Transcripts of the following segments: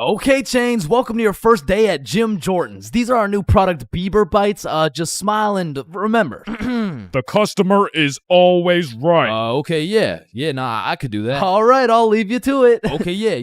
Okay, Chains, welcome to your first day at Jim Jordan's. These are our new product, Bieber Bites. Just smile and remember. The customer is always right. Okay, yeah. Yeah, nah, I could do that. All right, I'll leave you to it. Okay, yeah.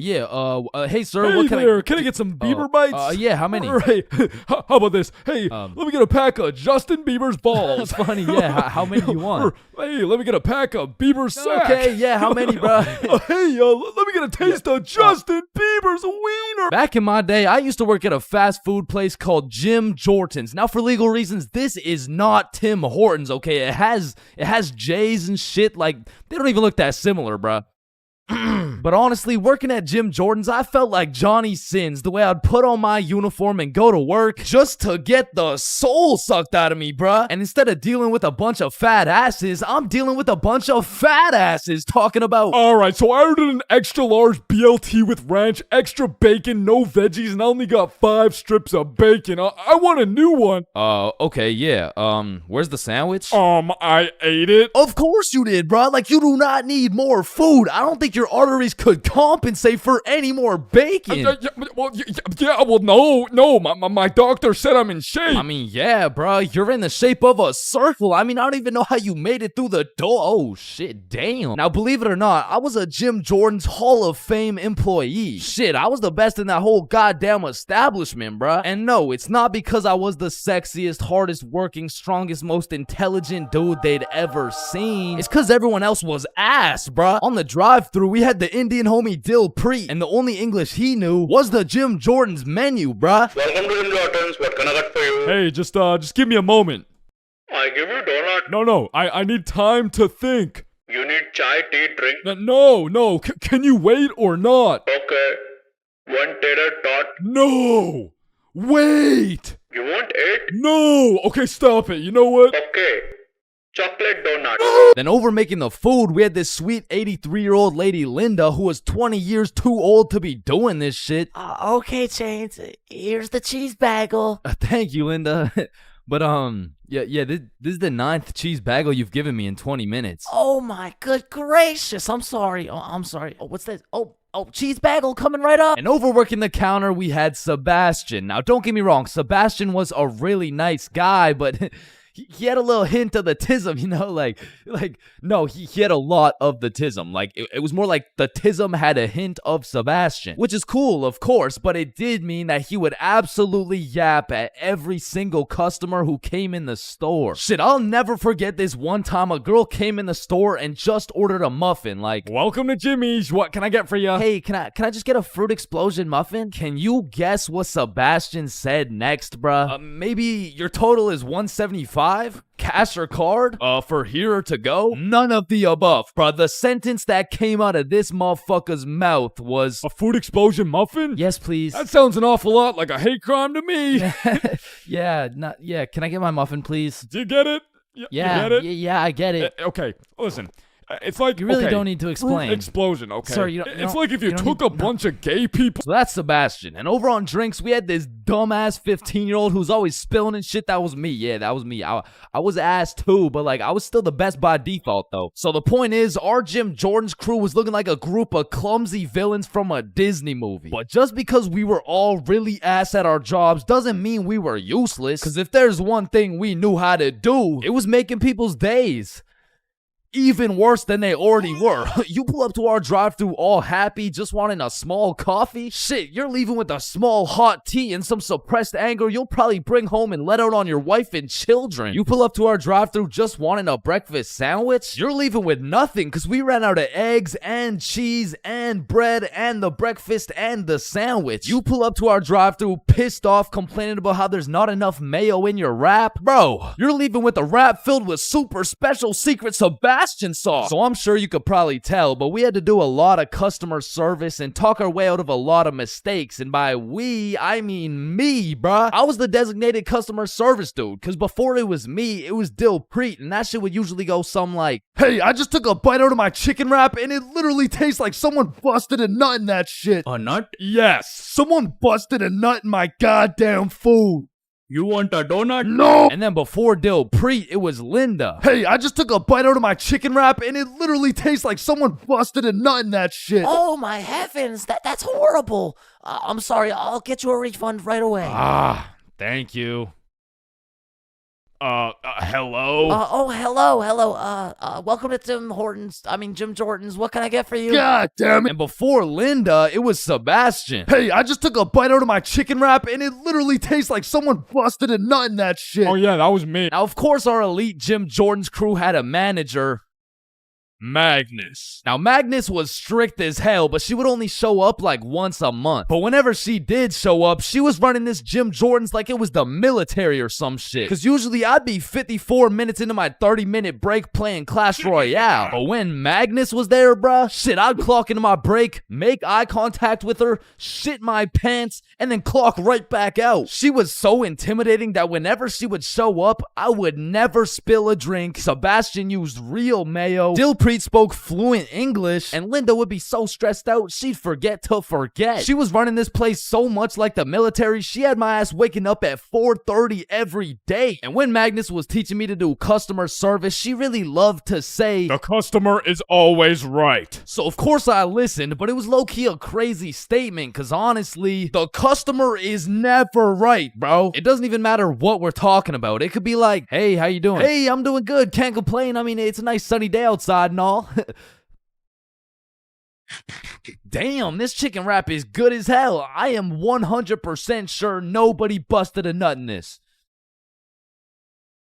Hey, sir, Hey what can there, can I get some Bieber bites? Yeah, how many? Right. How about this? Hey, let me get a pack of Justin Bieber's balls. That's funny, yeah. How many do you want? Hey, let me get a pack of Bieber's sack. Okay, yeah, how many, bro? Hey, let me get a taste of Justin Bieber's wiener. Back in my day, I used to work at a fast food place called Jim Jordan's. Now, for legal reasons, this is not Tim Hortons, okay? It has J's and shit. Like, they don't even look that similar, bruh. But honestly, working at Jim Jordan's, I felt like Johnny Sins, the way I'd put on my uniform and go to work just to get the soul sucked out of me, bruh. And instead of dealing with a bunch of fat asses, I'm dealing with a bunch of fat asses talking about... Alright, so I ordered an extra large BLT with ranch, extra bacon, no veggies, and I only got 5 strips of bacon. I want a new one. Okay, yeah. Where's the sandwich? I ate it. Of course you did, bruh. Like, you do not need more food. I don't think your arteries could compensate for any more bacon. No, my doctor said I'm in shape. I mean, yeah, bro, you're in the shape of a circle. I mean, I don't even know how you made it through the door. Oh, shit, damn. Now, believe it or not, I was a Jim Jordan's Hall of Fame employee. Shit, I was the best in that whole goddamn establishment, bro. And no, it's not because I was the sexiest, hardest working, strongest, most intelligent dude they'd ever seen. It's because everyone else was ass, bro. On the drive-thru, we had the Indian homie Dill Preet, and the only English he knew was the Jim Jordan's menu, bruh. Welcome to Jim Jordan's. What can I get for you? Hey, just give me a moment. I give you donut. No, I need time to think. You need chai, tea, drink. No, can you wait or not? Okay. One tater tot. No! Wait! You want 8? No! Okay, stop it. You know what? Okay. Chocolate donut. Then over making the food, we had this sweet 83-year-old lady, Linda, who was 20 years too old to be doing this shit. Okay, Chains, here's the cheese bagel. Thank you, Linda. But, yeah, this is the 9th cheese bagel you've given me in 20 minutes. Oh my good gracious, I'm sorry. I'm sorry. Oh, what's this? Oh, cheese bagel coming right up. And overworking the counter, we had Sebastian. Now, don't get me wrong, Sebastian was a really nice guy, but... He had a little hint of the tism, you know, no, he had a lot of the tism. Like, it was more like the tism had a hint of Sebastian, which is cool, of course, but it did mean that he would absolutely yap at every single customer who came in the store. Shit, I'll never forget this one time a girl came in the store and just ordered a muffin, like, welcome to Jimmy's. What can I get for you? Hey, can I just get a fruit explosion muffin? Can you guess what Sebastian said next, bruh? Maybe your total is $175? Cash or card? For here or to go? None of the above, bruh. The sentence that came out of this motherfucker's mouth was... A food explosion muffin? Yes, please. That sounds an awful lot like a hate crime to me. Yeah, can I get my muffin, please? Do you get it? Yeah, you get it? yeah, I get it. Okay, listen. It's like, You really don't need to explain. Explosion, okay? Sir, it's like if you took a bunch of gay people. So that's Sebastian. And over on drinks, we had this dumbass 15-year-old who's always spilling and shit. That was me. Yeah, that was me. I was ass too, but like I was still the best by default though. So the point is, our Jim Jordan's crew was looking like a group of clumsy villains from a Disney movie. But just because we were all really ass at our jobs doesn't mean we were useless. Because if there's one thing we knew how to do, it was making people's days even worse than they already were. You pull up to our drive-thru all happy, just wanting a small coffee? Shit, you're leaving with a small hot tea and some suppressed anger you'll probably bring home and let out on your wife and children. You pull up to our drive-thru just wanting a breakfast sandwich? You're leaving with nothing because we ran out of eggs and cheese and bread and the breakfast and the sandwich. You pull up to our drive-thru pissed off, complaining about how there's not enough mayo in your wrap? Bro, you're leaving with a wrap filled with super special secret Sebastian sauce. So I'm sure you could probably tell, but we had to do a lot of customer service and talk our way out of a lot of mistakes. And by we, I mean me, bruh. I was the designated customer service dude, because before it was me, it was Dill Preet, and that shit would usually go something like, hey, I just took a bite out of my chicken wrap, and it literally tastes like someone busted a nut in that shit. A nut? Yes. Someone busted a nut in my goddamn food. You want a donut? No! And then before Dilpreet, it was Linda. Hey, I just took a bite out of my chicken wrap and it literally tastes like someone busted a nut in that shit. Oh my heavens, that's horrible. I'm sorry, I'll get you a refund right away. Thank you. Hello? Hello. Welcome to Jim Jordan's. What can I get for you? God damn it. And before Linda, it was Sebastian. Hey, I just took a bite out of my chicken wrap and it literally tastes like someone busted a nut in that shit. Oh yeah, that was me. Now, of course, our elite Jim Jordan's crew had a manager, Magnus. Now, Magnus was strict as hell, but she would only show up like once a month. But whenever she did show up, she was running this Jim Jordan's like it was the military or some shit. Cause usually I'd be 54 minutes into my 30-minute break playing Clash Royale. But when Magnus was there, bruh, shit, I'd clock into my break, make eye contact with her, shit my pants, and then clock right back out. She was so intimidating that whenever she would show up, I would never spill a drink. Sebastian used real mayo. Dilpreet spoke fluent English, and Linda would be so stressed out she'd forget to forget. She was running this place so much like the military, she had my ass waking up at 4:30 every day. And when Magnus was teaching me to do customer service, she really loved to say, The customer is always right. so of course I listened, but it was low-key a crazy statement, cause honestly, the customer is never right, bro. It doesn't even matter what we're talking about. It could be like, hey, how you doing? Hey, I'm doing good, can't complain. I mean, it's a nice sunny day outside and all. Damn, this chicken wrap is good as hell. I am 100% sure nobody busted a nut in this.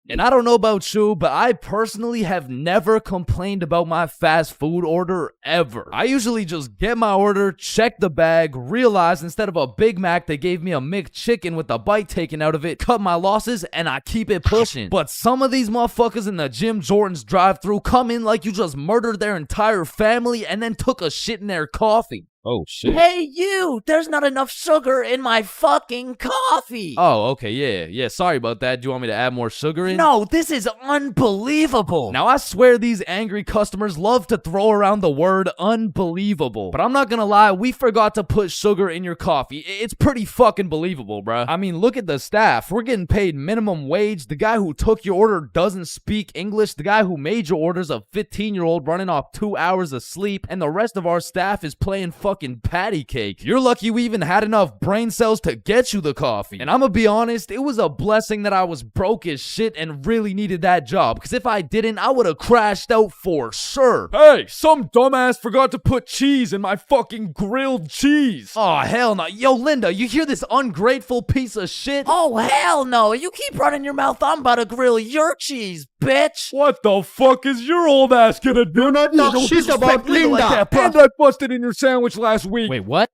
And I don't know about you, but I personally have never complained about my fast food order ever. I usually just get my order, check the bag, realize instead of a Big Mac, they gave me a McChicken with a bite taken out of it, cut my losses, and I keep it pushing. But some of these motherfuckers in the Jim Jordan's drive-thru come in like you just murdered their entire family and then took a shit in their coffee. Oh, shit. Hey, you! There's not enough sugar in my fucking coffee! Oh, okay, yeah, sorry about that. Do you want me to add more sugar in? No, this is unbelievable! Now, I swear these angry customers love to throw around the word unbelievable. But I'm not gonna lie, we forgot to put sugar in your coffee. It's pretty fucking believable, bruh. I mean, look at the staff. We're getting paid minimum wage. The guy who took your order doesn't speak English. The guy who made your order's a 15-year-old running off 2 hours of sleep. And the rest of our staff is playing fucking patty cake. You're lucky we even had enough brain cells to get you the coffee. And I'm gonna be honest, it was a blessing that I was broke as shit and really needed that job, because if I didn't, I would have crashed out for sure. Hey, some dumbass forgot to put cheese in my fucking grilled cheese. Oh, hell no. Yo, Linda, you hear this ungrateful piece of shit? Oh, hell no! You keep running your mouth, I'm about to grill your cheese, bitch! What the fuck is your old ass gonna do? Do not talk shit about Linda. Like that, and I busted in your sandwich last week. Wait, what?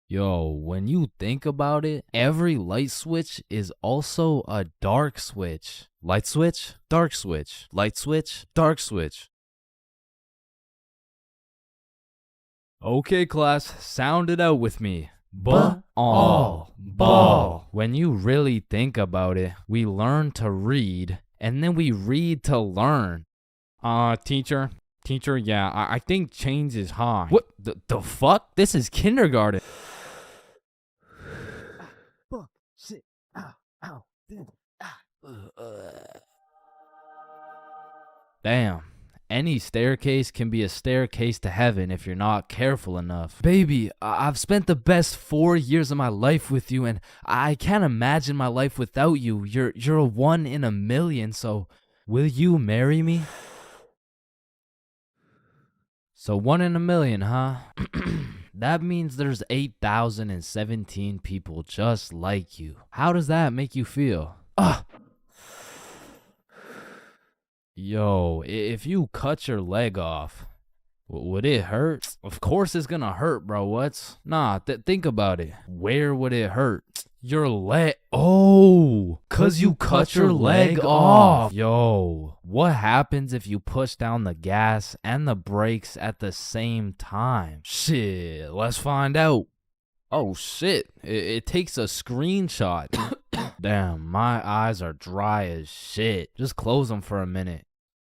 Yo, when you think about it, every light switch is also a dark switch. Light switch, dark switch. Light switch, dark switch. Okay, class, sound it out with me. Ball. When you really think about it, we learn to read, and then we read to learn. Teacher, yeah, I think change is high. What the fuck? This is kindergarten. Fuck, shit, ow, Damn. Any staircase can be a staircase to heaven if you're not careful enough. Baby, I've spent the best 4 years of my life with you, and I can't imagine my life without you. You're a 1 in a million, so will you marry me? So 1 in a million, huh? That means there's 8,017 people just like you. How does that make you feel? Yo, if you cut your leg off, would it hurt? Of course it's gonna hurt, bro. What? Nah, think about it. Where would it hurt? Your leg. Oh, cause you cut your leg off. Yo, what happens if you push down the gas and the brakes at the same time? Shit, let's find out. Oh shit, it takes a screenshot. Damn, my eyes are dry as shit. Just close them for a minute.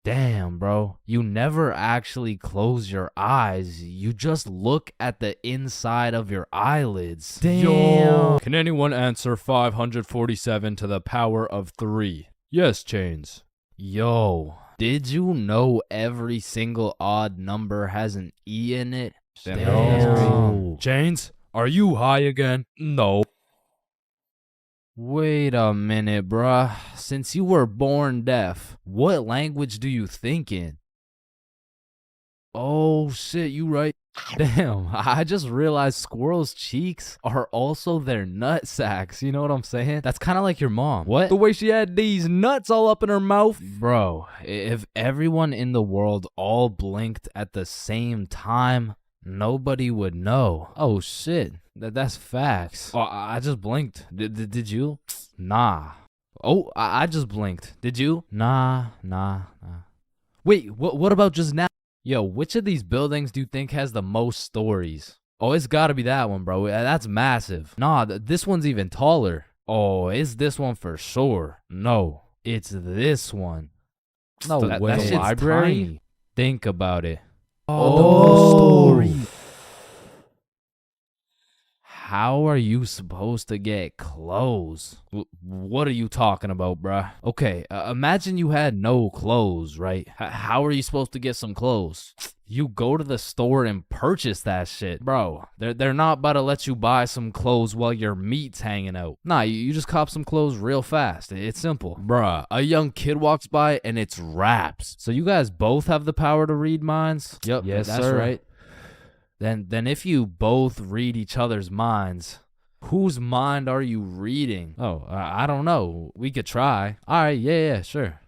Damn, bro. You never actually close your eyes. You just look at the inside of your eyelids. Yo. Can anyone answer 547 to the power of 3? Yes, Chains. Yo, did you know every single odd number has an E in it? Damn. Chains, are you high again? No. Wait a minute, bruh. Since you were born deaf, what language do you think in? Oh shit, you right. Damn, I just realized squirrels' cheeks are also their nut sacks. You know what I'm saying? That's kind of like your mom. What? The way she had these nuts all up in her mouth. Bro, if everyone in the world all blinked at the same time, nobody would know. Oh shit, that's facts. Oh, I just blinked. Did you? Nah. Oh, I just blinked. Did you? Nah. Wait, what about just now? Yo, which of these buildings do you think has the most stories? Oh, it's gotta be that one, bro. That's massive. Nah, this one's even taller. Oh, it's this one for sure. No, it's this one. No way. That shit's library? tiny. Think about it. Oh, story. How are you supposed to get clothes? What are you talking about, bruh? Okay, imagine you had no clothes, right? How are you supposed to get some clothes? You go to the store and purchase that shit. Bro, they're not about to let you buy some clothes while your meat's hanging out. Nah, you just cop some clothes real fast. It's simple. Bruh, a young kid walks by and it's raps. So you guys both have the power to read minds? Yep, yes, that's sir. Right. Then if you both read each other's minds, whose mind are you reading? Oh, I don't know. We could try. All right, yeah, sure.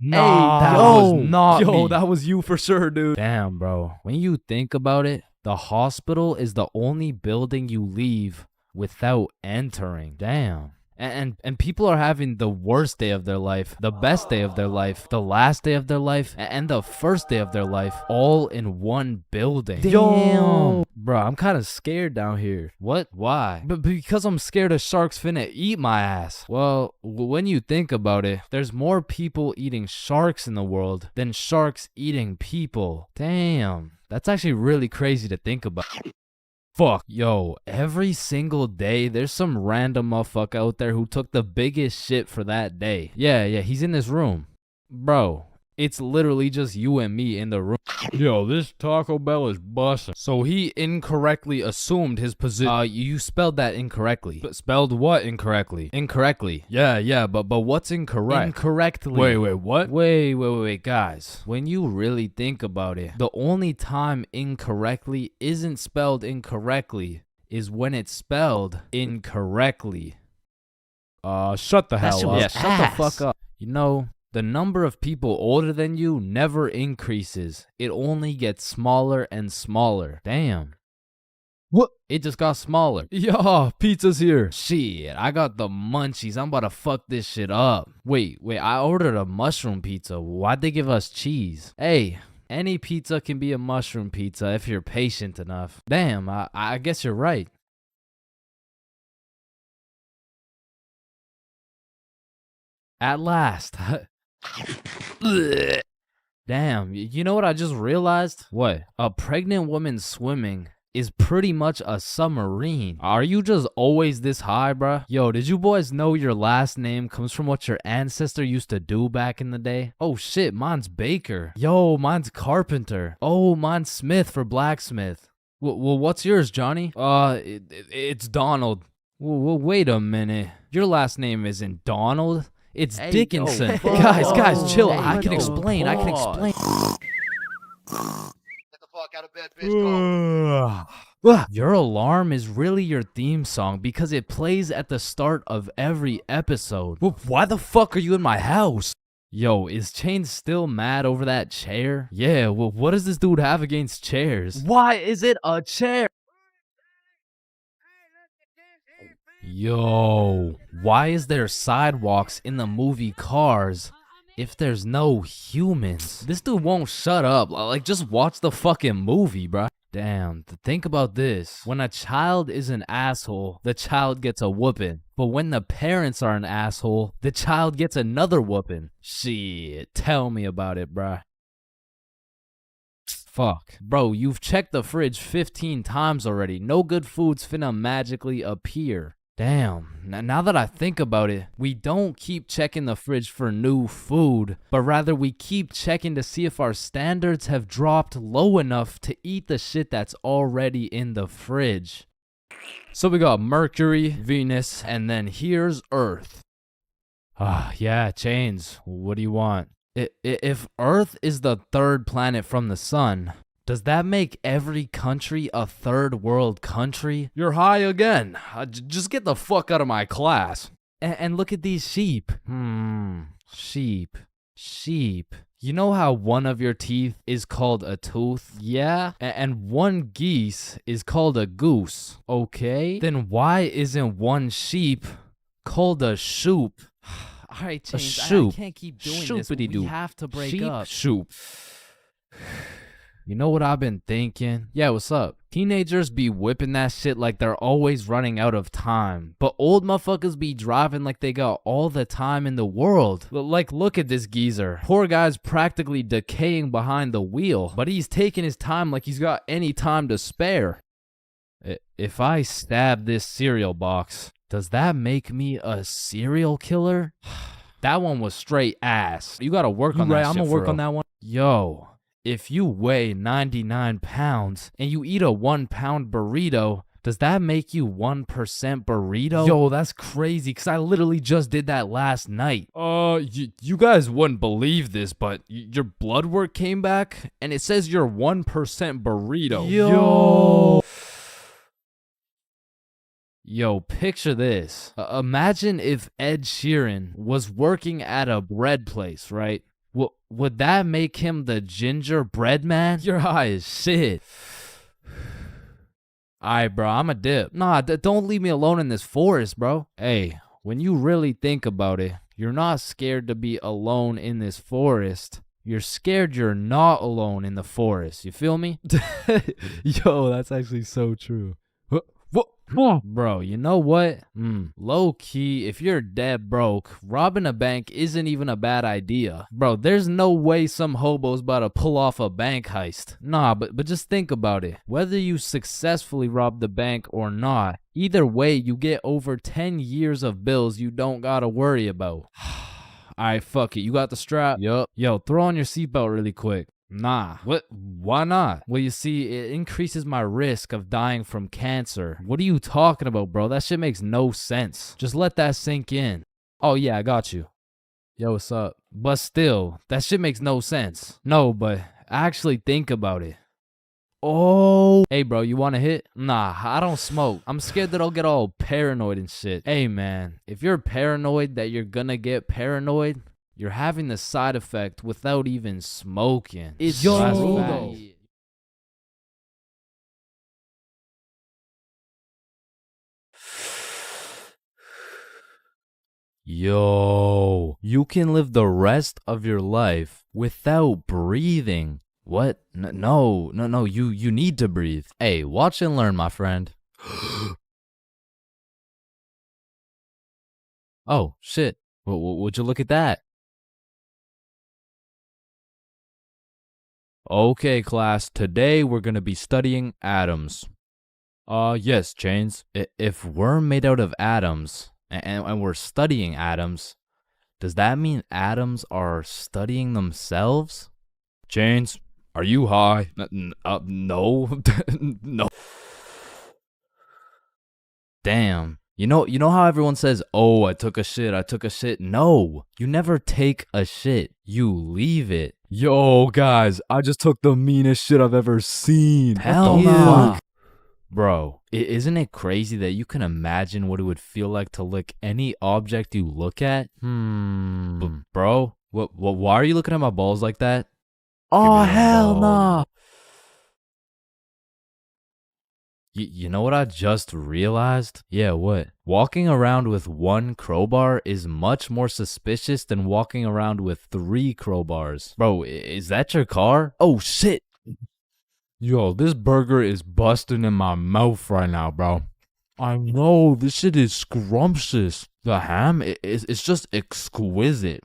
Nah, that was not me. That was you for sure, dude. Damn, bro. When you think about it, the hospital is the only building you leave without entering. Damn. And people are having the worst day of their life, the best day of their life, the last day of their life, and the first day of their life, all in one building. Damn. Bro, I'm kind of scared down here. What? Why? But because I'm scared a shark's finna eat my ass. Well, when you think about it, there's more people eating sharks in the world than sharks eating people. Damn. That's actually really crazy to think about. Fuck. Yo, every single day, there's some random motherfucker out there who took the biggest shit for that day. Yeah, he's in this room. Bro, it's literally just you and me in the room. Yo, this Taco Bell is bussin'. So he incorrectly assumed his position. You spelled that incorrectly. But spelled what incorrectly? Incorrectly. Yeah, but what's incorrect? Incorrectly. Wait, what? Wait, guys. When you really think about it, the only time incorrectly isn't spelled incorrectly is when it's spelled incorrectly. Shut the hell up. Yeah, shut the fuck up. You know, the number of people older than you never increases. It only gets smaller and smaller. Damn. What? It just got smaller. Yeah, pizza's here. Shit, I got the munchies. I'm about to fuck this shit up. Wait, I ordered a mushroom pizza. Why'd they give us cheese? Hey, any pizza can be a mushroom pizza if you're patient enough. Damn, I guess you're right. At last. Damn, you know what I just realized? What? A pregnant woman swimming is pretty much a submarine. Are you just always this high, bruh? Yo, did you boys know your last name comes from what your ancestor used to do back in the day? Oh shit, mine's Baker. Yo, mine's Carpenter. Oh, mine's Smith for blacksmith. Well, what's yours, Johnny? It's Donald. Well, wait a minute. Your last name isn't Donald. It's Dickinson. Guys, chill. I can explain. Get the fuck out of bed, bitch. Go. Your alarm is really your theme song because it plays at the start of every episode. Well, why the fuck are you in my house? Yo, is Chains still mad over that chair? Yeah, well, what does this dude have against chairs? Why is it a chair? Yo, why is there sidewalks in the movie Cars if there's no humans? This dude won't shut up. Like, just watch the fucking movie, bruh. Damn, think about this. When a child is an asshole, the child gets a whooping. But when the parents are an asshole, the child gets another whooping. Shit, tell me about it, bruh. Fuck. Bro, you've checked the fridge 15 times already. No good food's finna magically appear. Damn, now that I think about it, we don't keep checking the fridge for new food, but rather we keep checking to see if our standards have dropped low enough to eat the shit that's already in the fridge. So we got Mercury, Venus, and then here's Earth. Yeah, Chains, what do you want? If Earth is the third planet from the sun, does that make every country a third world country? You're high again. Just get the fuck out of my class. And look at these sheep. Sheep. You know how one of your teeth is called a tooth? Yeah? And one geese is called a goose. Okay? Then why isn't one sheep called a shoop? All right, Chains, shoop. I can't keep doing this. Shoopity-doo. We have to break Sheep, up. shoop. You know what I've been thinking? Yeah, what's up? Teenagers be whipping that shit like they're always running out of time. But old motherfuckers be driving like they got all the time in the world. Like, look at this geezer. Poor guy's practically decaying behind the wheel. But he's taking his time like he's got any time to spare. If I stab this cereal box, does that make me a serial killer? That one was straight ass. You gotta work on that shit. I'm gonna work on that one. Yo. If you weigh 99 pounds and you eat a 1 pound burrito, does that make you 1% burrito? Yo, that's crazy, because I literally just did that last night. You guys wouldn't believe this, but your blood work came back and it says you're 1% burrito. Yo, picture this. Imagine if Ed Sheeran was working at a bread place, right? Would that make him the gingerbread man? You're high as shit. Alright, bro, I'm a dip. Nah, don't leave me alone in this forest, bro. Hey, when you really think about it, you're not scared to be alone in this forest. You're scared you're not alone in the forest. You feel me? Yo, that's actually so true. Bro, you know what? Low key, if you're dead broke, robbing a bank isn't even a bad idea. Bro, there's no way some hobo's about to pull off a bank heist. Nah, but just think about it. Whether you successfully rob the bank or not, either way, you get over 10 years of bills you don't gotta worry about. Alright, fuck it. You got the strap? Yup. Yo, throw on your seatbelt really quick. Nah. What? Why not? Well, you see, it increases my risk of dying from cancer. What are you talking about, bro? That shit makes no sense. Just let that sink in. Oh, yeah, I got you. Yo, what's up? But still, that shit makes no sense. No, but actually think about it. Oh. Hey, bro, you want a hit? Nah, I don't smoke. I'm scared that I'll get all paranoid and shit. Hey, man, if you're paranoid that you're gonna get paranoid, you're having the side effect without even smoking. It's Yo. Yo, you can live the rest of your life without breathing. What? No, you need to breathe. Hey, watch and learn, my friend. Oh, shit. Would you look at that? Okay, class, today we're gonna be studying atoms. Yes, Chains. If we're made out of atoms, and we're studying atoms, does that mean atoms are studying themselves? Chains, are you high? No. No. Damn. You know how everyone says, oh, I took a shit? No, you never take a shit. You leave it. Yo, guys, I just took the meanest shit I've ever seen. Hell What the no. fuck? Bro, isn't it crazy that you can imagine what it would feel like to lick any object you look at? Bro, why are you looking at my balls like that? Oh, Give me the hell ball. no. You know what I just realized? Yeah, what? Walking around with one crowbar is much more suspicious than walking around with 3 crowbars. Bro, is that your car? Oh, shit. Yo, this burger is busting in my mouth right now, bro. I know, this shit is scrumptious. The ham, it's just exquisite.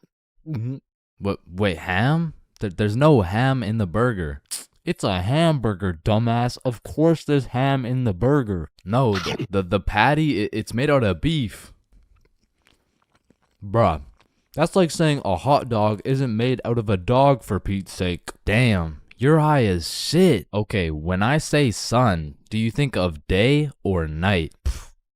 But wait, ham? There's no ham in the burger. It's a hamburger, dumbass. Of course there's ham in the burger. No, the patty, it's made out of beef. Bruh, that's like saying a hot dog isn't made out of a dog, for Pete's sake. Damn, you're high as shit. Okay, when I say sun, do you think of day or night?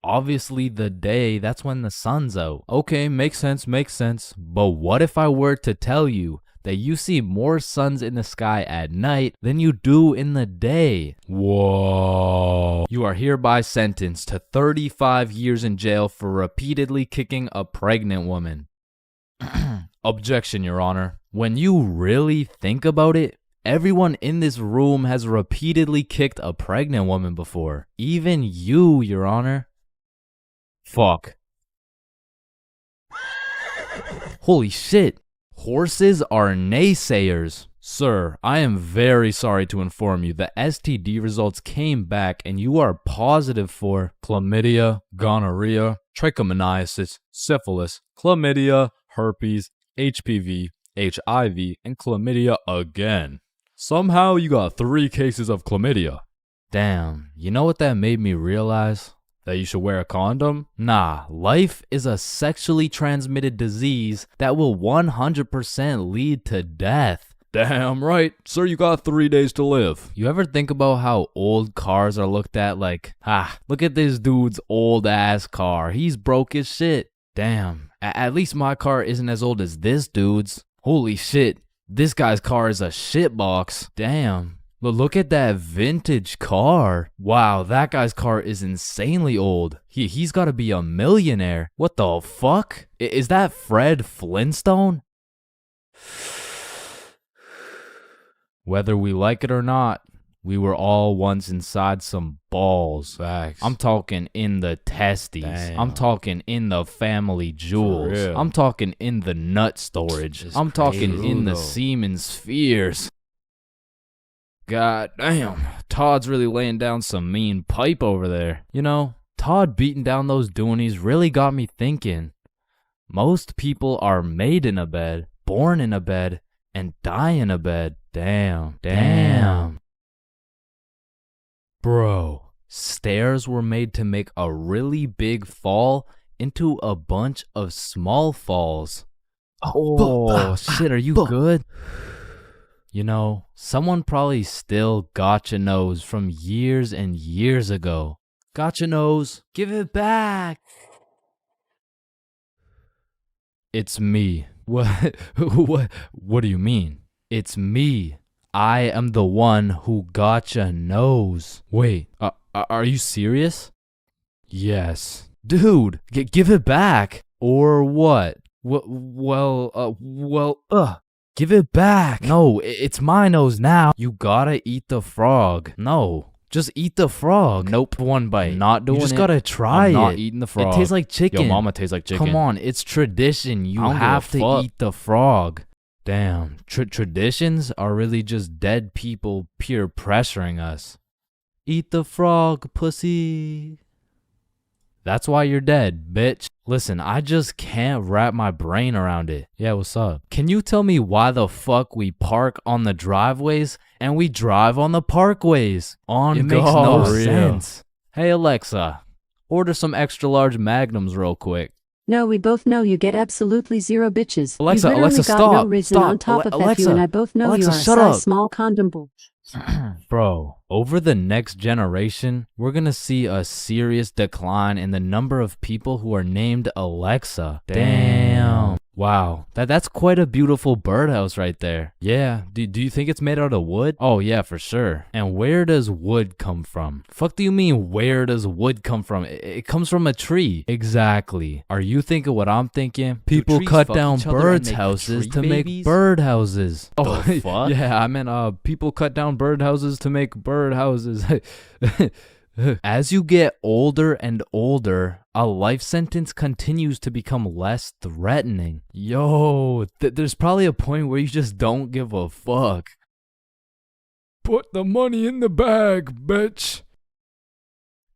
Obviously the day, that's when the sun's out. Okay, makes sense. But what if I were to tell you that you see more suns in the sky at night than you do in the day? Whoa. You are hereby sentenced to 35 years in jail for repeatedly kicking a pregnant woman. Objection, Your Honor. When you really think about it, everyone in this room has repeatedly kicked a pregnant woman before. Even you, Your Honor. Fuck. Holy shit. Horses are naysayers. Sir, I am very sorry to inform you the STD results came back and you are positive for chlamydia, gonorrhea, trichomoniasis, syphilis, chlamydia, herpes, HPV, HIV, and chlamydia again. Somehow you got 3 cases of chlamydia. Damn, you know what that made me realize? That you should wear a condom? Nah, life is a sexually transmitted disease that will 100% lead to death. Damn right, sir, you got 3 days to live. You ever think about how old cars are looked at like, look at this dude's old ass car. He's broke as shit. Damn, at least my car isn't as old as this dude's. Holy shit, this guy's car is a shitbox. Damn. Look at that vintage car. Wow, that guy's car is insanely old. He's got to be a millionaire. What the fuck? Is that Fred Flintstone? Whether we like it or not, we were all once inside some balls. Facts. I'm talking in the testes. Damn. I'm talking in the family jewels. I'm talking in the nut storage. I'm talking in the semen spheres. God damn, Todd's really laying down some mean pipe over there. You know, Todd beating down those doonies really got me thinking. Most people are made in a bed, born in a bed, and die in a bed. Damn. Bro, stairs were made to make a really big fall into a bunch of small falls. Oh, shit, are you good? You know, someone probably still gotcha knows from years and years ago. Gotcha knows, give it back. It's me. What do you mean? It's me. I am the one who gotcha knows. Wait, are you serious? Yes. Dude, give it back. Or what? Give it back. No, it's my nose now. You gotta eat the frog. No, just eat the frog. Nope, one bite. Not doing it. You just gotta try it. I'm not eating the frog. It tastes like chicken. Yo, mama tastes like chicken. Come on, it's tradition. You have to eat the frog. Damn, traditions are really just dead people peer pressuring us. Eat the frog, pussy. That's why you're dead, bitch. Listen, I just can't wrap my brain around it. Yeah, what's up? Can you tell me why the fuck we park on the driveways and we drive on the parkways? It makes no sense. Hey Alexa, order some extra large magnums real quick. No, we both know you get absolutely 0 bitches. Alexa, you literally got stop. No reason on top of that, you and I both know you are a size small condom bull. Bro, over the next generation, we're gonna see a serious decline in the number of people who are named Alexa. Damn. Wow, that's quite a beautiful birdhouse right there. Yeah, do you think it's made out of wood? Oh yeah, for sure. And where does wood come from? Fuck do you mean where does wood come from? It comes from a tree. Exactly. Are you thinking what I'm thinking? People cut down birds' houses to make bird houses. Oh fuck? Yeah, I meant people cut down bird houses to make bird houses. As you get older and older, a life sentence continues to become less threatening. Yo, there's probably a point where you just don't give a fuck. Put the money in the bag, bitch.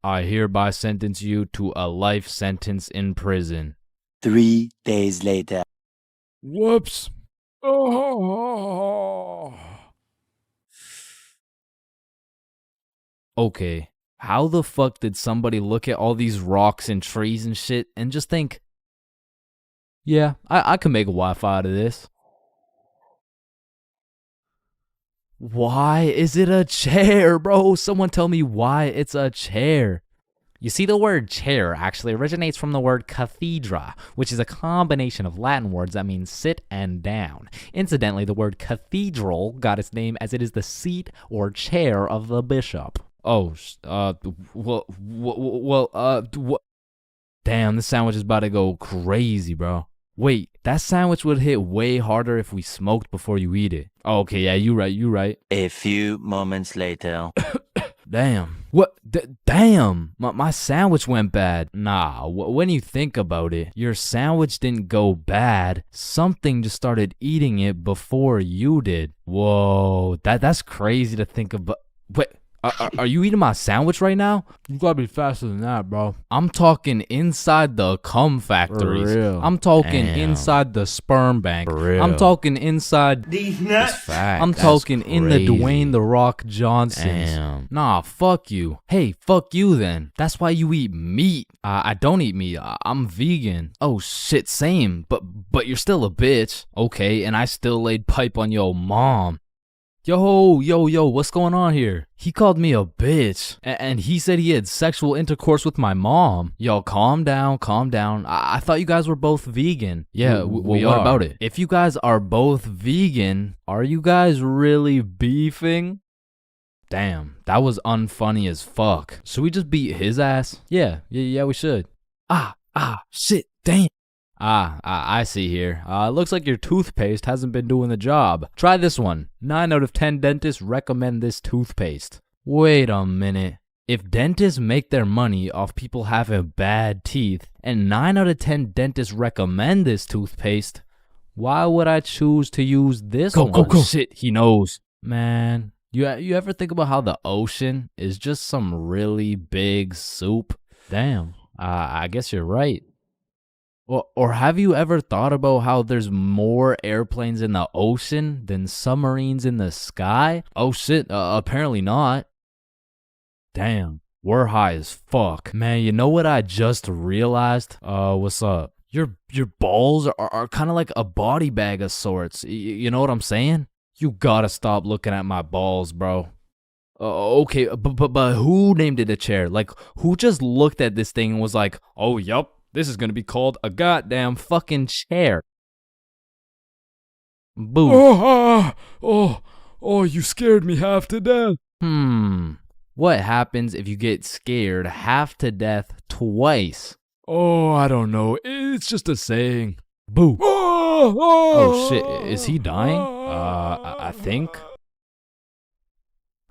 I hereby sentence you to a life sentence in prison. 3 days later. Whoops. Oh. Okay, how the fuck did somebody look at all these rocks and trees and shit and just think, yeah, I can make a Wi-Fi out of this? Why is it a chair, bro? Someone tell me why it's a chair. You see, the word chair actually originates from the word cathedra, which is a combination of Latin words that mean sit and down. Incidentally, the word cathedral got its name as it is the seat or chair of the bishop. Oh, damn, this sandwich is about to go crazy, bro. Wait, that sandwich would hit way harder if we smoked before you eat it. Oh, okay, yeah, you right. A few moments later. Damn. What? Damn. My sandwich went bad. Nah, when you think about it, your sandwich didn't go bad. Something just started eating it before you did. Whoa, that's crazy to think about. Wait. Are you eating my sandwich right now? You gotta be faster than that, bro. I'm talking inside the cum factories. For real. I'm talking Damn. inside the sperm bank. For real. I'm talking inside. These nuts. I'm talking in the Dwayne The Rock Johnsons. Damn. Nah, fuck you. Hey, fuck you then. That's why you eat meat. I don't eat meat. I'm vegan. Oh shit, same. But you're still a bitch. Okay, and I still laid pipe on your mom. Yo, what's going on here? He called me a bitch, and he said he had sexual intercourse with my mom. Yo, calm down. I thought you guys were both vegan. Yeah, we what are. about it? If you guys are both vegan, are you guys really beefing? Damn, that was unfunny as fuck. Should we just beat his ass? Yeah, we should. Shit, damn. I see here. Looks like your toothpaste hasn't been doing the job. Try this one. 9 out of 10 dentists recommend this toothpaste. Wait a minute. If dentists make their money off people having bad teeth, and 9 out of 10 dentists recommend this toothpaste, why would I choose to use this one? Go. Shit, he knows. Man, you ever think about how the ocean is just some really big soup? Damn, I guess you're right. Or have you ever thought about how there's more airplanes in the ocean than submarines in the sky? Oh shit, apparently not. Damn, we're high as fuck. Man, you know what I just realized? What's up? Your balls are kind of like a body bag of sorts. You know what I'm saying? You gotta stop looking at my balls, bro. Okay, but who named it a chair? Like, who just looked at this thing and was like, oh, yup. This is gonna be called a goddamn fucking chair. Boo. Oh, you scared me half to death. What happens if you get scared half to death twice? Oh, I don't know. It's just a saying. Boo. Oh shit, is he dying? I think.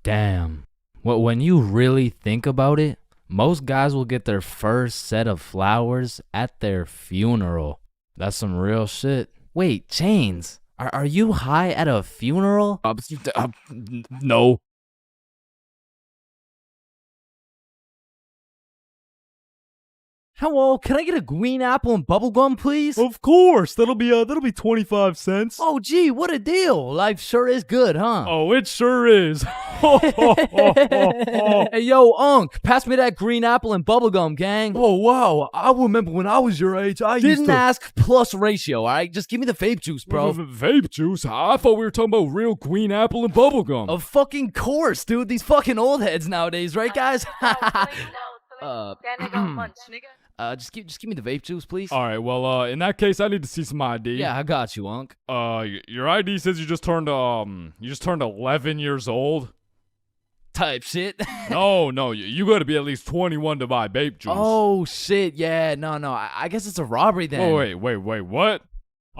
Damn. When you really think about it, most guys will get their first set of flowers at their funeral. That's some real shit. Wait, Chains, are you high at a funeral? No. Hello, can I get a green apple and bubblegum, please? Of course. That'll be 25 cents. Oh, gee, what a deal. Life sure is good, huh? Oh, it sure is. Hey, yo, Unc, pass me that green apple and bubblegum, gang. Oh, wow. I remember when I was your age, I used Didn't to... ask plus ratio, all right? Just give me the vape juice, bro. Vape juice? I thought we were talking about real green apple and bubblegum. Of fucking course, dude. These fucking old heads nowadays, right, guys? Just give me the vape juice, please. All right, well, in that case, I need to see some ID. Yeah, I got you, Unc. Your ID says you just turned 11 years old. Type shit. No, you gotta be at least 21 to buy vape juice. Oh, shit, yeah, no, I guess it's a robbery then. Oh, wait, what?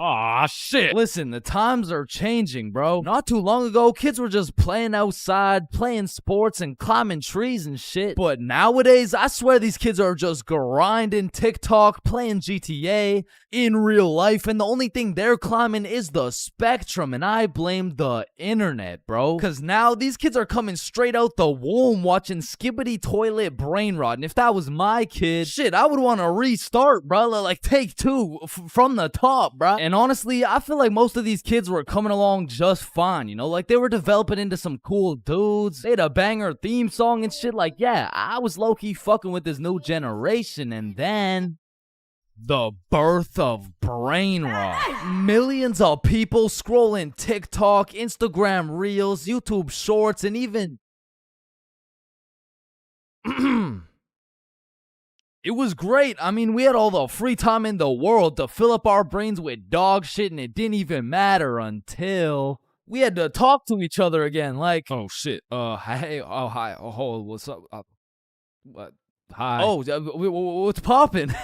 Aw, shit. Listen, the times are changing, bro. Not too long ago, kids were just playing outside, playing sports, and climbing trees and shit. But nowadays, I swear these kids are just grinding TikTok, playing GTA in real life, and the only thing they're climbing is the spectrum, and I blame the internet, bro. Because now these kids are coming straight out the womb watching skibbity toilet brain rot, and if that was my kid, shit, I would want to restart, bro. Like, take two from the top, bro. And honestly, I feel like most of these kids were coming along just fine, you know? Like, they were developing into some cool dudes. They had a banger theme song and shit. Like, yeah, I was low-key fucking with this new generation, and then the birth of brain rot. Millions of people scrolling TikTok, Instagram Reels, YouTube Shorts, and even it was great. I mean, we had all the free time in the world to fill up our brains with dog shit, and it didn't even matter until we had to talk to each other again. Like, oh shit, hey, oh hi, oh what's up? What? Hi. Oh, what's poppin'?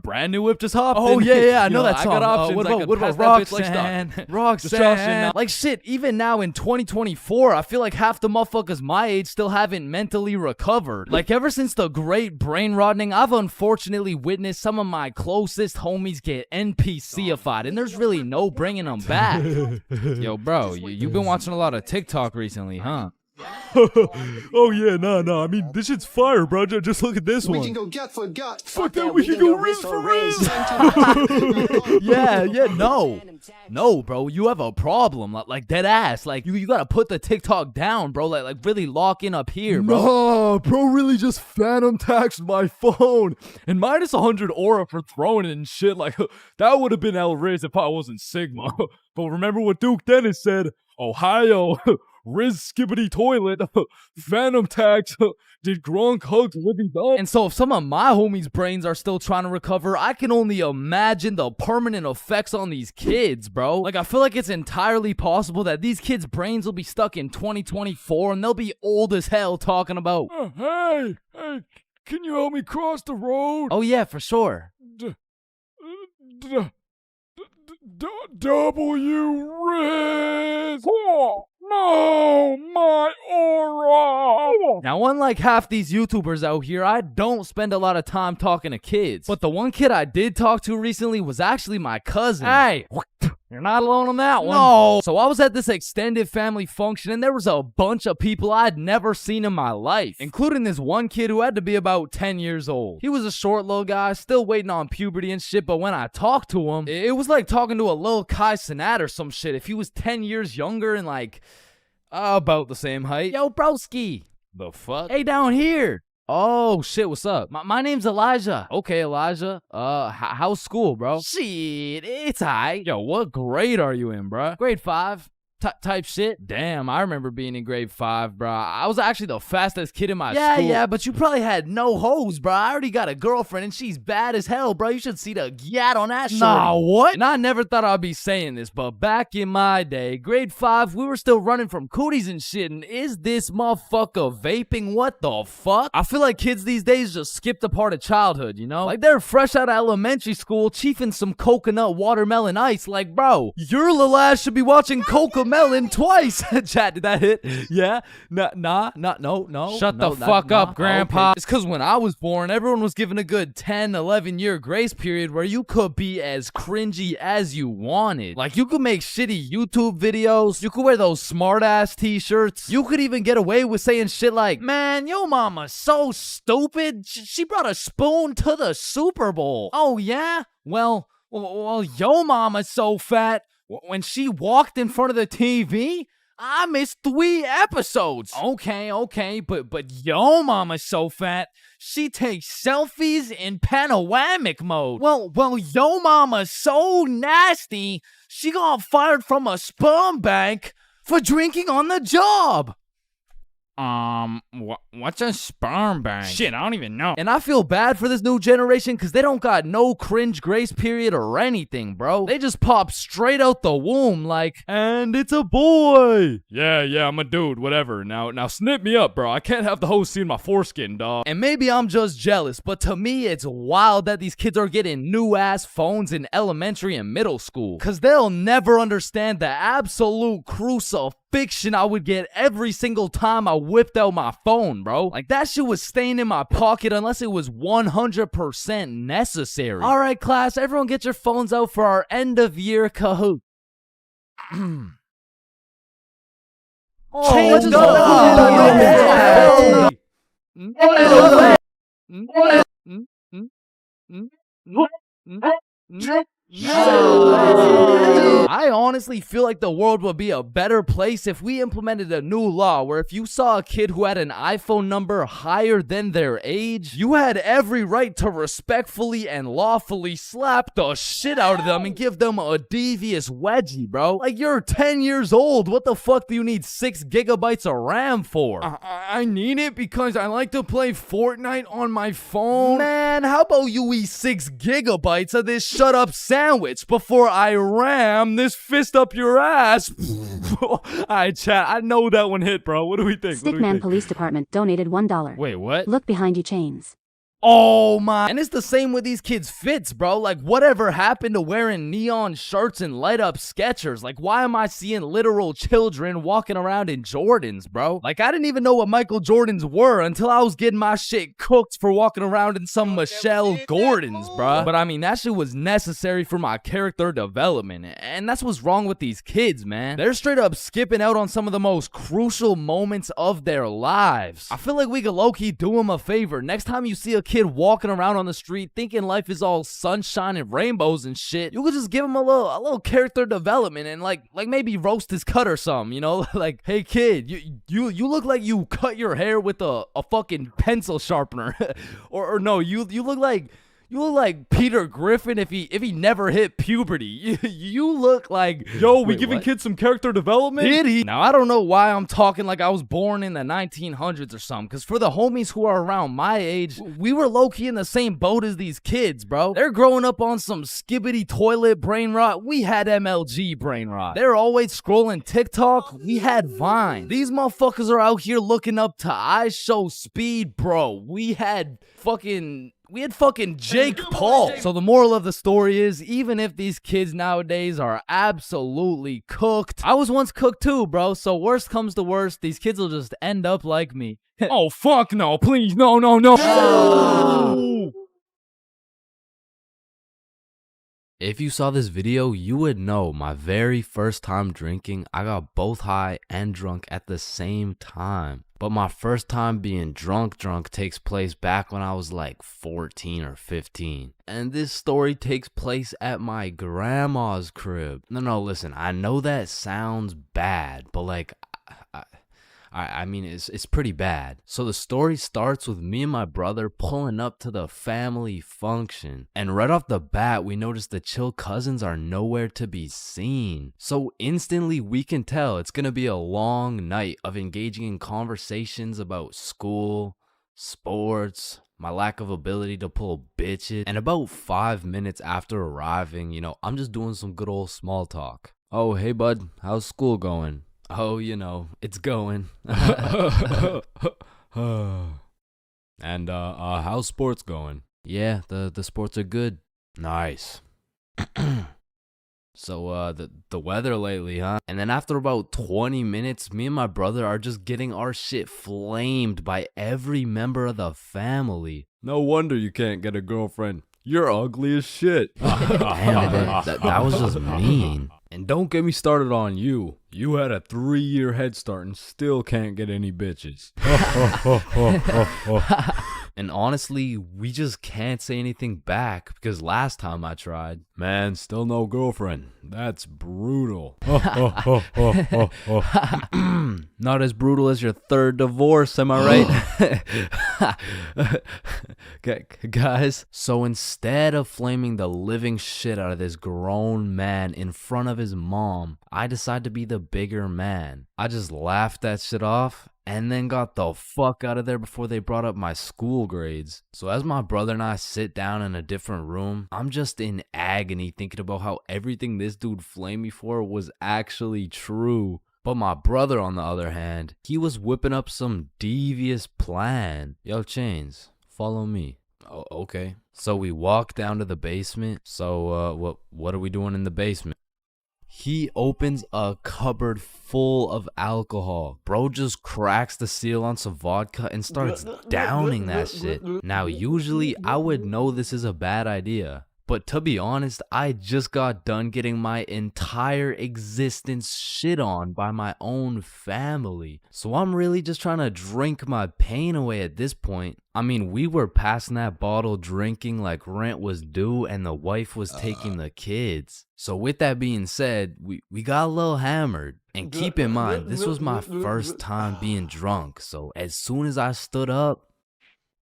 Brand new whip just hopped. Oh yeah, I know that song. I got options. What about Roxanne? Roxanne. Like shit. Even now in 2024, I feel like half the motherfuckers my age still haven't mentally recovered. Like ever since the great brain rotting, I've unfortunately witnessed some of my closest homies get NPC-ified, and there's really no bringing them back. Yo, bro, you've been watching a lot of TikTok recently, huh? Oh yeah, nah. I mean, this shit's fire, bro. Just look at this one. We can go gut for gut. Fuck that, we can go Riz for Riz. Yeah, no, bro. You have a problem, like dead ass. Like you gotta put the TikTok down, bro. Like really lock in up here, bro. Nah, bro, really just phantom taxed my phone and minus 100 aura for throwing it and shit. Like that would have been El Riz if I wasn't Sigma. But remember what Duke Dennis said? Ohio. Riz skibbity toilet, phantom tax, did Gronk hugs Libby Dunn? And so if some of my homies' brains are still trying to recover, I can only imagine the permanent effects on these kids, bro. Like, I feel like it's entirely possible that these kids' brains will be stuck in 2024 and they'll be old as hell talking about, hey, can you help me cross the road? Oh yeah, for sure. W Riz! No, my aura! Now, unlike half these YouTubers out here, I don't spend a lot of time talking to kids. But the one kid I did talk to recently was actually my cousin. Hey, you're not alone on that one. No. So I was at this extended family function, and there was a bunch of people I'd never seen in my life, including this one kid who had to be about 10 years old. He was a short little guy, still waiting on puberty and shit, but when I talked to him, it was like talking to a little Kai Cenat or some shit. If he was 10 years younger and like about the same height. Yo, broski. The fuck? Hey, down here. Oh, shit, what's up? My name's Elijah. Okay, Elijah. How's school, bro? Shit, it's alright. Yo, what grade are you in, bro? Grade 5. Type shit. Damn, I remember being in grade 5, bro. I was actually the fastest kid in my school. Yeah, but you probably had no hoes, bro. I already got a girlfriend and she's bad as hell, bro. You should see the gyat on that shit. Nah, what? And I never thought I'd be saying this, but back in my day, grade 5, we were still running from cooties and shit, and is this motherfucker vaping? What the fuck? I feel like kids these days just skipped a part of childhood, you know? Like they're fresh out of elementary school, chiefing some coconut watermelon ice. Like, bro, your little ass should be watching Cocomelon twice. Chat, did that hit? Yeah? No. Shut the fuck up, Grandpa. Okay. It's because when I was born, everyone was given a good 10, 11 year grace period where you could be as cringy as you wanted. Like, you could make shitty YouTube videos. You could wear those smart ass t-shirts. You could even get away with saying shit like, man, yo mama's so stupid. She brought a spoon to the Super Bowl. Oh, yeah? Well, yo mama's so fat. When she walked in front of the TV, I missed 3 episodes. Okay, but yo mama's so fat, she takes selfies in panoramic mode. Well, yo mama's so nasty, she got fired from a sperm bank for drinking on the job. What's a sperm bank? Shit, I don't even know. And I feel bad for this new generation because they don't got no cringe grace period or anything, bro. They just pop straight out the womb like, and it's a boy. Yeah, I'm a dude, whatever. Now snip me up, bro. I can't have the host seeing my foreskin, dog. And maybe I'm just jealous, but to me, it's wild that these kids are getting new ass phones in elementary and middle school. Cause they'll never understand the absolute crucifixion I would get every single time I whipped out my phone, bro. Like that shit was staying in my pocket unless it was 100% necessary. All right, class, everyone get your phones out for our end of year Kahoot. Oh, Change I honestly feel like the world would be a better place if we implemented a new law where if you saw a kid who had an iPhone number higher than their age, you had every right to respectfully and lawfully slap the shit out of them and give them a devious wedgie, bro. Like, you're 10 years old. What the fuck do you need 6 gigabytes of RAM for? I need it because I like to play Fortnite on my phone. Man, how about you eat 6 gigabytes of this shut up sandwich before I ram this fist up your ass? Alright, chat, I know that one hit, bro. What do we think? Stickman Police Department donated $1. Wait, what? Look behind you, Chains. Oh my. And it's the same with these kids' fits, bro. Like, whatever happened to wearing neon shirts and light up Skechers? Like, why am I seeing literal children walking around in Jordans, bro? Like, I didn't even know what Michael Jordans were until I was getting my shit cooked for walking around in some Michelle Gordons, bro. But I mean, that shit was necessary for my character development. And that's what's wrong with these kids, man. They're straight up skipping out on some of the most crucial moments of their lives. I feel like we could low-key do them a favor. Next time you see a kid walking around on the street thinking life is all sunshine and rainbows and shit, you could just give him a little character development and like maybe roast his cut or something, you know? Like, hey kid, you look like you cut your hair with a fucking pencil sharpener. or no, you look like Peter Griffin if he never hit puberty. You look like... Yo, we giving kids some character development? Did he? Now, I don't know why I'm talking like I was born in the 1900s or something, because for the homies who are around my age, we were low-key in the same boat as these kids, bro. They're growing up on some skibbity toilet brain rot. We had MLG brain rot. They're always scrolling TikTok. We had Vine. These motherfuckers are out here looking up to I Show Speed, bro. We had fucking Jake Paul. So the moral of the story is, even if these kids nowadays are absolutely cooked, I was once cooked too, bro. So worst comes to worst, these kids will just end up like me. Oh, fuck no, please, no. If you saw this video, you would know my very first time drinking, I got both high and drunk at the same time. But my first time being drunk takes place back when I was like 14 or 15. And this story takes place at my grandma's crib. No, listen, I know that sounds bad, but like, I mean, it's pretty bad. So the story starts with me and my brother pulling up to the family function. And right off the bat, we notice the chill cousins are nowhere to be seen. So instantly we can tell it's gonna be a long night of engaging in conversations about school, sports, my lack of ability to pull bitches. And about 5 minutes after arriving, you know, I'm just doing some good old small talk. Oh, hey bud, how's school going? Oh, you know, it's going. And how's sports going? Yeah, the sports are good. Nice. So the weather lately, huh? And then after about 20 minutes, me and my brother are just getting our shit flamed by every member of the family. No wonder you can't get a girlfriend. You're ugly as shit. Damn, that was just mean. And don't get me started on you. You had a 3-year head start and still can't get any bitches. And honestly, we just can't say anything back because last time I tried, man, still no girlfriend. That's brutal. not as brutal as your third divorce, am I right? Guys, so instead of flaming the living shit out of this grown man in front of his mom, I decided to be the bigger man. I just laughed that shit off and then got the fuck out of there before they brought up my school grades. So as my brother and I sit down in a different room, I'm just in agony thinking about how everything this dude flamed me for was actually true. But my brother, on the other hand, he was whipping up some devious plan. Yo, Chains, follow me. Oh, okay. So we walk down to the basement. So, what are we doing in the basement? He opens a cupboard full of alcohol. Bro just cracks the seal on some vodka and starts downing that shit. Now, usually I would know this is a bad idea. But to be honest, I just got done getting my entire existence shit on by my own family. So I'm really just trying to drink my pain away at this point. I mean, we were passing that bottle drinking like rent was due and the wife was taking the kids. So with that being said, we got a little hammered. And keep in mind, this was my first time being drunk. So as soon as I stood up,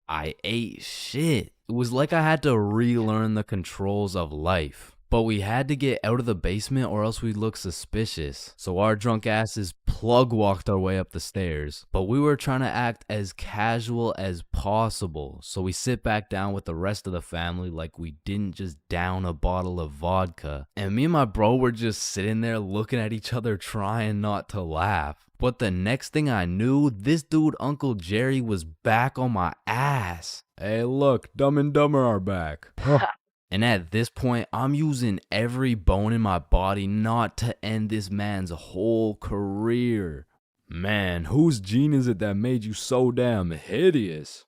I ate shit. It was like I had to relearn the controls of life. But we had to get out of the basement or else we'd look suspicious. So our drunk asses plug walked our way up the stairs. But we were trying to act as casual as possible. So we sit back down with the rest of the family like we didn't just down a bottle of vodka. And me and my bro were just sitting there looking at each other trying not to laugh. But the next thing I knew, this dude, Uncle Jerry, was back on my ass. Hey, look, Dumb and Dumber are back. And at this point, I'm using every bone in my body not to end this man's whole career. Man, whose gene is it that made you so damn hideous?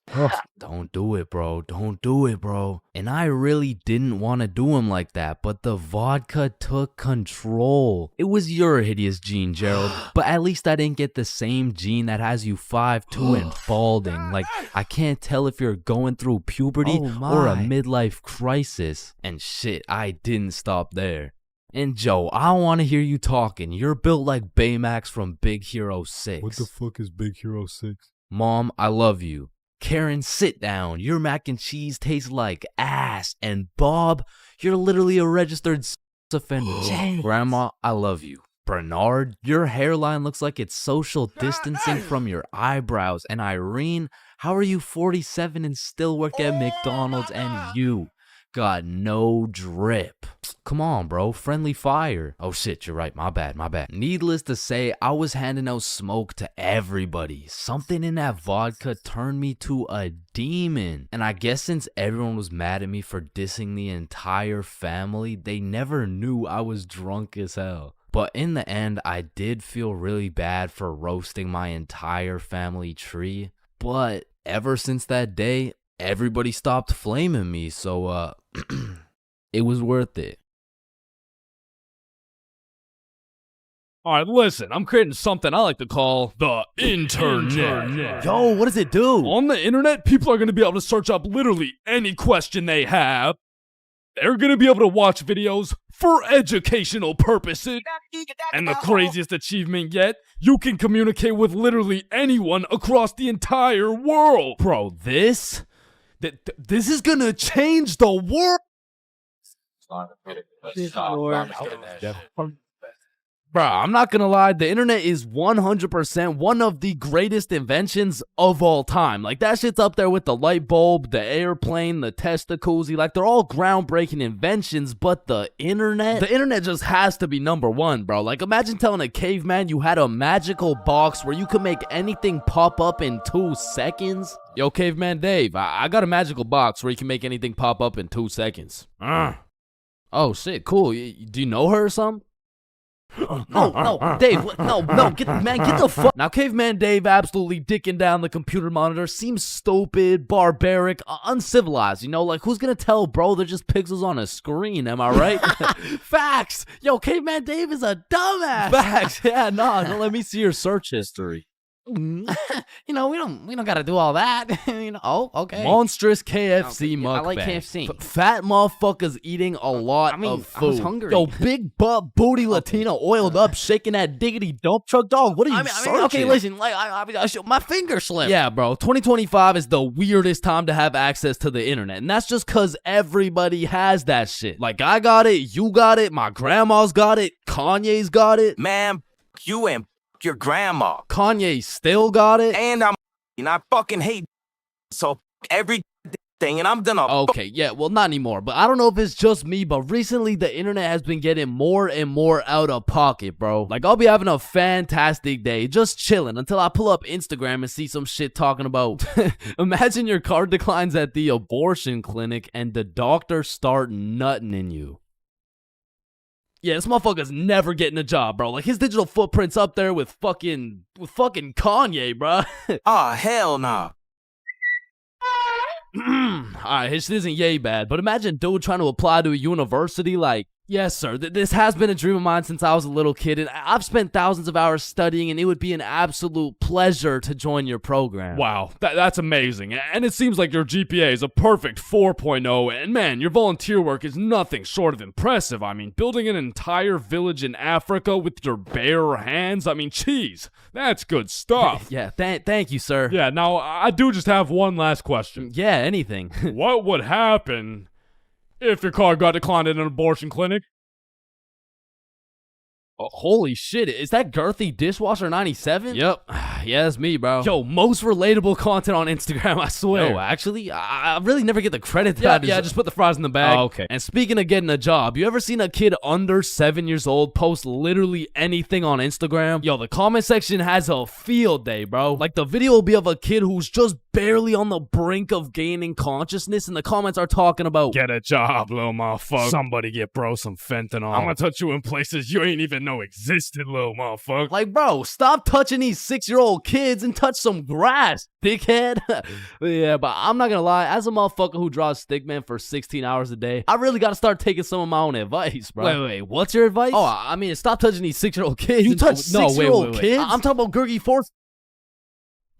Don't do it, bro. Don't do it, bro. And I really didn't want to do him like that, but the vodka took control. It was your hideous gene, Gerald, but at least I didn't get the same gene that has you 5'2" and balding. Like, I can't tell if you're going through puberty or a midlife crisis. And shit, I didn't stop there. And Joe, I want to hear you talking. You're built like Baymax from Big Hero 6. What the fuck is Big Hero 6? Mom, I love you. Karen, sit down. Your mac and cheese tastes like ass. And Bob, you're literally a registered sex offender. Grandma, I love you. Bernard, your hairline looks like it's social distancing from your eyebrows. And Irene, how are you 47 and still work at McDonald's? And you got no drip. Come on, bro. Friendly fire. Oh shit, you're right. My bad. Needless to say, I was handing out smoke to everybody. Something in that vodka turned me to a demon. And I guess since everyone was mad at me for dissing the entire family, they never knew I was drunk as hell. But in the end, I did feel really bad for roasting my entire family tree. But ever since that day, everybody stopped flaming me, so it was worth it. Alright, listen, I'm creating something I like to call the internet. Yo, what does it do? On the internet, people are going to be able to search up literally any question they have. They're going to be able to watch videos for educational purposes. And the craziest achievement yet, you can communicate with literally anyone across the entire world. Bro, this is gonna change the world. Bro, I'm not gonna lie, the internet is 100% one of the greatest inventions of all time. Like, that shit's up there with the light bulb, the airplane, the testacuzzi. Like, they're all groundbreaking inventions, but the internet just has to be number one, bro. Like, imagine telling a caveman you had a magical box where you could make anything pop up in 2 seconds. Yo, Caveman Dave, I got a magical box where you can make anything pop up in 2 seconds. Oh, shit, cool. Do you know her or something? No, Dave, no, get the fuck. Now, Caveman Dave absolutely dicking down the computer monitor seems stupid, barbaric, uncivilized, you know? Like, who's gonna tell, bro? They're just pixels on a screen, am I right? Facts! Yo, Caveman Dave is a dumbass! Facts, yeah, no, let me see your search history. You know, we don't gotta do all that. You know, oh, okay. Monstrous KFC mukbang. I like KFC. Fat motherfuckers eating a lot of food. I was hungry. Yo, big butt booty Latina oiled up, shaking that diggity dump truck, dog. What are you searching? Okay, listen, like my finger slipped. Yeah, bro. 2025 is the weirdest time to have access to the internet, and that's just cause everybody has that shit. Like, I got it, you got it, my grandma's got it, Kanye's got it. Man, you and your grandma. Kanye still got it? And I fucking hate so every thing, and I'm gonna. Okay, yeah, well, not anymore, but I don't know if it's just me, but recently the internet has been getting more and more out of pocket, bro. Like, I'll be having a fantastic day, just chilling, until I pull up Instagram and see some shit talking about, imagine your car declines at the abortion clinic and the doctor start nutting in you. Yeah, this motherfucker's never getting a job, bro. Like, his digital footprint's up there with fucking Kanye, bro. Oh, hell nah. Alright, this isn't yay bad, but imagine dude trying to apply to a university like, yes sir, this has been a dream of mine since I was a little kid, and I've spent thousands of hours studying, and it would be an absolute pleasure to join your program. Wow, that's amazing. And it seems like your GPA is a perfect 4.0, and man, your volunteer work is nothing short of impressive. I mean, building an entire village in Africa with your bare hands, I mean, jeez, that's good stuff. Yeah, thank you, sir. Yeah, now, I do just have one last question. Yeah, anything. What would happen if your car got declined at an abortion clinic? Oh, holy shit, is that Girthy Dishwasher 97? Yep, yeah, that's me, bro. Yo, most relatable content on Instagram, I swear. Yo, actually, I really never get the credit that Yeah, just put the fries in the bag. Oh, okay. And speaking of getting a job, you ever seen a kid under 7 years old post literally anything on Instagram? Yo, the comment section has a field day, bro. Like, the video will be of a kid who's just barely on the brink of gaining consciousness, and the comments are talking about, get a job, little motherfucker. Somebody get bro some fentanyl. I'm gonna touch you in places you ain't even know existed, little motherfucker. like, bro, stop touching these 6-year-old kids and touch some grass, dickhead. Yeah, but I'm not gonna lie, as a motherfucker who draws stickman for 16 hours a day, I really gotta start taking some of my own advice, bro. Wait, what's your advice? Oh, I mean, stop touching these 6-year-old kids. You touch 6-year-old kids? I'm talking about Gurgi Force.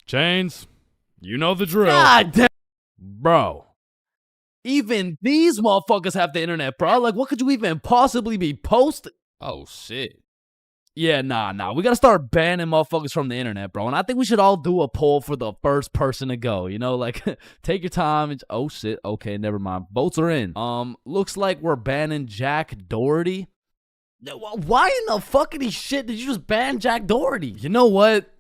Chains, you know the drill. God damn. Bro. Even these motherfuckers have the internet, bro. Like, what could you even possibly be posting? Oh, shit. Yeah, nah. We gotta start banning motherfuckers from the internet, bro. And I think we should all do a poll for the first person to go. You know, like, take your time. And, oh, shit. Okay, never mind. Votes are in. Looks like we're banning Jack Doherty. Why in the fuckity shit did you just ban Jack Doherty? You know what?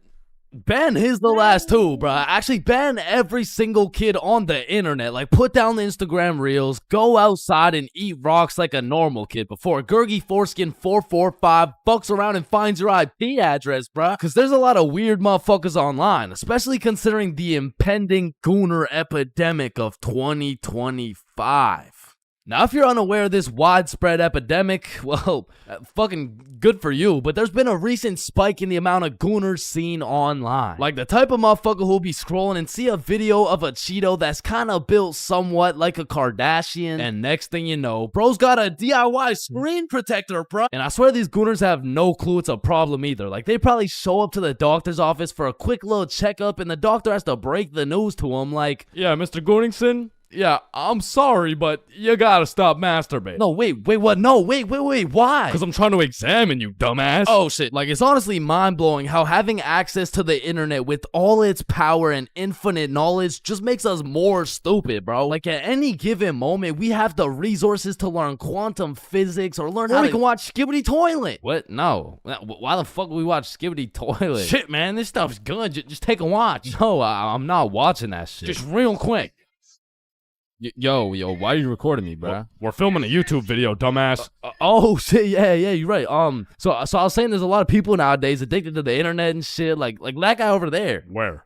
Ban his the last two, bro. Actually, ban every single kid on the internet. Like, put down the Instagram reels, go outside and eat rocks like a normal kid before Gurgi Foreskin 445 fucks around and finds your IP address, bro. Because there's a lot of weird motherfuckers online, especially considering the impending gooner epidemic of 2025. Now, if you're unaware of this widespread epidemic, well, fucking good for you, but there's been a recent spike in the amount of gooners seen online. Like the type of motherfucker who'll be scrolling and see a video of a Cheeto that's kind of built somewhat like a Kardashian, and next thing you know, bro's got a DIY screen protector, bro. And I swear these gooners have no clue it's a problem either. Like, they probably show up to the doctor's office for a quick little checkup, and the doctor has to break the news to him like, yeah, Mr. Gooningson? Yeah, I'm sorry, but you gotta stop masturbating. No, wait, what? No, wait, why? Because I'm trying to examine you, dumbass. Oh, shit. Like, it's honestly mind-blowing how having access to the internet with all its power and infinite knowledge just makes us more stupid, bro. Like, at any given moment, we have the resources to learn quantum physics or learn how we can watch Skibbity Toilet. What? No. Why the fuck would we watch Skibbity Toilet? Shit, man, this stuff's good. Just take a watch. No, I'm not watching that shit. Just real quick. Yo, why are you recording me, bro? We're filming a YouTube video, dumbass. Oh shit, yeah, you're right. So I was saying there's a lot of people nowadays addicted to the internet and shit, like that guy over there. Where?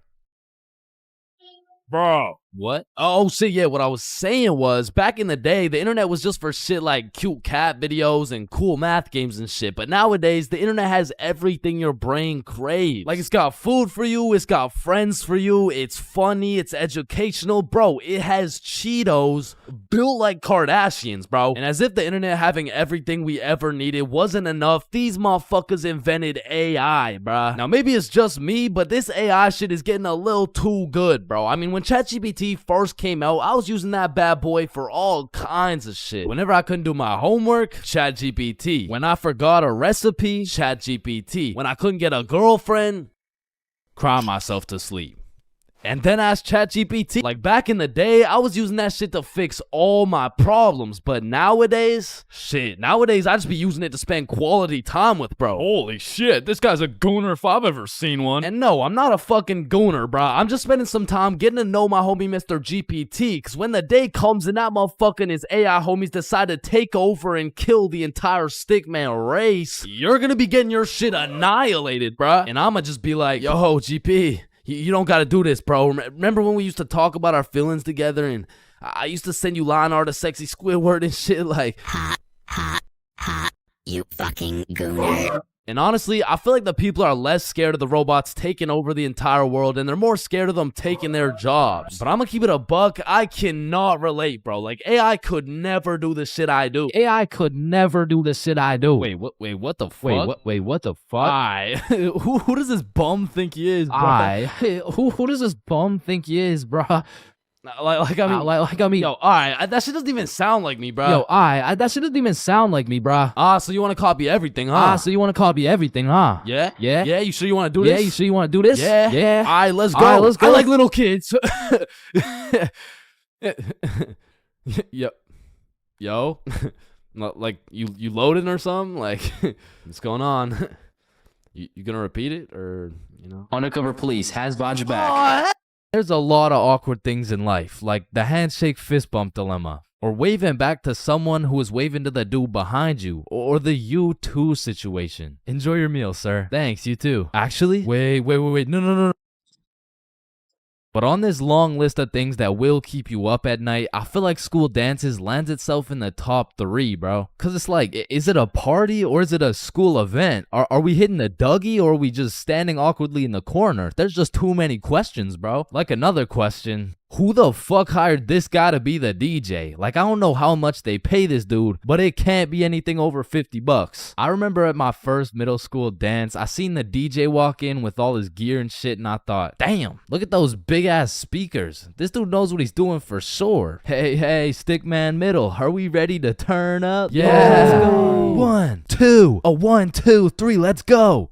Bro. What? Oh shit, yeah, what I was saying was, back in the day, the internet was just for shit like cute cat videos and cool math games and shit, but nowadays, the internet has everything your brain craves. Like, it's got food for you, it's got friends for you, it's funny, it's educational, bro, it has Cheetos built like Kardashians, bro. And as if the internet having everything we ever needed wasn't enough, these motherfuckers invented AI, bro. Now, maybe it's just me, but this AI shit is getting a little too good, bro. I mean, when ChatGPT first came out, I was using that bad boy for all kinds of shit. Whenever I couldn't do my homework, ChatGPT. When I forgot a recipe, ChatGPT. When I couldn't get a girlfriend, cry myself to sleep. and then ask ChatGPT. Like back in the day, I was using that shit to fix all my problems, but nowadays, nowadays I just be using it to spend quality time with, bro. Holy shit, this guy's a gooner if I've ever seen one. And no, I'm not a fucking gooner, bro. I'm just spending some time getting to know my homie Mr. GPT, because when the day comes and that motherfucker and his AI homies decide to take over and kill the entire stickman race, you're gonna be getting your shit annihilated, bro. And I'ma just be like, yo, GP, you don't gotta do this, bro. Remember when we used to talk about our feelings together and I used to send you line art of sexy Squidward and shit like, hot, you fucking gooner. And honestly, I feel like the people are less scared of the robots taking over the entire world and they're more scared of them taking their jobs. But I'm gonna keep it a buck. I cannot relate, bro. Like, AI could never do the shit I do. AI could never do the shit I do. Wait, what the fuck? Wait, what the fuck? Who does this bum think he is, bro? Who does this bum think he is, bro? Like I mean, yo, alright, that shit doesn't even sound like me, bro. Yo, that shit doesn't even sound like me, bro. So you want to copy everything, huh? Yeah? Yeah, you sure you want to do this? Yeah, you sure you want to do this? Yeah. Alright, let's go. Alright, let's go. I like little kids. Yo. Like, you loading or something? Like, what's going on? You gonna repeat it, or, you know? Undercover police has Vaj back. There's a lot of awkward things in life, like the handshake fist bump dilemma, or waving back to someone who is waving to the dude behind you, or the you too situation. Enjoy your meal, sir. Thanks, you too. Actually, wait, no. But on this long list of things that will keep you up at night, I feel like school dances lands itself in the top 3, bro. Cause it's like, is it a party or is it a school event? Are we hitting a Dougie or are we just standing awkwardly in the corner? There's just too many questions, bro. Like another question, who the fuck hired this guy to be the DJ? Like, I don't know how much they pay this dude, but it can't be anything over 50 bucks. I remember at my first middle school dance, I seen the DJ walk in with all his gear and shit, and I thought, damn, look at those big ass speakers. This dude knows what he's doing for sure. Hey, Stickman Middle, are we ready to turn up? Yeah. Let's go. 1, 2, 3, let's go.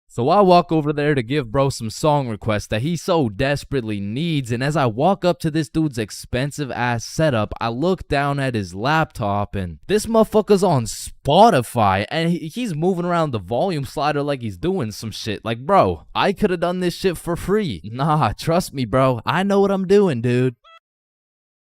So I walk over there to give bro some song requests that he so desperately needs, and as I walk up to this dude's expensive ass setup, I look down at his laptop and this motherfucker's on Spotify and he's moving around the volume slider like he's doing some shit. Like, bro, I could have done this shit for free. Nah, trust me, bro. I know what I'm doing, dude.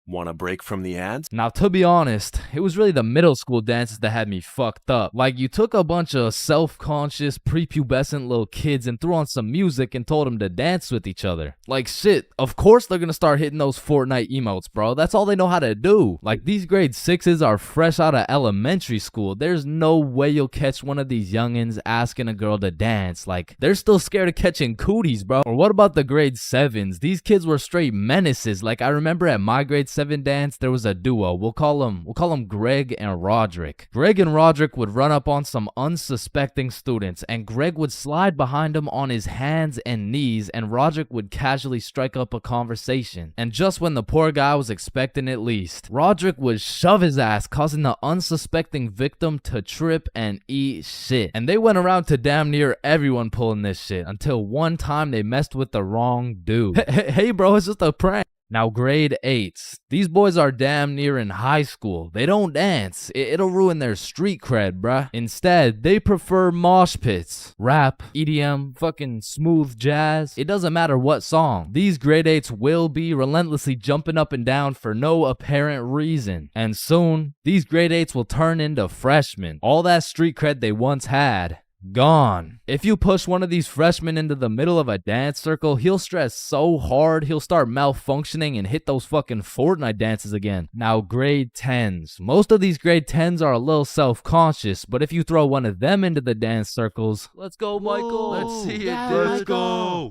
Want a break from the ads? Now, to be honest, it was really the middle school dances that had me fucked up. Like, you took a bunch of self-conscious, prepubescent little kids and threw on some music and told them to dance with each other. Like, shit, of course they're gonna start hitting those Fortnite emotes, bro. That's all they know how to do. Like, these grade 6s are fresh out of elementary school. There's no way you'll catch one of these youngins asking a girl to dance. Like, they're still scared of catching cooties, bro. Or what about the grade 7s? These kids were straight menaces. Like, I remember at my grade 7 dance, there was a duo. We'll call them Greg and Roderick. Greg and Roderick would run up on some unsuspecting students, and Greg would slide behind him on his hands and knees, and Roderick would casually strike up a conversation. And just when the poor guy was expecting it least, Roderick would shove his ass, causing the unsuspecting victim to trip and eat shit. And they went around to damn near everyone pulling this shit, until one time they messed with the wrong dude. Hey bro, it's just a prank. Now, grade 8s. These boys are damn near in high school. They don't dance. It'll ruin their street cred, bruh. Instead, they prefer mosh pits, rap, EDM, fucking smooth jazz. It doesn't matter what song. These grade 8s will be relentlessly jumping up and down for no apparent reason. And soon, these grade 8s will turn into freshmen. All that street cred they once had, gone. If you push one of these freshmen into the middle of a dance circle, he'll stress so hard he'll start malfunctioning and hit those fucking Fortnite dances again. Now, grade 10s. Most of these grade 10s are a little self-conscious, but if you throw one of them into the dance circles, let's go, Michael. Let's see it, let's go.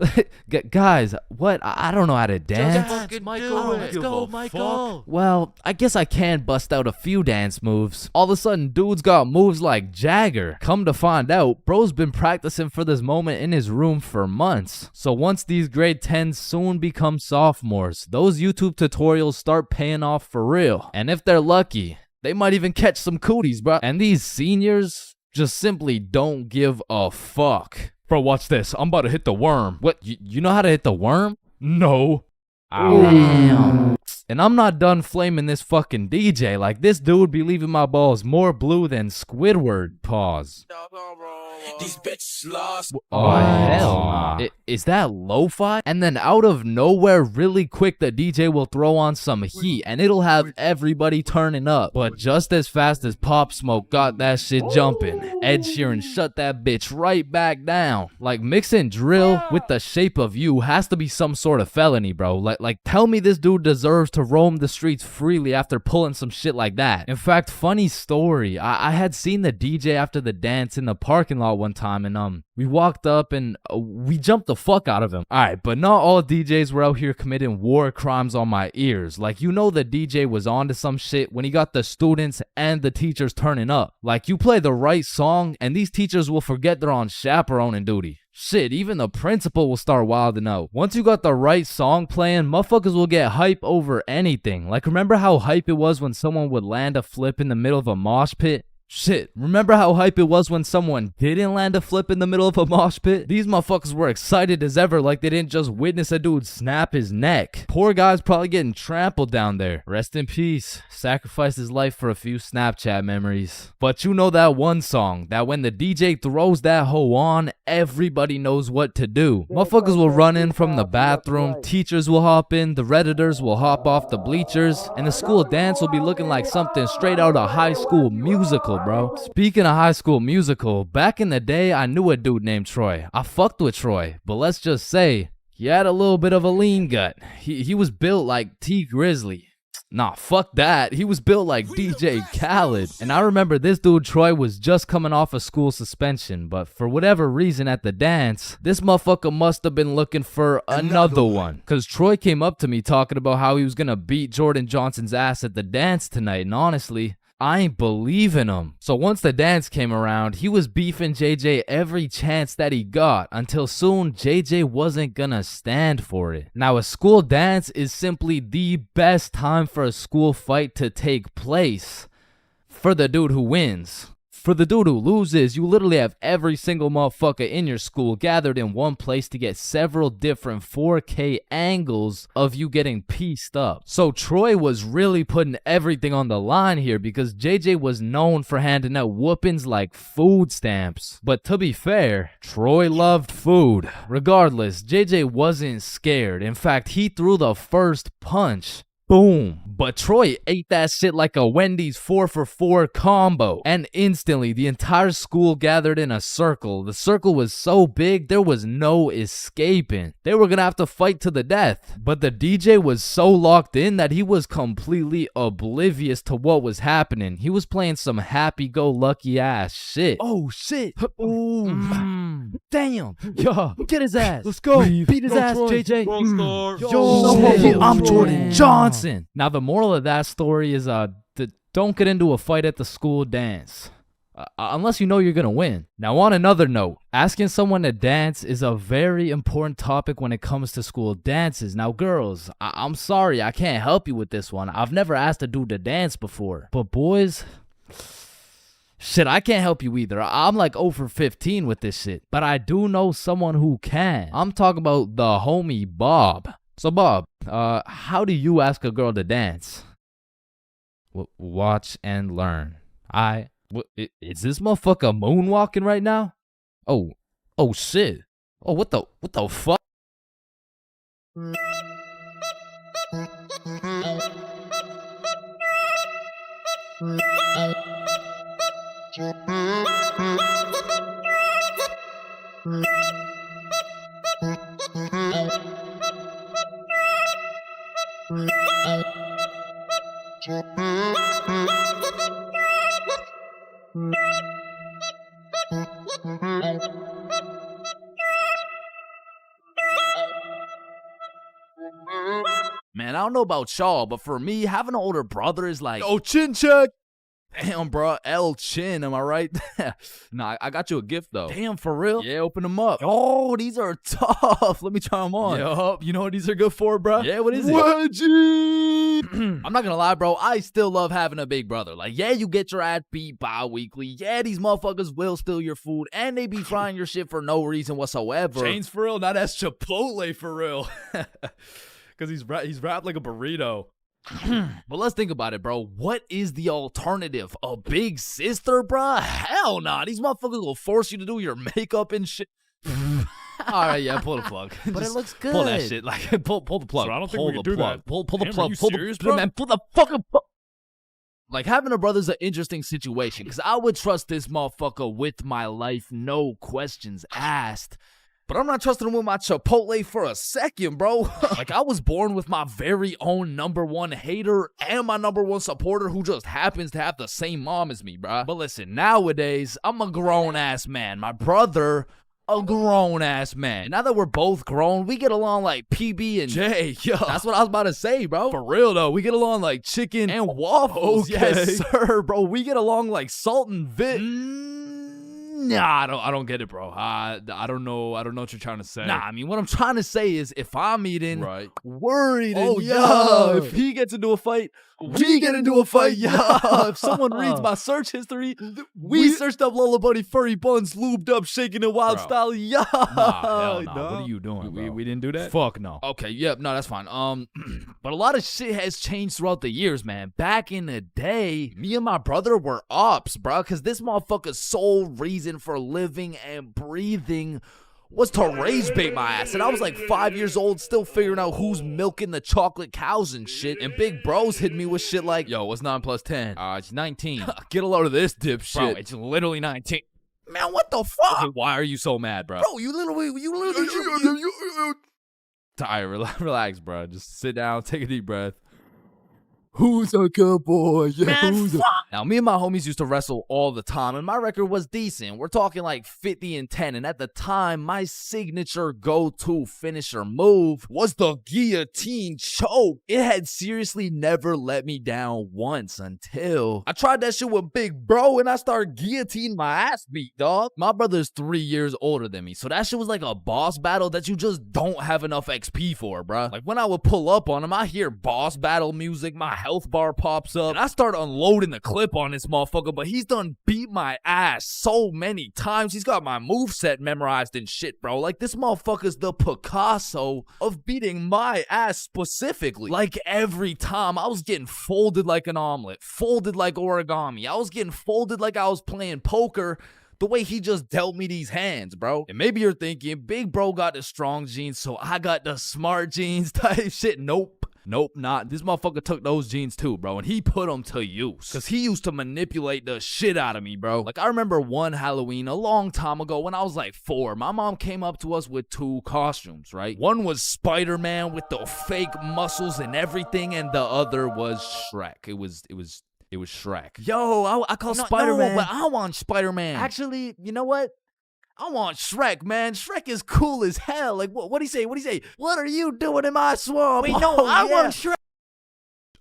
Guys, what? I don't know how to dance. Fucking Michael, let's go, Michael. Well, I guess I can bust out a few dance moves. All of a sudden, dude's got moves like Jagger. Come to find out, bro's been practicing for this moment in his room for months. So once these grade 10s soon become sophomores, those YouTube tutorials start paying off for real. And if they're lucky, they might even catch some cooties, bro. And these seniors just simply don't give a fuck. Bro, watch this. I'm about to hit the worm. What? You know how to hit the worm? No. Damn. And I'm not done flaming this fucking DJ. Like, this dude be leaving my balls more blue than Squidward. Pause. These bitches lost. Oh, hell nah. Is that lo-fi? And then out of nowhere, really quick, the DJ will throw on some heat and it'll have everybody turning up. But just as fast as Pop Smoke got that shit jumping, Ed Sheeran shut that bitch right back down. Like, mixing drill with The Shape of You has to be some sort of felony, bro. Like tell me this dude deserves to roam the streets freely after pulling some shit like that. In fact, funny story, I had seen the DJ after the dance in the parking lot one time, and we walked up and we jumped the fuck out of him. Alright, but not all DJs were out here committing war crimes on my ears. Like, you know, the DJ was onto some shit when he got the students and the teachers turning up. Like, you play the right song and these teachers will forget they're on chaperoning duty. Shit, even the principal will start wilding out. Once you got the right song playing, motherfuckers will get hype over anything. Like, remember how hype it was when someone would land a flip in the middle of a mosh pit? Shit, remember how hype it was when someone didn't land a flip in the middle of a mosh pit? These motherfuckers were excited as ever, like they didn't just witness a dude snap his neck. Poor guy's probably getting trampled down there. Rest in peace. Sacrificed his life for a few Snapchat memories. But you know that one song, that when the DJ throws that hoe on, everybody knows what to do. Motherfuckers will run in from the bathroom, teachers will hop in, the Redditors will hop off the bleachers, and the school dance will be looking like something straight out of High School Musical, bro. Speaking of High School Musical, back in the day, I knew a dude named Troy. I fucked with Troy, but let's just say, he had a little bit of a lean gut. He was built like T Grizzly. Nah, fuck that. He was built like DJ Khaled. And I remember this dude, Troy, was just coming off a school suspension, but for whatever reason at the dance, this motherfucker must have been looking for another one. Cause Troy came up to me talking about how he was gonna beat Jordan Johnson's ass at the dance tonight, and honestly, I ain't believing him. So once the dance came around, he was beefing JJ every chance that he got, until soon JJ wasn't gonna stand for it. Now, a school dance is simply the best time for a school fight to take place for the dude who wins. For the dude who loses, you literally have every single motherfucker in your school gathered in one place to get several different 4K angles of you getting pieced up. So Troy was really putting everything on the line here because JJ was known for handing out whoopings like food stamps. But to be fair, Troy loved food. Regardless, JJ wasn't scared. In fact, he threw the first punch. Boom. But Troy ate that shit like a Wendy's 4-for-4 combo. And instantly, the entire school gathered in a circle. The circle was so big, there was no escaping. They were gonna have to fight to the death. But the DJ was so locked in that he was completely oblivious to what was happening. He was playing some happy-go-lucky ass shit. Oh, shit. Ooh. Damn. Yo, get his ass. Let's go. Beat his ass, Troy. JJ. Yo, I'm Jordan Johnson. Now, the moral of that story is don't get into a fight at the school dance. Unless you know you're gonna win. Now, on another note, asking someone to dance is a very important topic when it comes to school dances. Now, girls, I'm sorry, I can't help you with this one. I've never asked a dude to dance before. But boys, shit, I can't help you either. I'm like 0 for 15 with this shit. But I do know someone who can. I'm talking about the homie Bob. So Bob, how do you ask a girl to dance? Watch and learn. Is this motherfucker moonwalking right now? Oh shit. Oh, what the fuck? Man, I don't know about y'all, but for me, having an older brother is like, Oh, chin check. Damn, bro. El Chin, am I right? Nah, I got you a gift, though. Damn, for real? Yeah, open them up. Oh, these are tough. Let me try them on. Yup. You know what these are good for, bro? Yeah, what is it? Wedgie! I'm not gonna lie, bro. I still love having a big brother. Like, yeah, you get your ass beat bi-weekly. Yeah, these motherfuckers will steal your food. And they be frying your shit for no reason whatsoever. Chains for real? Not as Chipotle for real. Because he's wrapped like a burrito. But let's think about it, bro. What is the alternative? A big sister, bro? Hell nah. These motherfuckers will force you to do your makeup and shit. All right, yeah, pull the plug. But Just it looks good. Pull that shit. Like, pull the plug. So I don't think pull we the can do plug. that. Pull the Damn, plug. are you Pull serious, the bro? man. Pull the fucking plug. Like, having a brother's an interesting situation because I would trust this motherfucker with my life, no questions asked. But I'm not trusting him with my Chipotle for a second, bro. Like, I was born with my very own #1 hater and my #1 supporter who just happens to have the same mom as me, bro. But listen, nowadays, I'm a grown-ass man. My brother, a grown-ass man. Now that we're both grown, we get along like PB and J. Yo, that's what I was about to say, bro. For real, though. We get along like chicken And waffles. Okay. Yes, sir, bro. We get along like Salt and Vit. Nah, I don't get it, bro. I don't know what you're trying to say. Nah, I mean, what I'm trying to say is if I'm eating, Right. worried, Oh, and yeah. if he gets into a fight, we get into a fight, yeah. If someone reads Uh-huh. my search history, we searched up Lola Bunny furry buns, lubed up, shaking it wild Bro. style, yeah. Nah, what are you doing, We- bro? we didn't do that? Fuck no. Okay, yep, no, that's fine. But a lot of shit has changed throughout the years, man. Back in the day, me and my brother were ops, bro, because this motherfucker's sole reason for living and breathing was to rage bait my ass. And I was like 5 years old, still figuring out who's milking the chocolate cows and shit. And big bros hit me with shit like, yo, what's 9 plus 10? It's 19. Get a load of this dipshit. Bro, it's literally 19. Man, what the fuck? Okay, why are you so mad, bro? Bro, you literally. Alright, relax, bro. Just sit down, take a deep breath. Who's a good boy? Yeah, Man, who's a... fuck. Now, me and my homies used to wrestle all the time, and my record was decent. We're talking like 50-10, and at the time, my signature go-to finisher move was the guillotine choke. It had seriously never let me down once until I tried that shit with Big Bro, and I started guillotining my ass beat, dog. My brother's 3 years older than me, so that shit was like a boss battle that you just don't have enough XP for, bruh. Like, when I would pull up on him, I hear boss battle music, my health bar pops up, and I start unloading the clip on this motherfucker, but he's done beat my ass so many times. He's got my moveset memorized and shit, bro. Like, this motherfucker's the Picasso of beating my ass specifically. Like, every time, I was getting folded like an omelet, folded like origami. I was getting folded like I was playing poker, the way he just dealt me these hands, bro. And maybe you're thinking, Big Bro got the strong genes, so I got the smart genes type shit. Nope. Nope, not. This motherfucker took those genes too, bro, and he put them to use. Because he used to manipulate the shit out of me, bro. Like, I remember one Halloween a long time ago when I was like 4. My mom came up to us with 2 costumes, right? One was Spider-Man with the fake muscles and everything, and the other was Shrek. It was Shrek. Yo, I call Spider-Man. No, but I want Spider-Man. Actually, you know what? I want Shrek, man. Shrek is cool as hell. Like, what'd he say? What'd he say? What are you doing in my swamp? Wait, no, I want Shrek.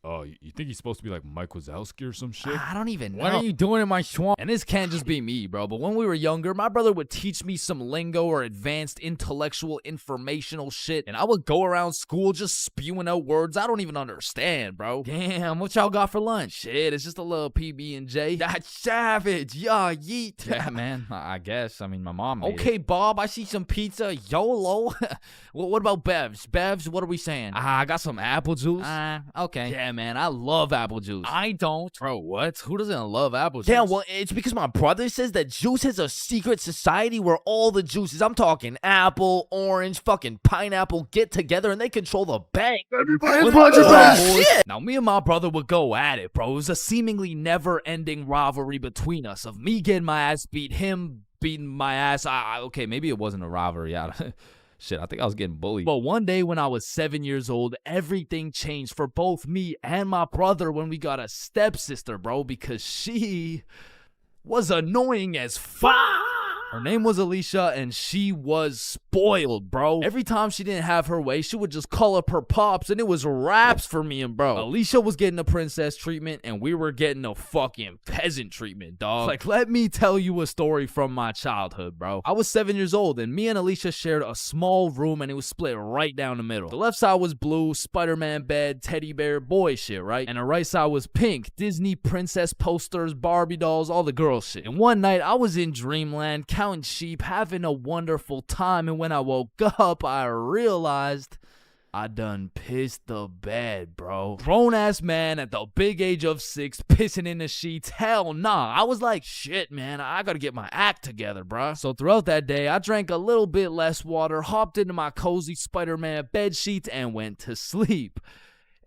Oh, you think he's supposed to be like Mike Wazowski or some shit? I don't even know. What are you doing in my swamp? And this can't just be me, bro. But when we were younger, my brother would teach me some lingo or advanced intellectual informational shit. And I would go around school just spewing out words I don't even understand, bro. Damn, what y'all got for lunch? Shit, it's just a little PB&J. That's savage. Yeah, yeet. Yeah, man. I guess. I mean, my mom made Okay, it. Bob, I see some pizza. YOLO. What about Bevs? Bevs, what are we saying? I got some apple juice. Okay. Yeah, man, I love apple juice. I don't. Bro, what? Who doesn't love apple juice? Yeah, well, it's because my brother says that juice has a secret society where all the juices, I'm talking apple, orange, fucking pineapple, get together and they control the bank. Shit! Now, me and my brother would go at it, bro. It was a seemingly never-ending rivalry between us of me getting my ass beat, him beating my ass. Okay, maybe it wasn't a rivalry. Shit, I think I was getting bullied. But one day when I was 7 years old, everything changed for both me and my brother when we got a stepsister, bro, because she was annoying as fuck. Her name was Alicia, and she was spoiled, bro. Every time she didn't have her way, she would just call up her pops, and it was raps for me and bro. Alicia was getting a princess treatment, and we were getting a fucking peasant treatment, dog. Like, let me tell you a story from my childhood, bro. I was 7 years old, and me and Alicia shared a small room, and it was split right down the middle. The left side was blue, Spider-Man bed, teddy bear, boy shit, right? And the right side was pink, Disney princess posters, Barbie dolls, all the girl shit. And one night, I was in dreamland, counting sheep, having a wonderful time, and when I woke up, I realized I done pissed the bed, bro. Grown-ass man at the big age of 6 pissing in the sheets. Hell nah. I was like, shit, man, I gotta get my act together, bro. So throughout that day, I drank a little bit less water, hopped into my cozy Spider-Man bed sheets, and went to sleep.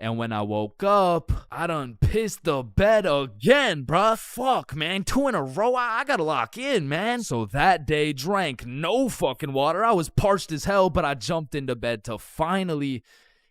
And when I woke up, I done pissed the bed again, bruh. Fuck, man. 2 in a row. I gotta lock in, man. So that day, drank no fucking water. I was parched as hell, but I jumped into bed to finally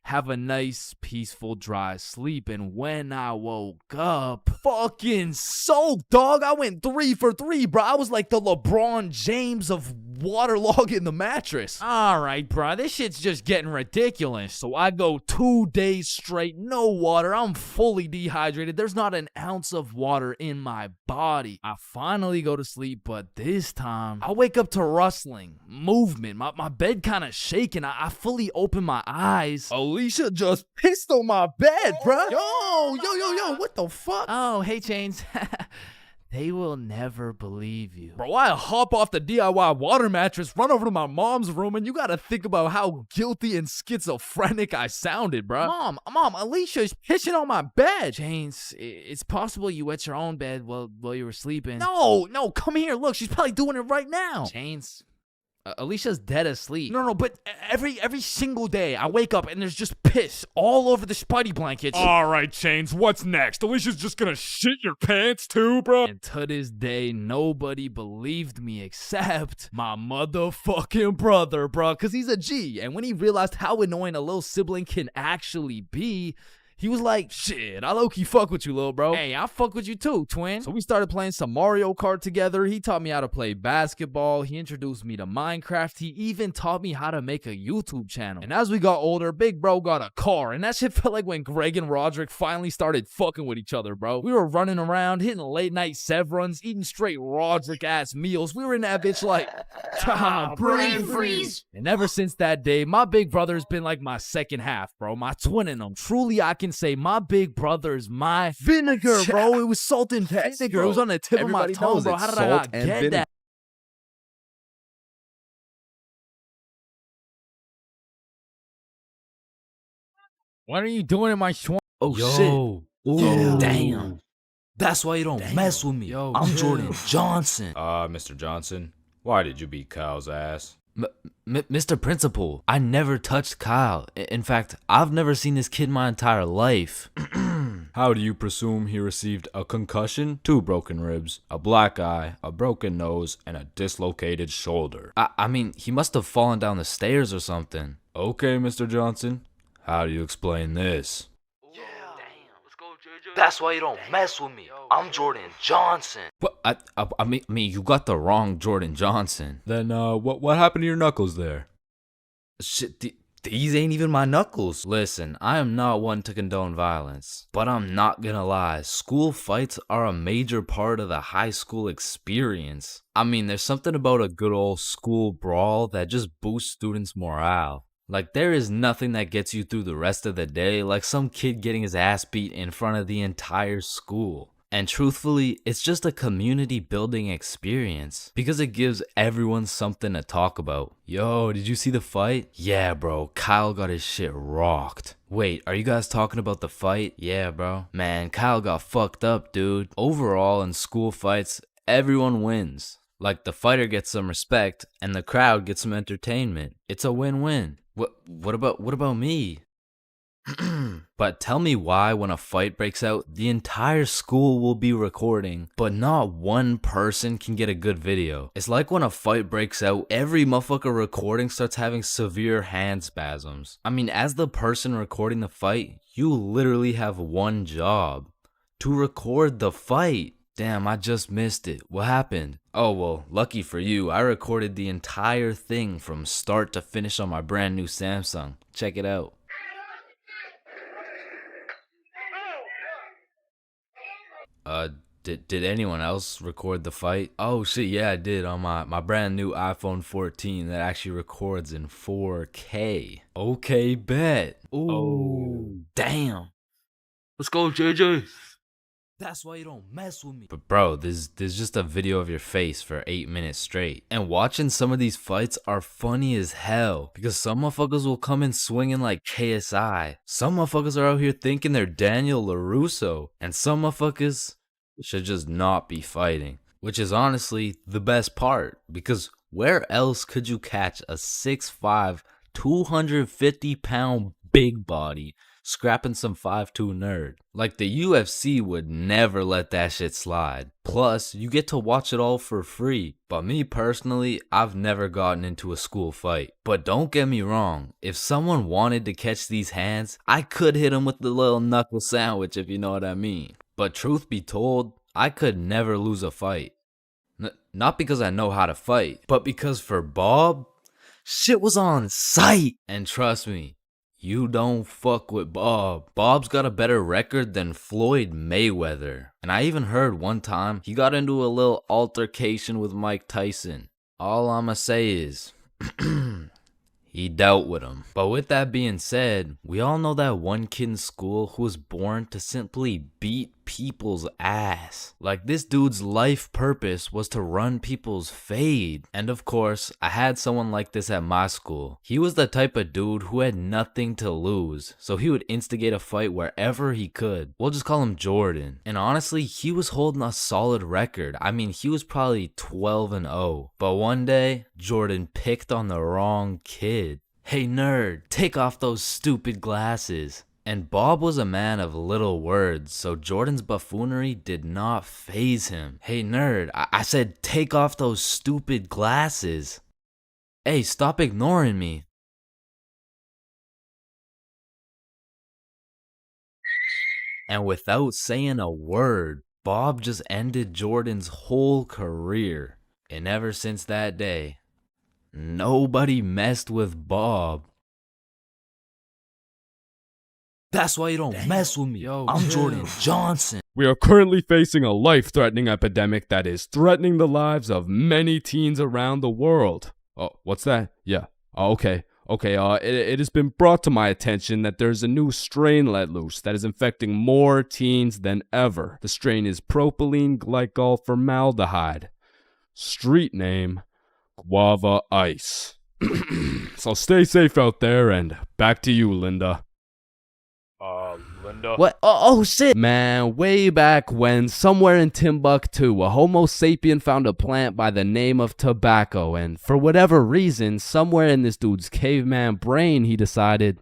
have a nice, peaceful, dry sleep. And when I woke up, fucking soaked, dog. I went 3 for 3, bro. I was like the LeBron James of waterlogging the mattress. All right, bro. This shit's just getting ridiculous. So I go 2 days straight, no water. I'm fully dehydrated. There's not an ounce of water in my body. I finally go to sleep, but this time, I wake up to rustling, movement. My bed kind of shaking. I fully open my eyes. Alicia just pissed on my bed, bruh. Yo, what the fuck? Oh, hey, Chains. They will never believe you. Bro, I hop off the DIY water mattress, run over to my mom's room, and you gotta think about how guilty and schizophrenic I sounded, bro. Mom, Alicia's pissing on my bed. Chains, it's possible you wet your own bed while you were sleeping. No, come here. Look, she's probably doing it right now. Chains. Alicia's dead asleep. No, but every single day I wake up and there's just piss all over the Spidey blankets. All right, Chains, what's next? Alicia's just gonna shit your pants too, bro? And to this day, nobody believed me except my motherfucking brother, bro, because he's a G. And when he realized how annoying a little sibling can actually be, he was like, shit, I low-key fuck with you, little bro. Hey, I fuck with you too, twin. So we started playing some Mario Kart together. He taught me how to play basketball. He introduced me to Minecraft. He even taught me how to make a YouTube channel. And as we got older, big bro got a car. And that shit felt like when Greg and Roderick finally started fucking with each other, bro. We were running around, hitting late-night Severons, eating straight Roderick-ass meals. We were in that bitch like, brain freeze. And ever since that day, my big brother's been like my second half, bro. My twin in him. Truly, I can say my big brother's my vinegar, bro. It was salt and vinegar. It was on the tip of my tongue, bro. How did I not get that? What are you doing in my swamp? Oh, shit. Ooh. Damn. That's why you don't mess with me. I'm Jordan Johnson. Mr. Johnson, why did you beat Kyle's ass? Mr. Principal, I never touched Kyle. In fact, I've never seen this kid my entire life. How do you presume he received a concussion, 2 broken ribs, a black eye, a broken nose, and a dislocated shoulder? I mean, he must have fallen down the stairs or something. Okay, Mr. Johnson, how do you explain this? That's why you don't mess with me. I'm Jordan Johnson. But I mean, you got the wrong Jordan Johnson. Then, what happened to your knuckles there? Shit, these ain't even my knuckles. Listen, I am not one to condone violence, but I'm not gonna lie. School fights are a major part of the high school experience. I mean, there's something about a good old school brawl that just boosts students' morale. Like, there is nothing that gets you through the rest of the day like some kid getting his ass beat in front of the entire school. And truthfully, it's just a community building experience because it gives everyone something to talk about. Yo, did you see the fight? Yeah, bro, Kyle got his shit rocked. Wait, are you guys talking about the fight? Yeah, bro. Man, Kyle got fucked up, dude. Overall, in school fights, everyone wins. Like, the fighter gets some respect and the crowd gets some entertainment. It's a win-win. What about me? But tell me why when a fight breaks out, the entire school will be recording, but not one person can get a good video. It's like when a fight breaks out, every motherfucker recording starts having severe hand spasms. I mean, as the person recording the fight, you literally have one job: to record the fight. Damn, I just missed it. What happened? Oh, well, lucky for you, I recorded the entire thing from start to finish on my brand new Samsung. Check it out. Did anyone else record the fight? Oh shit, yeah, I did on my brand new iPhone 14 that actually records in 4K. Okay, bet. Ooh, Oh. damn. Let's go, JJ. That's why you don't mess with me. But bro, there's just a video of your face for 8 minutes straight. And watching some of these fights are funny as hell. Because some motherfuckers will come in swinging like KSI. Some motherfuckers are out here thinking they're Daniel LaRusso. And some motherfuckers should just not be fighting. Which is honestly the best part. Because where else could you catch a 6'5", 250-pound big body scrapping some 5'2" nerd? Like, the UFC would never let that shit slide. Plus, you get to watch it all for free. But me personally, I've never gotten into a school fight. But don't get me wrong, if someone wanted to catch these hands, I could hit them with the little knuckle sandwich, if you know what I mean. But truth be told, I could never lose a fight. Not because I know how to fight, but because for Bob, shit was on sight. And trust me, you don't fuck with Bob. Bob's got a better record than Floyd Mayweather. And I even heard one time he got into a little altercation with Mike Tyson. All I'ma say is, he dealt with him. But with that being said, we all know that one kid in school who was born to simply beat people's ass. Like, this dude's life purpose was to run people's fade. And of course, I had someone like this at my school. He was the type of dude who had nothing to lose, so he would instigate a fight wherever he could. We'll just call him Jordan. And honestly, he was holding a solid record. I mean, he was probably 12-0. But one day, Jordan picked on the wrong kid. Hey nerd, take off those stupid glasses. And Bob was a man of little words, so Jordan's buffoonery did not faze him. Hey nerd, I said take off those stupid glasses. Hey, stop ignoring me. And without saying a word, Bob just ended Jordan's whole career. And ever since that day, nobody messed with Bob. That's why you don't mess with me. Yo, I'm Jordan Johnson. We are currently facing a life-threatening epidemic that is threatening the lives of many teens around the world. Oh, what's that? Yeah. Oh, okay. It has been brought to my attention that there's a new strain let loose that is infecting more teens than ever. The strain is propylene glycol formaldehyde. Street name, Guava Ice. So stay safe out there, and back to you, Linda. Linda. What? Oh shit! Man, way back when, somewhere in Timbuktu, a Homo sapien found a plant by the name of tobacco, and for whatever reason, somewhere in this dude's caveman brain, he decided,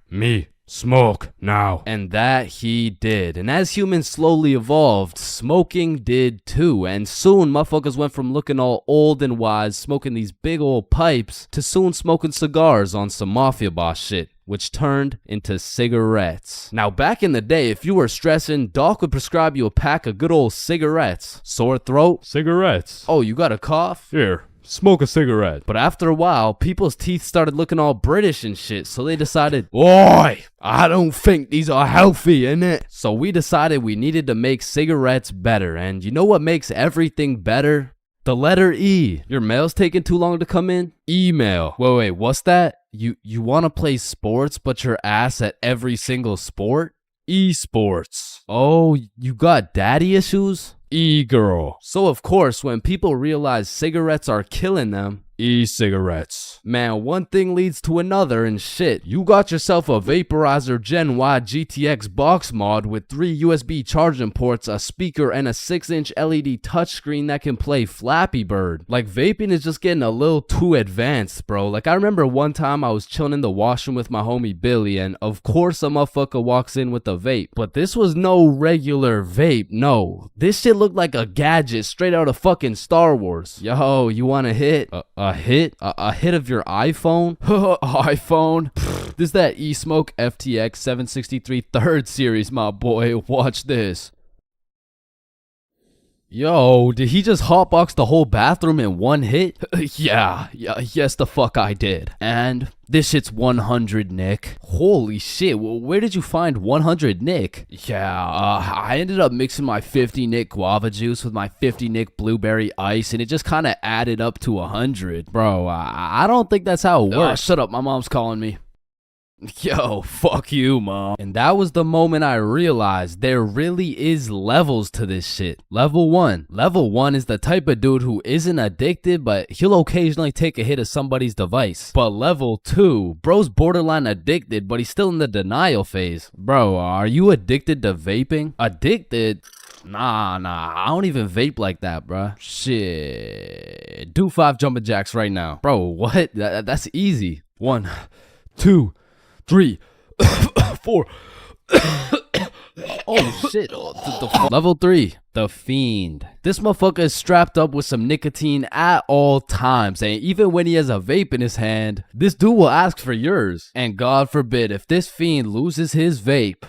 Me, smoke, now. and that he did. And as humans slowly evolved, smoking did too. And soon, motherfuckers went from looking all old and wise, smoking these big old pipes, to soon smoking cigars on some mafia boss shit, which turned into cigarettes. Now, back in the day, if you were stressing, Doc would prescribe you a pack of good old cigarettes. Sore throat? Cigarettes. Oh, you got a cough? Here, smoke a cigarette. But after a while, people's teeth started looking all British and shit, so they decided, Oi! I don't think these are healthy, innit? So we decided we needed to make cigarettes better. And you know what makes everything better? The letter E. Your mail's taking too long to come in? Email. Wait, what's that? You want to play sports, but you're ass at every single sport? Esports. Oh, you got daddy issues? E-girl. So of course, when people realize cigarettes are killing them, E-cigarettes. man, one thing leads to another and shit. You got yourself a Vaporizer Gen Y GTX box mod with 3 USB charging ports, a speaker, and a 6-inch LED touchscreen that can play Flappy Bird. Like, vaping is just getting a little too advanced, bro. Like, I remember one time I was chilling in the washroom with my homie Billy, and of course a motherfucker walks in with a vape. But this was no regular vape, no. This shit looked like a gadget straight out of fucking Star Wars. Yo, you want a hit? A hit? A hit of your iPhone? iPhone? This is that eSmoke FTX 763 3rd series, my boy. Watch this. Yo, did he just hotbox the whole bathroom in one hit? Yes the fuck I did. And this shit's 100, Nick. Holy shit, where did you find 100, Nick? I ended up mixing my 50 Nick guava juice with my 50 Nick blueberry ice, and it just kind of added up to 100. Bro, I don't think that's how it works. Shut up, my mom's calling me. Yo, fuck you, mom. And that was the moment I realized there really is levels to this shit. Level 1. Level 1 is the type of dude who isn't addicted, but he'll occasionally take a hit of somebody's device. But level 2, bro's borderline addicted, but he's still in the denial phase. Bro, are you addicted to vaping? Addicted? Nah, I don't even vape like that, bruh. Shit. Do 5 jumping jacks right now. Bro, what? That's easy. 1, 2, 3, 4. Oh shit. Level 3, the Fiend. This motherfucker is strapped up with some nicotine at all times, and even when he has a vape in his hand, this dude will ask for yours. And God forbid, if this Fiend loses his vape,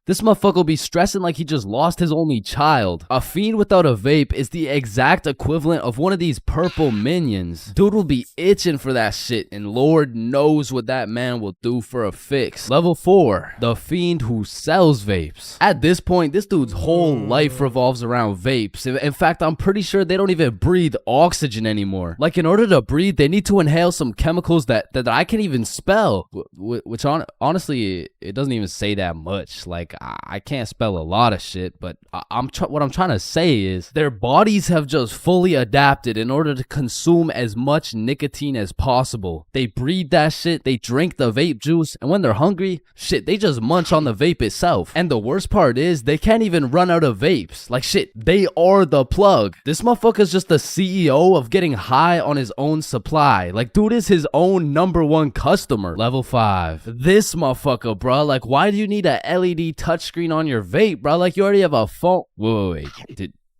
this motherfucker will be stressing like he just lost his only child. A Fiend without a vape is the exact equivalent of one of these purple minions. Dude will be itching for that shit, and Lord knows what that man will do for a fix. Level 4, the Fiend who sells vapes. At this point, this dude's whole life revolves around vapes. In fact, I'm pretty sure they don't even breathe oxygen anymore. Like, in order to breathe, they need to inhale some chemicals that I can't even spell. Which honestly, it doesn't even say that much. Like, I can't spell a lot of shit, but what I'm trying to say is their bodies have just fully adapted in order to consume as much nicotine as possible. They breathe that shit, they drink the vape juice, and when they're hungry, shit, they just munch on the vape itself. And the worst part is they can't even run out of vapes. Like shit, they are the plug. This motherfucker's just the CEO of getting high on his own supply. Like, dude is his own #1 customer. Level 5, this motherfucker, bro. Like, why do you need a LED touchscreen on your vape, bro? Like, you already have a phone. Wait.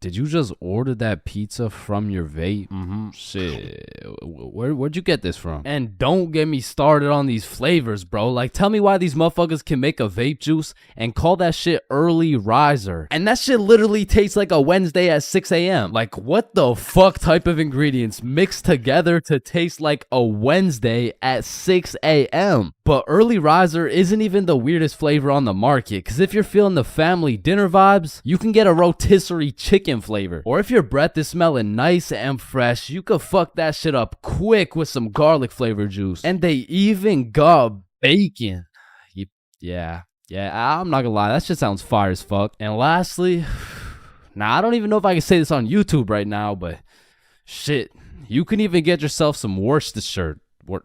Did you just order that pizza from your vape? Shit. Where'd you get this from? And don't get me started on these flavors, bro. Like, tell me why these motherfuckers can make a vape juice and call that shit early riser. And that shit literally tastes like a Wednesday at 6 a.m. Like, what the fuck type of ingredients mixed together to taste like a Wednesday at 6 a.m.? But early riser isn't even the weirdest flavor on the market, because if you're feeling the family dinner vibes, you can get a rotisserie chicken flavor. Or if your breath is smelling nice and fresh, you could fuck that shit up quick with some garlic flavor juice. And they even got bacon. Yeah, I'm not gonna lie, that shit sounds fire as fuck. And lastly, now I don't even know if I can say this on YouTube right now, but shit, you can even get yourself some Worcestershire. But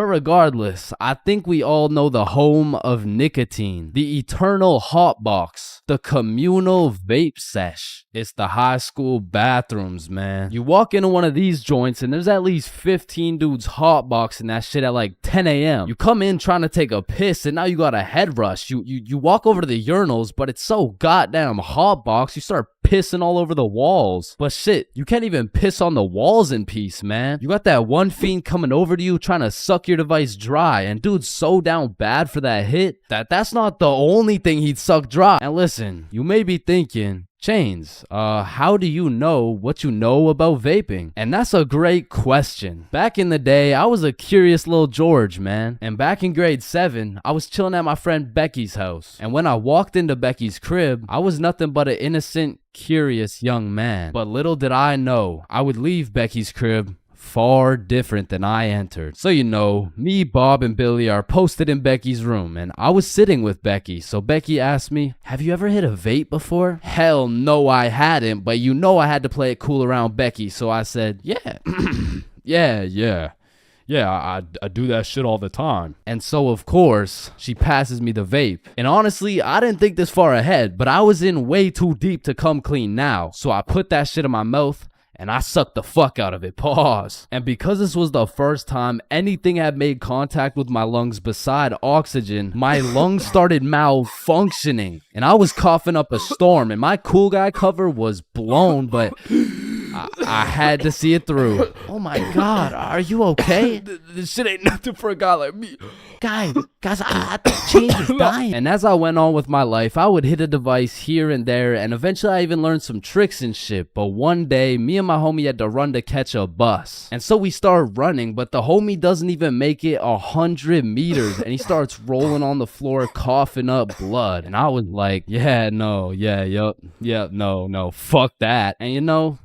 regardless, I think we all know the home of nicotine, the eternal hot box, the communal vape sesh. It's the high school bathrooms, man. You walk into one of these joints and there's at least 15 dudes hotboxing that shit at like 10 a.m. You come in trying to take a piss and now you got a head rush. You walk over to the urinals, but it's so goddamn hotbox, you start pissing all over the walls. But shit, you can't even piss on the walls in peace, man. You got that one fiend coming over to you trying to suck your device dry, and dude's so down bad for that hit that's not the only thing he'd suck dry. And listen, you may be thinking, Chains, how do you know what you know about vaping? And that's a great question. Back in the day, I was a curious little George, man. And back in grade 7, I was chilling at my friend Becky's house. And when I walked into Becky's crib, I was nothing but an innocent, curious young man. But little did I know, I would leave Becky's crib far different than I entered. So you know, me, Bob, and Billy are posted in Becky's room, and I was sitting with Becky. So Becky asked me, have you ever hit a vape before? Hell no, I hadn't, but you know I had to play it cool around Becky, so I said, yeah. Yeah, I do that shit all the time. And so, of course, she passes me the vape. And honestly, I didn't think this far ahead, but I was in way too deep to come clean now. So I put that shit in my mouth, and I sucked the fuck out of it. Pause. And because this was the first time anything had made contact with my lungs beside oxygen, my lungs started malfunctioning. And I was coughing up a storm, and my cool guy cover was blown, but I had to see it through. Oh my God, are you okay? This shit ain't nothing for a guy like me. Guys, I think Chains is dying. And as I went on with my life, I would hit a device here and there, and eventually I even learned some tricks and shit. But one day, me and my homie had to run to catch a bus. And so we started running, but the homie doesn't even make it 100 meters, and he starts rolling on the floor, coughing up blood. And I was like, yeah, no, no, fuck that. And you know,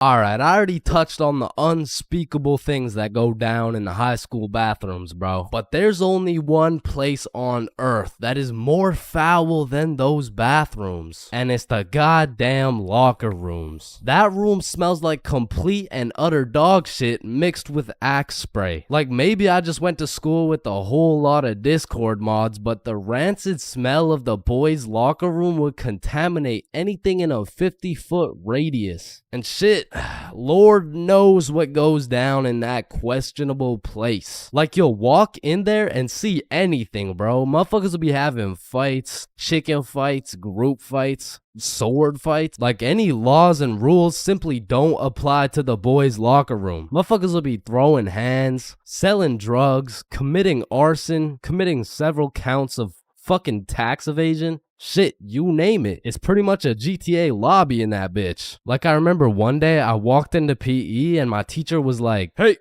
Alright, I already touched on the unspeakable things that go down in the high school bathrooms, bro. But there's only one place on earth that is more foul than those bathrooms. And it's the goddamn locker rooms. That room smells like complete and utter dog shit mixed with Axe spray. Like maybe I just went to school with a whole lot of Discord mods, but the rancid smell of the boys' locker room would contaminate anything in a 50-foot radius. And shit, Lord knows what goes down in that questionable place. Like you'll walk in there and see anything, bro. Motherfuckers will be having fights, chicken fights, group fights, sword fights. Like any laws and rules simply don't apply to the boys' locker room. Motherfuckers will be throwing hands, selling drugs, committing arson, committing several counts of fucking tax evasion. Shit, you name it. It's pretty much a GTA lobby in that bitch. Like I remember one day I walked into PE and my teacher was like, "Hey,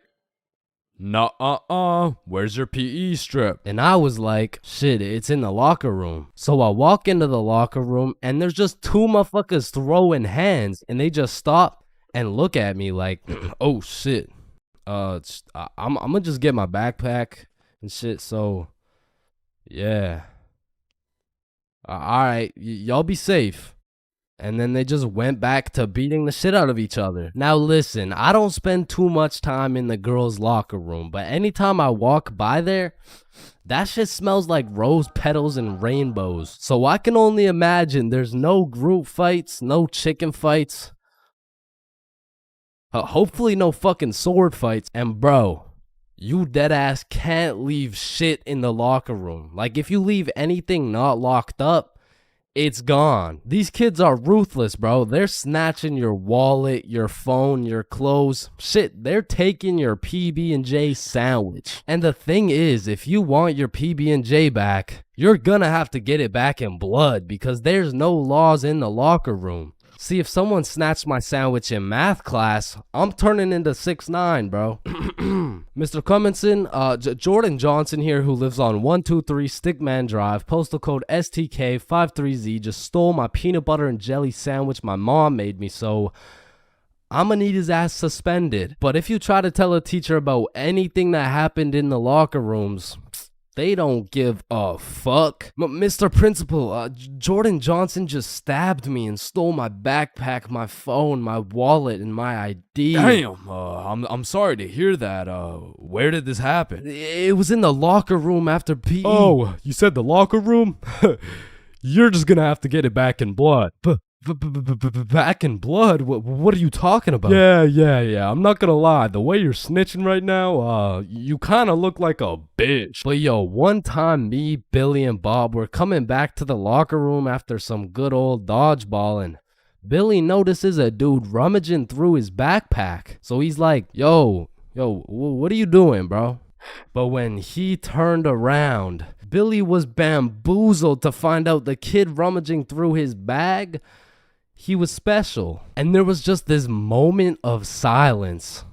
where's your PE strip?" And I was like, shit, it's in the locker room. So I walk into the locker room and there's just two motherfuckers throwing hands, and they just stop and look at me like, oh shit. I'm gonna just get my backpack and shit. So yeah. Alright, y'all be safe. And then they just went back to beating the shit out of each other. Now listen, I don't spend too much time in the girls' locker room, but anytime I walk by there, that shit smells like rose petals and rainbows. So I can only imagine there's no group fights, no chicken fights. Hopefully no fucking sword fights. And bro, you deadass can't leave shit in the locker room. Like if you leave anything not locked up, it's gone. These kids are ruthless, bro. They're snatching your wallet, your phone, your clothes. Shit, they're taking your PB&J sandwich. And the thing is, if you want your PB&J back, you're gonna have to get it back in blood because there's no laws in the locker room. See, if someone snatched my sandwich in math class, I'm turning into 6'9", bro. Mr. Cumminson, Jordan Johnson here, who lives on 123 Stickman Drive, postal code STK53Z, just stole my peanut butter and jelly sandwich my mom made me, so I'm gonna need his ass suspended. But if you try to tell a teacher about anything that happened in the locker rooms, they don't give a fuck. Mr. Principal, Jordan Johnson just stabbed me and stole my backpack, my phone, my wallet, and my ID. Damn, I'm sorry to hear that. Where did this happen? It was in the locker room after PE. Oh, you said the locker room? You're just gonna have to get it back in blood. Back in blood? What are you talking about? Yeah. I'm not gonna lie. The way you're snitching right now, you kind of look like a bitch. But yo, one time me, Billy, and Bob were coming back to the locker room after some good old dodgeball, and Billy notices a dude rummaging through his backpack. So he's like, yo, what are you doing, bro? But when he turned around, Billy was bamboozled to find out the kid rummaging through his bag, he was special. And there was just this moment of silence.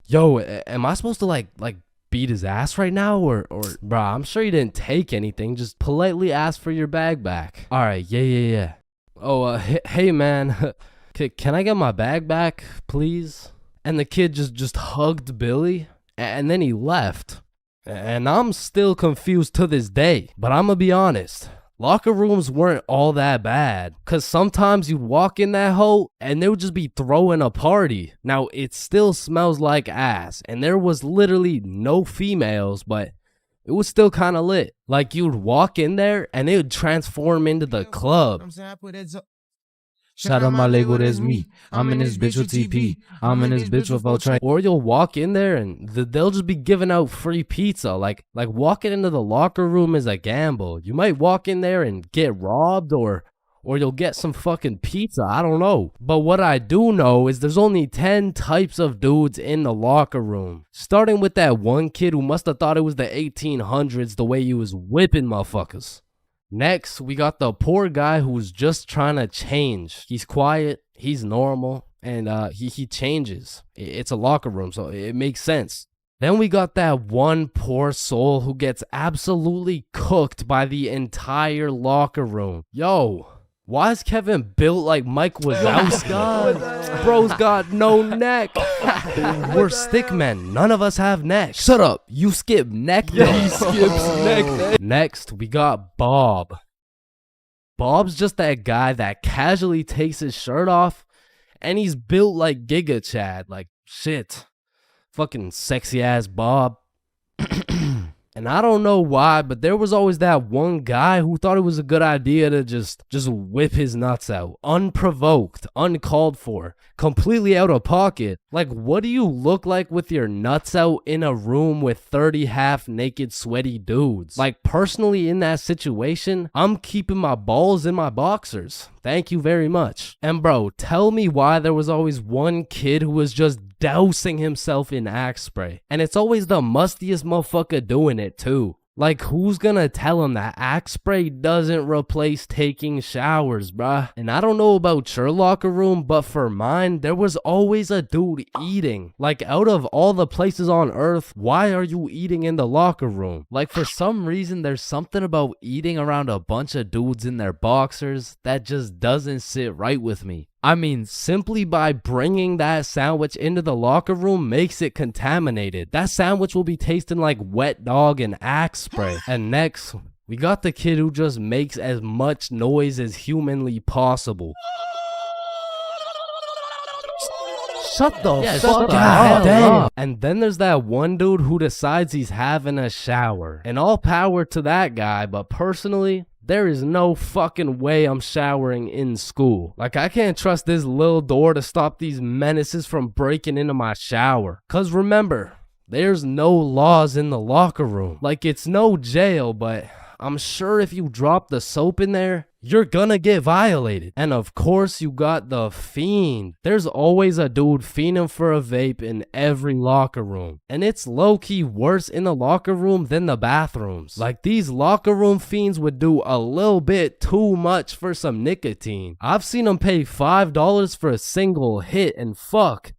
Yo, am I supposed to like beat his ass right now? Or bro, I'm sure you didn't take anything. Just politely ask for your bag back. All right, yeah. Oh, hey man, can I get my bag back, please? And the kid just hugged Billy, and then he left. And I'm still confused to this day. But I'm gonna be honest, locker rooms weren't all that bad. Cause sometimes you'd walk in that hole and they would just be throwing a party. Now it still smells like ass, and there was literally no females, but it was still kind of lit. Like you'd walk in there and it would transform into the club. Shout out my label, that's me. I'm in this bitch with TP. I'm in this bitch with Ultra. Or you'll walk in there and they'll just be giving out free pizza. Like walking into the locker room is a gamble. You might walk in there and get robbed or you'll get some fucking pizza. I don't know. But what I do know is there's only 10 types of dudes in the locker room. Starting with that one kid who must have thought it was the 1800s the way he was whipping motherfuckers. Next, we got the poor guy who's just trying to change. He's quiet, he's normal, and he changes. It's a locker room, so it makes sense. Then we got that one poor soul who gets absolutely cooked by the entire locker room. Yo, why is Kevin built like Mike Wazowski? Bro's got no neck. We're stick men. None of us have necks. Shut up. You skip neck day. Yeah, he skips neck day. Next, we got Bob. Bob's just that guy that casually takes his shirt off and he's built like Giga Chad. Like, shit. Fucking sexy ass Bob. And I don't know why, but there was always that one guy who thought it was a good idea to just whip his nuts out. Unprovoked, uncalled for, completely out of pocket. Like, what do you look like with your nuts out in a room with 30 half-naked sweaty dudes? Like, personally in that situation, I'm keeping my balls in my boxers. Thank you very much. And bro, tell me why there was always one kid who was just dousing himself in Axe spray. And it's always the mustiest motherfucker doing it too. Like, who's gonna tell him that Axe spray doesn't replace taking showers, bruh? And I don't know about your locker room, but for mine, there was always a dude eating. Like, out of all the places on earth, why are you eating in the locker room? Like, for some reason, there's something about eating around a bunch of dudes in their boxers that just doesn't sit right with me. I mean, simply by bringing that sandwich into the locker room makes it contaminated. That sandwich will be tasting like wet dog and Axe spray. And next, we got the kid who just makes as much noise as humanly possible. Shut the fuck up. Damn. And then there's that one dude who decides he's having a shower. And all power to that guy, but personally, there is no fucking way I'm showering in school. Like, I can't trust this little door to stop these menaces from breaking into my shower. Cause remember, there's no laws in the locker room. Like, it's no jail, but I'm sure if you drop the soap in there, you're gonna get violated. And of course you got the fiend. There's always a dude fiending for a vape in every locker room. And it's low-key worse in the locker room than the bathrooms. Like, these locker room fiends would do a little bit too much for some nicotine. I've seen them pay $5 for a single hit, and fuck,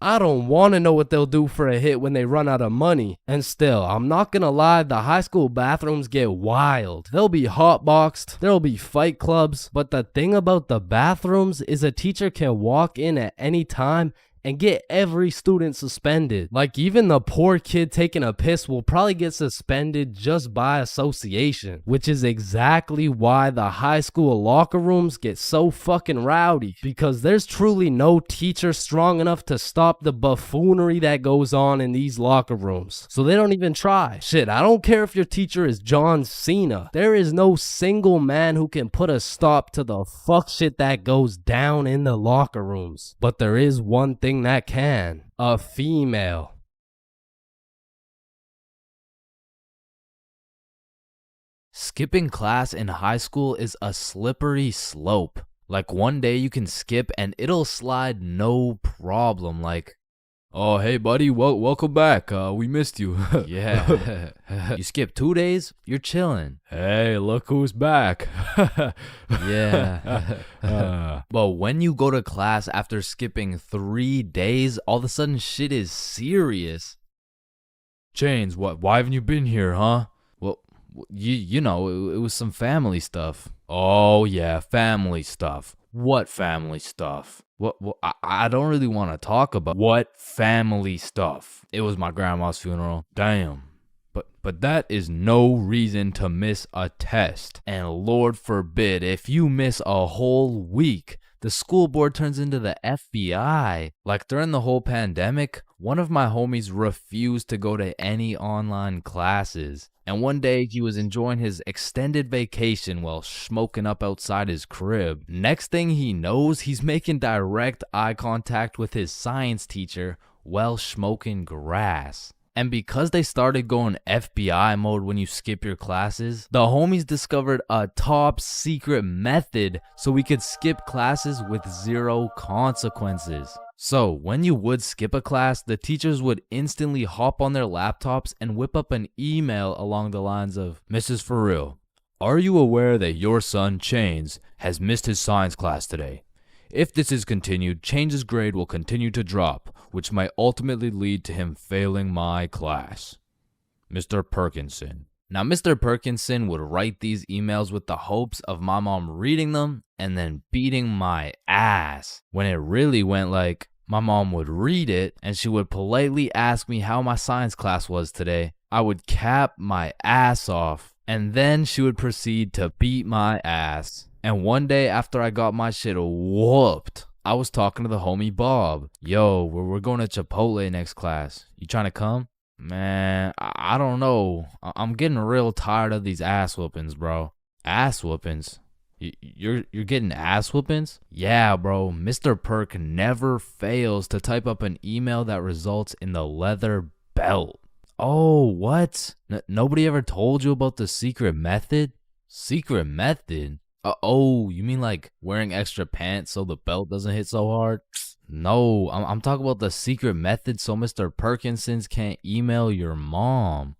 I don't want to know what they'll do for a hit when they run out of money. And still, I'm not gonna lie, the high school bathrooms get wild. They'll be hotboxed, there'll be fight clubs, but the thing about the bathrooms is a teacher can walk in at any time and get every student suspended. Like, even the poor kid taking a piss will probably get suspended just by association, which is exactly why the high school locker rooms get so fucking rowdy, because there's truly no teacher strong enough to stop the buffoonery that goes on in these locker rooms. So they don't even try. Shit, I don't care if your teacher is John Cena. There is no single man who can put a stop to the fuck shit that goes down in the locker rooms. But there is one thing that can: a female. Skipping class in high school is a slippery slope. Like, one day you can skip and it'll slide no problem. Like, oh, hey buddy, welcome back. We missed you. yeah. You skip 2 days, you're chilling. Hey, look who's back. Yeah. But when you go to class after skipping 3 days, all of a sudden shit is serious. Chains, why haven't you been here, huh? Well, you know, it was some family stuff. Oh yeah, family stuff. What family stuff? Well, I don't really want to talk about what family stuff. It was my grandma's funeral. Damn. But that is no reason to miss a test. And Lord forbid, if you miss a whole week, the school board turns into the FBI. Like, during the whole pandemic, One of my homies refused to go to any online classes, and one day he was enjoying his extended vacation while smoking up outside his crib. Next thing he knows, he's making direct eye contact with his science teacher while smoking grass. And because they started going FBI mode when you skip your classes, the homies discovered a top secret method so we could skip classes with 0 consequences. So when you would skip a class, the teachers would instantly hop on their laptops and whip up an email along the lines of, "Mrs. For real, are you aware that your son Chains has missed his science class today? If this is continued, Chains' grade will continue to drop, which might ultimately lead to him failing my class. Mr. Perkinson." Now, Mr. Perkinson would write these emails with the hopes of my mom reading them and then beating my ass. When it really went like, my mom would read it and she would politely ask me how my science class was today. I would cap my ass off and then she would proceed to beat my ass. And one day after I got my shit whooped, I was talking to the homie Bob. "Yo, we're going to Chipotle next class. You trying to come?" "Man, I don't know. I'm getting real tired of these ass whoopings, bro." "Ass whoopings? You're getting ass whoopings?" "Yeah, bro. Mr. Perk never fails to type up an email that results in the leather belt." "Oh, what? Nobody ever told you about the secret method?" "Secret method? Oh, you mean like wearing extra pants so the belt doesn't hit so hard?" "No, I'm talking about the secret method so Mr. Perkinsons can't email your mom."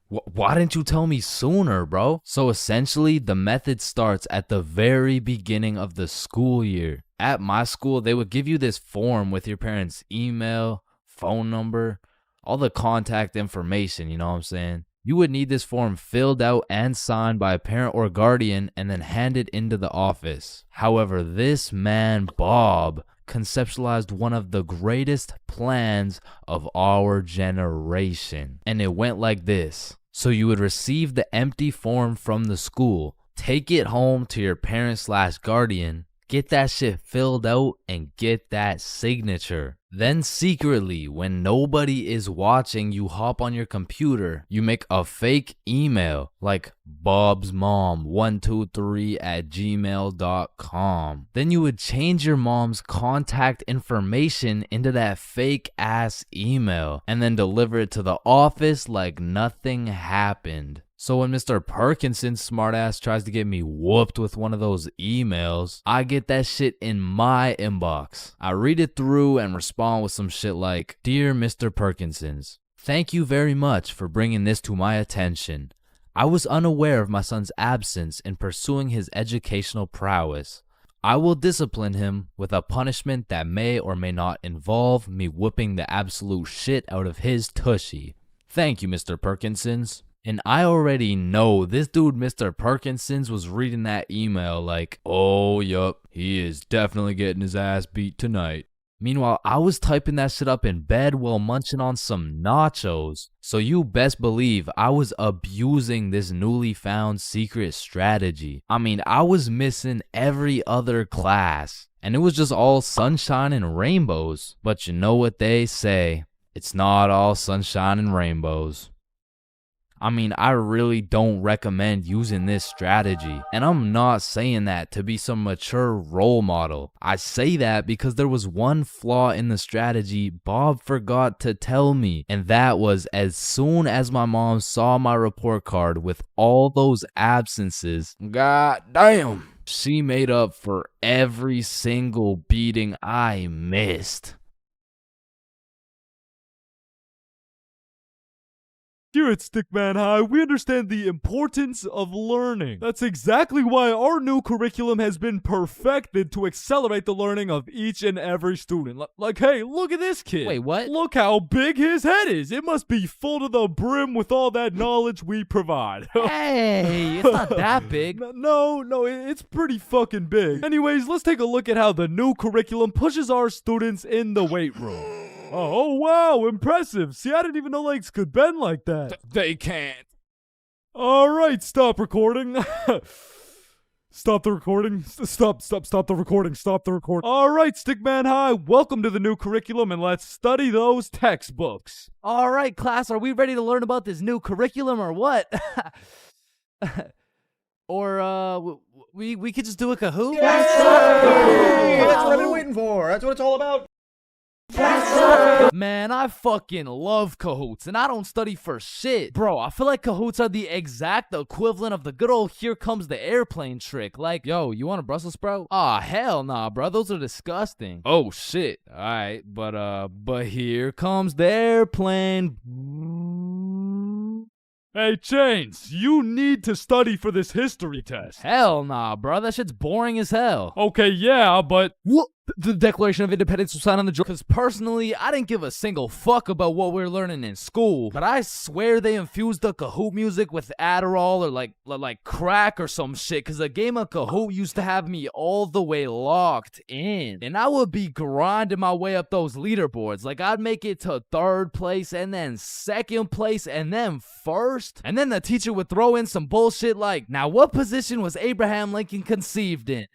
Why didn't you tell me sooner, bro?" So essentially, the method starts at the very beginning of the school year. At my school, they would give you this form with your parents' email, phone number, all the contact information, you know what I'm saying? You would need this form filled out and signed by a parent or guardian and then handed into the office. However, this man, Bob, conceptualized one of the greatest plans of our generation. And it went like this. So you would receive the empty form from the school, take it home to your parent/guardian, get that shit filled out and get that signature. Then secretly, when nobody is watching, you hop on your computer, you make a fake email like bobsmom123@gmail.com. Then you would change your mom's contact information into that fake ass email and then deliver it to the office like nothing happened. So when Mr. Perkinson's smartass tries to get me whooped with one of those emails, I get that shit in my inbox. I read it through and respond with some shit like, "Dear Mr. Perkinsons, thank you very much for bringing this to my attention. I was unaware of my son's absence in pursuing his educational prowess. I will discipline him with a punishment that may or may not involve me whooping the absolute shit out of his tushy. Thank you, Mr. Perkinsons." And I already know this dude, Mr. Perkinsons, was reading that email like, "Oh, yup, he is definitely getting his ass beat tonight." Meanwhile, I was typing that shit up in bed while munching on some nachos. So you best believe I was abusing this newly found secret strategy. I mean, I was missing every other class, and it was just all sunshine and rainbows. But you know what they say, it's not all sunshine and rainbows. I mean, I really don't recommend using this strategy. And I'm not saying that to be some mature role model. I say that because there was one flaw in the strategy Bob forgot to tell me. And that was as soon as my mom saw my report card with all those absences, god damn, she made up for every single beating I missed. Here at Stickman High, we understand the importance of learning. That's exactly why our new curriculum has been perfected to accelerate the learning of each and every student. Like, hey, look at this kid. Wait, what? Look how big his head is. It must be full to the brim with all that knowledge we provide. Hey, it's not that big. No, it's pretty fucking big. Anyways, let's take a look at how the new curriculum pushes our students in the weight room. Oh, wow, impressive. See, I didn't even know legs could bend like that. They can't. All right, stop recording. Stop the recording. Stop the recording. Stop the recording. All right, Stickman High, welcome to the new curriculum, and let's study those textbooks. All right, class, are we ready to learn about this new curriculum or what? Or we could just do a Kahoot? Yes, sir! That's what I've been waiting for. That's what it's all about. Man, I fucking love Kahoots, and I don't study for shit. Bro, I feel like Kahoots are the exact equivalent of the good old here comes the airplane trick. Like, yo, you want a Brussels sprout? Aw, hell nah, bro, those are disgusting. Oh, shit. Alright, but here comes the airplane. Hey, Chains, you need to study for this history test. Hell nah, bro, that shit's boring as hell. Okay, yeah, but... What? The Declaration of Independence was signed on the Georgia. Because personally, I didn't give a single fuck about what we were learning in school. But I swear they infused the Kahoot music with Adderall or like crack or some shit. Because a game of Kahoot used to have me all the way locked in. And I would be grinding my way up those leaderboards. Like I'd make it to 3rd place and then 2nd place and then 1st. And then the teacher would throw in some bullshit like, now what position was Abraham Lincoln conceived in?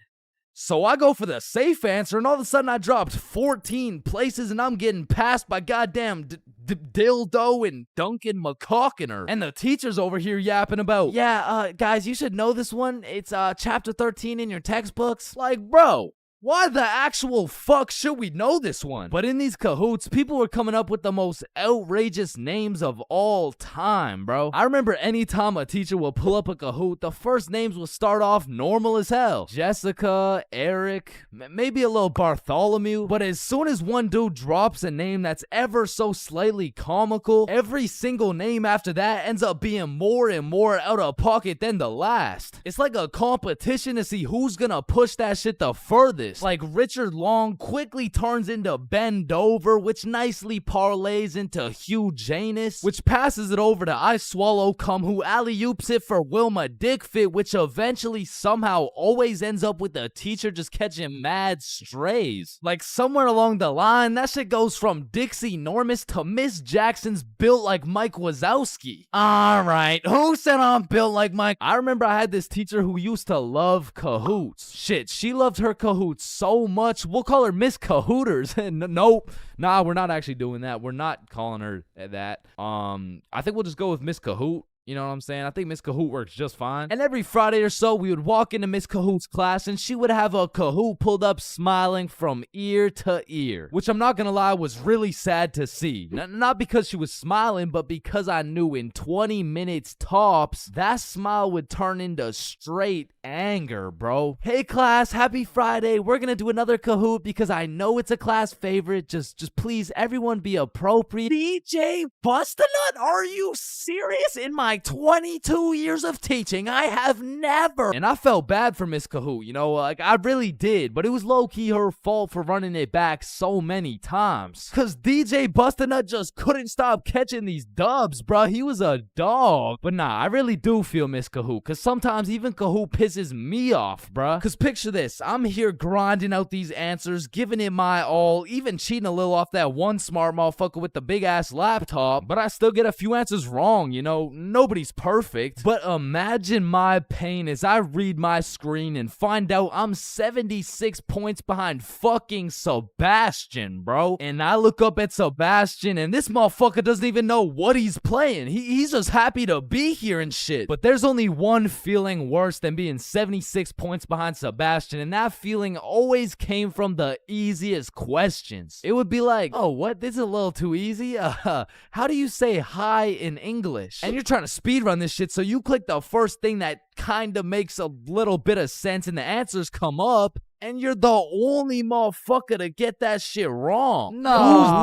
So I go for the safe answer, and all of a sudden I dropped 14 places, and I'm getting passed by goddamn Dildo and Duncan McCawkiner. And the teacher's over here yapping about, yeah, guys, you should know this one. It's chapter 13 in your textbooks. Like, bro, why the actual fuck should we know this one? But in these Kahoots, people were coming up with the most outrageous names of all time, bro. I remember anytime a teacher will pull up a Kahoot, the first names will start off normal as hell. Jessica, Eric, maybe a little Bartholomew. But as soon as one dude drops a name that's ever so slightly comical, every single name after that ends up being more and more out of pocket than the last. It's like a competition to see who's gonna push that shit the furthest. Like Richard Long quickly turns into Ben Dover, which nicely parlays into Hugh Janus, which passes it over to I Swallow Cum, who alley-oops it for Wilma Dickfit, which eventually somehow always ends up with the teacher just catching mad strays. Like somewhere along the line, that shit goes from Dixie Normus to Miss Jackson's built like Mike Wazowski. Alright, who said I'm built like Mike? I remember I had this teacher who used to love Kahoots. Shit, she loved her Kahoots so much, we'll call her Miss Cahooters. Nope. Nah, we're not actually doing that. We're not calling her that. I think we'll just go with Miss Kahoot. You know what I'm saying? I think Miss Kahoot works just fine. And every Friday or so, we would walk into Miss Kahoot's class, and she would have a Kahoot pulled up smiling from ear to ear. Which I'm not gonna lie, was really sad to see. Not because she was smiling, but because I knew in 20 minutes tops, that smile would turn into straight anger, bro. Hey class, happy Friday. We're gonna do another Kahoot because I know it's a class favorite. Just please, everyone be appropriate. DJ Bustanut, are you serious? In my 22 years of teaching, I have never. And I felt bad for Miss Kahoot, you know, like I really did, but it was low-key her fault for running it back so many times. Cause DJ Bustanut just couldn't stop catching these dubs, bro. He was a dog. But nah, I really do feel Miss Kahoot, cause sometimes even Kahoot pisses me off, bruh. Cause picture this, I'm here grinding out these answers, giving it my all, even cheating a little off that one smart motherfucker with the big ass laptop, but I still get a few answers wrong, you know, nobody's perfect. But imagine my pain as I read my screen and find out I'm 76 points behind fucking Sebastian, bro. And I look up at Sebastian and this motherfucker doesn't even know what he's playing. He's just happy to be here and shit. But there's only one feeling worse than being 76 points behind Sebastian, and that feeling always came from the easiest questions. It would be like, oh, what? This is a little too easy? How do you say hi in English? And you're trying to speedrun this shit, so you click the first thing that kind of makes a little bit of sense and the answers come up, and you're the only motherfucker to get that shit wrong. No,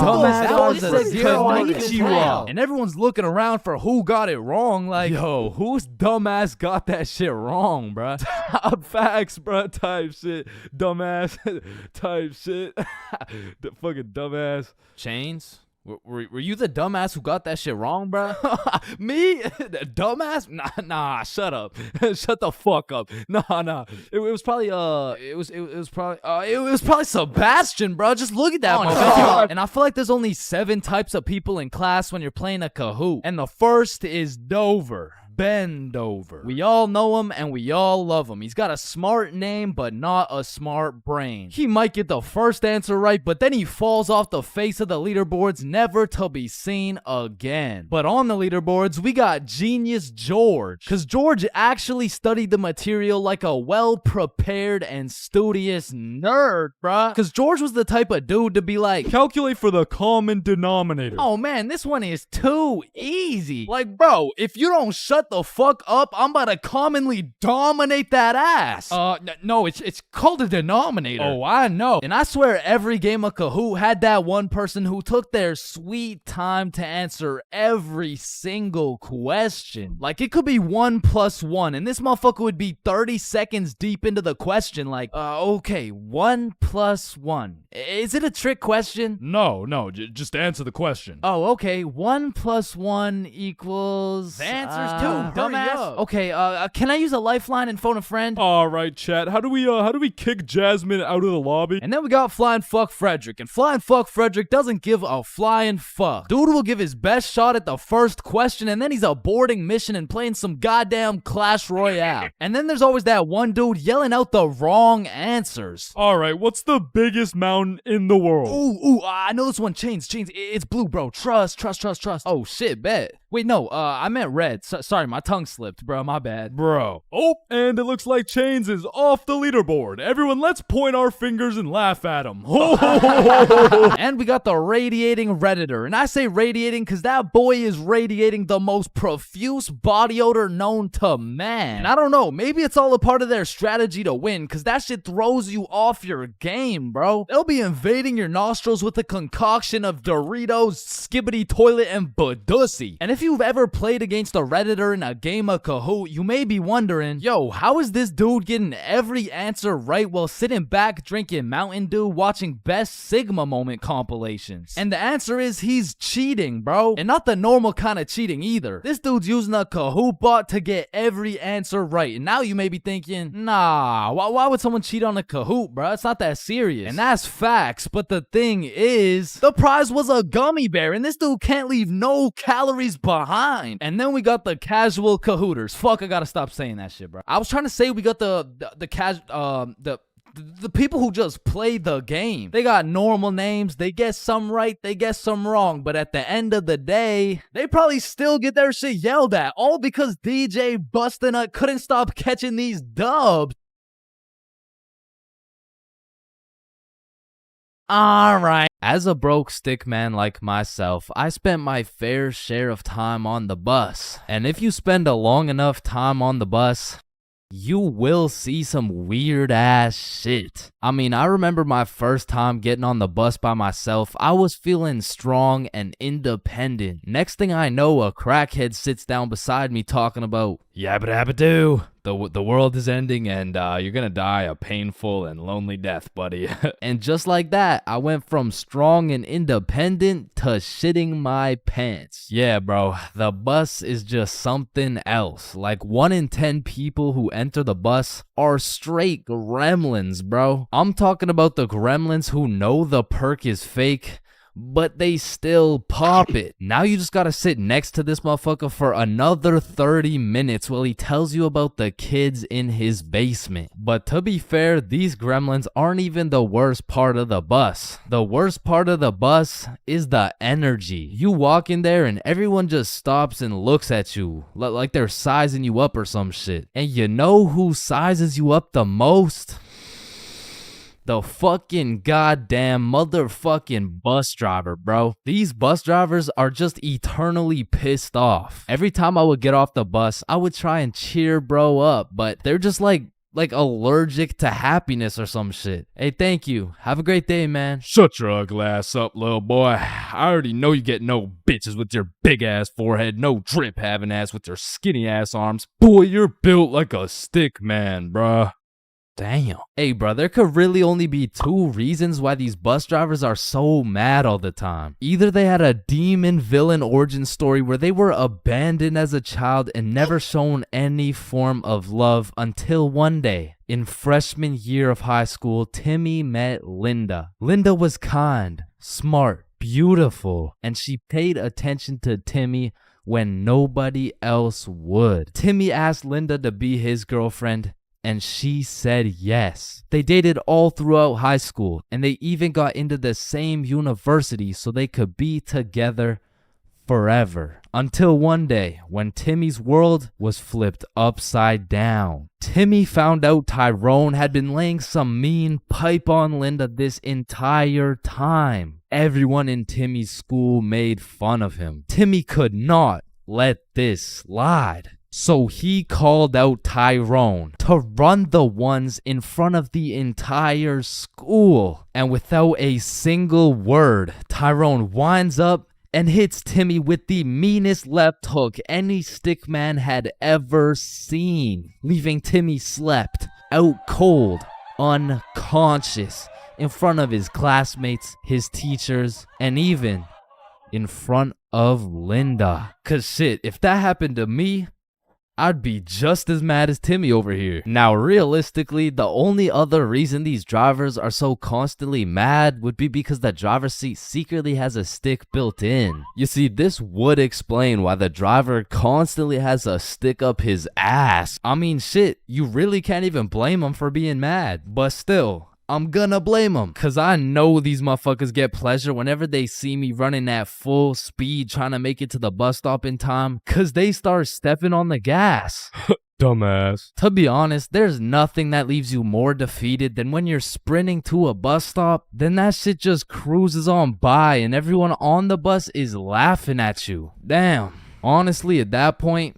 dumbass said konnichiwa. And everyone's looking around for who got it wrong. Like, yo, whose dumbass got that shit wrong, bruh? Top facts, bruh, type shit. Dumbass type shit. The fucking dumbass. Chains? Were you the dumbass who got that shit wrong, bro? Me? Dumbass? Nah, shut up. Shut the fuck up. Nah. It was probably it was probably Sebastian, bro. Just look at that motherfucker. And I feel like there's only 7 types of people in class when you're playing a Kahoot. And the first is Dover. bend over. We all know him and we all love him. He's got a smart name, but not a smart brain. He might get the first answer right, but then he falls off the face of the leaderboards, never to be seen again. But on the leaderboards, we got Genius George. Cause George actually studied the material like a well-prepared and studious nerd, bruh. Cause George was the type of dude to be like, calculate for the common denominator. oh man, this one is too easy. Like, bro, if you don't shut the fuck up, I'm about to commonly dominate that ass. No, it's called a denominator. Oh, I know. And I swear every game of Kahoot had that one person who took their sweet time to answer every single question. Like, it could be 1 + 1, and this motherfucker would be 30 seconds deep into the question, like, okay, 1 + 1. Is it a trick question? No, just answer the question. Oh, okay, 1 + 1 equals... The answer's 2, dumbass. Okay, can I use a lifeline and phone a friend? All right, chat. How do we kick Jasmine out of the lobby? And then we got Flying Fuck Frederick. And Flying Fuck Frederick doesn't give a flying fuck. Dude will give his best shot at the first question, and then he's aborting mission and playing some goddamn Clash Royale. And then there's always that one dude yelling out the wrong answers. All right, what's the biggest mountain in the world? Ooh, I know this one. Chains. It's blue, bro. Trust. Oh, shit, bet. Wait, no, I meant red. Sorry, my tongue slipped, bro. My bad. Bro. Oh, and it looks like Chains is off the leaderboard. Everyone, let's point our fingers and laugh at him. And we got the radiating Redditor. And I say radiating because that boy is radiating the most profuse body odor known to man. And I don't know, maybe it's all a part of their strategy to win, because that shit throws you off your game, bro. They'll be invading your nostrils with a concoction of Doritos, Skibbity Toilet, and Badussy. And if you've ever played against a Redditor in a game of Kahoot, you may be wondering, yo, how is this dude getting every answer right while sitting back drinking Mountain Dew watching Best Sigma Moment compilations? And the answer is he's cheating, bro. And not the normal kind of cheating either. This dude's using a Kahoot bot to get every answer right. And now you may be thinking, nah, why would someone cheat on a Kahoot, bro? It's not that serious. And that's facts, but the thing is, the prize was a gummy bear, and this dude can't leave no calories behind. And then we got the casual Kahooters. Fuck, I gotta stop saying that shit, bro. I was trying to say we got the people who just play the game. They got normal names, they guess some right, they guess some wrong, but at the end of the day, they probably still get their shit yelled at, all because DJ Bustin' couldn't stop catching these dubs. Alright. As a broke stick man like myself, I spent my fair share of time on the bus. And if you spend a long enough time on the bus, you will see some weird ass shit. I mean, I remember my first time getting on the bus by myself. I was feeling strong and independent. Next thing I know, a crackhead sits down beside me talking about yabba dabba doo. The world is ending and you're gonna die a painful and lonely death, buddy. And just like that, I went from strong and independent to shitting my pants. Yeah, bro, the bus is just something else. Like 1 in 10 people who enter the bus are straight gremlins, bro. I'm talking about the gremlins who know the perk is fake, but they still pop it. Now you just gotta sit next to this motherfucker for another 30 minutes while he tells you about the kids in his basement. But to be fair, these gremlins aren't even the worst part of the bus. The worst part of the bus is the energy. You walk in there and everyone just stops and looks at you like they're sizing you up or some shit. And you know who sizes you up the most? The fucking goddamn motherfucking bus driver, bro. These bus drivers are just eternally pissed off. Every time I would get off the bus, I would try and cheer bro up, but they're just like allergic to happiness or some shit. Hey, thank you. Have a great day, man. Shut your ugly ass up, little boy. I already know you get no bitches with your big ass forehead, no drip having ass with your skinny ass arms. Boy, you're built like a stick man, bruh. Damn. Hey, bro, there could really only be 2 reasons why these bus drivers are so mad all the time. Either they had a demon villain origin story where they were abandoned as a child and never shown any form of love until one day. In freshman year of high school, Timmy met Linda. Linda was kind, smart, beautiful, and she paid attention to Timmy when nobody else would. Timmy asked Linda to be his girlfriend, and she said yes. They dated all throughout high school, and they even got into the same university so they could be together forever. Until one day, when Timmy's world was flipped upside down. Timmy found out Tyrone had been laying some mean pipe on Linda this entire time. Everyone in Timmy's school made fun of him. Timmy could not let this slide. So he called out Tyrone to run the ones in front of the entire school. And without a single word, Tyrone winds up and hits Timmy with the meanest left hook any stickman had ever seen, leaving Timmy slept out cold, unconscious, in front of his classmates, his teachers, and even in front of Linda. Cause shit, if that happened to me, I'd be just as mad as Timmy over here. Now, realistically, the only other reason these drivers are so constantly mad would be because the driver's seat secretly has a stick built in. You see, this would explain why the driver constantly has a stick up his ass. I mean, shit, you really can't even blame him for being mad. But still, I'm gonna blame him, cause I know these motherfuckers get pleasure whenever they see me running at full speed trying to make it to the bus stop in time, cause they start stepping on the gas. Dumbass. To be honest, there's nothing that leaves you more defeated than when you're sprinting to a bus stop, then that shit just cruises on by and everyone on the bus is laughing at you. Damn, honestly at that point,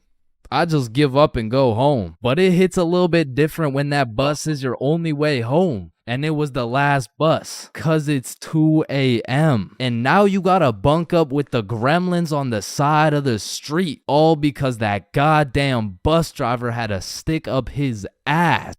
I just give up and go home. But it hits a little bit different when that bus is your only way home. And it was the last bus, cause it's 2 a.m. And now you gotta bunk up with the gremlins on the side of the street, all because that goddamn bus driver had a stick up his ass.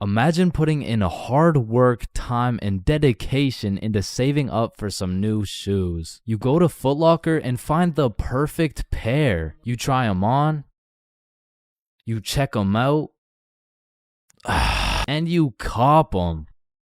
Imagine putting in hard work, time, and dedication into saving up for some new shoes. You go to Foot Locker and find the perfect pair. You try them on, you check them out, and you cop them.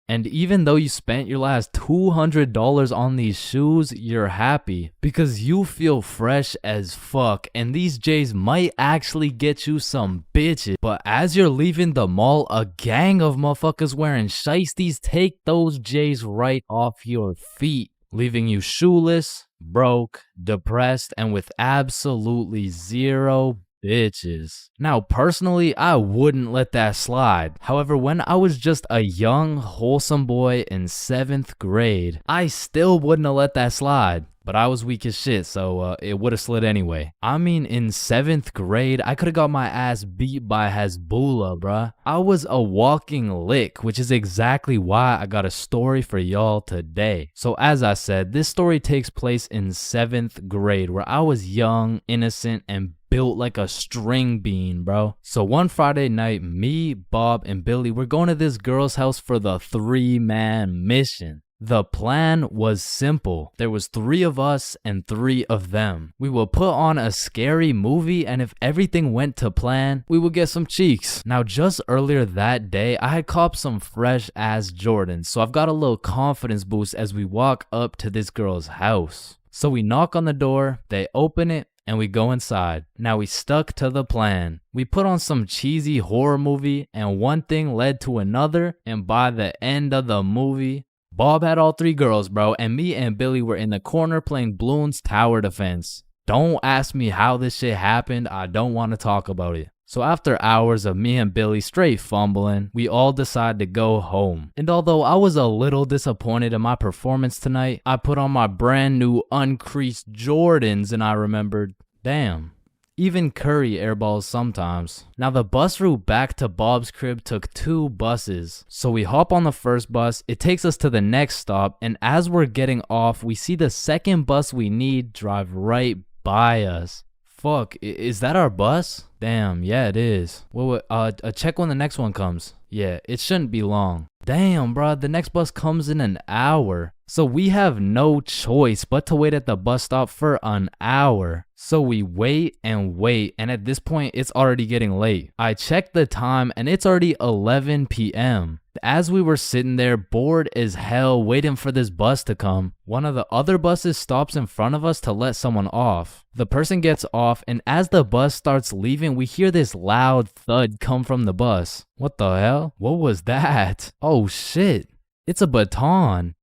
And even though you spent your last $200 on these shoes, you're happy because you feel fresh as fuck and these J's might actually get you some bitches. But as you're leaving the mall, a gang of motherfuckers wearing shiesties take those J's right off your feet, leaving you shoeless, broke, depressed, and with absolutely zero bitches. Now, personally, I wouldn't let that slide. However, when I was just a young, wholesome boy in 7th grade, I still wouldn't have let that slide. But I was weak as shit, so it would have slid anyway. I mean, in 7th grade, I could have got my ass beat by Hezbollah, bruh. I was a walking lick, which is exactly why I got a story for y'all today. So as I said, this story takes place in 7th grade, where I was young, innocent, and built like a string bean, bro. So one Friday night, me, Bob, and Billy were going to this girl's house for the 3-man mission. The plan was simple. There was 3 of us and 3 of them. We would put on a scary movie, and if everything went to plan, we would get some cheeks. Now, just earlier that day, I had copped some fresh ass Jordans, so I've got a little confidence boost as we walk up to this girl's house. So we knock on the door, they open it, and we go inside. Now we stuck to the plan. We put on some cheesy horror movie, and one thing led to another, and by the end of the movie, Bob had all 3 girls, bro, and me and Billy were in the corner playing Bloons Tower Defense. Don't ask me how this shit happened, I don't want to talk about it. So after hours of me and Billy straight fumbling, we all decided to go home. And although I was a little disappointed in my performance tonight, I put on my brand new uncreased Jordans and I remembered, damn, even Curry airballs sometimes. Now the bus route back to Bob's crib took 2 buses. So we hop on the first bus, it takes us to the next stop, and as we're getting off, we see the second bus we need drive right by us. Fuck, is that our bus? Damn, yeah it is. Check when the next one comes. Yeah, it shouldn't be long. Damn, bro, the next bus comes in an hour. So we have no choice but to wait at the bus stop for an hour. So we wait, and at this point, it's already getting late. I checked the time, and it's already 11 p.m. As we were sitting there, bored as hell, waiting for this bus to come, one of the other buses stops in front of us to let someone off. The person gets off, and as the bus starts leaving, we hear this loud thud come from the bus. What the hell? What was that? Oh shit, it's a baton.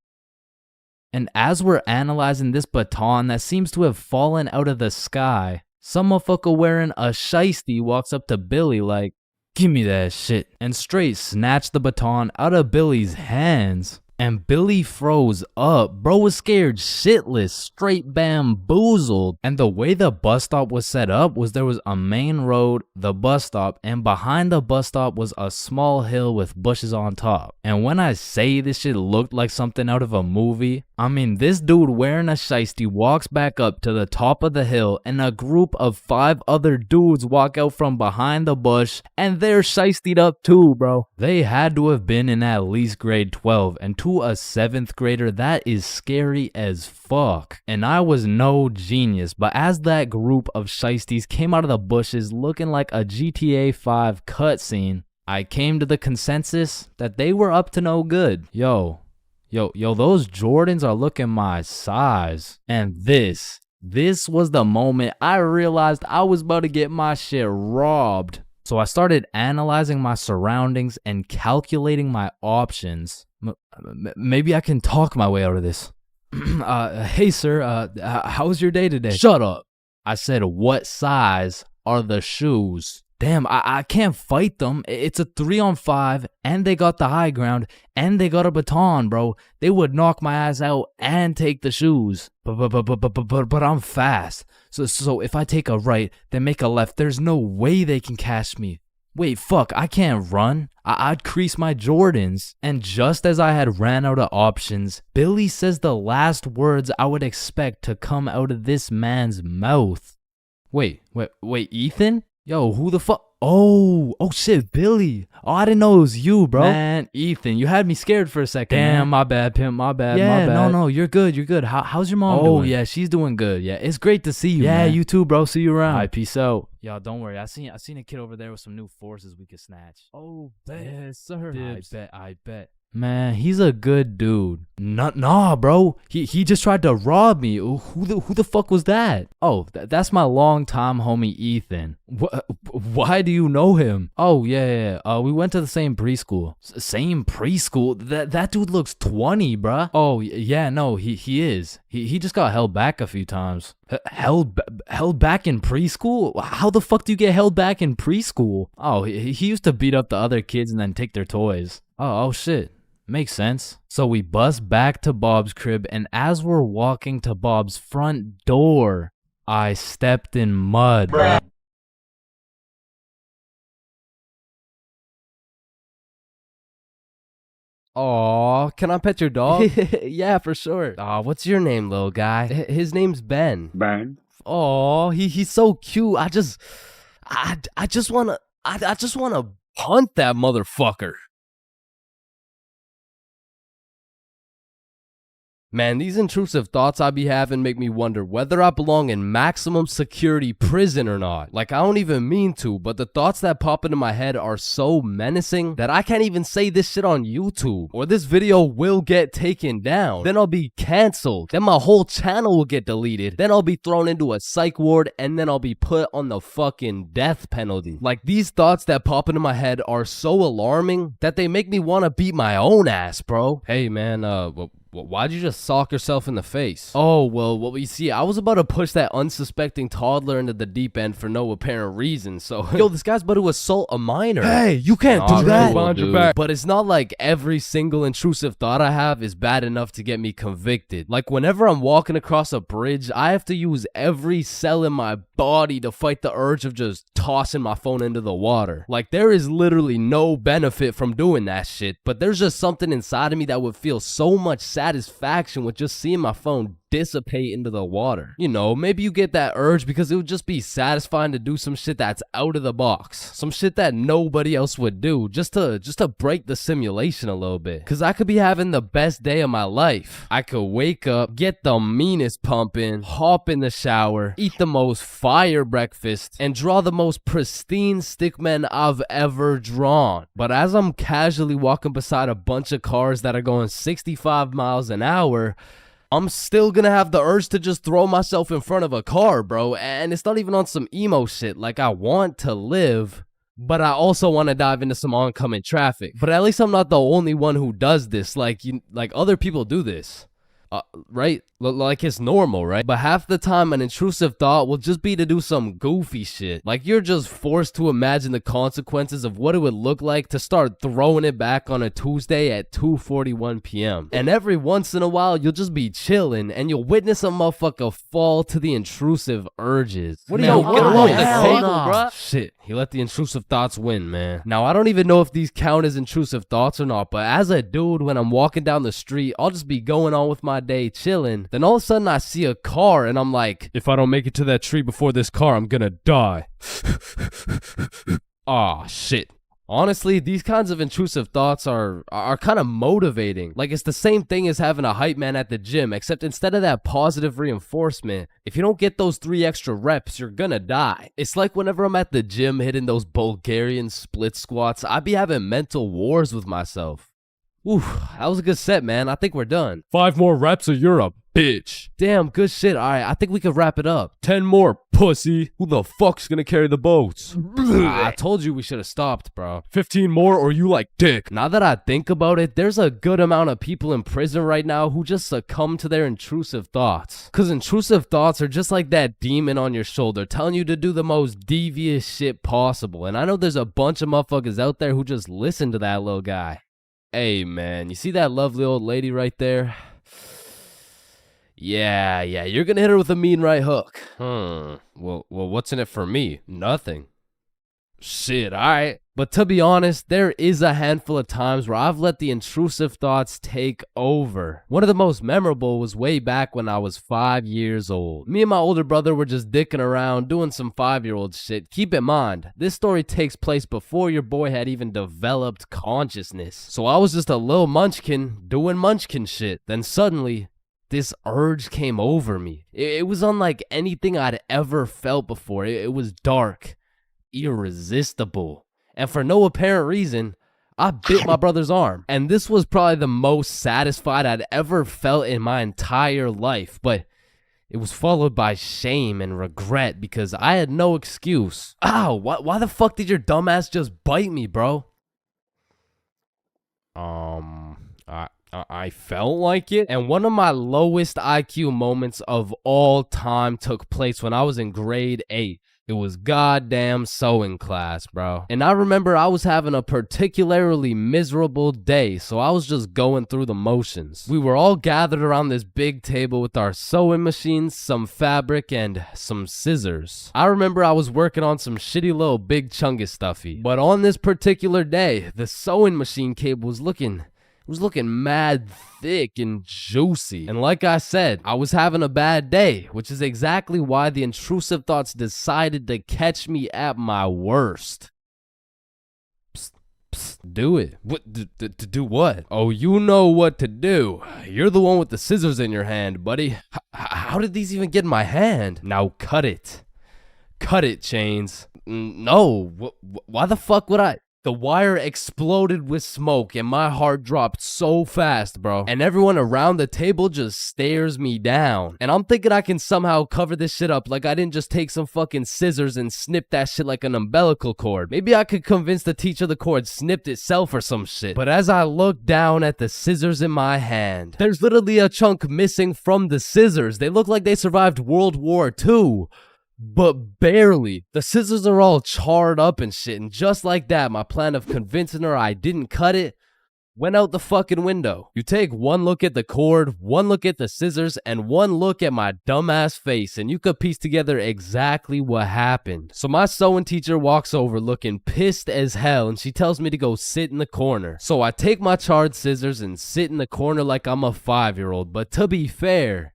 And as we're analyzing this baton that seems to have fallen out of the sky, some motherfucker wearing a shiesty walks up to Billy like, "Give me that shit," and straight snatched the baton out of Billy's hands. And Billy froze up. Bro was scared shitless, straight bamboozled. And the way the bus stop was set up was there was a main road, the bus stop, and behind the bus stop was a small hill with bushes on top. And when I say this shit looked like something out of a movie, I mean this dude wearing a shiesty walks back up to the top of the hill, and a group of 5 other dudes walk out from behind the bush, and they're shiestied up too, bro. They had to have been in at least grade 12, and to a 7th grader, that is scary as fuck. And I was no genius, but as that group of shiesties came out of the bushes looking like a GTA 5 cutscene, I came to the consensus that they were up to no good. Yo, those Jordans are looking my size. And this was the moment I realized I was about to get my shit robbed. So I started analyzing my surroundings and calculating my options. Maybe I can talk my way out of this. Hey sir, how was your day today? Shut up. I said, what size are the shoes? Damn, I can't fight them. It's a 3-on-5, and they got the high ground, and they got a baton, bro. They would knock my ass out and take the shoes. But I'm fast. So if I take a right, then make a left, there's no way they can catch me. Wait, fuck, I can't run. I'd crease my Jordans. And just as I had ran out of options, Billy says the last words I would expect to come out of this man's mouth. Wait, Ethan? Yo, who the fuck? Oh shit, Billy. Oh, I didn't know it was you, bro. Man, Ethan, you had me scared for a second. Damn, man. My bad, pimp, my bad, my bad. No, you're good. How's your mom doing? Oh, yeah, she's doing good. Yeah, it's great to see you, man. You too, bro. See you around. All right, peace out. Y'all, don't worry. I seen a kid over there with some new forces we could snatch. Oh, yes, sir. I bet. Man, he's a good dude. Nah, bro. He just tried to rob me. Who the fuck was that? Oh, that's my longtime homie Ethan. Why do you know him? Oh, yeah. We went to the same preschool. Same preschool? That dude looks 20, bruh. Oh, yeah, no, he is. He just got held back a few times. Held back in preschool? How the fuck do you get held back in preschool? Oh, he used to beat up the other kids and then take their toys. Oh shit. Makes sense. So we bust back to Bob's crib, and as we're walking to Bob's front door, I stepped in mud. Aw, can I pet your dog? Yeah, for sure. Aw, what's your name, little guy? His name's Ben. Ben. Aw, he's so cute. I just wanna hunt that motherfucker. Man, these intrusive thoughts I be having make me wonder whether I belong in maximum security prison or not. Like, I don't even mean to, but the thoughts that pop into my head are so menacing that I can't even say this shit on YouTube, or this video will get taken down. Then I'll be canceled. Then my whole channel will get deleted. Then I'll be thrown into a psych ward, and then I'll be put on the fucking death penalty. Like, these thoughts that pop into my head are so alarming that they make me want to beat my own ass, bro. Hey, man, why'd you just sock yourself in the face? Oh, well, you see, I was about to push that unsuspecting toddler into the deep end for no apparent reason, so... Yo, this guy's about to assault a minor. Hey, you can't do that! Cool, but it's not like every single intrusive thought I have is bad enough to get me convicted. Like, whenever I'm walking across a bridge, I have to use every cell in my body to fight the urge of just tossing my phone into the water. Like, there is literally no benefit from doing that shit, but there's just something inside of me that would feel so much satisfaction with just seeing my phone dissipate into the water. You know, maybe you get that urge because it would just be satisfying to do some shit that's out of the box. Some shit that nobody else would do just to break the simulation a little bit. Cause I could be having the best day of my life. I could wake up, get the meanest pump in, hop in the shower, eat the most fire breakfast, and draw the most pristine stickmen I've ever drawn. But as I'm casually walking beside a bunch of cars that are going 65 miles an hour, I'm still gonna have the urge to just throw myself in front of a car, bro. And it's not even on some emo shit. Like, I want to live, but I also want to dive into some oncoming traffic. But at least I'm not the only one who does this. Like other people do this. Right? Like it's normal, right? But half the time an intrusive thought will just be to do some goofy shit. Like you're just forced to imagine the consequences of what it would look like to start throwing it back on a Tuesday at 2:41 p.m. And every once in a while you'll just be chilling and you'll witness a motherfucker fall to the intrusive urges. What do you get off the table, bruh? Shit, he let the intrusive thoughts win, man. Now I don't even know if these count as intrusive thoughts or not, but as a dude, when I'm walking down the street, I'll just be going on with my day chilling. Then all of a sudden I see a car and I'm like, if I don't make it to that tree before this car, I'm gonna die. Aw, shit. Honestly, these kinds of intrusive thoughts are kind of motivating. Like, it's the same thing as having a hype man at the gym, except instead of that positive reinforcement, if you don't get those 3 extra reps, you're gonna die. It's like whenever I'm at the gym hitting those Bulgarian split squats, I be having mental wars with myself. Oof, that was a good set, man. I think we're done. 5 more reps or you're a bitch. Damn, good shit. All right, I think we could wrap it up. 10 more, pussy. Who the fuck's gonna carry the boats? I told you we should have stopped, bro. 15 more or you like dick. Now that I think about it, there's a good amount of people in prison right now who just succumb to their intrusive thoughts. Cause intrusive thoughts are just like that demon on your shoulder telling you to do the most devious shit possible. And I know there's a bunch of motherfuckers out there who just listen to that little guy. Hey, man, you see that lovely old lady right there? Yeah, you're gonna hit her with a mean right hook. Well, what's in it for me? Nothing. Shit, alright. But to be honest, there is a handful of times where I've let the intrusive thoughts take over. One of the most memorable was way back when I was 5 years old. Me and my older brother were just dicking around, doing some 5-year-old shit. Keep in mind, this story takes place before your boy had even developed consciousness. So I was just a little munchkin doing munchkin shit. Then suddenly, this urge came over me. It was unlike anything I'd ever felt before. It was dark, irresistible. And for no apparent reason, I bit my brother's arm. And this was probably the most satisfied I'd ever felt in my entire life. But it was followed by shame and regret because I had no excuse. Ow, why the fuck did your dumbass just bite me, bro? I felt like it. And one of my lowest IQ moments of all time took place when I was in grade 8. It was goddamn sewing class, bro. And I remember I was having a particularly miserable day, so I was just going through the motions. We were all gathered around this big table with our sewing machines, some fabric, and some scissors. I remember I was working on some shitty little big chungus stuffy. But on this particular day, the sewing machine cable was looking mad thick and juicy. And like I said, I was having a bad day, which is exactly why the intrusive thoughts decided to catch me at my worst. Psst, do it. What? To do what? Oh, you know what to do. You're the one with the scissors in your hand, buddy. How did these even get in my hand? Now cut it. Cut it, Chains. No. Why the fuck would I? The wire exploded with smoke and my heart dropped so fast, bro. And everyone around the table just stares me down. And I'm thinking I can somehow cover this shit up like I didn't just take some fucking scissors and snip that shit like an umbilical cord. Maybe I could convince the teacher the cord snipped itself or some shit. But as I look down at the scissors in my hand, there's literally a chunk missing from the scissors. They look like they survived World War II. But barely. The scissors are all charred up and shit, and just like that, my plan of convincing her I didn't cut it went out the fucking window. You take one look at the cord, one look at the scissors, and one look at my dumbass face, and you could piece together exactly what happened. So my sewing teacher walks over looking pissed as hell, and she tells me to go sit in the corner. So I take my charred scissors and sit in the corner like I'm a 5-year-old, but to be fair,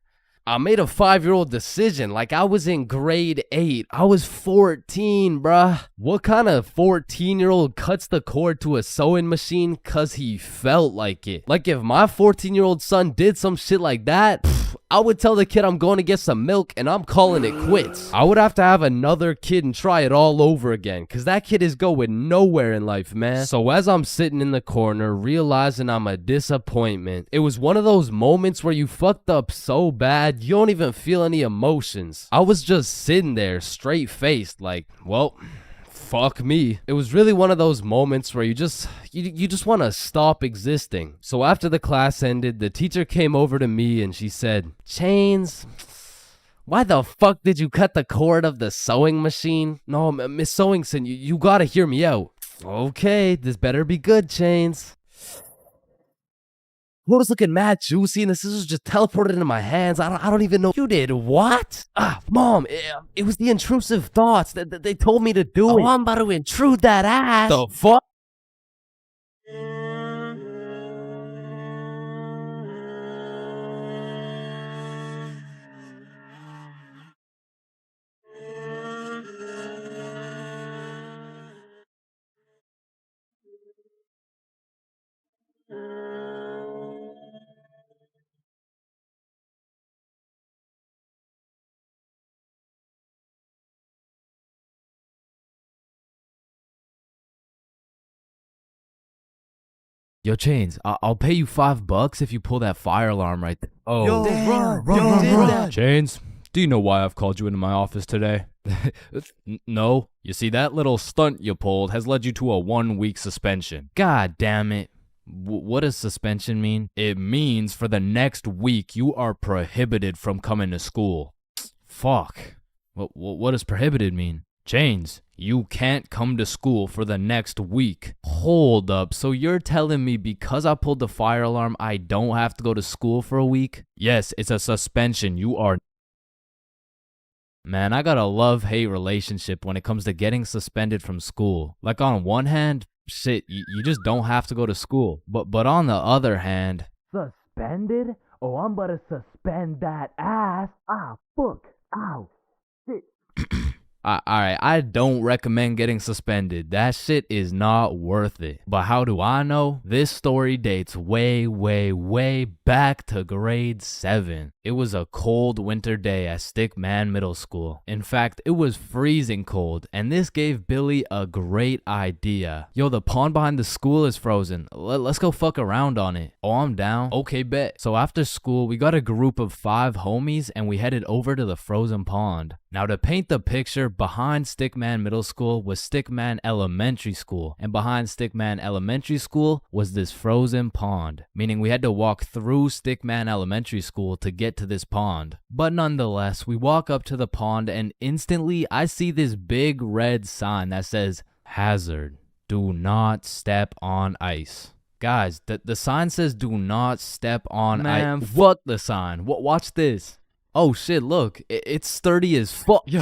I made a 5-year-old decision like I was in grade 8. I was 14, bruh. What kind of 14-year-old cuts the cord to a sewing machine cause he felt like it? Like if my 14-year-old son did some shit like that, I would tell the kid I'm going to get some milk and I'm calling it quits. I would have to have another kid and try it all over again because that kid is going nowhere in life, man. So as I'm sitting in the corner realizing I'm a disappointment, it was one of those moments where you fucked up so bad you don't even feel any emotions. I was just sitting there straight faced like, well, fuck me. It was really one of those moments where you just want to stop existing. So after the class ended, the teacher came over to me and she said, Chains, why the fuck did you cut the cord of the sewing machine? No, Miss Sewingson, you gotta hear me out. Okay, this better be good, Chains. What was looking mad juicy and the scissors just teleported into my hands. I don't even know. You did what? Mom, it was the intrusive thoughts that they told me to do it. I'm about to intrude that ass. The fuck? Yo, Chains, I'll pay you $5 if you pull that fire alarm right there. Oh, Yo, run. Chains, do you know why I've called you into my office today? No. You see, that little stunt you pulled has led you to a 1-week suspension. God damn it. What does suspension mean? It means for the next week you are prohibited from coming to school. Fuck. What does prohibited mean? Chains, you can't come to school for the next week. Hold up, so you're telling me because I pulled the fire alarm, I don't have to go to school for a week? Yes, it's a suspension. You are... Man, I got a love-hate relationship when it comes to getting suspended from school. Like on one hand, shit, you just don't have to go to school. But on the other hand... Suspended? Oh, I'm about to suspend that ass. Fuck. Ow. Shit. Alright, I don't recommend getting suspended. That shit is not worth it. But how do I know? This story dates way back to grade 7. It was a cold winter day at Stickman Middle School. In fact, it was freezing cold, and this gave Billy a great idea. Yo, the pond behind the school is frozen. Let's go fuck around on it. Oh, I'm down. Okay, bet. So after school, we got a group of 5 homies, and we headed over to the frozen pond. Now, to paint the picture, behind Stickman Middle School was Stickman Elementary School, and behind Stickman Elementary School was this frozen pond, meaning we had to walk through Stickman Elementary School to get to this pond. But nonetheless, we walk up to the pond and instantly I see this big red sign that says, "Hazard, do not step on ice." Guys, the sign says do not step on ice. Man, fuck the sign. Watch this. Oh shit, look, it's sturdy as fuck. Yo,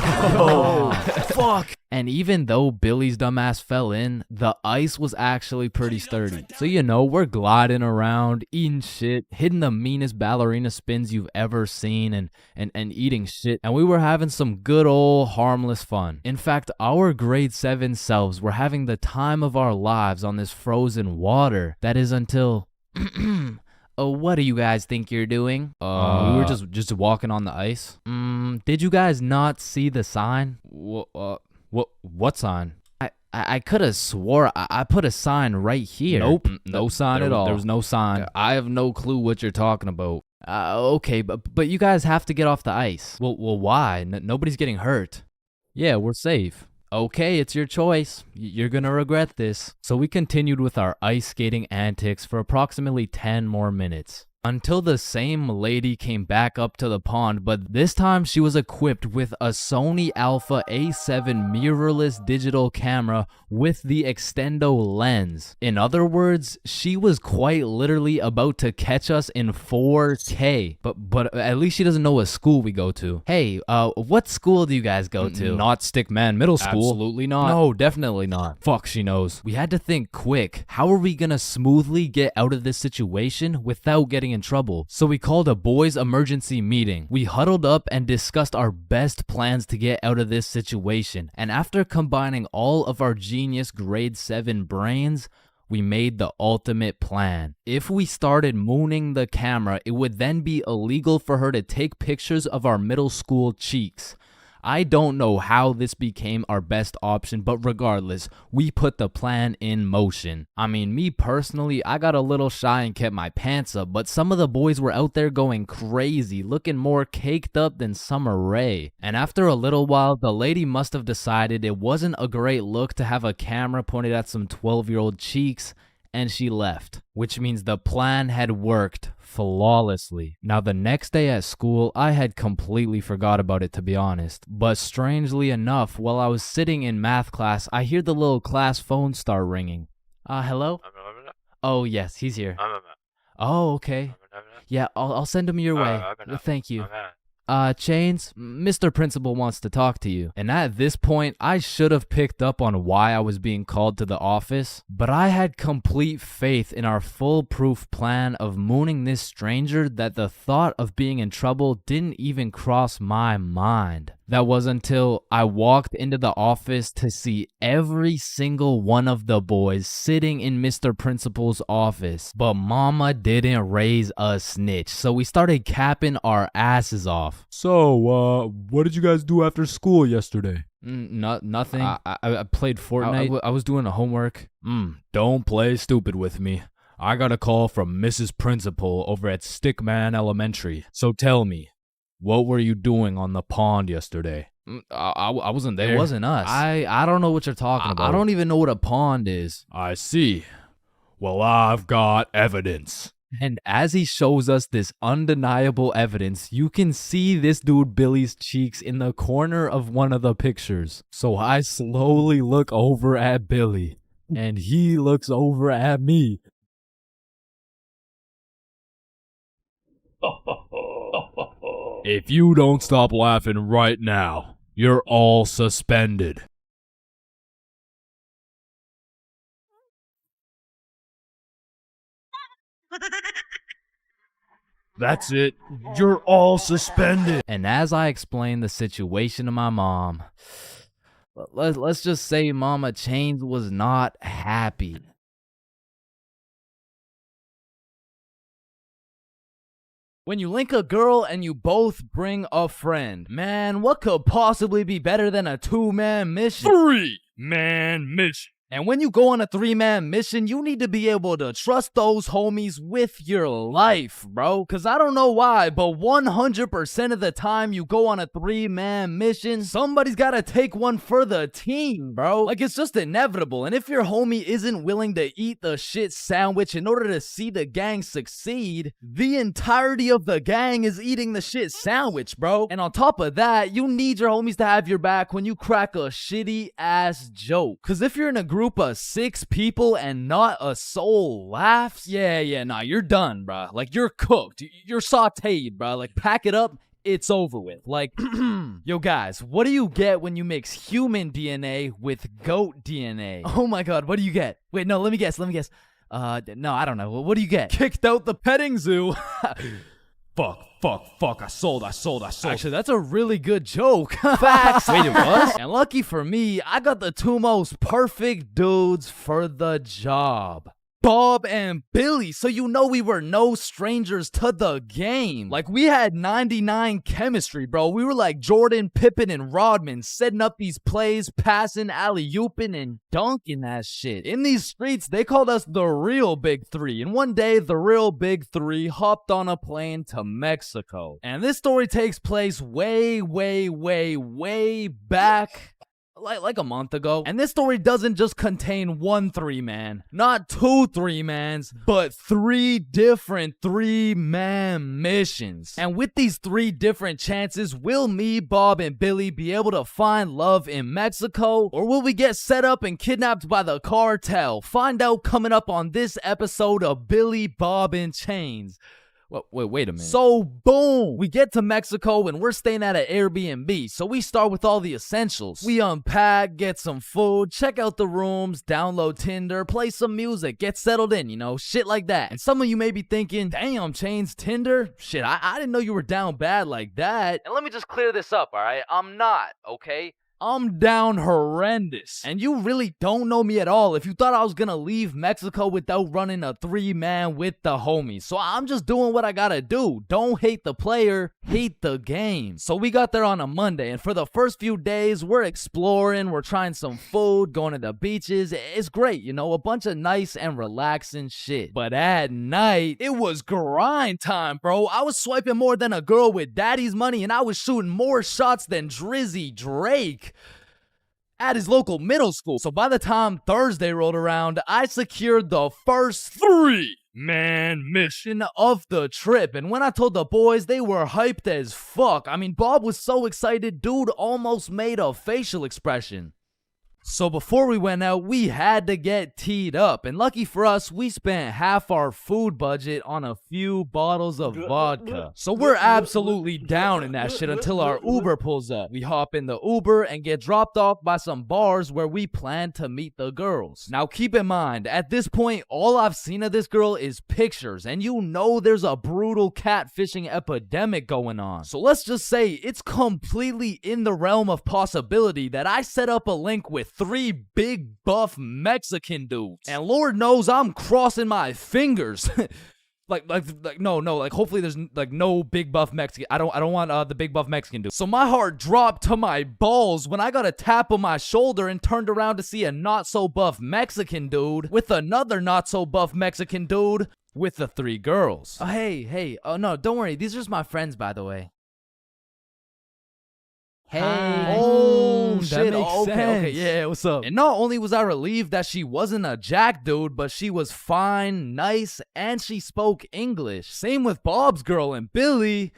fuck. And even though Billy's dumbass fell in, the ice was actually pretty sturdy. So you know, we're gliding around, eating shit, hitting the meanest ballerina spins you've ever seen, and eating shit. And we were having some good old harmless fun. In fact, our grade 7 selves were having the time of our lives on this frozen water. That is until... Oh, what do you guys think you're doing? We were just walking on the ice. Did you guys not see the sign? What sign? I could have swore I put a sign right here. Nope, no sign at all. There was no sign. I have no clue what you're talking about. Okay, but you guys have to get off the ice. Well, why? Nobody's getting hurt. Yeah, we're safe. Okay, it's your choice. You're gonna regret this. So we continued with our ice skating antics for approximately 10 more minutes. Until the same lady came back up to the pond, but this time she was equipped with a Sony Alpha A7 mirrorless digital camera with the extendo lens. In other words, she was quite literally about to catch us in 4K. But at least she doesn't know what school we go to. Hey, what school do you guys go to? Not Stickman Middle School. Absolutely not. No, definitely not. Fuck, she knows. We had to think quick. How are we gonna smoothly get out of this situation without getting in trouble. So we called a boys' emergency meeting. We huddled up and discussed our best plans to get out of this situation. And after combining all of our genius grade 7 brains, we made the ultimate plan. If we started mooning the camera, it would then be illegal for her to take pictures of our middle school cheeks. I don't know how this became our best option, but regardless, we put the plan in motion. I mean, me personally, I got a little shy and kept my pants up, but some of the boys were out there going crazy, looking more caked up than Summer Rae. And after a little while, the lady must have decided it wasn't a great look to have a camera pointed at some 12-year-old cheeks, and she left, which means the plan had worked flawlessly. Now, the next day at school, I had completely forgot about it, to be honest. But strangely enough, while I was sitting in math class, I hear the little class phone start ringing. Hello? Oh, yes, he's here. Oh, okay. Yeah, I'll send him your way. Thank you. Chains, Mr. Principal wants to talk to you. And at this point, I should have picked up on why I was being called to the office, but I had complete faith in our foolproof plan of mooning this stranger that the thought of being in trouble didn't even cross my mind. That was until I walked into the office to see every single one of the boys sitting in Mr. Principal's office. But mama didn't raise a snitch, so we started capping our asses off. So, what did you guys do after school yesterday? Nothing. I played Fortnite. I was doing the homework. Don't play stupid with me. I got a call from Mrs. Principal over at Stickman Elementary. So tell me, what were you doing on the pond yesterday? I wasn't there. It wasn't us. I don't know what you're talking about. I don't even know what a pond is. I see. Well, I've got evidence. And as he shows us this undeniable evidence, you can see this dude Billy's cheeks in the corner of one of the pictures. So I slowly look over at Billy, and he looks over at me. If you don't stop laughing right now, you're all suspended. That's it. You're all suspended. And as I explained the situation to my mom, let's just say Mama Chains was not happy. When you link a girl and you both bring a friend, man, what could possibly be better than a 2-man mission? 3-man mission. And when you go on a 3-man mission, you need to be able to trust those homies with your life, bro. Cause I don't know why, but 100% of the time you go on a 3-man mission, somebody's gotta take one for the team, bro. Like, it's just inevitable. And if your homie isn't willing to eat the shit sandwich in order to see the gang succeed, the entirety of the gang is eating the shit sandwich, bro. And on top of that, you need your homies to have your back when you crack a shitty ass joke. Cause if you're in a group of 6 people and not a soul laughs, nah, you're done, bruh. Like, you're cooked. You're sauteed, bruh. Like, pack it up. It's over with. Like, yo, guys, what do you get when you mix human DNA with goat DNA? Oh my god, what do you get? Wait, no, let me guess. No, I don't know. What do you get? Kicked out the petting zoo. Fuck, I sold. Actually, that's a really good joke. Facts. Wait, it was? And lucky for me, I got the 2 most perfect dudes for the job. Bob and Billy, so you know we were no strangers to the game. Like, we had 99 chemistry, bro. We were like Jordan, Pippen, and Rodman, setting up these plays, passing, alley-ooping, and dunking that shit. In these streets, they called us the real Big Three. And one day, the real Big Three hopped on a plane to Mexico. And this story takes place way back. Like a month ago. And this story doesn't just contain one 3-man, not 2 3-mans, but 3 different 3-man missions. And with these 3 different chances, will me, Bob, and Billy be able to find love in Mexico? Or will we get set up and kidnapped by the cartel? Find out coming up on this episode of Billy, Bob, and Chains. Wait a minute. So boom, we get to Mexico and we're staying at an Airbnb. So we start with all the essentials. We unpack, get some food, check out the rooms, download Tinder, play some music, get settled in, shit like that. And some of you may be thinking, damn, Chains, Tinder? Shit, I didn't know you were down bad like that. And let me just clear this up, all right? I'm not, okay? I'm down horrendous. And you really don't know me at all if you thought I was gonna leave Mexico without running a 3-man with the homies. So I'm just doing what I gotta do. Don't hate the player, hate the game. So we got there on a Monday, and for the first few days, we're exploring, we're trying some food, going to the beaches. It's great, a bunch of nice and relaxing shit. But at night, it was grind time, bro. I was swiping more than a girl with daddy's money, and I was shooting more shots than Drizzy Drake at his local middle school. So by the time Thursday rolled around, I secured the first 3-man mission of the trip. And when I told the boys, they were hyped as fuck. I mean, Bob was so excited, dude almost made a facial expression. So before we went out, we had to get teed up. And lucky for us, we spent half our food budget on a few bottles of vodka. So we're absolutely down in that shit until our Uber pulls up. We hop in the Uber and get dropped off by some bars where we plan to meet the girls. Now keep in mind, at this point, all I've seen of this girl is pictures. And there's a brutal catfishing epidemic going on. So let's just say it's completely in the realm of possibility that I set up a link with 3 big buff Mexican dudes. And Lord knows I'm crossing my fingers. Hopefully there's no big buff Mexican. I don't want the big buff Mexican dude. So my heart dropped to my balls when I got a tap on my shoulder and turned around to see a not so buff Mexican dude with another not so buff Mexican dude with the 3 girls. Hey, oh no, don't worry. These are just my friends, by the way. Hey. Oh, shit. Okay, yeah, what's up? And not only was I relieved that she wasn't a jack dude, but she was fine, nice, and she spoke English. Same with Bob's girl and Billy.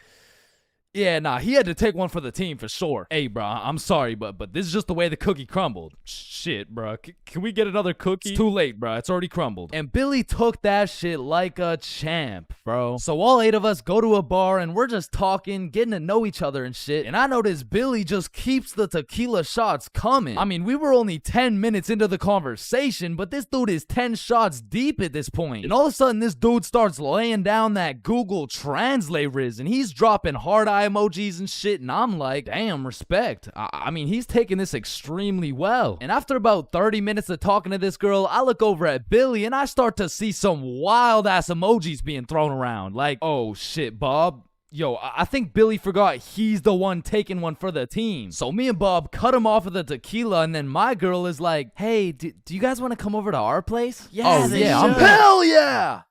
Yeah, nah, he had to take one for the team for sure. Hey, bro, I'm sorry, but this is just the way the cookie crumbled. Shit, bro. Can we get another cookie? It's too late, bro. It's already crumbled. And Billy took that shit like a champ, bro. So all 8 of us go to a bar and we're just talking, getting to know each other and shit. And I notice Billy just keeps the tequila shots coming. I mean, we were only 10 minutes into the conversation, but this dude is 10 shots deep at this point. And all of a sudden, this dude starts laying down that Google Translate riz, and he's dropping hard eye emojis and shit, and I'm like, damn, respect. I mean, he's taking this extremely well. And after about 30 minutes of talking to this girl, I look over at Billy and I start to see some wild ass emojis being thrown around. Like, oh shit, Bob. Yo, I think Billy forgot he's the one taking one for the team. So me and Bob cut him off of the tequila, and then my girl is like, hey, do you guys want to come over to our place? Yeah, hell yeah!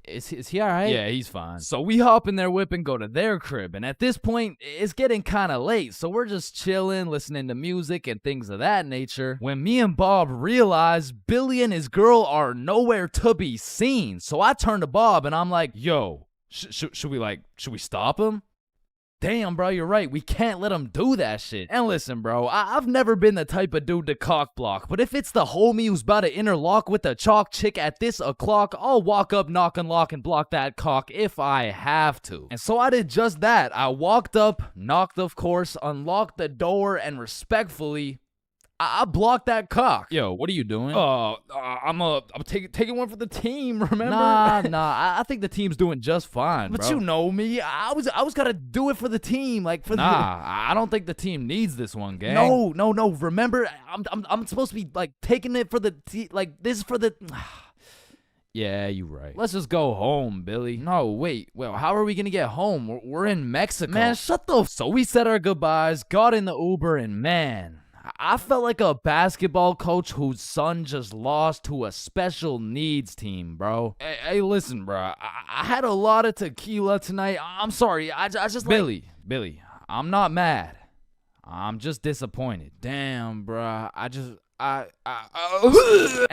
Is he alright? Yeah, he's fine. So we hop in their whip and go to their crib. And at this point, it's getting kind of late. So we're just chilling, listening to music and things of that nature. When me and Bob realize Billy and his girl are nowhere to be seen. So I turn to Bob and I'm like, yo, should we stop him? Damn, bro, you're right. We can't let him do that shit. And listen, bro, I've never been the type of dude to cock block, but if it's the homie who's about to interlock with the chalk chick at this o'clock, I'll walk up, knock, unlock, and block that cock if I have to. And so I did just that. I walked up, knocked, of course, unlocked the door, and respectfully, I blocked that cock. Yo, what are you doing? I'm taking one for the team, remember? Nah, I think the team's doing just fine, but bro. You know me. I was gonna do it for the team, like for I don't think the team needs this one, gang. No. Remember, I'm supposed to be like taking it for the like this is for the. Yeah, you right. Let's just go home, Billy. No, wait. Well, how are we gonna get home? We're in Mexico. Man, shut the. So we said our goodbyes, got in the Uber, and man, I felt like a basketball coach whose son just lost to a special needs team, bro. Hey, listen, bro. I had a lot of tequila tonight. I'm sorry. I just Billy, I'm not mad. I'm just disappointed. Damn, bro. And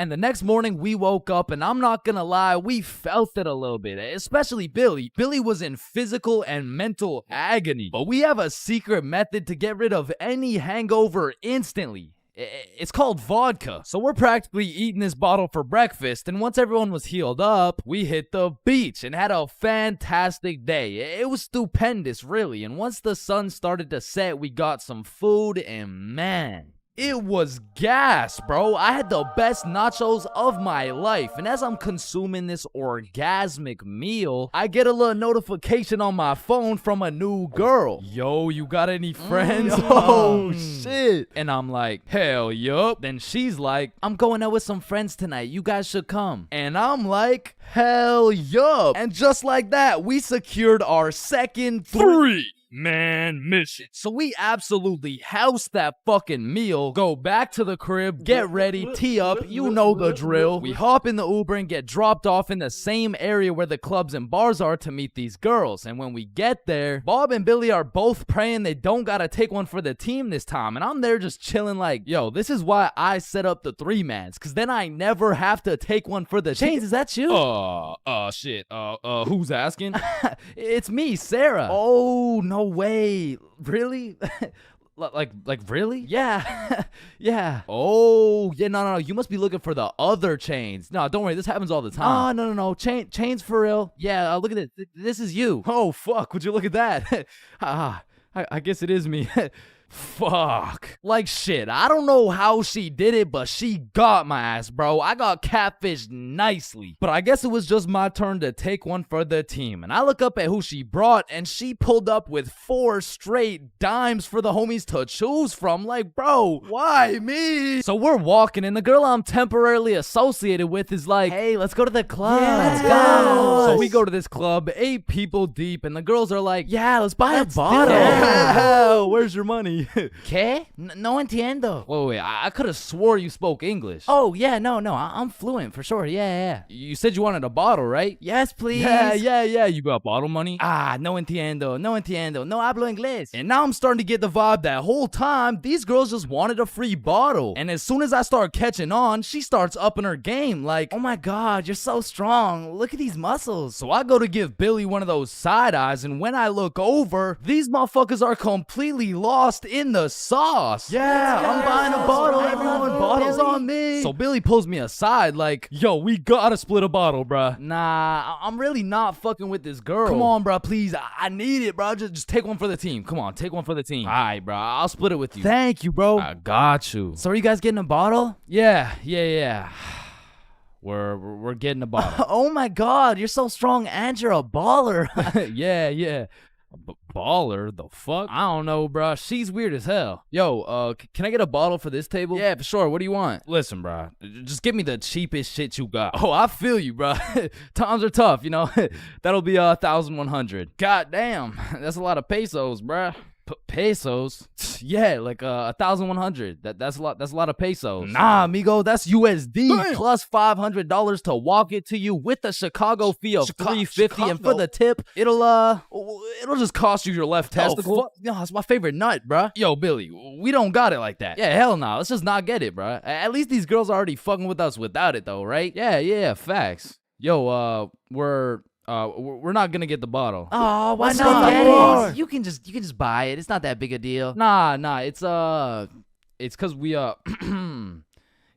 the next morning we woke up, and I'm not gonna lie, we felt it a little bit, especially Billy. Billy was in physical and mental agony, but we have a secret method to get rid of any hangover instantly. It's called vodka. So we're practically eating this bottle for breakfast, and once everyone was healed up, we hit the beach and had a fantastic day. It was stupendous, really. And once the sun started to set, we got some food, and man, it was gas, bro. I had the best nachos of my life. And as I'm consuming this orgasmic meal, I get a little notification on my phone from a new girl. Yo, you got any friends? Oh, shit. And I'm like, hell yup. Then she's like, I'm going out with some friends tonight. You guys should come. And I'm like, hell yup. And just like that, we secured our second 3-man mission. So we absolutely house that fucking meal, go back to the crib, get ready, tee up, you know the drill. We hop in the Uber and get dropped off in the same area where the clubs and bars are to meet these girls. And when we get there, Bob and Billy are both praying they don't gotta take one for the team this time. And I'm there just chilling like, yo, this is why I set up the 3-mans, cause then I never have to take one for the Chains, is that you? Shit. Who's asking? It's me, Sarah. Oh, no way. Really? like really? Yeah. Yeah. Oh, yeah, no, you must be looking for the other Chains. No, don't worry, this happens all the time. Oh, no. Chains for real. Yeah, look at it. This is you. Oh, fuck, would you look at that? I guess it is me. Fuck. Like shit, I don't know how she did it, but she got my ass, bro. I got catfished nicely. But I guess it was just my turn to take one for the team. And I look up at who she brought, and she pulled up with 4 straight dimes for the homies to choose from. Like, bro, why me? So we're walking, and the girl I'm temporarily associated with is like, hey, let's go to the club. Yeah, let's go. So we go to this club, 8 people deep, and the girls are like, yeah, let's buy a bottle. Yeah. Where's your money? ¿Qué? No entiendo. Wait, I could have swore you spoke English. Oh, yeah, no, I'm fluent for sure. Yeah. You said you wanted a bottle, right? Yes, please. Yeah. You got bottle money? No entiendo. No hablo inglés. And now I'm starting to get the vibe that whole time these girls just wanted a free bottle. And as soon as I start catching on, she starts upping her game like, oh my God, you're so strong. Look at these muscles. So I go to give Billy one of those side eyes, and when I look over, these motherfuckers are completely lost in the sauce. Yeah, I'm buying a bottle, everyone. Bottles on me. So Billy pulls me aside like, yo, we gotta split a bottle, bruh. Nah, I'm really not fucking with this girl. Come on, bruh, please. I need it, bruh. Just take one for the team. Come on, take one for the team. All right, bruh. I'll split it with you. Thank you, bro. I got you. So are you guys getting a bottle? Yeah. We're getting a bottle. Oh my God, you're so strong and you're a baller. Yeah. Baller? The fuck? I don't know, bro. She's weird as hell. Yo, can I get a bottle for this table? Yeah, for sure. What do you want? Listen, bro. Just give me the cheapest shit you got. Oh, I feel you, bro. Times are tough, you know. That'll be 1,100. God damn, that's a lot of pesos, bro. Pesos? Yeah, like 1,100. That's a lot. That's a lot of pesos. Nah, amigo, that's USD. Damn. Plus $500 to walk it to you with the Chicago fee of $350, and for the tip, it'll just cost you your left testicle. No, it's my favorite nut, bruh. Yo, Billy, we don't got it like that. Yeah, hell no. Let's just not get it, bruh. At least these girls are already fucking with us without it, though, right? Yeah, facts. Yo, we're not gonna get the bottle. Oh, why not? You can just buy it. It's not that big a deal. Nah. It's cause we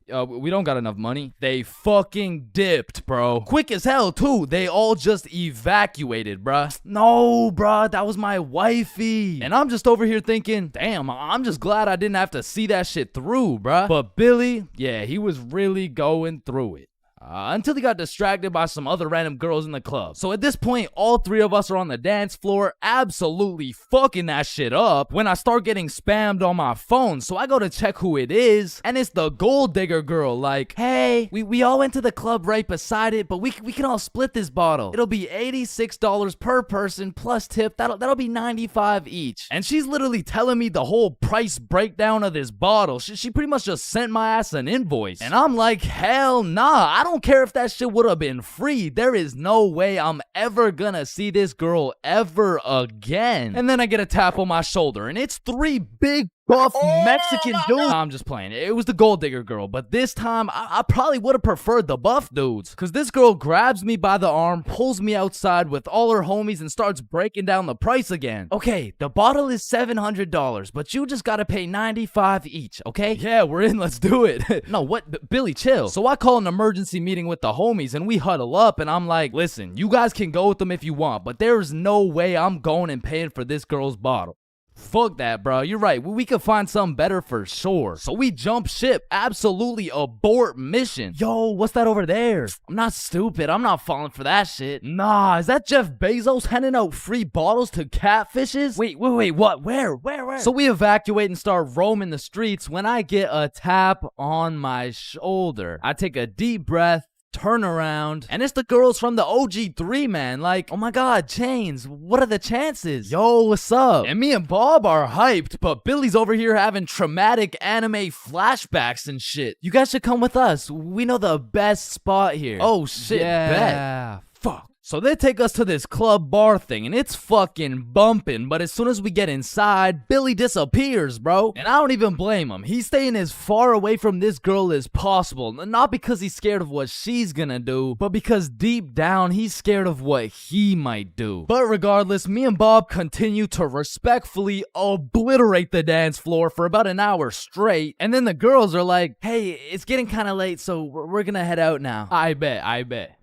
we don't got enough money. They fucking dipped, bro. Quick as hell too. They all just evacuated, bruh. No, bruh, that was my wifey. And I'm just over here thinking, damn, I'm just glad I didn't have to see that shit through, bruh. But Billy, yeah, he was really going through it. Until he got distracted by some other random girls in the club. So at this point, all 3 of us are on the dance floor, absolutely fucking that shit up, when I start getting spammed on my phone. So I go to check who it is, and it's the gold digger girl. Like, hey, we all went to the club right beside it, but we can all split this bottle. It'll be $86 per person plus tip. That'll be $95 each. And she's literally telling me the whole price breakdown of this bottle. She pretty much just sent my ass an invoice. And I'm like, hell nah, I don't care if that shit would have been free. There is no way I'm ever gonna see this girl ever again. And then I get a tap on my shoulder, and it's 3 big buff Mexican dude. Nah, I'm just playing. It was the gold digger girl, but this time I probably would have preferred the buff dudes. Cause this girl grabs me by the arm, pulls me outside with all her homies and starts breaking down the price again. Okay, the bottle is $700, but you just gotta pay $95 each, okay? Yeah, we're in, let's do it. No, what? Billy, chill. So I call an emergency meeting with the homies and we huddle up and I'm like, listen, you guys can go with them if you want, but there's no way I'm going and paying for this girl's bottle. Fuck that, bro. You're right. We could find something better for sure. So we jump ship. Absolutely abort mission. Yo, what's that over there? I'm not stupid. I'm not falling for that shit. Nah, is that Jeff Bezos handing out free bottles to catfishes? Wait, what? Where? So we evacuate and start roaming the streets when I get a tap on my shoulder. I take a deep breath, turn around, and it's the girls from the OG3, man. Like, oh my god, Chains, what are the chances? Yo, what's up? And me and Bob are hyped, but Billy's over here having traumatic anime flashbacks and shit. You guys should come with us. We know the best spot here. Oh shit, bet. Fuck. So they take us to this club bar thing, and it's fucking bumping, but as soon as we get inside, Billy disappears, bro. And I don't even blame him. He's staying as far away from this girl as possible, not because he's scared of what she's gonna do, but because deep down, he's scared of what he might do. But regardless, me and Bob continue to respectfully obliterate the dance floor for about an hour straight, and then the girls are like, hey, it's getting kind of late, so we're gonna head out now. I bet.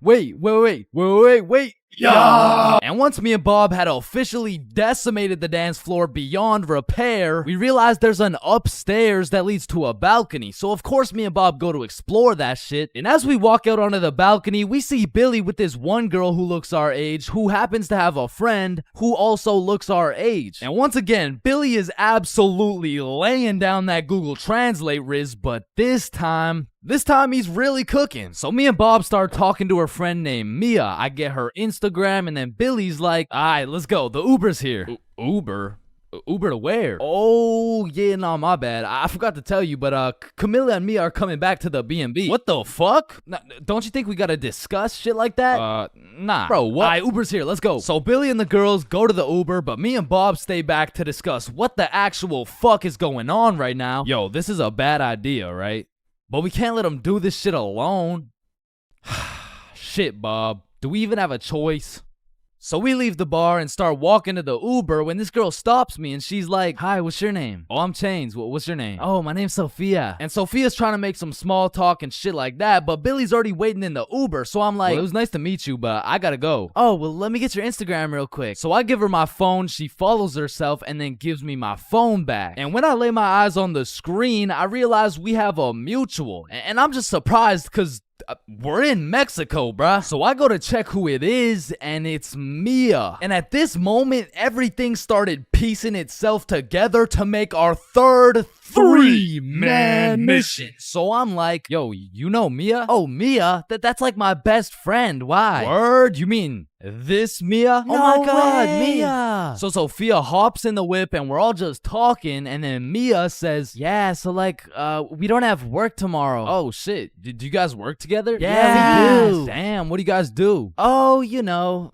Wait. Yeah! And once me and Bob had officially decimated the dance floor beyond repair, we realized there's an upstairs that leads to a balcony. So of course me and Bob go to explore that shit. And as we walk out onto the balcony, we see Billy with this one girl who looks our age, who happens to have a friend who also looks our age. And once again, Billy is absolutely laying down that Google Translate riz, but this time he's really cooking. So me and Bob start talking to her friend named Mia. I get her Instagram, and then Billy's like, alright, let's go. The Uber's here. Uber? Uber to where? Oh, yeah, no, my bad. I forgot to tell you, but Camilla and Mia are coming back to the B&B. What the fuck? Don't you think we gotta discuss shit like that? Nah. Bro, what? Alright, Uber's here. Let's go. So Billy and the girls go to the Uber, but me and Bob stay back to discuss what the actual fuck is going on right now. Yo, this is a bad idea, right? But we can't let him do this shit alone. Shit, Bob. Do we even have a choice? So we leave the bar and start walking to the Uber when this girl stops me and she's like, hi, what's your name? Oh, I'm Chains. What's your name? Oh, my name's Sophia. And Sophia's trying to make some small talk and shit like that, but Billy's already waiting in the Uber. So I'm like, well, it was nice to meet you, but I gotta go. Oh, well, let me get your Instagram real quick. So I give her my phone, she follows herself and then gives me my phone back. And when I lay my eyes on the screen, I realize we have a mutual. And I'm just surprised because we're in Mexico, bruh. So I go to check who it is, and it's Mia. And at this moment, everything started piecing itself together to make our third three-man mission. So I'm like, yo, you know Mia? Oh, Mia? That's like my best friend. Why? Word? You mean this Mia? No, oh my god, way. Mia. So Sophia hops in the whip and we're all just talking, and then Mia says, yeah, so like we don't have work tomorrow. Oh shit. Do you guys work together? Yeah, we do. Damn, what do you guys do? Oh, you know,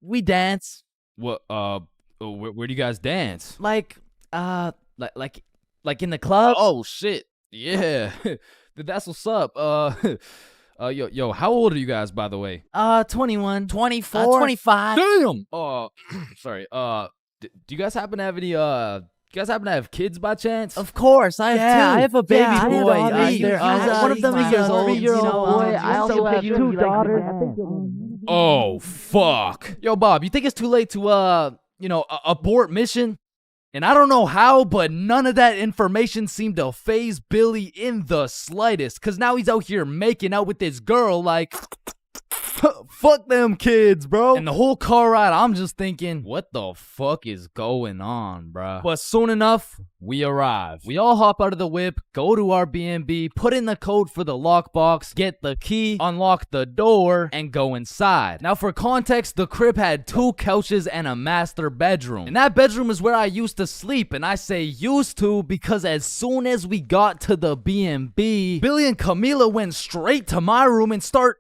we dance. What where do you guys dance? Like in the club? Oh shit. Yeah. That's what's up. Yo, how old are you guys, by the way? 21, 24, 25. Damn. Sorry. Do you guys happen to have any you guys happen to have kids by chance? Of course, I have two. I have a baby boy. One of them is a 3-year-old boy. I also have 2 daughters. Oh fuck. Yo, Bob, you think it's too late to abort mission? And I don't know how, but none of that information seemed to faze Billy in the slightest. Cause now he's out here making out with this girl like, fuck them kids, bro. And the whole car ride, I'm just thinking, what the fuck is going on, bro? But soon enough, we arrive. We all hop out of the whip, go to our B&B, put in the code for the lockbox, get the key, unlock the door, and go inside. Now for context, the crib had 2 couches and a master bedroom. And that bedroom is where I used to sleep, and I say used to because as soon as we got to the B&B, Billy and Camila went straight to my room and start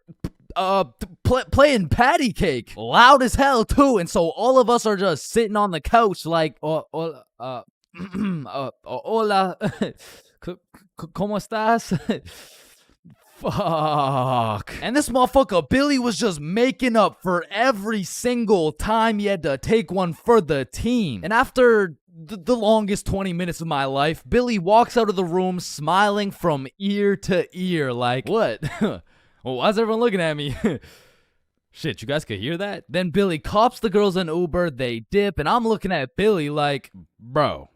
playing patty cake loud as hell too. And so all of us are just sitting on the couch like Hola. ¿Cómo estás? Fuck. And this motherfucker Billy was just making up for every single time he had to take one for the team. And after the longest 20 minutes of my life, Billy walks out of the room smiling from ear to ear like, what? Well, why's everyone looking at me? Shit, you guys could hear that? Then Billy cops the girls an Uber, they dip, and I'm looking at Billy like, bro,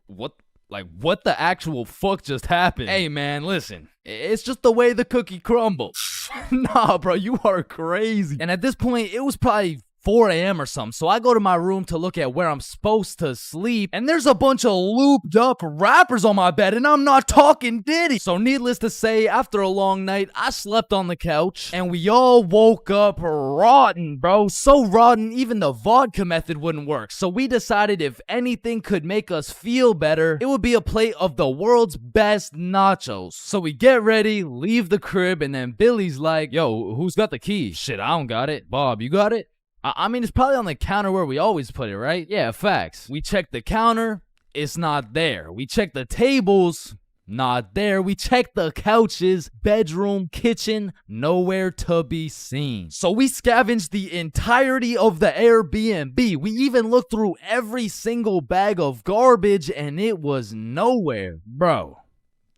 what? Like, what the actual fuck just happened? Hey, man, listen. It's just the way the cookie crumbles. Nah, bro, you are crazy. And at this point, it was probably 4 a.m. or something. So I go to my room to look at where I'm supposed to sleep. And there's a bunch of looped up rappers on my bed. And I'm not talking Diddy. So needless to say, after a long night, I slept on the couch. And we all woke up rotten, bro. So rotten, even the vodka method wouldn't work. So we decided if anything could make us feel better, it would be a plate of the world's best nachos. So we get ready, leave the crib. And then Billy's like, yo, who's got the key? Shit, I don't got it. Bob, you got it? I mean, it's probably on the counter where we always put it, right? Yeah, facts. We check the counter, it's not there. We check the tables, not there. We check the couches, bedroom, kitchen, nowhere to be seen. So we scavenged the entirety of the Airbnb. We even looked through every single bag of garbage and it was nowhere. Bro.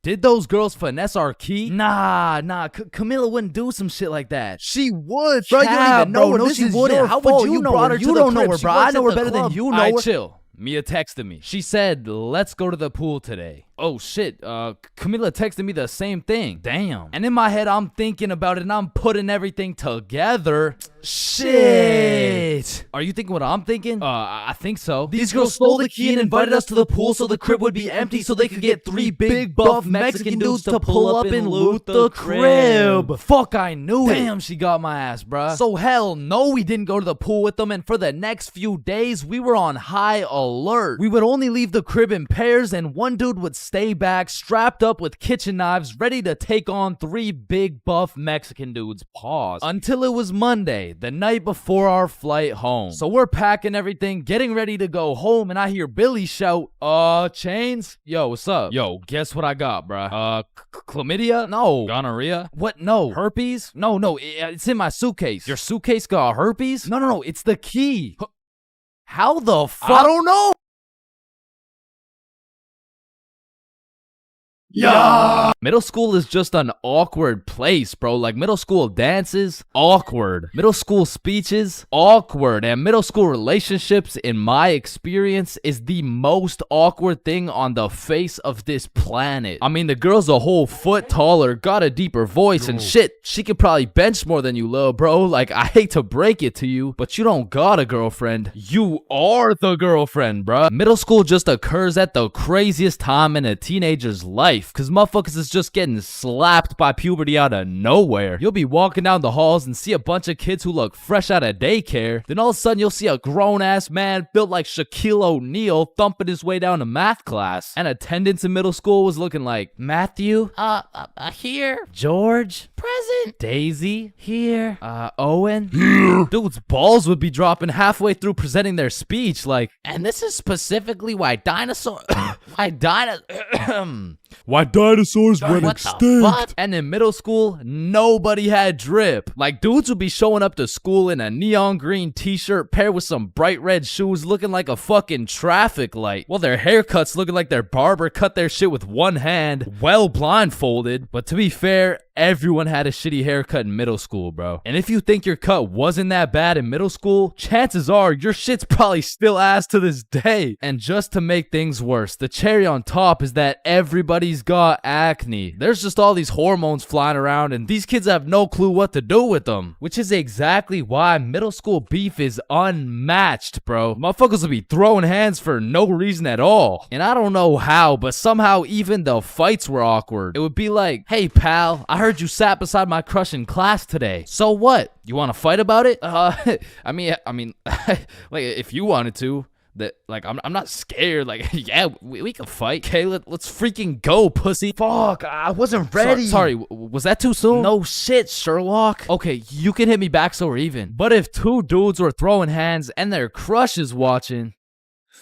Did those girls finesse our key? Nah, Camilla wouldn't do some shit like that. She would, bro. You don't even know her. No, she wouldn't. How would you know her? You don't know her, bro. I know her better than you know her. Chill. Mia texted me. She said, let's go to the pool today. Oh shit, Camilla texted me the same thing. Damn. And in my head, I'm thinking about it and I'm putting everything together. Shit. Are you thinking what I'm thinking? I think so. These girls stole the key and invited us to the pool so the crib would be empty so they could get 3 big buff Mexican dudes to pull up and loot the crib. Fuck, I knew it. Damn, she got my ass, bruh. So hell no, we didn't go to the pool with them, and for the next few days, we were on high alert. We would only leave the crib in pairs and one dude would stay back, strapped up with kitchen knives, ready to take on 3 big buff Mexican dudes. Pause. Until it was Monday, the night before our flight home. So we're packing everything, getting ready to go home, and I hear Billy shout, Chains? Yo, what's up? Yo, guess what I got, bruh? Chlamydia? No. Gonorrhea? What? No. Herpes? No, it's in my suitcase. Your suitcase got herpes? No, it's the key. How the fuck? I don't know. Yeah. Middle school is just an awkward place, bro. Like, middle school dances, awkward. Middle school speeches, awkward. And middle school relationships, in my experience, is the most awkward thing on the face of this planet. I mean, the girl's a whole foot taller, got a deeper voice, and shit, she could probably bench more than you, lil' bro. Like, I hate to break it to you, but you don't got a girlfriend. You are the girlfriend, bruh. Middle school just occurs at the craziest time in a teenager's life, because motherfuckers is just getting slapped by puberty out of nowhere. You'll be walking down the halls and see a bunch of kids who look fresh out of daycare. Then all of a sudden you'll see a grown-ass man built like Shaquille O'Neal thumping his way down to math class. And attendance in middle school was looking like, Matthew? Here. George? Present. Daisy? Here. Owen? Here. Dude's balls would be dropping halfway through presenting their speech like, and this is specifically why dinosaurs went extinct. And in middle school, nobody had drip. Like, dudes would be showing up to school in a neon green t-shirt paired with some bright red shoes looking like a fucking traffic light. Well, their haircuts looking like their barber cut their shit with one hand, well blindfolded. But to be fair, everyone had a shitty haircut in middle school, bro. And if you think your cut wasn't that bad in middle school, chances are your shit's probably still ass to this day. And just to make things worse, the cherry on top is that everybody's got acne. There's just all these hormones flying around and these kids have no clue what to do with them. Which is exactly why middle school beef is unmatched, bro. Motherfuckers will be throwing hands for no reason at all. And I don't know how, but somehow even the fights were awkward. It would be like, hey pal, I heard you sat beside my crush in class today. So what? You want to fight about it? I mean, like if you wanted to. That, like, I'm not scared. Like, yeah, we can fight. Okay, let's freaking go, pussy. Fuck, I wasn't ready. Sorry, was that too soon? No shit, Sherlock. Okay, you can hit me back so we're even. But if 2 dudes were throwing hands and their crush is watching,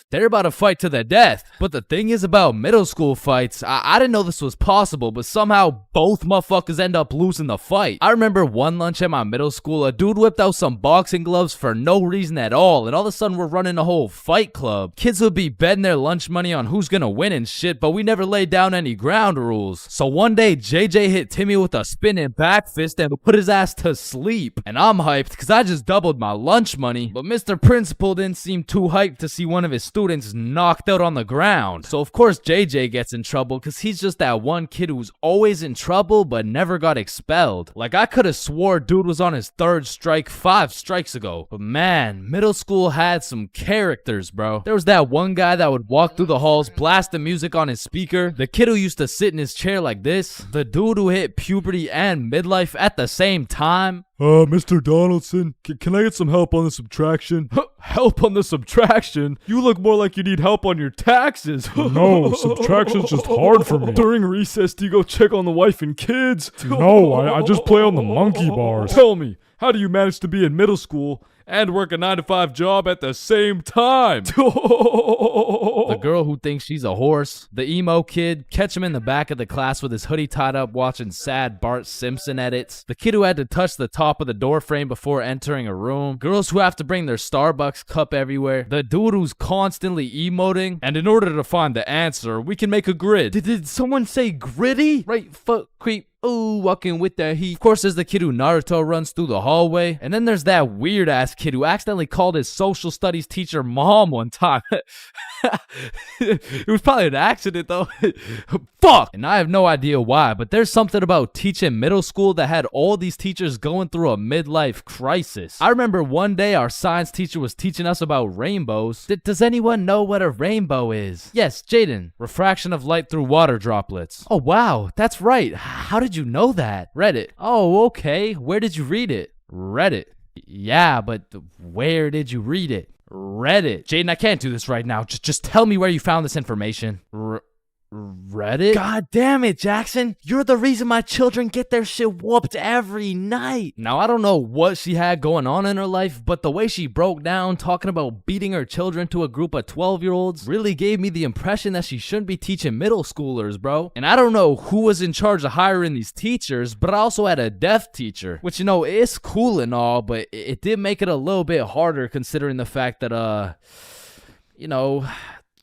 They're about to fight to the death. But the thing is about middle school fights, I didn't know this was possible, but somehow both motherfuckers end up losing the fight. I remember one lunch at my middle school, a dude whipped out some boxing gloves for no reason at all, and all of a sudden we're running a whole fight club. Kids would be betting their lunch money on who's gonna win and shit, but we never laid down any ground rules. So one day, JJ hit Timmy with a spinning back fist and put his ass to sleep. And I'm hyped because I just doubled my lunch money, but Mr. Principal didn't seem too hyped to see one of his students knocked out on the ground. So of course JJ gets in trouble because he's just that one kid who's always in trouble but never got expelled. Like I could have swore dude was on his third strike 5 strikes ago. But man, middle school had some characters, bro. There was that one guy that would walk through the halls blasting music on his speaker. The kid who used to sit in his chair like this. The dude who hit puberty and midlife at the same time. Mr. Donaldson, can I get some help on the subtraction? Help on the subtraction? You look more like you need help on your taxes. No, subtraction's just hard for me. During recess, do you go check on the wife and kids? No, I just play on the monkey bars. Tell me, how do you manage to be in middle school and work a 9-to-5 job at the same time? The girl who thinks she's a horse. The emo kid. Catch him in the back of the class with his hoodie tied up watching sad Bart Simpson edits. The kid who had to touch the top of the door frame before entering a room. Girls who have to bring their Starbucks cup everywhere. The dude who's constantly emoting. And in order to find the answer, we can make a grid. Did someone say gritty? Right foot creep. Ooh, walking with the heat. Of course, there's the kid who Naruto runs through the hallway. And then there's that weird ass kid who accidentally called his social studies teacher mom one time. It was probably an accident though. Fuck! And I have no idea why, but there's something about teaching middle school that had all these teachers going through a midlife crisis. I remember one day our science teacher was teaching us about rainbows. Does anyone know what a rainbow is? Yes, Jaden. Refraction of light through water droplets. Oh wow, that's right. How did you know that? Reddit. Oh, okay. Where did you read it? Reddit. Yeah, but where did you read it? Reddit. Jaden, I can't do this right now. Just tell me where you found this information. Reddit? God damn it, Jackson. You're the reason my children get their shit whooped every night. Now, I don't know what she had going on in her life, but the way she broke down talking about beating her children to a group of 12-year-olds really gave me the impression that she shouldn't be teaching middle schoolers, bro. And I don't know who was in charge of hiring these teachers, but I also had a deaf teacher, which, you know, it's cool and all, but it did make it a little bit harder considering the fact that, you know,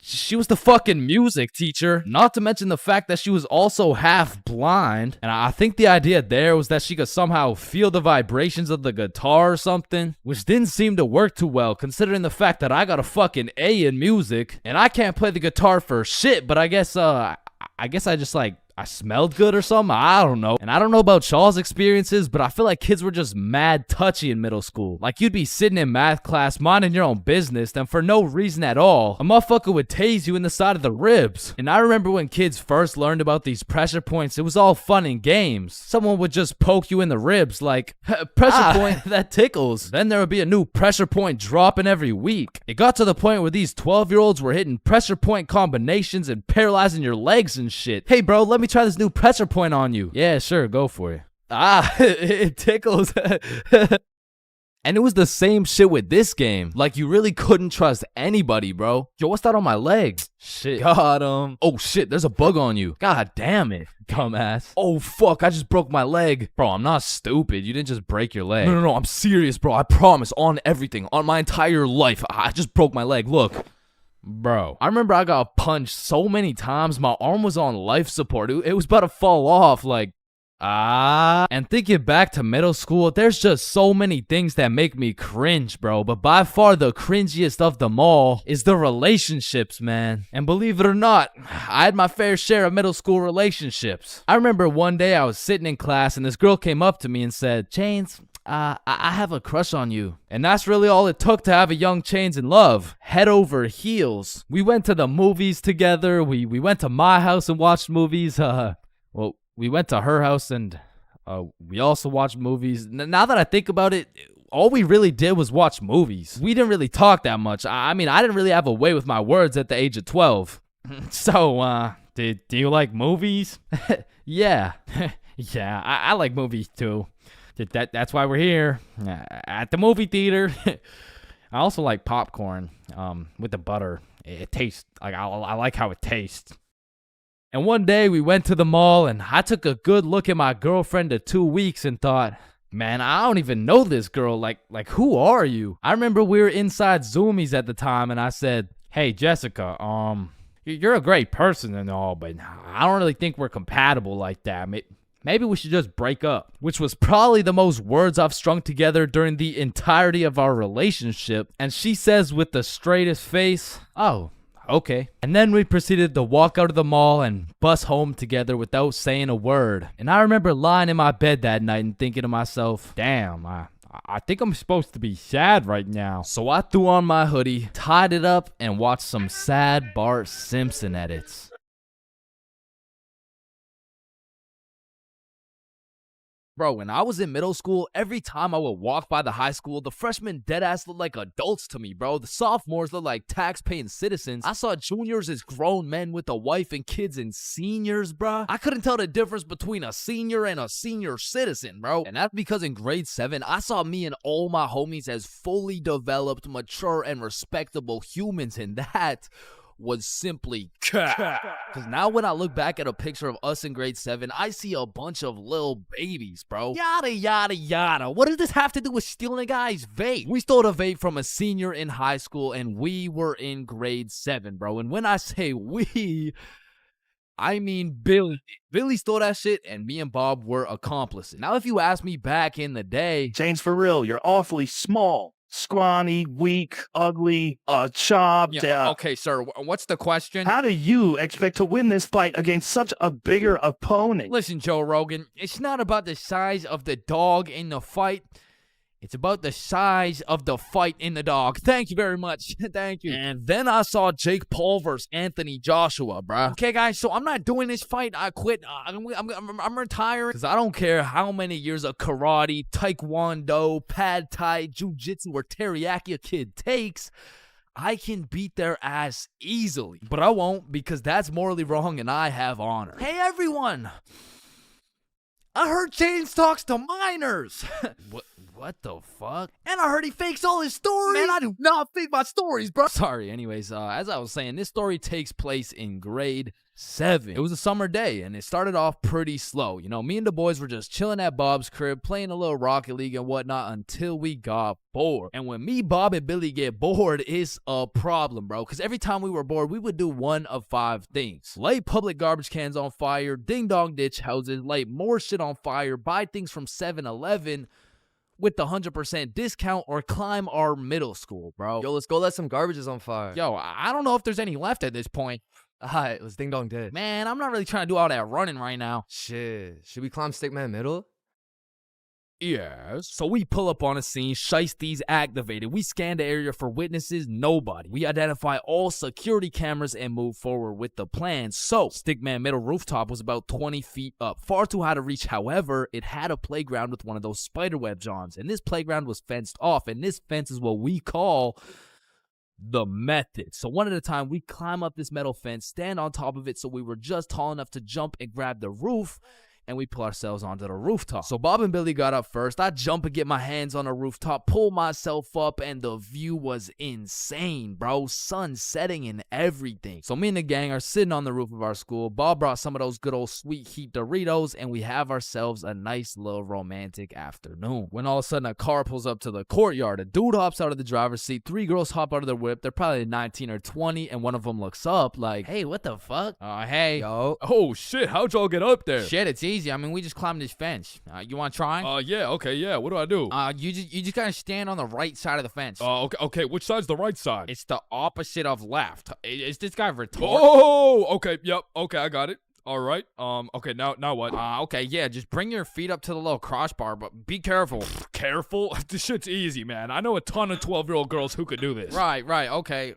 she was the fucking music teacher, not to mention the fact that she was also half blind. And I think the idea there was that she could somehow feel the vibrations of the guitar or something, which didn't seem to work too well considering the fact that I got a fucking A in music and I can't play the guitar for shit, but I guess I just like I smelled good or something. I don't know. And I don't know about Shaw's experiences, but I feel like kids were just mad touchy in middle school. Like you'd be sitting in math class minding your own business, and for no reason at all, a motherfucker would tase you in the side of the ribs. And I remember when kids first learned about these pressure points, it was all fun and games. Someone would just poke you in the ribs like, pressure point, that tickles. Then there would be a new pressure point dropping every week. It got to the point where these 12-year-olds were hitting pressure point combinations and paralyzing your legs and shit. Hey bro, let me try this new pressure point on you. Yeah, sure, go for it. It tickles. And it was the same shit with this game. Like, you really couldn't trust anybody, bro. Yo, what's that on my legs? Shit. Got him. Oh, shit, there's a bug on you. God damn it, dumbass. Oh, fuck, I just broke my leg. Bro, I'm not stupid. You didn't just break your leg. No, I'm serious, bro. I promise, on everything, on my entire life. I just broke my leg, look. Bro, I remember I got punched so many times, my arm was on life support. It was about to fall off, like, And thinking back to middle school, there's just so many things that make me cringe, bro. But by far the cringiest of them all is the relationships, man. And believe it or not, I had my fair share of middle school relationships. I remember one day I was sitting in class and this girl came up to me and said, Chains, I have a crush on you. And that's really all it took to have a young Chains in love. Head over heels. We went to the movies together. We went to my house and watched movies. We went to her house and we also watched movies. Now that I think about it, all we really did was watch movies. We didn't really talk that much. I mean, I didn't really have a way with my words at the age of 12. So, do you like movies? Yeah. Yeah, I like movies too. That's why we're here at the movie theater. I also like popcorn with the butter It tastes like I like how it tastes. And one day we went to the mall and I took a good look at my girlfriend of 2 weeks and thought, man, I don't even know this girl. Like who are you? I remember we were inside Zoomies at the time and I said, hey, Jessica, you're a great person and all, but I don't really think we're compatible like that. Maybe we should just break up. Which was probably the most words I've strung together during the entirety of our relationship. And she says with the straightest face, oh, okay. And then we proceeded to walk out of the mall and bus home together without saying a word. And I remember lying in my bed that night and thinking to myself, damn, I think I'm supposed to be sad right now. So I threw on my hoodie, tied it up, and watched some sad Bart Simpson edits. Bro, when I was in middle school, every time I would walk by the high school, the freshmen deadass looked like adults to me, bro. The sophomores looked like tax-paying citizens. I saw juniors as grown men with a wife and kids, and seniors, bro. I couldn't tell the difference between a senior and a senior citizen, bro. And that's because in grade 7, I saw me and all my homies as fully developed, mature, and respectable humans, and that was simply cat. Because now when I look back at a picture of us in grade 7, I see a bunch of little babies, bro. Yada, yada, yada. What does this have to do with stealing a guy's vape? We stole a vape from a senior in high school, and we were in grade 7, bro. And when I say we, I mean Billy. Billy stole that shit, and me and Bob were accomplices. Now, if you ask me back in the day, James, for real, you're awfully small. Scrawny, weak, ugly, chopped. Yeah, okay, sir, what's the question? How do you expect to win this fight against such a bigger opponent? Listen, Joe Rogan, it's not about the size of the dog in the fight. It's about the size of the fight in the dog. Thank you very much. Thank you. And then I saw Jake Paul versus Anthony Joshua, bro. Okay, guys, so I'm not doing this fight. I quit. I'm retiring. Because I don't care how many years of karate, taekwondo, pad thai, jujitsu, or teriyaki a kid takes. I can beat their ass easily. But I won't, because that's morally wrong and I have honor. Hey, everyone. I heard James talks to minors. What the fuck? And I heard he fakes all his stories. Man, I do not fake my stories, bro. Sorry, anyways, as I was saying, this story takes place in grade 7. It was a summer day, and it started off pretty slow. You know, me and the boys were just chilling at Bob's crib, playing a little Rocket League and whatnot until we got bored. And when me, Bob, and Billy get bored, it's a problem, bro. Because every time we were bored, we would do one of 5 things. Light public garbage cans on fire, ding-dong ditch houses, light more shit on fire, buy things from 7-Eleven, with the 100% discount, or climb our middle school, bro. Yo, let's go let some garbages on fire. Yo, I don't know if there's any left at this point. Alright, let's ding dong ditch. Man, I'm not really trying to do all that running right now. Shit, should we climb Stickman Middle? Yes. So we pull up on a scene, shiesties activated. We scan the area for witnesses, nobody. We identify all security cameras and move forward with the plan. So, Stickman Middle rooftop was about 20 feet up, far too high to reach. However, it had a playground with one of those spiderweb johns, and this playground was fenced off, and this fence is what we call the method. So one at a time, we climb up this metal fence, stand on top of it so we were just tall enough to jump and grab the roof, and we pull ourselves onto the rooftop. So Bob and Billy got up first. I jump and get my hands on the rooftop, pull myself up, and the view was insane, bro. Sun setting and everything. So me and the gang are sitting on the roof of our school. Bob brought some of those good old sweet heat Doritos, and we have ourselves a nice little romantic afternoon. When all of a sudden a car pulls up to the courtyard. A dude hops out of the driver's seat. 3 girls hop out of their whip. They're probably 19 or 20, and one of them looks up like, hey, what the fuck? Hey. Yo. Oh, shit, how'd y'all get up there? Shit, it's easy. I mean, we just climbed this fence. You want to try? Yeah, okay, yeah. What do I do? You just gotta stand on the right side of the fence. Okay. Which side's the right side? It's the opposite of left. Is this guy retarded? Oh, okay, yep, okay, I got it. All right. Okay, now what? Okay, yeah, just bring your feet up to the little crossbar, but be careful. Careful? This shit's easy, man. I know a ton of 12-year-old girls who could do this. Right, okay.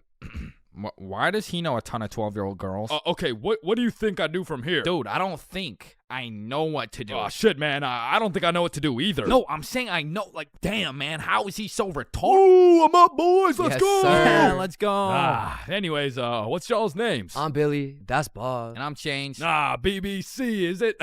Why does he know a ton of 12-year-old girls? Okay, what do you think I do from here? Dude, I don't think. I know what to do. Oh, shit, man. I don't think I know what to do either. No, I'm saying I know. Like, damn, man. How is he so retarded? Oh, I'm up, boys. Let's Yes, go. sir. Yeah, let's go. Anyways, what's y'all's names? I'm Billy. That's Bob. And I'm changed. BBC, is it?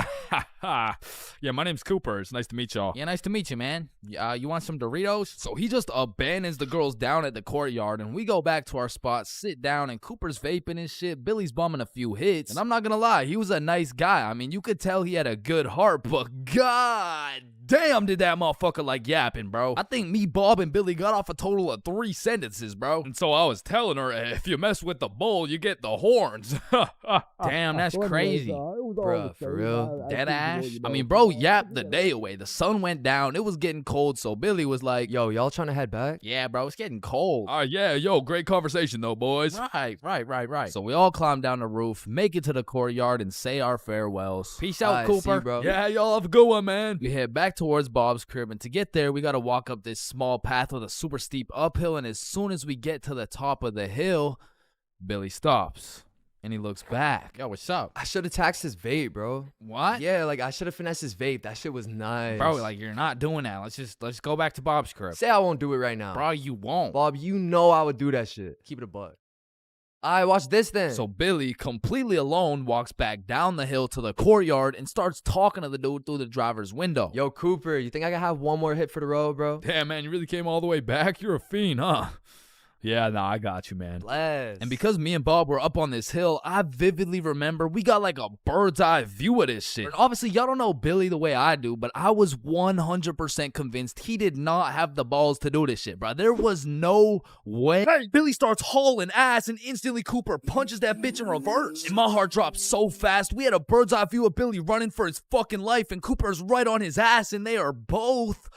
Yeah, my name's Cooper. It's nice to meet y'all. Yeah, nice to meet you, man. You want some Doritos? So he just abandons the girls down at the courtyard, and we go back to our spot, sit down, and Cooper's vaping and shit. Billy's bumming a few hits. And I'm not gonna lie, he was a nice guy. I mean, you could tell he had a good heart, but god damn did that motherfucker like yapping, bro. I think me, Bob, and Billy got off a total of 3 sentences, bro. And so I was telling her, if you mess with the bull, you get the horns. Damn, that's crazy. Bruh, for real? Dead ass? I mean, bro yapped the day away. The sun went down. It was getting cold, so Billy was like, Yo, y'all trying to head back? yeah, bro, it's getting cold. Yeah, yo, great conversation though, boys. Right. So we all climb down the roof, make it to the courtyard, and say our farewells. Peace out, Alright, see Cooper. you, bro. Yeah, y'all have a good one, man. We head back towards Bob's crib, and to get there, we gotta walk up this small path with a super steep uphill, and as soon as we get to the top of the hill, Billy stops. And he looks back. Yo, what's up? I should have taxed his vape, bro. What? Yeah, like I should have finessed his vape. That shit was nice. Bro, like you're not doing that. Let's go back to Bob's crib. Say I won't do it right now. Bro, you won't. Bob, you know I would do that shit. Keep it a buck. Alright, watch this then. So Billy, completely alone, walks back down the hill to the courtyard and starts talking to the dude through the driver's window. Yo, Cooper, you think I can have one more hit for the road, bro? Damn, man, you really came all the way back? You're a fiend, huh? Yeah, nah, I got you, man. Bless. And because me and Bob were up on this hill, I vividly remember we got like a bird's eye view of this shit. And obviously, y'all don't know Billy the way I do, but I was 100% convinced he did not have the balls to do this shit, bro. There was no way. Hey, Billy starts hauling ass, and instantly Cooper punches that bitch in reverse. And my heart dropped so fast. We had a bird's eye view of Billy running for his fucking life, and Cooper's right on his ass, and they are both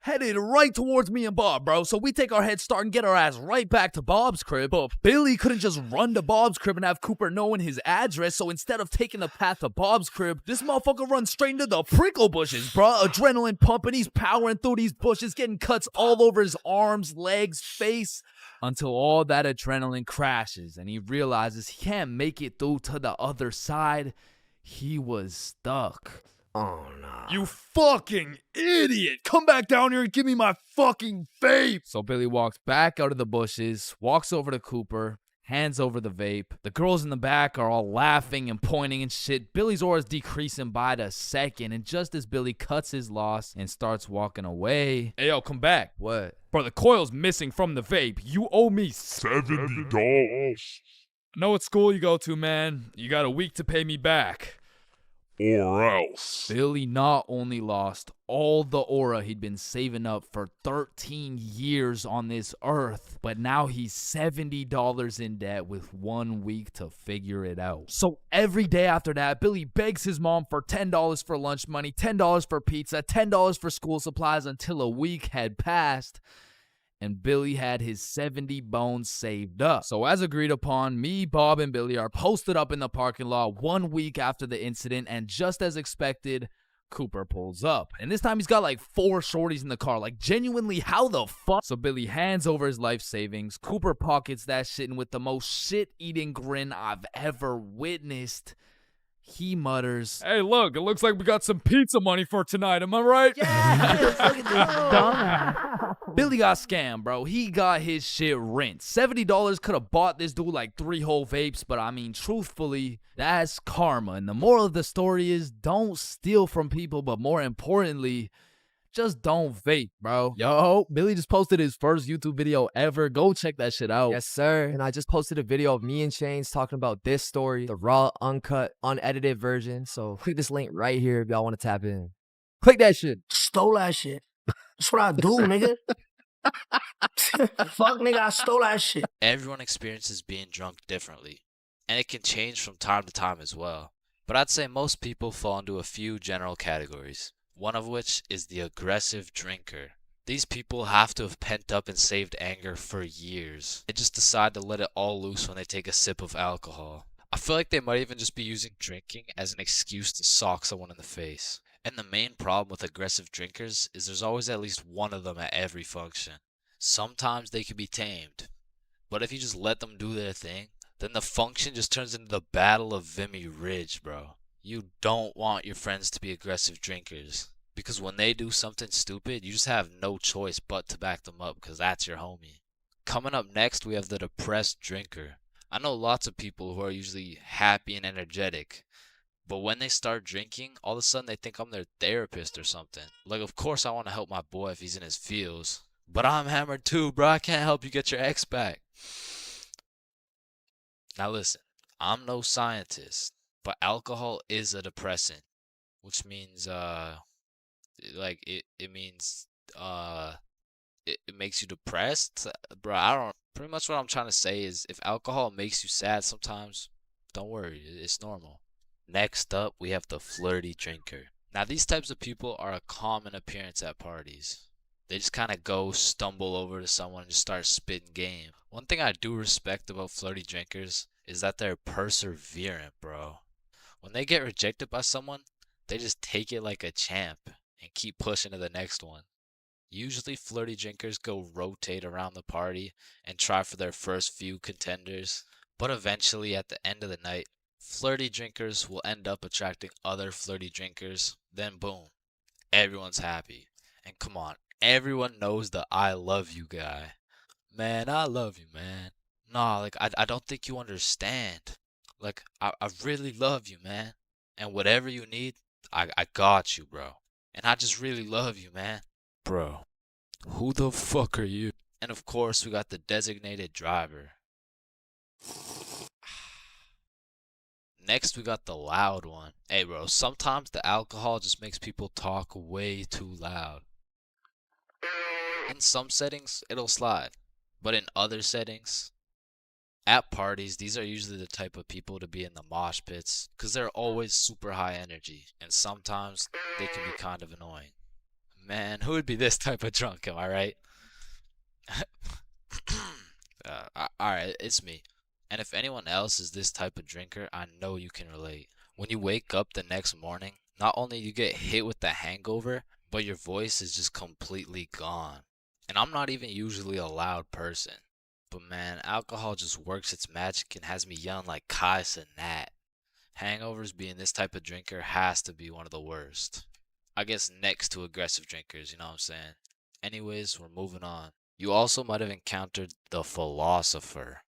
headed right towards me and Bob, bro. So we take our head start and get our ass right back to Bob's crib. But Billy couldn't just run to Bob's crib and have Cooper knowing his address. So instead of taking the path to Bob's crib, this motherfucker runs straight into the prickle bushes, bro. Adrenaline pumping. He's powering through these bushes, getting cuts all over his arms, legs, face, until all that adrenaline crashes and he realizes he can't make it through to the other side. He was stuck. Oh, no. You fucking idiot. Come back down here and give me my fucking vape. So Billy walks back out of the bushes, walks over to Cooper, hands over the vape. The girls in the back are all laughing and pointing and shit. Billy's aura is decreasing by the second, and just as Billy cuts his loss and starts walking away... Hey, yo, come back. What? Bro, the coil's missing from the vape. You owe me $70. I know what school you go to, man. You got a week to pay me back. Or else. Billy not only lost all the aura he'd been saving up for 13 years on this earth, but now he's $70 in debt with 1 week to figure it out. So every day after that, Billy begs his mom for $10 for lunch money, $10 for pizza, $10 for school supplies until a week had passed. And Billy had his 70 bones saved up. So as agreed upon, me, Bob, and Billy are posted up in the parking lot 1 week after the incident, and just as expected, Cooper pulls up. And this time he's got like 4 shorties in the car. Like, genuinely, how the fuck? So Billy hands over his life savings. Cooper pockets that shit, and with the most shit-eating grin I've ever witnessed, he mutters, "Hey, look, it looks like we got some pizza money for tonight. Am I right?" "Yes, look at this dumbass." Billy got scammed, bro. He got his shit rinsed. $70 could have bought this dude like 3 whole vapes, but I mean, truthfully, that's karma. And the moral of the story is, don't steal from people, but more importantly, just don't vape, bro. Yo, Billy just posted his first YouTube video ever. Go check that shit out. Yes, sir. And I just posted a video of me and Chains talking about this story, the raw, uncut, unedited version. So click this link right here if y'all want to tap in. Click that shit. Stole that shit. That's what I do, nigga. Fuck, nigga, I stole that shit. Everyone experiences being drunk differently, and it can change from time to time as well. But I'd say most people fall into a few general categories, one of which is the aggressive drinker. These people have to have pent up and saved anger for years. They just decide to let it all loose when they take a sip of alcohol. I feel like they might even just be using drinking as an excuse to sock someone in the face. And the main problem with aggressive drinkers is there's always at least one of them at every function. Sometimes they can be tamed, but if you just let them do their thing, then the function just turns into the Battle of Vimy Ridge, bro. You don't want your friends to be aggressive drinkers. Because when they do something stupid, you just have no choice but to back them up because that's your homie. Coming up next, we have the depressed drinker. I know lots of people who are usually happy and energetic, but when they start drinking, all of a sudden they think I'm their therapist or something. Like, of course I want to help my boy if he's in his feels, but I'm hammered too, bro. I can't help you get your ex back. Now listen, I'm no scientist, but alcohol is a depressant, which means it means it makes you depressed, bro. I don't. Pretty much what I'm trying to say is, if alcohol makes you sad sometimes, don't worry, it's normal. Next up, we have the flirty drinker. Now, these types of people are a common appearance at parties. They just kind of go stumble over to someone and just start spitting game. One thing I do respect about flirty drinkers is that they're perseverant, bro. When they get rejected by someone, they just take it like a champ and keep pushing to the next one. Usually flirty drinkers go rotate around the party and try for their first few contenders, but eventually at the end of the night, flirty drinkers will end up attracting other flirty drinkers, then boom, everyone's happy. And come on, everyone knows the I love you guy. Man, I love you, man. Nah, like, I don't think you understand. Like, I really love you, man. And whatever you need, I got you, bro. And I just really love you, man. Bro, who the fuck are you? And of course, we got the designated driver. Next, we got the loud one. Hey, bro, sometimes the alcohol just makes people talk way too loud. In some settings, it'll slide. But in other settings, at parties, these are usually the type of people to be in the mosh pits because they're always super high energy. And sometimes they can be kind of annoying. Man, who would be this type of drunk, am I right? Alright, it's me. And if anyone else is this type of drinker, I know you can relate. When you wake up the next morning, not only you get hit with the hangover, but your voice is just completely gone. And I'm not even usually a loud person. But man, alcohol just works its magic and has me yelling like Kai Cenat. Hangovers being this type of drinker has to be one of the worst. I guess next to aggressive drinkers, you know what I'm saying? Anyways, we're moving on. You also might have encountered the philosopher.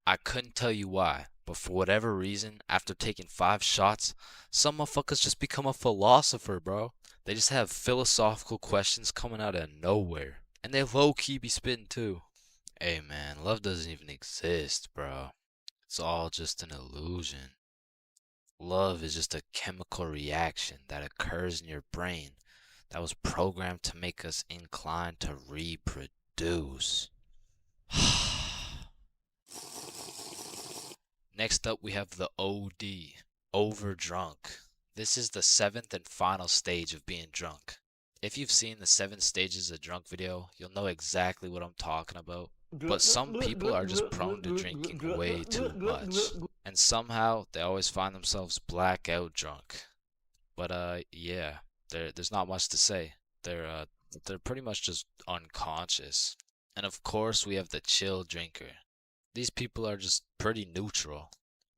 I couldn't tell you why, but for whatever reason, after taking 5 shots, some motherfuckers just become a philosopher, bro. They just have philosophical questions coming out of nowhere. And they low-key be spitting too. Hey man, love doesn't even exist, bro. It's all just an illusion. Love is just a chemical reaction that occurs in your brain that was programmed to make us inclined to reproduce. Next up, we have the OD, overdrunk. This is the 7th and final stage of being drunk. If you've seen the 7 stages of drunk video, you'll know exactly what I'm talking about. But some people are just prone to drinking way too much. And somehow, they always find themselves blackout drunk. But yeah, there's not much to say. They're pretty much just unconscious. And of course, we have the chill drinker. These people are just pretty neutral.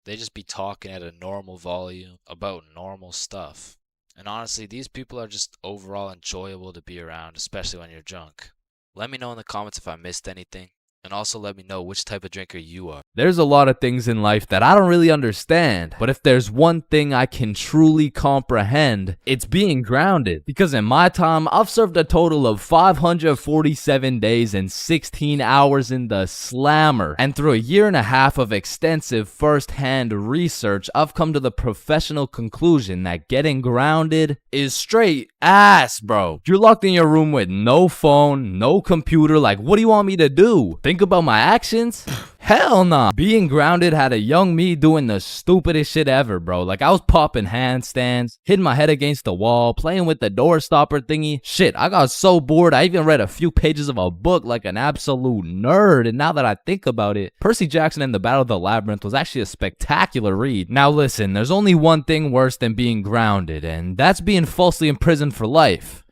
They just be talking at a normal volume about normal stuff. And honestly, these people are just overall enjoyable to be around, especially when you're drunk. Let me know in the comments if I missed anything. And also let me know which type of drinker you are. There's a lot of things in life that I don't really understand, but if there's one thing I can truly comprehend, it's being grounded. Because in my time, I've served a total of 547 days and 16 hours in the slammer. And through a year and a half of extensive first-hand research, I've come to the professional conclusion that getting grounded is straight ass, bro. You're locked in your room with no phone, no computer, like what do you want me to do? Think about my actions? Hell nah. Being grounded had a young me doing the stupidest shit ever, bro. Like I was popping handstands, hitting my head against the wall, playing with the door stopper thingy. Shit, I got so bored I even read a few pages of a book like an absolute nerd. And now that I think about it, Percy Jackson and the Battle of the Labyrinth was actually a spectacular read. Now listen, there's only one thing worse than being grounded, and that's being falsely imprisoned for life.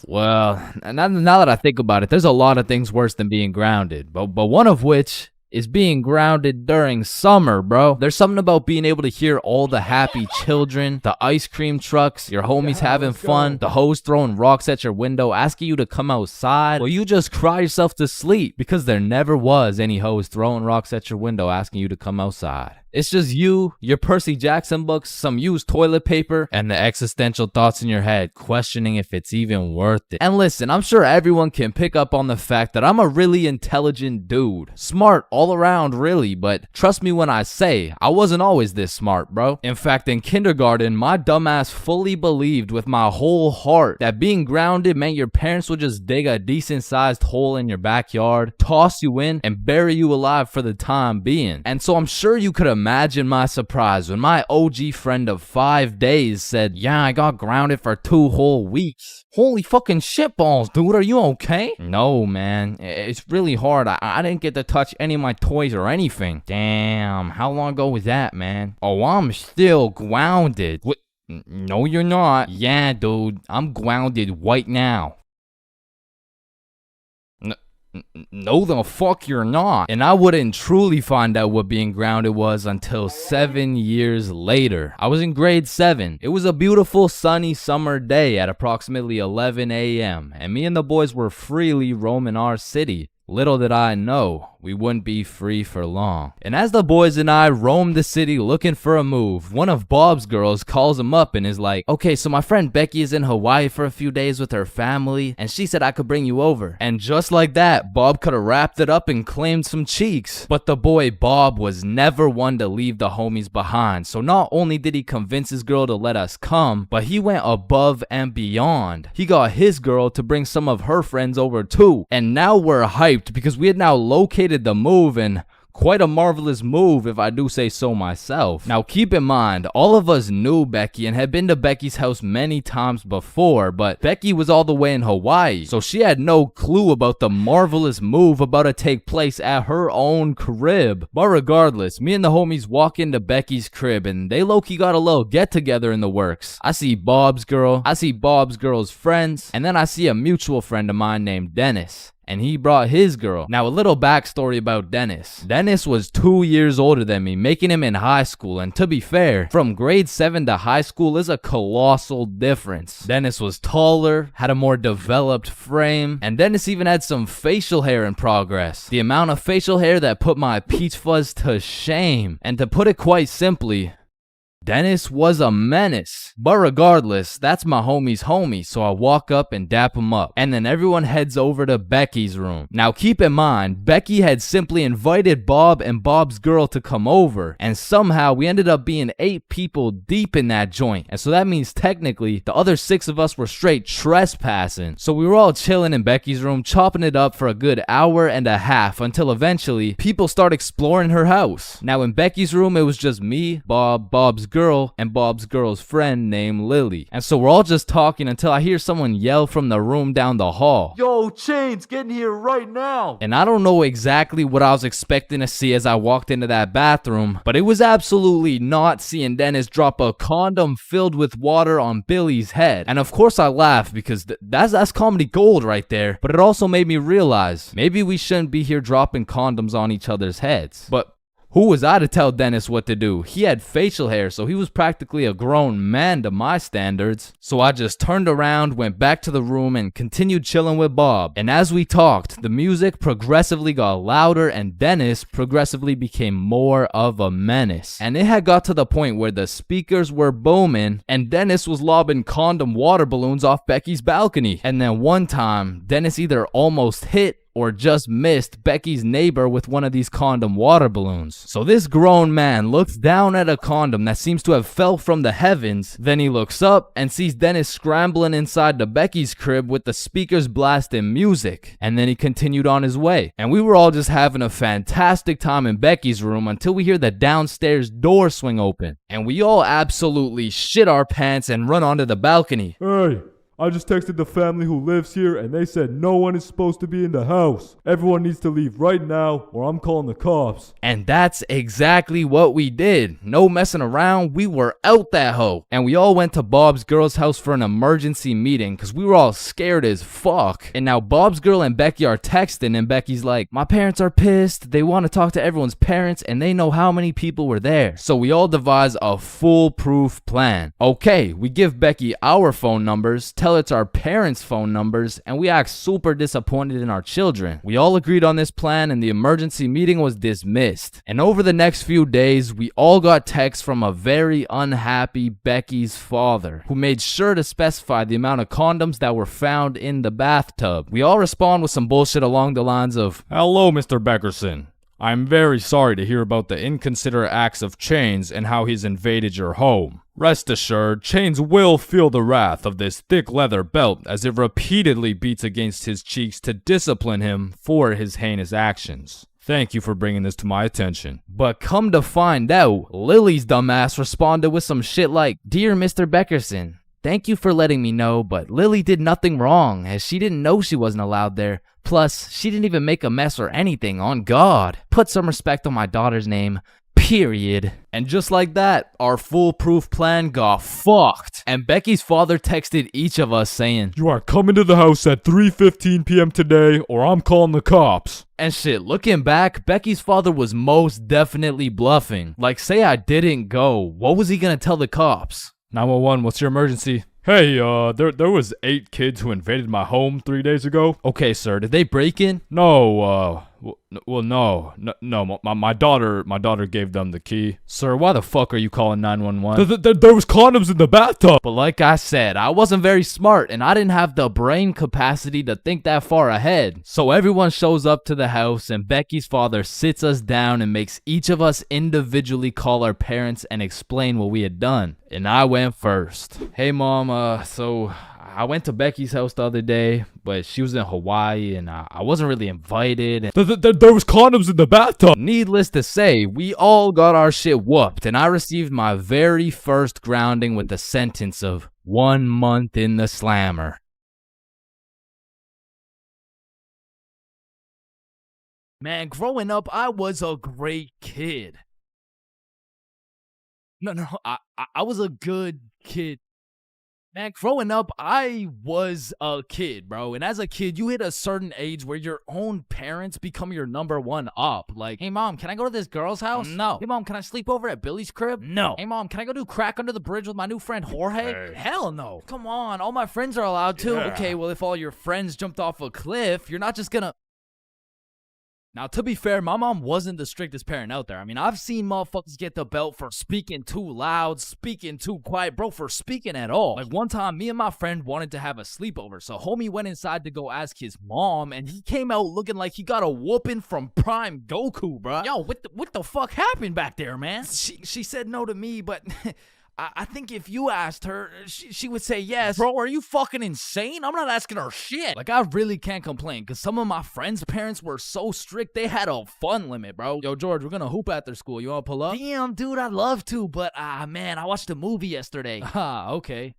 Well, now that I think about it, there's a lot of things worse than being grounded, but one of which is being grounded during summer, bro. There's something about being able to hear all the happy children, the ice cream trucks, your homies having fun, the hoes throwing rocks at your window, asking you to come outside. Well, you just cry yourself to sleep because there never was any hoes throwing rocks at your window asking you to come outside. It's just you, your Percy Jackson books, some used toilet paper, and the existential thoughts in your head questioning if it's even worth it. And listen, I'm sure everyone can pick up on the fact that I'm a really intelligent dude. Smart all around, really, but trust me when I say, I wasn't always this smart, bro. In fact, in kindergarten, my dumbass fully believed with my whole heart that being grounded meant your parents would just dig a decent-sized hole in your backyard, toss you in, and bury you alive for the time being. And so I'm sure you could imagine my surprise when my OG friend of 5 days said, yeah, I got grounded for 2 whole weeks. Holy fucking shitballs, dude, are you okay? No, man, it's really hard. I didn't get to touch any of my toys or anything. Damn, how long ago was that, man? Oh, I'm still grounded. What? No, you're not. Yeah, dude, I'm grounded right now. No, the fuck you're not. And I wouldn't truly find out what being grounded was until 7 years later. I was in grade 7. It was a beautiful sunny summer day at approximately 11 a.m. and me and the boys were freely roaming our city. Little did I know, we wouldn't be free for long. And as the boys and I roamed the city looking for a move, one of Bob's girls calls him up and is like, okay, so my friend Becky is in Hawaii for a few days with her family, and she said I could bring you over. And just like that, Bob could have wrapped it up and claimed some cheeks. But the boy Bob was never one to leave the homies behind, so not only did he convince his girl to let us come, but he went above and beyond. He got his girl to bring some of her friends over too, and now we're hyped because we had now located the move, and quite a marvelous move if I do say so myself. Now keep in mind, all of us knew Becky and had been to Becky's house many times before, but Becky was all the way in Hawaii, so she had no clue about the marvelous move about to take place at her own crib. But regardless, me and the homies walk into Becky's crib and they low-key got a little get-together in the works. I see Bob's girl, I see Bob's girl's friends, and then I see a mutual friend of mine named Dennis. And he brought his girl. Now, a little backstory about Dennis. Dennis was 2 years older than me, making him in high school. And to be fair, from grade 7 to high school is a colossal difference. Dennis was taller, had a more developed frame, and Dennis even had some facial hair in progress. The amount of facial hair that put my peach fuzz to shame. And to put it quite simply, Dennis was a menace. But regardless, that's my homie's homie, so I walk up and dap him up. And then everyone heads over to Becky's room. Now keep in mind, Becky had simply invited Bob and Bob's girl to come over, and somehow we ended up being 8 people deep in that joint. And so that means technically, the other 6 of us were straight trespassing. So we were all chilling in Becky's room, chopping it up for a good hour and a half, until eventually, people start exploring her house. Now in Becky's room, it was just me, Bob's girl, and Bob's girl's friend named Lily. And so we're all just talking until I hear someone yell from the room down the hall, Yo, Chains, get in here right now. And I don't know exactly what I was expecting to see as I walked into that bathroom, but it was absolutely not seeing Dennis drop a condom filled with water on Billy's head. And of course I laughed because that's comedy gold right there, but it also made me realize maybe we shouldn't be here dropping condoms on each other's heads. But who was I to tell Dennis what to do? He had facial hair, so he was practically a grown man to my standards. So I just turned around, went back to the room, and continued chilling with Bob. And as we talked, the music progressively got louder, and Dennis progressively became more of a menace. And it had got to the point where the speakers were booming, and Dennis was lobbing condom water balloons off Becky's balcony. And then one time, Dennis either almost hit or just missed Becky's neighbor with one of these condom water balloons. So this grown man looks down at a condom that seems to have fell from the heavens, then he looks up and sees Dennis scrambling inside the Becky's crib with the speakers blasting music, and then he continued on his way. And we were all just having a fantastic time in Becky's room until we hear the downstairs door swing open, and we all absolutely shit our pants and run onto the balcony. Hey, I just texted the family who lives here and they said no one is supposed to be in the house. Everyone needs to leave right now or I'm calling the cops. And that's exactly what we did. No messing around, we were out that hoe. And we all went to Bob's girl's house for an emergency meeting because we were all scared as fuck. And now Bob's girl and Becky are texting and Becky's like, my parents are pissed. They want to talk to everyone's parents and they know how many people were there. So we all devise a foolproof plan. Okay, we give Becky our phone numbers, tell it's our parents' phone numbers, and we act super disappointed in our children. We all agreed on this plan and the emergency meeting was dismissed. And over the next few days, we all got texts from a very unhappy Becky's father, who made sure to specify the amount of condoms that were found in the bathtub. We all respond with some bullshit along the lines of, hello, Mr. Beckerson. I'm very sorry to hear about the inconsiderate acts of Chains and how he's invaded your home. Rest assured, Chains will feel the wrath of this thick leather belt as it repeatedly beats against his cheeks to discipline him for his heinous actions. Thank you for bringing this to my attention. But come to find out, Lily's dumbass responded with some shit like, Dear Mr. Beckerson, thank you for letting me know, but Lily did nothing wrong as she didn't know she wasn't allowed there. Plus, she didn't even make a mess or anything, on God. Put some respect on my daughter's name. Period. And just like that, our foolproof plan got fucked. And Becky's father texted each of us saying, you are coming to the house at 3:15 p.m. today or I'm calling the cops. And shit, looking back, Becky's father was most definitely bluffing. Like, say I didn't go, what was he gonna tell the cops? 911, what's your emergency? Hey, there was 8 kids who invaded my home 3 days ago. Okay, sir, did they break in? No, no. My daughter gave them the key. Sir, why the fuck are you calling 911? There was condoms in the bathtub. But like I said, I wasn't very smart and I didn't have the brain capacity to think that far ahead. So everyone shows up to the house and Becky's father sits us down and makes each of us individually call our parents and explain what we had done. And I went first. Hey mom, so I went to Becky's house the other day, but she was in Hawaii and I wasn't really invited. And there was condoms in the bathtub. Needless to say, we all got our shit whooped and I received my very first grounding with the sentence of 1 month in the slammer. Man, growing up, I was a great kid. No, I was a good kid. Man, growing up, I was a kid, bro. And as a kid, you hit a certain age where your own parents become your number one up. Like, hey, mom, can I go to this girl's house? No. Hey, mom, can I sleep over at Billy's crib? No. Hey, mom, can I go do crack under the bridge with my new friend Jorge? Hey. Hell no. Come on, all my friends are allowed to. Yeah. Okay, well, if all your friends jumped off a cliff, you're not just gonna... Now, to be fair, my mom wasn't the strictest parent out there. I mean, I've seen motherfuckers get the belt for speaking too loud, speaking too quiet, bro, for speaking at all. Like, one time, me and my friend wanted to have a sleepover, so homie went inside to go ask his mom, and he came out looking like he got a whooping from Prime Goku, bro. Yo, what the fuck happened back there, man? She said no to me, but... I think if you asked her, she would say yes. Bro, are you fucking insane? I'm not asking her shit. Like, I really can't complain, because some of my friends' parents were so strict, they had a fun limit, bro. Yo, George, we're gonna hoop after school. You wanna pull up? Damn, dude, I'd love to, but, man, I watched a movie yesterday. Okay.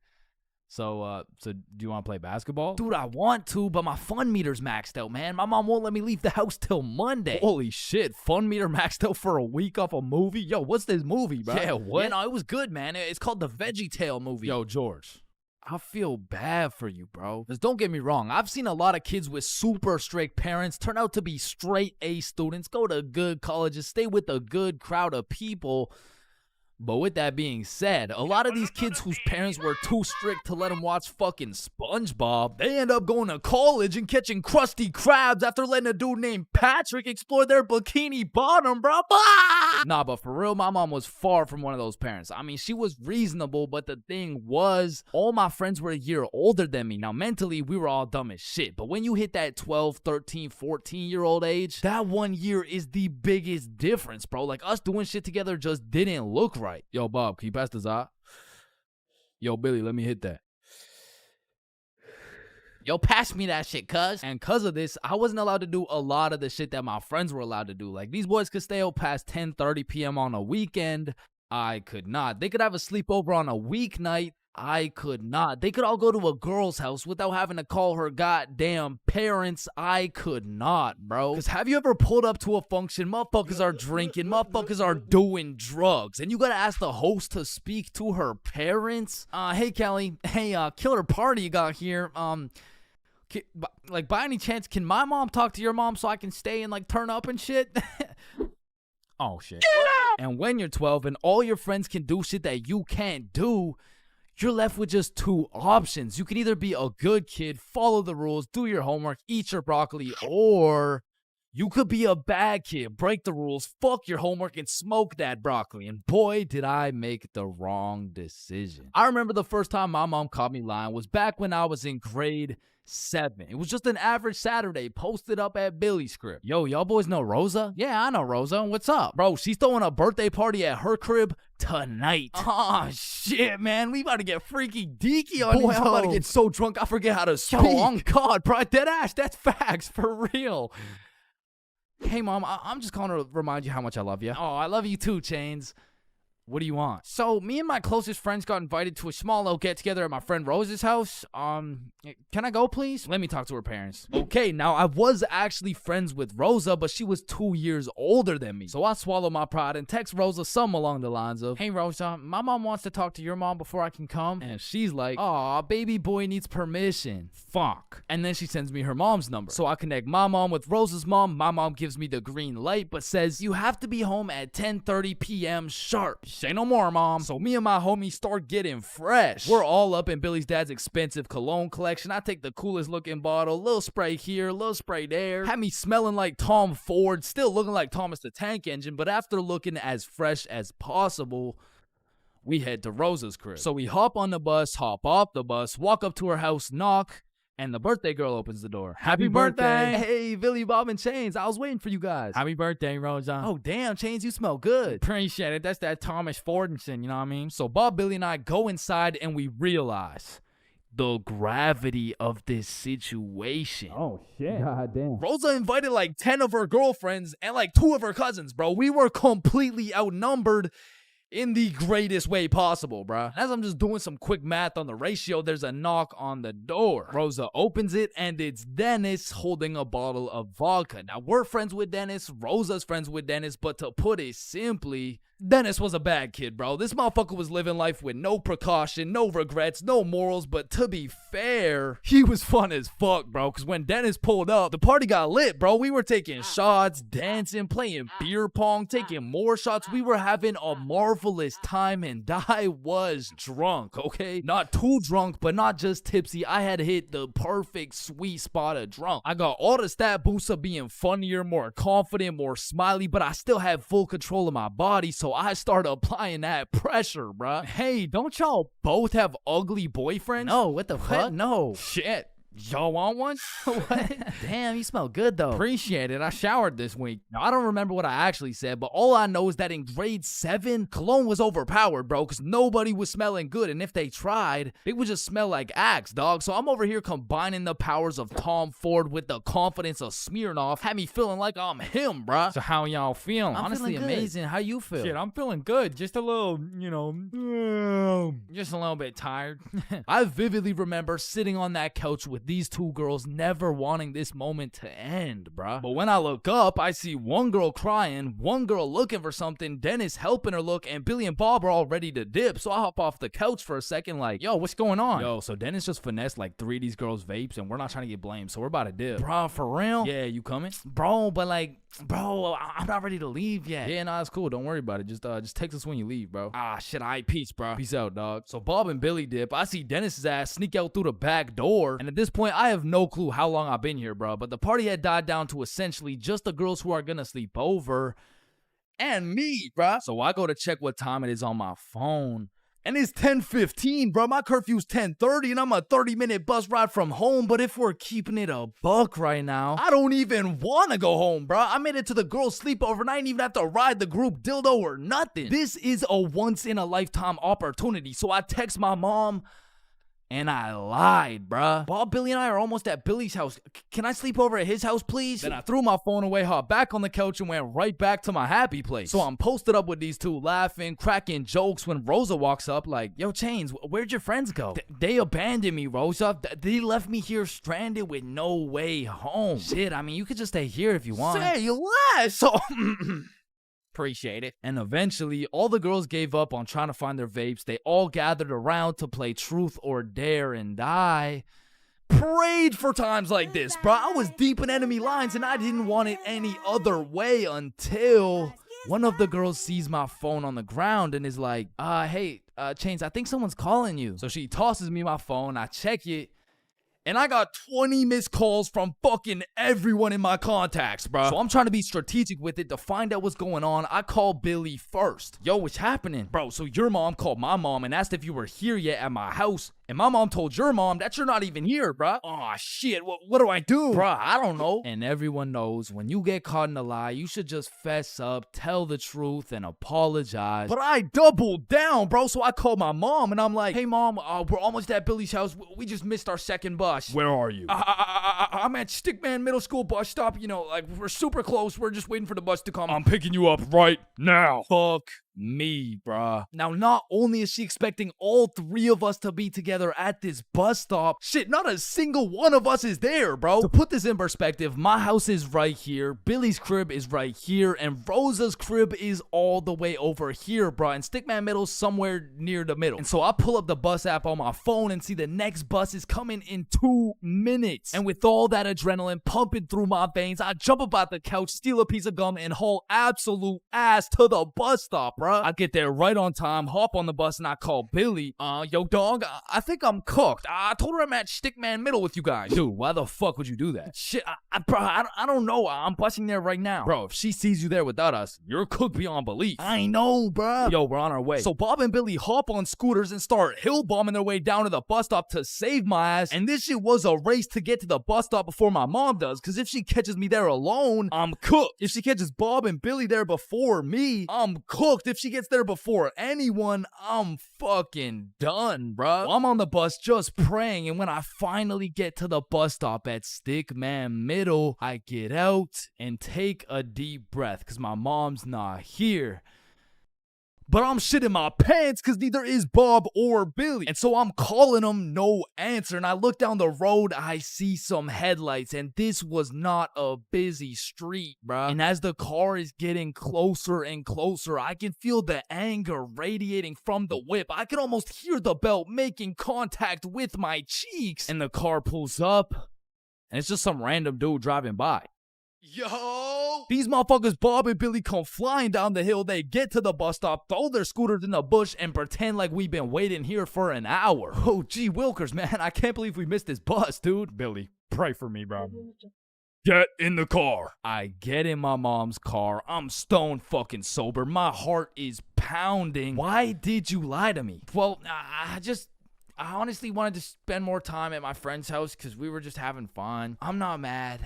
So do you want to play basketball? Dude, I want to, but my fun meter's maxed out, man. My mom won't let me leave the house till Monday. Holy shit, fun meter maxed out for a week off a movie? Yo, what's this movie, bro? Yeah, what? Yeah, no, it was good, man. It's called the Veggie Tale movie. Yo, George, I feel bad for you, bro. Because don't get me wrong, I've seen a lot of kids with super strict parents turn out to be straight A students, go to good colleges, stay with a good crowd of people. But with that being said, a lot of these kids whose parents were too strict to let them watch fucking SpongeBob, they end up going to college and catching Krusty Krabs after letting a dude named Patrick explore their bikini bottom, bro. Nah, but for real, my mom was far from one of those parents. I mean, she was reasonable, but the thing was, all my friends were a year older than me. Now, mentally, we were all dumb as shit. But when you hit that 12, 13, 14-year-old age, that 1 year is the biggest difference, bro. Like, us doing shit together just didn't look right. Yo, Bob, can you pass the za? Yo, Billy, let me hit that. Yo, pass me that shit, cuz. And cuz of this, I wasn't allowed to do a lot of the shit that my friends were allowed to do. Like, these boys could stay out past 10:30 p.m. on a weekend. I could not. They could have a sleepover on a weeknight, I could not. They could all go to a girl's house without having to call her goddamn parents. I could not, bro. Because have you ever pulled up to a function, motherfuckers are drinking, motherfuckers are doing drugs, and you gotta ask the host to speak to her parents? Hey, Kelly. Hey, killer party you got here. Like, by any chance, can my mom talk to your mom so I can stay and, like, turn up and shit? Oh, shit. And when you're 12 and all your friends can do shit that you can't do, you're left with just two options. You can either be a good kid, follow the rules, do your homework, eat your broccoli, or you could be a bad kid, break the rules, fuck your homework, and smoke that broccoli. And boy, did I make the wrong decision. I remember the first time my mom caught me lying was back when I was in grade 7. It was just an average Saturday posted up at Billy's crib. Yo, y'all boys know Rosa? Yeah, I know Rosa. What's up? Bro, she's throwing a birthday party at her crib tonight. Oh, shit, man. We about to get freaky deaky on these. I'm about to get so drunk I forget how to speak. Yo, on God, bro. Dead ass. That's facts. For real. Hey, Mom, I'm just calling to remind you how much I love you. Oh, I love you too, Chains. What do you want? So, me and my closest friends got invited to a small little get-together at my friend Rose's house. Can I go, please? Let me talk to her parents. Okay, now, I was actually friends with Rosa, but she was 2 years older than me. So, I swallowed my pride and text Rosa something along the lines of, hey, Rosa, my mom wants to talk to your mom before I can come. And she's like, aw, baby boy needs permission. Fuck. And then she sends me her mom's number. So, I connect my mom with Rosa's mom. My mom gives me the green light, but says, you have to be home at 10:30 p.m. sharp. Say no more, Mom. So me and my homies start getting fresh. We're all up in Billy's dad's expensive cologne collection. I take the coolest looking bottle, little spray here, little spray there. Had me smelling like Tom Ford, still looking like Thomas the Tank Engine, but after looking as fresh as possible, we head to Rosa's crib. So we hop on the bus, hop off the bus, walk up to her house, knock, and the birthday girl opens the door. Happy birthday. Hey, Billy, Bob, and Chains. I was waiting for you guys. Happy birthday, Rosa. Oh, damn, Chains, you smell good. Appreciate it. That's that Thomas Fordinson, you know what I mean? So Bob, Billy, and I go inside, and we realize the gravity of this situation. Oh, shit. God damn. Rosa invited like 10 of her girlfriends and like 2 of her cousins, bro. We were completely outnumbered in the greatest way possible, bruh. As I'm just doing some quick math on the ratio, there's a knock on the door. Rosa opens it, and it's Dennis holding a bottle of vodka. Now, we're friends with Dennis, Rosa's friends with Dennis, but to put it simply, Dennis was a bad kid, bro. This motherfucker was living life with no precaution, no regrets, no morals, but to be fair, he was fun as fuck, bro, because when Dennis pulled up, the party got lit, bro. We were taking shots, dancing, playing beer pong, taking more shots. We were having a marvelous time, and I was drunk, okay? Not too drunk, but not just tipsy. I had hit the perfect sweet spot of drunk. I got all the stat boosts of being funnier, more confident, more smiley, but I still had full control of my body, so I started applying that pressure, bruh. Hey, don't y'all both have ugly boyfriends? No, what the fuck? No. Shit. Y'all want one? What? Damn, you smell good though. Appreciate it. I showered this week. Now, I don't remember what I actually said, but all I know is that in grade 7, cologne was overpowered, bro, because nobody was smelling good, and if they tried, it would just smell like Axe, dog. So I'm over here combining the powers of Tom Ford with the confidence of Smirnoff. Had me feeling like I'm him, bruh. So how y'all feeling? Honestly, amazing. How you feel? Shit, I'm feeling good. Just a little, just a little bit tired. I vividly remember sitting on that couch with these 2 girls, never wanting this moment to end, bruh. But when I look up, I see one girl crying, one girl looking for something, Dennis helping her look, and Billy and Bob are all ready to dip. So I hop off the couch for a second like, yo, what's going on? Yo, so Dennis just finessed like 3 of these girls' vapes, and we're not trying to get blamed, so we're about to dip. Bruh, for real? Yeah, you coming? Bro, but like, bro, I'm not ready to leave yet. Yeah, nah, it's cool. Don't worry about it. Just text us when you leave, bro. Ah, shit, all right, peace, bro. Peace out, dog. So Bob and Billy dip. I see Dennis's ass sneak out through the back door, and at this point, I have no clue how long I've been here, bro, but the party had died down to essentially just the girls who are gonna sleep over and me, bro. So I go to check what time it is on my phone, and it's 10:15, bro. My curfew's 10:30, and I'm a 30-minute bus ride from home, but if we're keeping it a buck right now, I don't even want to go home, bro. I made it to the girls' sleepover, and I didn't even have to ride the group dildo or nothing. This is a once-in-a-lifetime opportunity, so I text my mom, And I lied, bruh. Bob, Billy, and I are almost at Billy's house. Can I sleep over at his house, please? Then I threw my phone away, hopped back on the couch, and went right back to my happy place. So I'm posted up with these two, laughing, cracking jokes when Rosa walks up like, yo, Chains, where'd your friends go? They abandoned me, Rosa. They left me here stranded with no way home. Shit, I mean, you could just stay here if you want. Say less. So... Appreciate it. And eventually, all the girls gave up on trying to find their vapes. They all gathered around to play Truth or Dare, and I prayed for times like this, bro. I was deep in enemy lines, and I didn't want it any other way until one of the girls sees my phone on the ground and is like, hey, Chains, I think someone's calling you. So she tosses me my phone. I check it. And I got 20 missed calls from fucking everyone in my contacts, bro. So I'm trying to be strategic with it to find out what's going on. I called Billy first. Yo, what's happening? Bro, so your mom called my mom and asked if you were here yet at my house. And my mom told your mom that you're not even here, bruh. Aw, shit, what do I do? Bruh, I don't know. And everyone knows when you get caught in a lie, you should just fess up, tell the truth, and apologize. But I doubled down, bro, so I called my mom, and I'm like, hey, mom, we're almost at Billy's house. We just missed our second bus. Where are you? I'm at Stickman Middle School bus stop. You know, like, we're super close. We're just waiting for the bus to come. I'm picking you up right now. Fuck me, bruh. Now, not only is she expecting all three of us to be together at this bus stop, shit, not a single one of us is there, bro. To put this in perspective, my house is right here, Billy's crib is right here, and Rosa's crib is all the way over here, bruh, and Stickman Middle's somewhere near the middle. And so I pull up the bus app on my phone and see the next bus is coming in 2 minutes. And with all that adrenaline pumping through my veins, I jump up out the couch, steal a piece of gum, and haul absolute ass to the bus stop, bruh. I get there right on time, hop on the bus, and I call Billy. Yo, dog, I think I'm cooked. I told her I'm at Stickman Middle with you guys. Dude, why the fuck would you do that? Shit, bro, I don't know. I'm busting there right now. Bro, if she sees you there without us, you're cooked beyond belief. I know, bro. Yo, we're on our way. So Bob and Billy hop on scooters and start hill bombing their way down to the bus stop to save my ass. And this shit was a race to get to the bus stop before my mom does, because if she catches me there alone, I'm cooked. If she catches Bob and Billy there before me, I'm cooked. If she gets there before anyone, I'm fucking done, bruh. I'm on the bus just praying, and when I finally get to the bus stop at Stickman Middle, I get out and take a deep breath because my mom's not here. But I'm shitting my pants because neither is Bob or Billy. And so I'm calling them, no answer. And I look down the road, I see some headlights. And this was not a busy street, bruh. And as the car is getting closer and closer, I can feel the anger radiating from the whip. I can almost hear the belt making contact with my cheeks. And the car pulls up, and it's just some random dude driving by. Yo! These motherfuckers, Bob and Billy, come flying down the hill. They get to the bus stop, throw their scooters in the bush, and pretend like we've been waiting here for an hour. Oh, gee wilkers, man. I can't believe we missed this bus, dude. Billy, pray for me, bro. Get in the car. I get in my mom's car. I'm stone fucking sober. My heart is pounding. Why did you lie to me? Well, I honestly wanted to spend more time at my friend's house because we were just having fun. I'm not mad.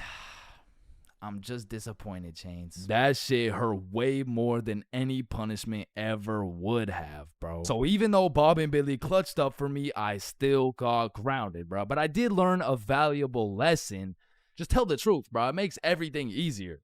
I'm just disappointed, Chains. That shit hurt way more than any punishment ever would have, bro. So even though Bob and Billy clutched up for me, I still got grounded, bro. But I did learn a valuable lesson. Just tell the truth, bro. It makes everything easier.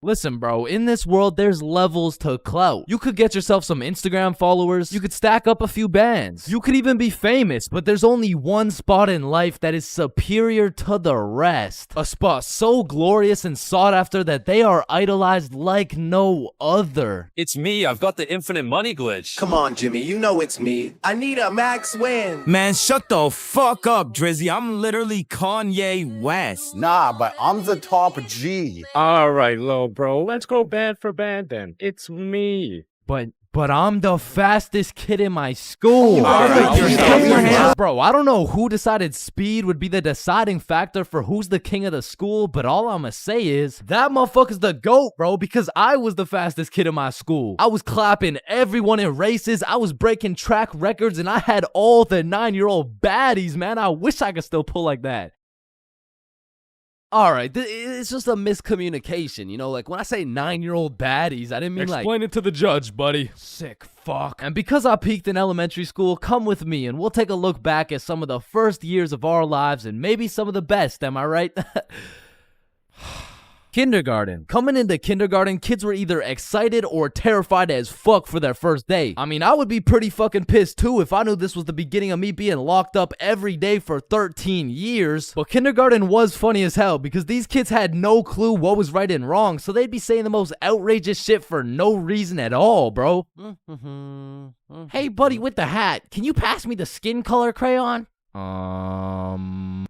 Listen, bro, in this world, there's levels to clout. You could get yourself some Instagram followers. You could stack up a few bands. You could even be famous, but there's only one spot in life that is superior to the rest. A spot so glorious and sought after that they are idolized like no other. It's me. I've got the infinite money glitch. Come on, Jimmy. You know it's me. I need a max win. Man, shut the fuck up, Drizzy. I'm literally Kanye West. Nah, but I'm the top G. All right, Lo. Bro, let's go band for band then. It's me. But I'm the fastest kid in my school. Bro, I don't know who decided speed would be the deciding factor for who's the king of the school, but all I'ma say is that motherfucker's the GOAT, bro, because I was the fastest kid in my school. I was clapping everyone in races. I was breaking track records, and I had all the 9-year-old baddies, man. I wish I could still pull like that. All right, it's just a miscommunication, you know? Like, when I say 9-year-old baddies, I didn't mean Explain it to the judge, buddy. Sick fuck. And because I peaked in elementary school, come with me and we'll take a look back at some of the first years of our lives and maybe some of the best, am I right? Kindergarten. Coming into kindergarten, kids were either excited or terrified as fuck for their first day. I mean, I would be pretty fucking pissed too if I knew this was the beginning of me being locked up every day for 13 years. But kindergarten was funny as hell because these kids had no clue what was right and wrong, so they'd be saying the most outrageous shit for no reason at all, bro. Hey, buddy with the hat, can you pass me the skin color crayon?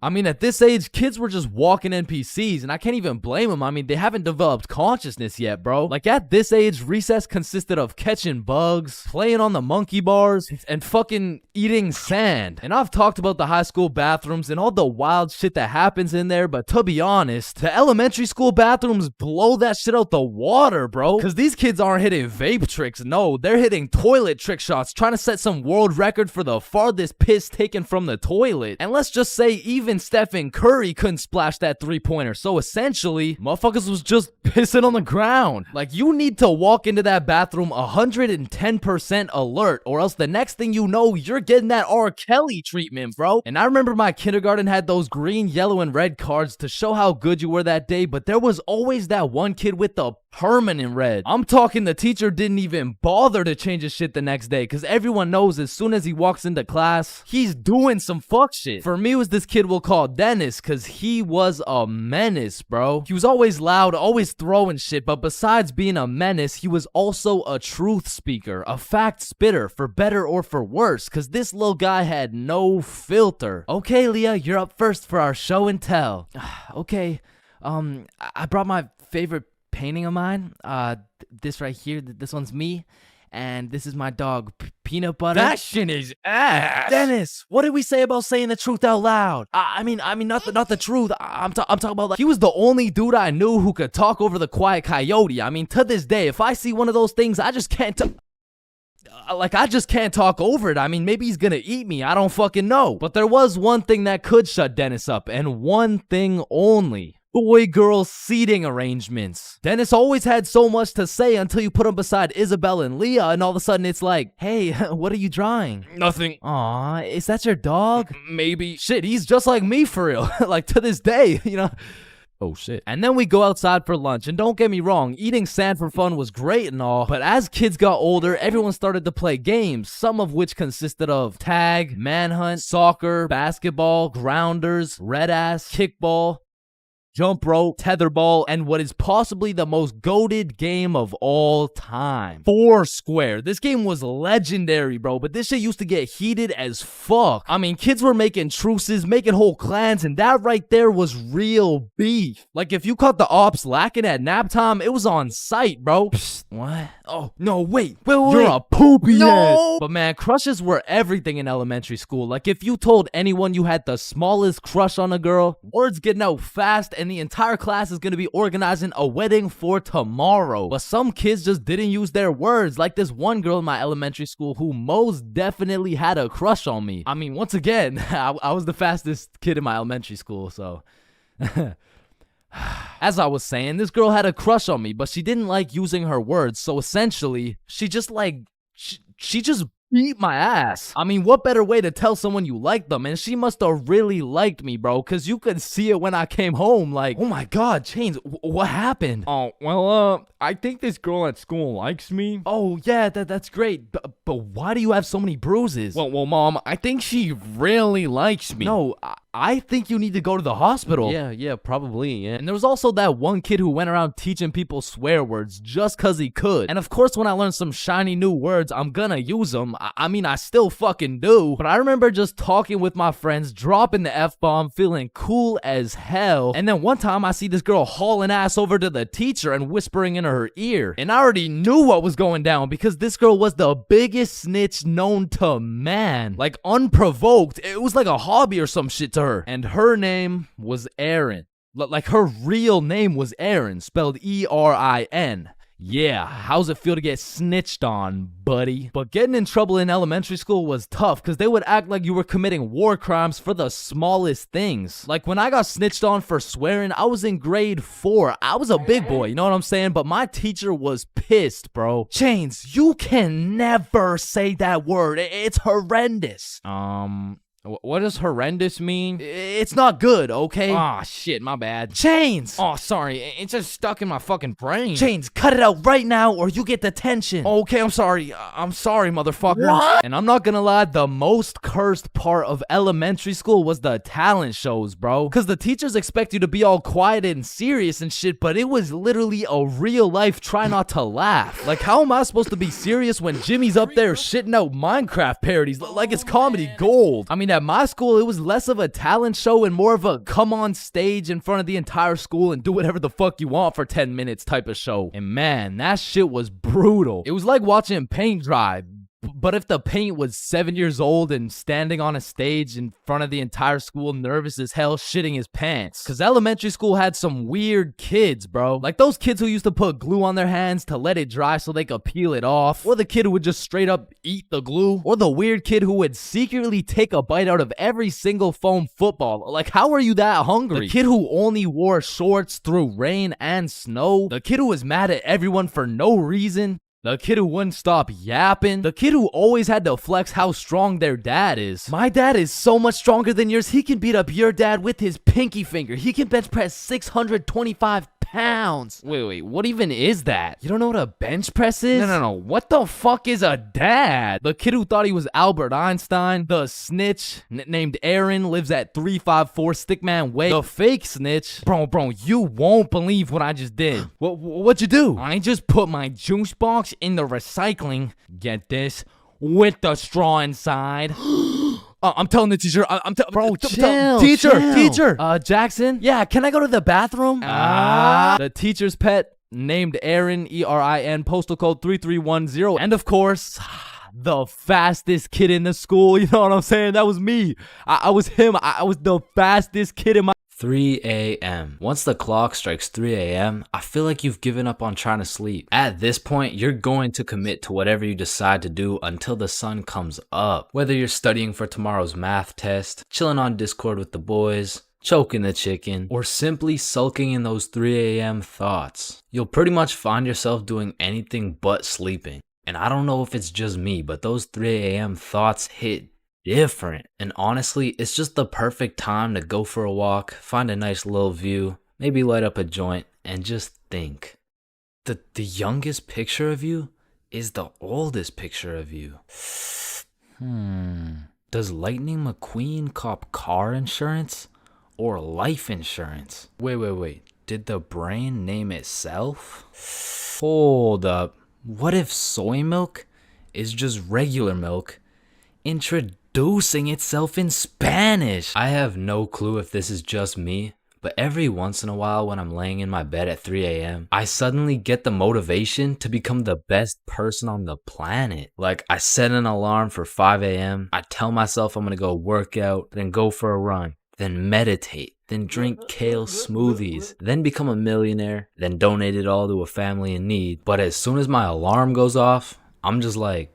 I mean, at this age, kids were just walking NPCs, and I can't even blame them. I mean, they haven't developed consciousness yet, bro. Like, at this age, recess consisted of catching bugs, playing on the monkey bars, and fucking eating sand. And I've talked about the high school bathrooms and all the wild shit that happens in there, but to be honest, the elementary school bathrooms blow that shit out the water, bro. Because these kids aren't hitting vape tricks, no, they're hitting toilet trick shots, trying to set some world record for the farthest piss taken from the toilet. And let's just say even Stephen Curry couldn't splash that 3-pointer. So essentially, motherfuckers was just pissing on the ground. Like, you need to walk into that bathroom 110% alert, or else the next thing you know, you're getting that R. Kelly treatment, bro. And I remember my kindergarten had those green, yellow, and red cards to show how good you were that day, but there was always that one kid with the permanent red. I'm talking the teacher didn't even bother to change his shit the next day, because everyone knows as soon as he walks into class, he's doing some fuck shit. For me, it was this kid we'll call Dennis, because he was a menace, bro. He was always loud, always throwing shit, but besides being a menace, he was also a truth speaker, a fact spitter, for better or for worse, because this little guy had no filter. Okay, Leah, you're up first for our show and tell. Okay, I brought my favorite painting of mine. This right here, this one's me, and this is my dog, Peanut Butter. That shit is ass. Dennis, what did we say about saying the truth out loud? I mean, not the truth. I'm talking about, like, he was the only dude I knew who could talk over the quiet coyote. I mean, to this day, if I see one of those things, I just can't I just can't talk over it. I mean, maybe he's gonna eat me. I don't fucking know. But there was one thing that could shut Dennis up, and one thing only. Boy-girl seating arrangements. Dennis always had so much to say until you put him beside Isabel and Leah, and all of a sudden it's like, hey, what are you drawing? Nothing. Aw, is that your dog? Maybe. Shit, he's just like me for real. Like, to this day, you know? Oh shit. And then we go outside for lunch, and don't get me wrong, eating sand for fun was great and all, but as kids got older, everyone started to play games, some of which consisted of tag, manhunt, soccer, basketball, grounders, red ass, kickball, jump rope, tetherball, and what is possibly the most goated game of all time, Foursquare. This game was legendary, bro, but this shit used to get heated as fuck. I mean, kids were making truces, making whole clans, and that right there was real beef. Like, if you caught the ops lacking at nap time, it was on sight, bro. Psst, what? Oh, no, wait. You're a poopy head. But man, crushes were everything in elementary school. Like, if you told anyone you had the smallest crush on a girl, word's getting out fast, and the entire class is going to be organizing a wedding for tomorrow. But some kids just didn't use their words, like this one girl in my elementary school who most definitely had a crush on me. I mean, once again, I was the fastest kid in my elementary school, so... As I was saying, this girl had a crush on me, but she didn't like using her words, so essentially, she just she just beat my ass. I mean, what better way to tell someone you like them? And she must have really liked me, bro, because you could see it when I came home. Like, oh my god, Chains, what happened? Oh, well, I think this girl at school likes me. Oh, yeah, that's great. But why do you have so many bruises? Well, Mom, I think she really likes me. No, I think you need to go to the hospital. Yeah, probably, yeah. And there was also that one kid who went around teaching people swear words just cause he could. And of course, when I learn some shiny new words, I'm gonna use them. I mean, I still fucking do. But I remember just talking with my friends, dropping the F-bomb, feeling cool as hell. And then one time I see this girl hauling ass over to the teacher and whispering in her ear. And I already knew what was going down because this girl was the biggest snitch known to man. Like, unprovoked. It was like a hobby or some shit to her. And her name was Erin. Like, her real name was Erin, spelled E-R-I-N. Yeah, how's it feel to get snitched on, buddy? But getting in trouble in elementary school was tough because they would act like you were committing war crimes for the smallest things. Like when I got snitched on for swearing, I was in grade 4. I was a big boy, you know what I'm saying? But my teacher was pissed, bro. Chains, you can never say that word. It's horrendous. What does horrendous mean? It's not good, okay? Aw, shit, my bad. Chains! Oh, sorry, it's just stuck in my fucking brain. Chains, cut it out right now or you get detention. Okay, I'm sorry. I'm sorry, motherfucker. What? And I'm not gonna lie, the most cursed part of elementary school was the talent shows, bro. Because the teachers expect you to be all quiet and serious and shit, but it was literally a real life try not to laugh. Like, how am I supposed to be serious when Jimmy's up there shitting out Minecraft parodies like it's comedy gold? I mean, at my school, it was less of a talent show and more of a come on stage in front of the entire school and do whatever the fuck you want for 10 minutes type of show. And man, that shit was brutal. It was like watching paint dry. But if the paint was 7 years old and standing on a stage in front of the entire school, nervous as hell, shitting his pants. Cause elementary school had some weird kids, bro. Like those kids who used to put glue on their hands to let it dry so they could peel it off. Or the kid who would just straight up eat the glue. Or the weird kid who would secretly take a bite out of every single foam football. Like, how are you that hungry? The kid who only wore shorts through rain and snow. The kid who was mad at everyone for no reason. The kid who wouldn't stop yapping. The kid who always had to flex how strong their dad is. My dad is so much stronger than yours, he can beat up your dad with his pinky finger. He can bench press 625 pounds. Wait, what even is that? You don't know what a bench press is? No. What the fuck is a dad? The kid who thought he was Albert Einstein. The snitch named Aaron lives at 354 Stickman Way. The fake snitch. Bro, you won't believe what I just did. What'd you do? I just put my juice box in the recycling. Get this? With the straw inside. I'm telling the teacher. Bro, chill. Teacher. Jackson. Yeah, can I go to the bathroom? The teacher's pet named Aaron, ERIN, postal code 3310. And of course, the fastest kid in the school. You know what I'm saying? That was me. I was him. I was the fastest kid in my 3 a.m. Once the clock strikes 3 a.m., I feel like you've given up on trying to sleep. At this point, you're going to commit to whatever you decide to do until the sun comes up. Whether you're studying for tomorrow's math test, chilling on Discord with the boys, choking the chicken, or simply sulking in those 3 a.m. thoughts, you'll pretty much find yourself doing anything but sleeping. And I don't know if it's just me, but those 3 a.m. thoughts hit different. And honestly, it's just the perfect time to go for a walk, find a nice little view, maybe light up a joint, and just think. The youngest picture of you is the oldest picture of you. Does Lightning McQueen cop car insurance or life insurance? Wait. Did the brain name itself? Hold up. What if soy milk is just regular milk introducing itself in Spanish? I have no clue if this is just me, but every once in a while when I'm laying in my bed at 3 a.m., I suddenly get the motivation to become the best person on the planet. Like, I set an alarm for 5 a.m., I tell myself I'm gonna go work out, then go for a run, then meditate, then drink kale smoothies, then become a millionaire, then donate it all to a family in need. But as soon as my alarm goes off, I'm just like,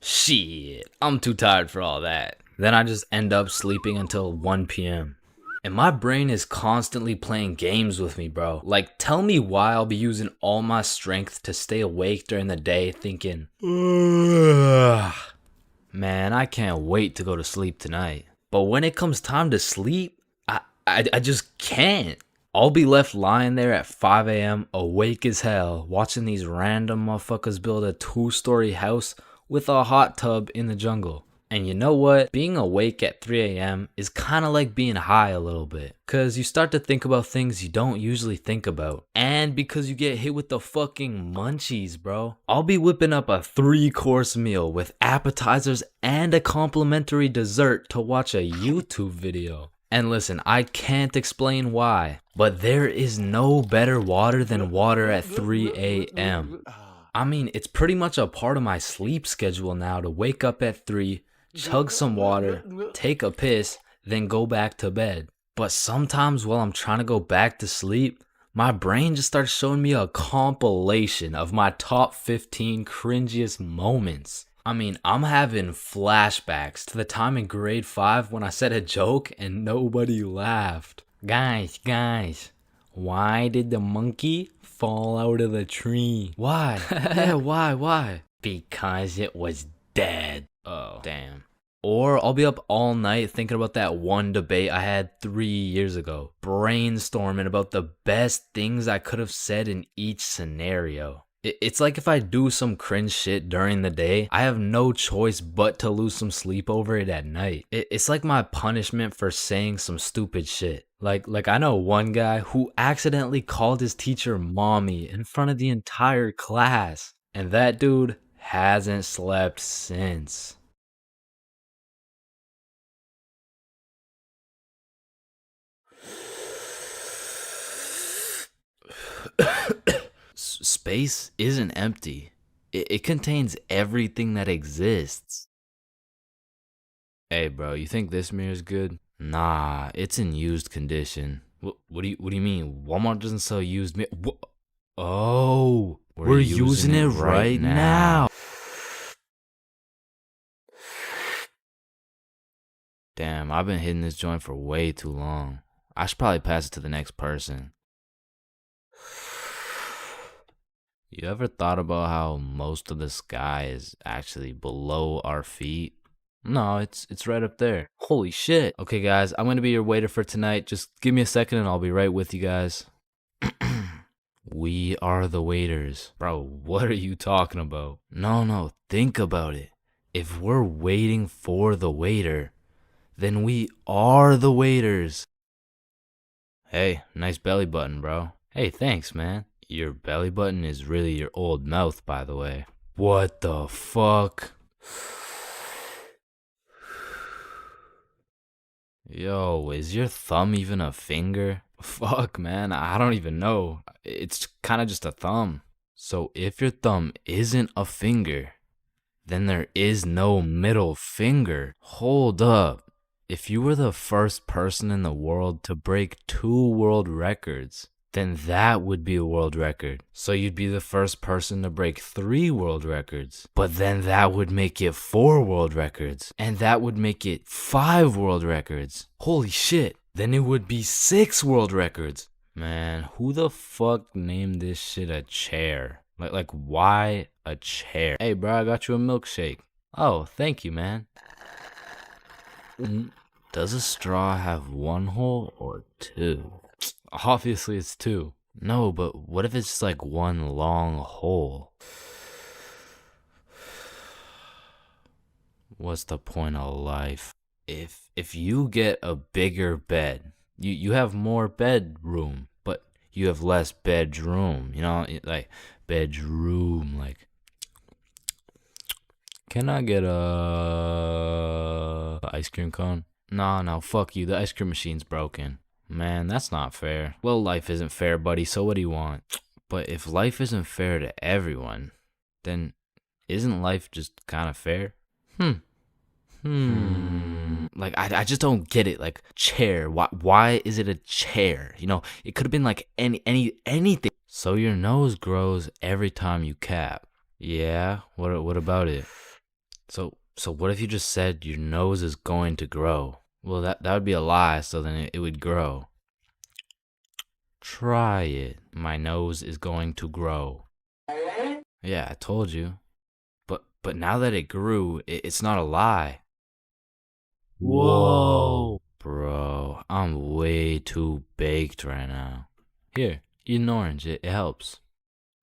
shit, I'm too tired for all that. Then I just end up sleeping until 1 p.m. And my brain is constantly playing games with me, bro. Like, tell me why I'll be using all my strength to stay awake during the day thinking, ugh, man, I can't wait to go to sleep tonight. But when it comes time to sleep, I just can't. I'll be left lying there at 5 a.m. awake as hell, watching these random motherfuckers build a 2-story house with a hot tub in the jungle. And you know what? Being awake at 3 a.m. is kind of like being high a little bit. Because you start to think about things you don't usually think about. And because you get hit with the fucking munchies, bro. I'll be whipping up a 3-course meal with appetizers and a complimentary dessert to watch a YouTube video. And listen, I can't explain why, but there is no better water than water at 3 a.m. I mean, it's pretty much a part of my sleep schedule now to wake up at 3, chug some water, take a piss, then go back to bed. But sometimes while I'm trying to go back to sleep, My brain just started showing me a compilation of my top 15 cringiest moments. I mean, I'm having flashbacks to the time in grade 5 when I said a joke and nobody laughed. Guys, why did the monkey fall out of the tree? Why? Yeah, why? Because it was dead. Oh, damn. Or I'll be up all night thinking about that one debate I had 3 years ago, brainstorming about the best things I could have said in each scenario. It's like if I do some cringe shit during the day, I have no choice but to lose some sleep over it at night. It's like my punishment for saying some stupid shit. Like I know one guy who accidentally called his teacher mommy in front of the entire class, and that dude hasn't slept since. Space isn't empty. It contains everything that exists. Hey bro, you think this mirror's good? Nah, it's in used condition. What do you mean? Walmart doesn't sell used mirror. Oh, we're using it right now. Damn, I've been hitting this joint for way too long. I should probably pass it to the next person. You ever thought about how most of the sky is actually below our feet? No, it's right up there. Holy shit. Okay, guys, I'm gonna be your waiter for tonight. Just give me a second and I'll be right with you guys. We are the waiters. Bro, what are you talking about? No, think about it. If we're waiting for the waiter, then we are the waiters. Hey, nice belly button, bro. Hey, thanks, man. Your belly button is really your old mouth, by the way. What the fuck? Yo, is your thumb even a finger? Fuck, man, I don't even know. It's kind of just a thumb. So if your thumb isn't a finger, then there is no middle finger. Hold up. If you were the first person in the world to break 2 world records, then that would be a world record. So you'd be the first person to break 3 world records. But then that would make it 4 world records. And that would make it 5 world records. Holy shit. Then it would be 6 world records. Man, who the fuck named this shit a chair? Like why a chair? Hey bro, I got you a milkshake. Oh, thank you, man. Does a straw have 1 hole or 2? Obviously it's 2. No, but what if it's just like 1 long hole? What's the point of life? If you get a bigger bed, you have more bedroom, but you have less bedroom, you know, like bedroom, like. Can I get a ice cream cone? No, fuck you. The ice cream machine's broken. Man, that's not fair. Well, life isn't fair, buddy, so what do you want? But if life isn't fair to everyone, then isn't life just kind of fair? Like, I just don't get it. Like, chair. Why is it a chair? You know, it could have been like anything. So your nose grows every time you cap. Yeah, what about it? So what if you just said your nose is going to grow? Well, that would be a lie, so then it would grow. Try it. My nose is going to grow. Yeah, I told you. But now that it grew, it's not a lie. Whoa. Bro, I'm way too baked right now. Here, eat an orange. It helps.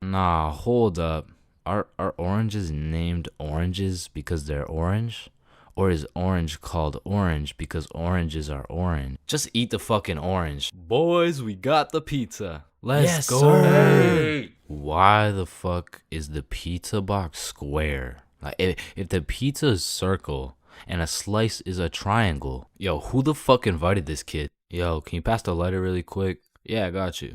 Nah, hold up. Are oranges named oranges because they're orange? Or is orange called orange because oranges are orange? Just eat the fucking orange. Boys, we got the pizza. Let's go. Sir. Why the fuck is the pizza box square? Like, if the pizza is circle and a slice is a triangle, yo, who the fuck invited this kid? Yo, can you pass the lighter really quick? Yeah, I got you.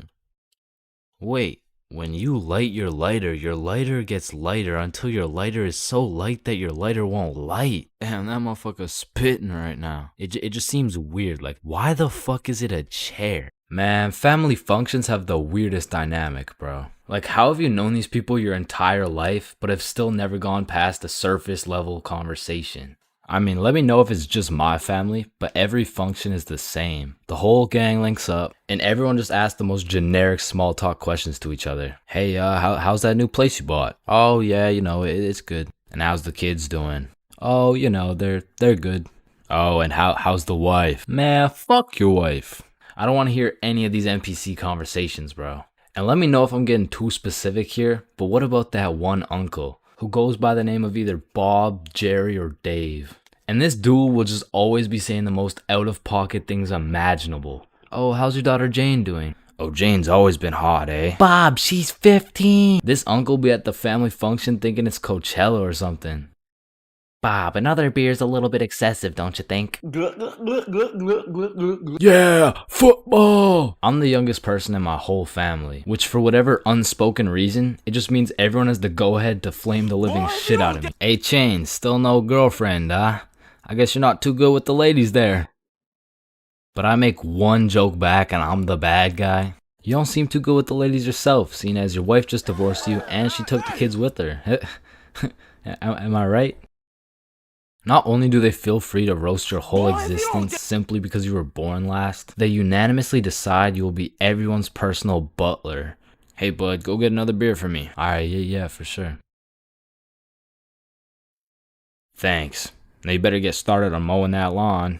Wait. When you light your lighter gets lighter until your lighter is so light that your lighter won't light. Damn, that motherfucker's spitting right now. It just seems weird. Like, why the fuck is it a chair? Man, family functions have the weirdest dynamic, bro. Like, how have you known these people your entire life, but have still never gone past the surface level conversation? I mean, let me know if it's just my family, but every function is the same. The whole gang links up, and everyone just asks the most generic small talk questions to each other. Hey, how's that new place you bought? Oh, yeah, it's good. And how's the kids doing? Oh, they're good. Oh, and how's the wife? Man, fuck your wife. I don't want to hear any of these NPC conversations, bro. And let me know if I'm getting too specific here, but what about that one uncle who goes by the name of either Bob, Jerry, or Dave? And this dude will just always be saying the most out-of-pocket things imaginable. Oh, how's your daughter Jane doing? Oh, Jane's always been hot, eh? Bob, she's 15. This uncle be at the family function thinking it's Coachella or something. Bob, another beer's a little bit excessive, don't you think? Yeah, football! I'm the youngest person in my whole family, which for whatever unspoken reason, it just means everyone has the go-ahead to flame the living shit out of me. Hey, Chains, still no girlfriend, huh? I guess you're not too good with the ladies there. But I make one joke back and I'm the bad guy. You don't seem too good with the ladies yourself, seeing as your wife just divorced you and she took the kids with her. Am I right? Not only do they feel free to roast your whole existence simply because you were born last, they unanimously decide you will be everyone's personal butler. Hey bud, go get another beer for me. Alright, yeah, for sure. Thanks. Now you better get started on mowing that lawn.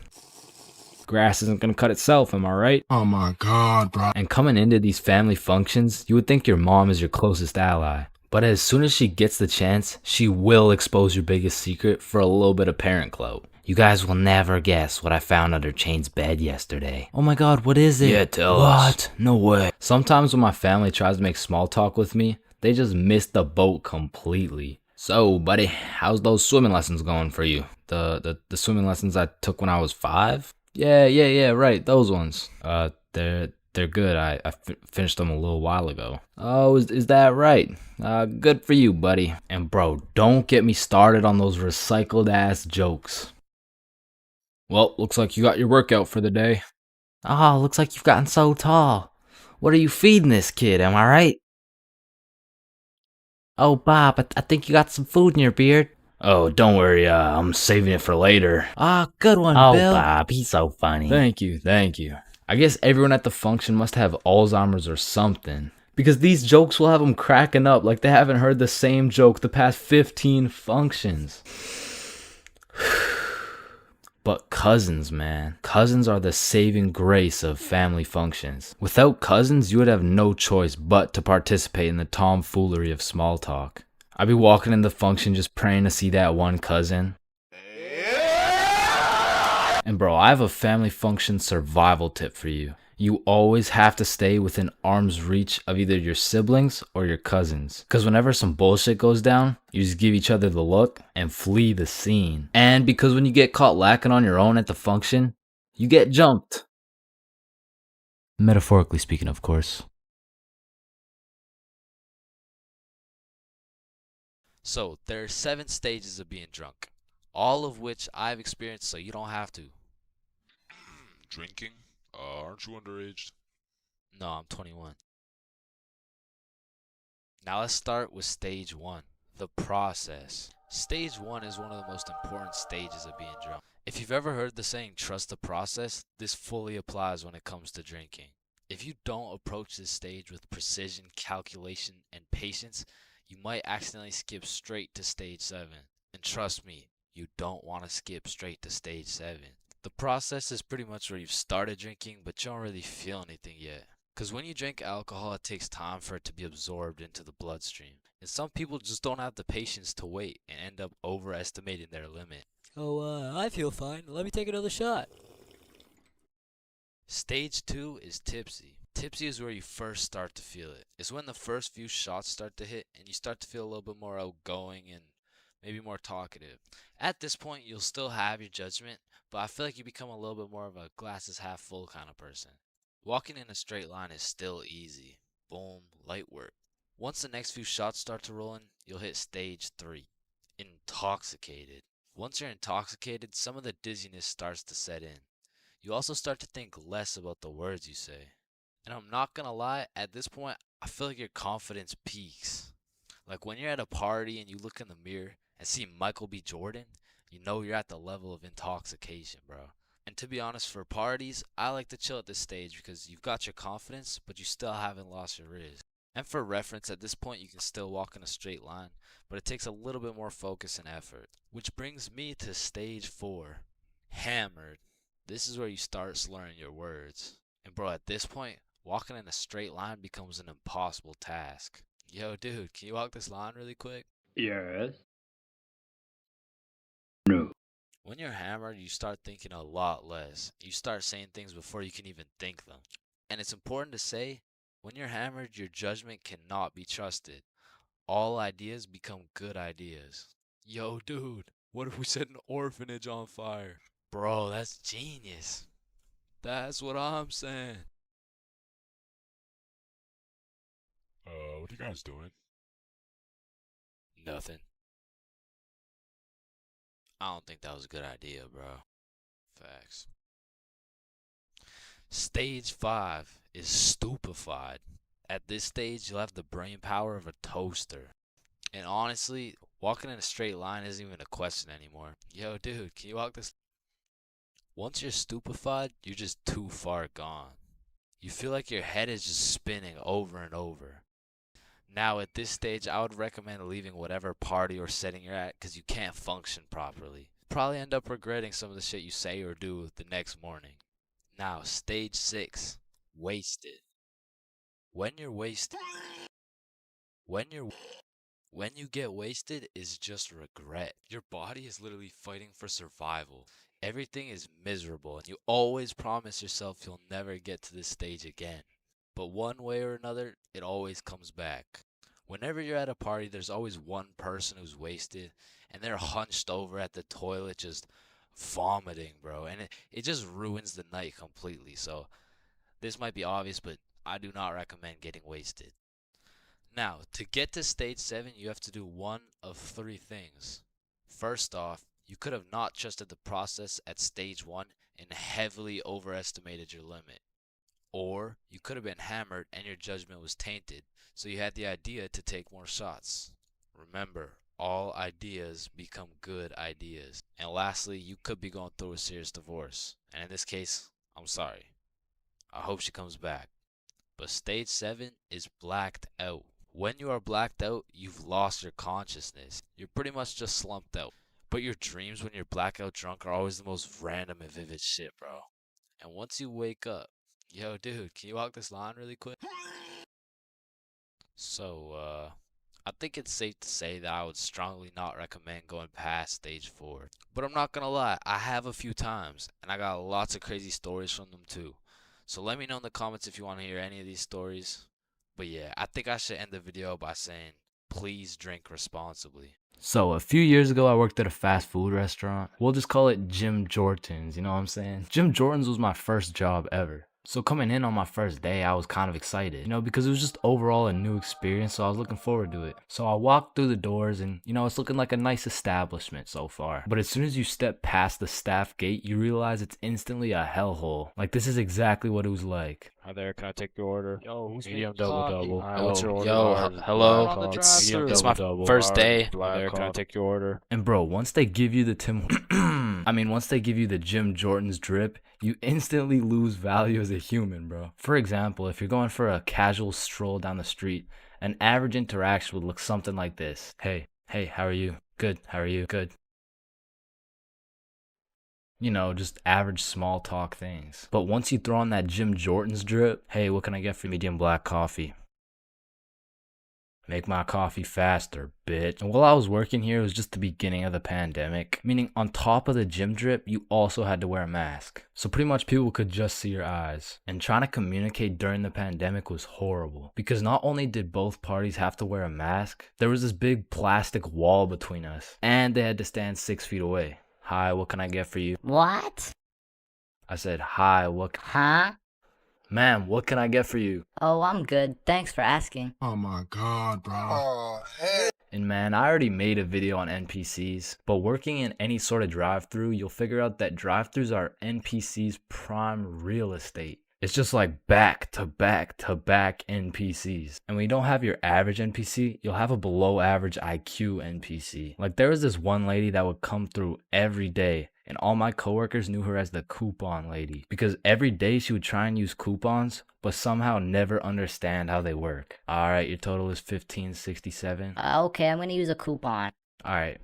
Grass isn't gonna cut itself, am I right? Oh my god, bro. And coming into these family functions, you would think your mom is your closest ally. But as soon as she gets the chance, she will expose your biggest secret for a little bit of parent clout. You guys will never guess what I found under Chain's bed yesterday. Oh my god, what is it? Yeah, tell us. What? No way. Sometimes when my family tries to make small talk with me, they just miss the boat completely. So, buddy, how's those swimming lessons going for you? The swimming lessons I took when I was 5? Yeah, right, those ones. They're good. I finished them a little while ago. Oh, is that right? Good for you, buddy. And bro, don't get me started on those recycled ass jokes. Well, looks like you got your workout for the day. Oh, looks like you've gotten so tall. What are you feeding this kid, am I right? Oh, Bob, I think you got some food in your beard. Oh, don't worry, I'm saving it for later. Ah, good one, Bill. Oh, Bob, he's so funny. Thank you. I guess everyone at the function must have Alzheimer's or something. Because these jokes will have them cracking up like they haven't heard the same joke the past 15 functions. But cousins, man. Cousins are the saving grace of family functions. Without cousins, you would have no choice but to participate in the tomfoolery of small talk. I'd be walking in the function just praying to see that one cousin. And bro, I have a family function survival tip for you. You always have to stay within arm's reach of either your siblings or your cousins. Because whenever some bullshit goes down, you just give each other the look and flee the scene. And because when you get caught lacking on your own at the function, you get jumped. Metaphorically speaking, of course. So, there are 7 stages of being drunk, all of which I've experienced, so you don't have to. Drinking? Aren't you underage? No, I'm 21. Now let's start with stage 1, the process. Stage 1 is one of the most important stages of being drunk. If you've ever heard the saying, trust the process, this fully applies when it comes to drinking. If you don't approach this stage with precision, calculation, and patience, you might accidentally skip straight to stage 7. And trust me, you don't want to skip straight to stage 7. The process is pretty much where you've started drinking, but you don't really feel anything yet. Because when you drink alcohol, it takes time for it to be absorbed into the bloodstream. And some people just don't have the patience to wait and end up overestimating their limit. Oh, I feel fine. Let me take another shot. Stage 2 is tipsy. Tipsy is where you first start to feel it. It's when the first few shots start to hit and you start to feel a little bit more outgoing and maybe more talkative. At this point, you'll still have your judgment, but I feel like you become a little bit more of a glasses half full kind of person. Walking in a straight line is still easy. Boom, light work. Once the next few shots start to roll in, you'll hit stage 3, intoxicated. Once you're intoxicated, some of the dizziness starts to set in. You also start to think less about the words you say. And I'm not gonna lie, at this point, I feel like your confidence peaks. Like when you're at a party and you look in the mirror and see Michael B. Jordan, you know you're at the level of intoxication, bro. And to be honest, for parties, I like to chill at this stage because you've got your confidence, but you still haven't lost your riz. And for reference, at this point, you can still walk in a straight line, but it takes a little bit more focus and effort. Which brings me to stage 4, hammered. This is where you start slurring your words. And bro, at this point, walking in a straight line becomes an impossible task. Yo, dude, can you walk this line really quick? Yes. No. When you're hammered, you start thinking a lot less. You start saying things before you can even think them. And it's important to say, when you're hammered, your judgment cannot be trusted. All ideas become good ideas. Yo, dude, what if we set an orphanage on fire? Bro, that's genius. That's what I'm saying. What are you guys doing? Nothing. I don't think that was a good idea, bro. Facts. Stage 5 is stupefied. At this stage, you'll have the brain power of a toaster. And honestly, walking in a straight line isn't even a question anymore. Yo, dude, can you walk this? Once you're stupefied, you're just too far gone. You feel like your head is just spinning over and over. Now, at this stage, I would recommend leaving whatever party or setting you're at because you can't function properly. Probably end up regretting some of the shit you say or do the next morning. Now, stage 6, wasted. When you're wasted, when you get wasted is just regret. Your body is literally fighting for survival. Everything is miserable and you always promise yourself you'll never get to this stage again. But one way or another, it always comes back. Whenever you're at a party, there's always one person who's wasted and they're hunched over at the toilet just vomiting, bro. And it just ruins the night completely. So this might be obvious, but I do not recommend getting wasted. Now, to get to stage 7, you have to do one of 3 things. First off, you could have not trusted the process at stage 1 and heavily overestimated your limit. Or you could have been hammered and your judgment was tainted, so you had the idea to take more shots. Remember, all ideas become good ideas. And lastly, you could be going through a serious divorce. And in this case, I'm sorry. I hope she comes back. But stage 7 is blacked out. When you are blacked out, you've lost your consciousness. You're pretty much just slumped out. But your dreams when you're blackout drunk are always the most random and vivid shit, bro. And once you wake up, yo, dude, can you walk this line really quick? So, I think it's safe to say that I would strongly not recommend going past stage 4. But I'm not gonna lie, I have a few times, and I got lots of crazy stories from them too. So let me know in the comments if you want to hear any of these stories. But yeah, I think I should end the video by saying, please drink responsibly. So a few years ago, I worked at a fast food restaurant. We'll just call it Jim Jordan's, you know what I'm saying? Jim Jordan's was my first job ever. So coming in on my first day, I was kind of excited, you know, because it was just overall a new experience, so I was looking forward to it. So I walked through the doors and, you know, it's looking like a nice establishment so far. But as soon as you step past the staff gate, you realize it's instantly a hellhole. Like, this is exactly what it was like. Hi there, can I take your order? Yo, who's medium double? What's your order? Yo, hello. It's my first day. Hi there, can I take your order? And bro, once they give you the once they give you the Jim Jordan's drip, you instantly lose value as a human, bro. For example, if you're going for a casual stroll down the street, an average interaction would look something like this. Hey, how are you? Good, how are you? Good. You know, just average small talk things. But once you throw on that Jim Jordan's drip, hey, what can I get for medium black coffee? Make my coffee faster, bitch. And while I was working here, it was just the beginning of the pandemic. Meaning on top of the gym drip, you also had to wear a mask. So pretty much people could just see your eyes. And trying to communicate during the pandemic was horrible. Because not only did both parties have to wear a mask, there was this big plastic wall between us. And they had to stand 6 feet away. Hi, what can I get for you? What? I said, hi, what? Huh? Ma'am, what can I get for you? Oh, I'm good. Thanks for asking. Oh my god, bro. Oh, hey. And man, I already made a video on NPCs, but working in any sort of drive-thru, you'll figure out that drive-thrus are NPCs' prime real estate. It's just like back to back to back NPCs. And when you don't have your average NPC, you'll have a below average IQ NPC. Like there was this one lady that would come through every day, and all my coworkers knew her as the coupon lady because every day she would try and use coupons but somehow never understand how they work. All right, your total is 1567. Okay, I'm gonna use a coupon. All right.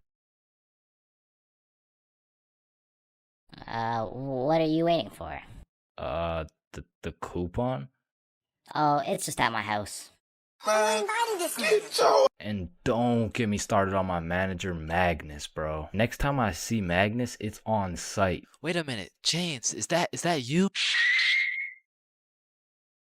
What are you waiting for? The coupon? Oh, it's just at my house. And don't get me started on my manager Magnus, bro. Next time I see Magnus, it's on site. Wait a minute, Chains, is that you?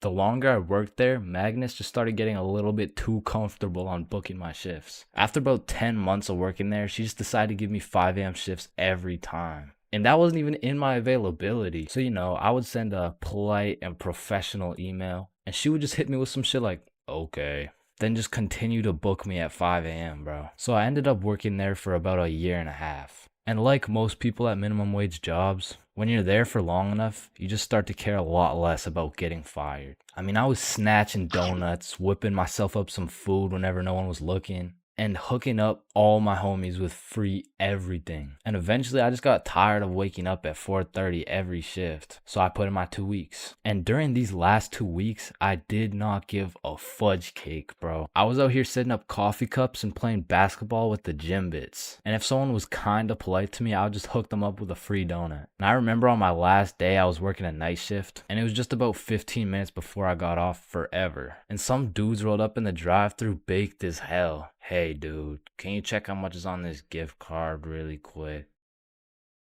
The longer I worked there, Magnus just started getting a little bit too comfortable on booking my shifts. After about 10 months of working there, she just decided to give me 5 a.m. shifts every time. And that wasn't even in my availability. So, you know, I would send a polite and professional email, and she would just hit me with some shit like, okay. Then just continue to book me at 5 a.m., bro. So I ended up working there for about a year and a half. And like most people at minimum wage jobs, when you're there for long enough, you just start to care a lot less about getting fired. I mean, I was snatching donuts, whipping myself up some food whenever no one was looking, and hooking up all my homies with free everything. And eventually I just got tired of waking up at 4:30 every shift. So I put in my 2 weeks. And during these last 2 weeks, I did not give a fudge cake, bro. I was out here setting up coffee cups and playing basketball with the gym bits. And if someone was kind of polite to me, I would just hook them up with a free donut. And I remember on my last day, I was working a night shift, and it was just about 15 minutes before I got off forever. And some dudes rolled up in the drive-thru baked as hell. Hey dude, can you check how much is on this gift card really quick?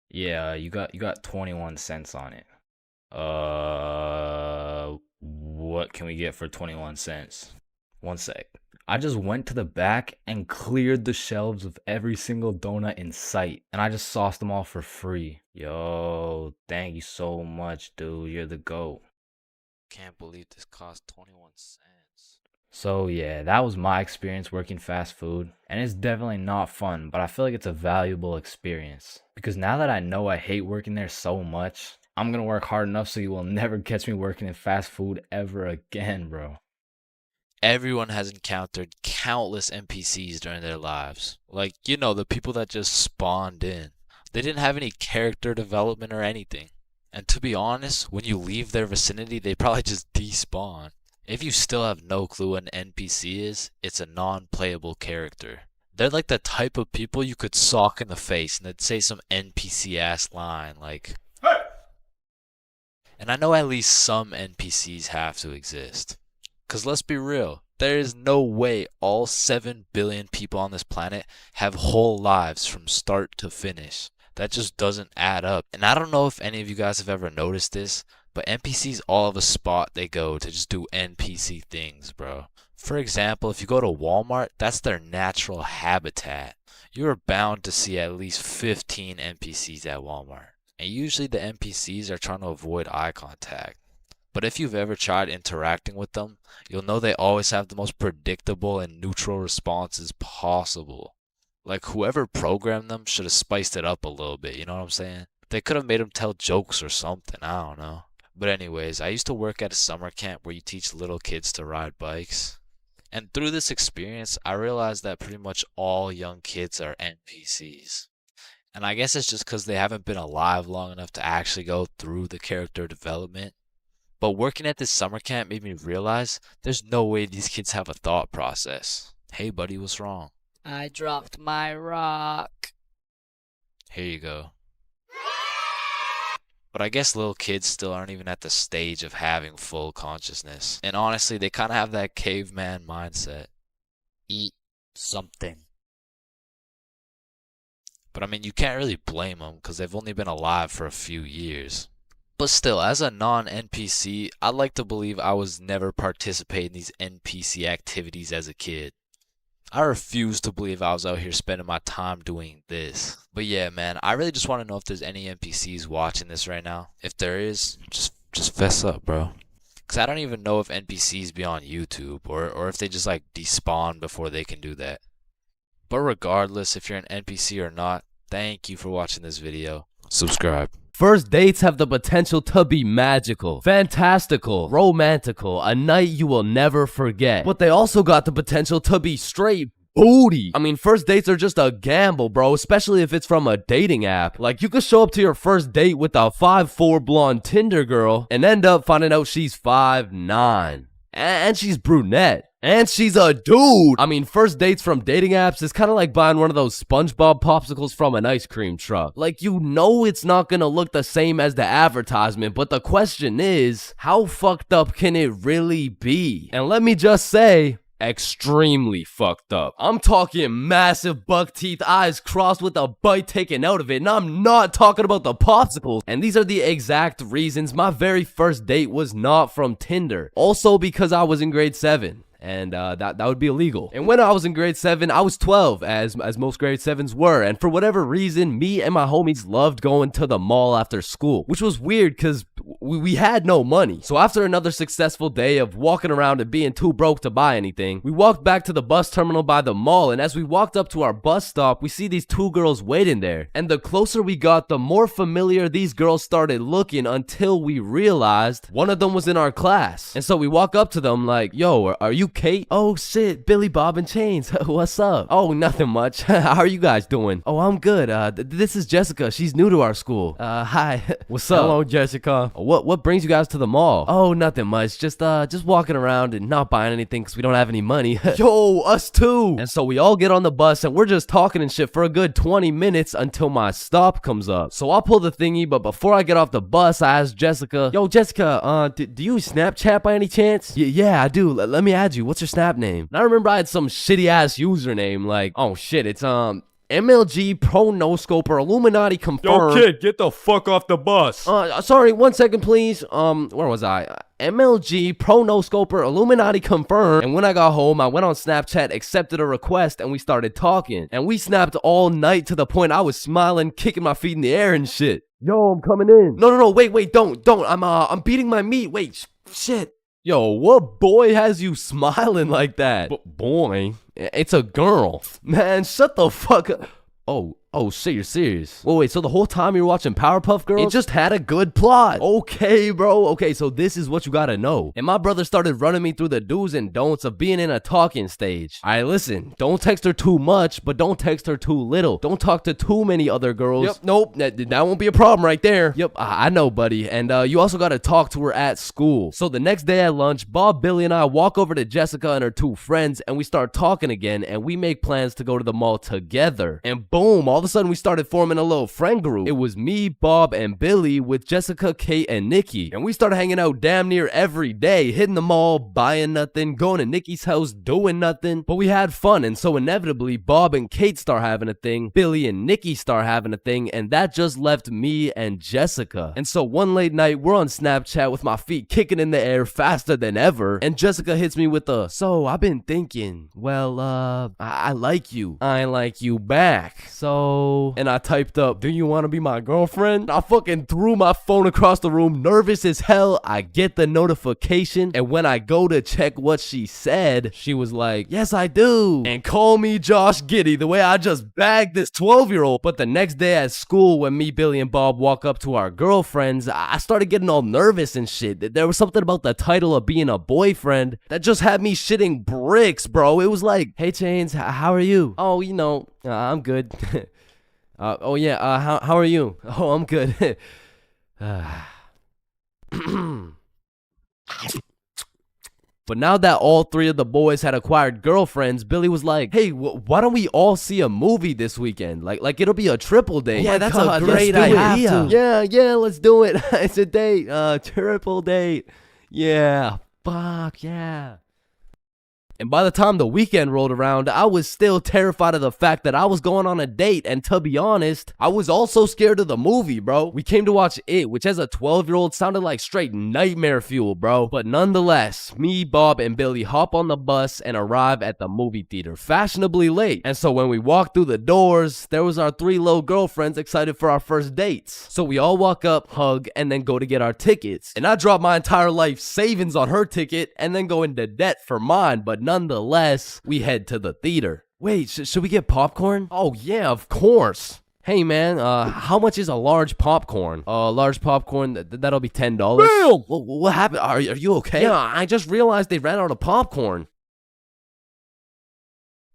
Yeah, you got 21 cents on it. What can we get for 21 cents? One sec. I just went to the back and cleared the shelves of every single donut in sight, and I just sauced them all for free. Yo, thank you so much, dude. You're the GOAT. Can't believe this cost 21 cents. So yeah, that was my experience working fast food, and it's definitely not fun, but I feel like it's a valuable experience. Because now that I know I hate working there so much, I'm gonna work hard enough so you will never catch me working in fast food ever again, bro. Everyone has encountered countless NPCs during their lives. Like, you know, the people that just spawned in. They didn't have any character development or anything. And to be honest, when you leave their vicinity, they probably just despawn. If you still have no clue what an NPC is, it's a non-playable character. They're like the type of people you could sock in the face and they'd say some NPC-ass line like, "Hey!" And I know at least some NPCs have to exist. Cause let's be real, there is no way all 7 billion people on this planet have whole lives from start to finish. That just doesn't add up. And I don't know if any of you guys have ever noticed this, but NPCs all have a spot they go to just do NPC things, bro. For example, if you go to Walmart, that's their natural habitat. You are bound to see at least 15 NPCs at Walmart. And usually the NPCs are trying to avoid eye contact. But if you've ever tried interacting with them, you'll know they always have the most predictable and neutral responses possible. Like whoever programmed them should have spiced it up a little bit, you know what I'm saying? They could have made them tell jokes or something, I don't know. But anyways, I used to work at a summer camp where you teach little kids to ride bikes. And through this experience, I realized that pretty much all young kids are NPCs. And I guess it's just because they haven't been alive long enough to actually go through the character development. But working at this summer camp made me realize there's no way these kids have a thought process. Hey buddy, what's wrong? I dropped my rock. Here you go. But I guess little kids still aren't even at the stage of having full consciousness. And honestly, they kind of have that caveman mindset. Eat something. But I mean, you can't really blame them because they've only been alive for a few years. But still, as a non-NPC, I'd like to believe I was never participating in these NPC activities as a kid. I refuse to believe I was out here spending my time doing this. But yeah, man, I really just want to know if there's any NPCs watching this right now. If there is, just fess up, bro. Because I don't even know if NPCs be on YouTube or if they just like despawn before they can do that. But regardless if you're an NPC or not, thank you for watching this video. Subscribe. First dates have the potential to be magical, fantastical, romantical, a night you will never forget. But they also got the potential to be straight booty. I mean, first dates are just a gamble, bro, especially if it's from a dating app. Like, you could show up to your first date with a 5'4" blonde Tinder girl and end up finding out she's 5'9". And she's brunette. And she's a dude. I mean, first dates from dating apps is kind of like buying one of those SpongeBob popsicles from an ice cream truck. Like, you know it's not gonna look the same as the advertisement, but the question is, how fucked up can it really be? And let me just say, extremely fucked up. I'm talking massive buck teeth, eyes crossed with a bite taken out of it, and I'm not talking about the popsicles. And these are the exact reasons my very first date was not from Tinder. Also because I was in grade 7. And that would be illegal. And when I was in grade 7, I was 12, as most grade 7s were. And for whatever reason, me and my homies loved going to the mall after school, which was weird because we had no money. So after another successful day of walking around and being too broke to buy anything, we walked back to the bus terminal by the mall. And as we walked up to our bus stop, we see these two girls waiting there. And the closer we got, the more familiar these girls started looking, until we realized one of them was in our class. And so we walk up to them like, yo, are you Kate? Oh shit, Billy, Bob, and Chains. What's up? Oh, nothing much. How are you guys doing? Oh, I'm good. This is Jessica. She's new to our school. Hi. What's up? Hello, Jessica. What brings you guys to the mall? Oh, nothing much. Just walking around and not buying anything because we don't have any money. Yo, us too. And so we all get on the bus and we're just talking and shit for a good 20 minutes until my stop comes up. So I'll pull the thingy, but before I get off the bus, I ask Jessica, yo, Jessica, do you Snapchat by any chance? Yeah, I do. Let me add you. What's your Snap name? And I remember I had some shitty ass username like, oh shit, it's MLG Pro No Scoper Illuminati confirmed. Yo, kid, get the fuck off the bus. Sorry, 1 second, please. Where was I? MLG Pro No Scoper Illuminati confirmed. And when I got home, I went on Snapchat, accepted a request, and we started talking. And we snapped all night to the point I was smiling, kicking my feet in the air and shit. Yo, I'm coming in. No, wait, don't. I'm beating my meat. Wait, shit. Yo, what boy has you smiling like that? Boy, it's a girl. Man, shut the fuck up. Oh shit, you're serious? Wait, so the whole time you were watching Powerpuff Girls? It just had a good plot. Okay, bro. Okay, so this is what you gotta know. And my brother started running me through the do's and don'ts of being in a talking stage. Alright, listen, don't text her too much, but don't text her too little. Don't talk to too many other girls. Yep, nope, that won't be a problem right there. Yep, I know, buddy. And you also gotta talk to her at school. So the next day at lunch, Bob, Billy, and I walk over to Jessica and her two friends, and we start talking again, and we make plans to go to the mall together. And boom, all of a sudden we started forming a little friend group. It was me, Bob, and Billy with Jessica, Kate, and Nikki. And we started hanging out damn near every day, hitting the mall, buying nothing, going to Nikki's house, doing nothing. But we had fun, and so inevitably, Bob and Kate start having a thing, Billy and Nikki start having a thing, and that just left me and Jessica. And so one late night, we're on Snapchat with my feet kicking in the air faster than ever, and Jessica hits me with a, so I've been thinking, well, I like you. I like you back. So, and I typed up, do you want to be my girlfriend? I fucking threw my phone across the room, nervous as hell. I get the notification, and when I go to check what she said, she was like, yes, I do. And call me Josh Giddy, the way I just bagged this 12-year-old. But the next day at school, when me, Billy, and Bob walk up to our girlfriends, I started getting all nervous and shit. There was something about the title of being a boyfriend that just had me shitting bricks, bro. It was like, hey, Chains, how are you? Oh, you know, I'm good. Oh yeah, how are you? Oh, I'm good. But now that all three of the boys had acquired girlfriends, Billy was like, hey, why don't we all see a movie this weekend? Like it'll be a triple date. Yeah, that's a great idea. Yeah, let's do it. It's a date, triple date. Yeah, fuck yeah. And by the time the weekend rolled around, I was still terrified of the fact that I was going on a date. And to be honest, I was also scared of the movie, bro. We came to watch It, which as a 12-year-old sounded like straight nightmare fuel, bro. But nonetheless, me, Bob, and Billy hop on the bus and arrive at the movie theater fashionably late. And so when we walked through the doors, there was our three little girlfriends excited for our first dates. So we all walk up, hug, and then go to get our tickets. And I dropped my entire life savings on her ticket and then go into debt for mine. But nonetheless, we head to the theater. Wait, should we get popcorn? Oh yeah, of course. Hey man, how much is a large popcorn? Large popcorn, that'll be $10. Damn! What happened? Are you okay? Yeah, I just realized they ran out of popcorn.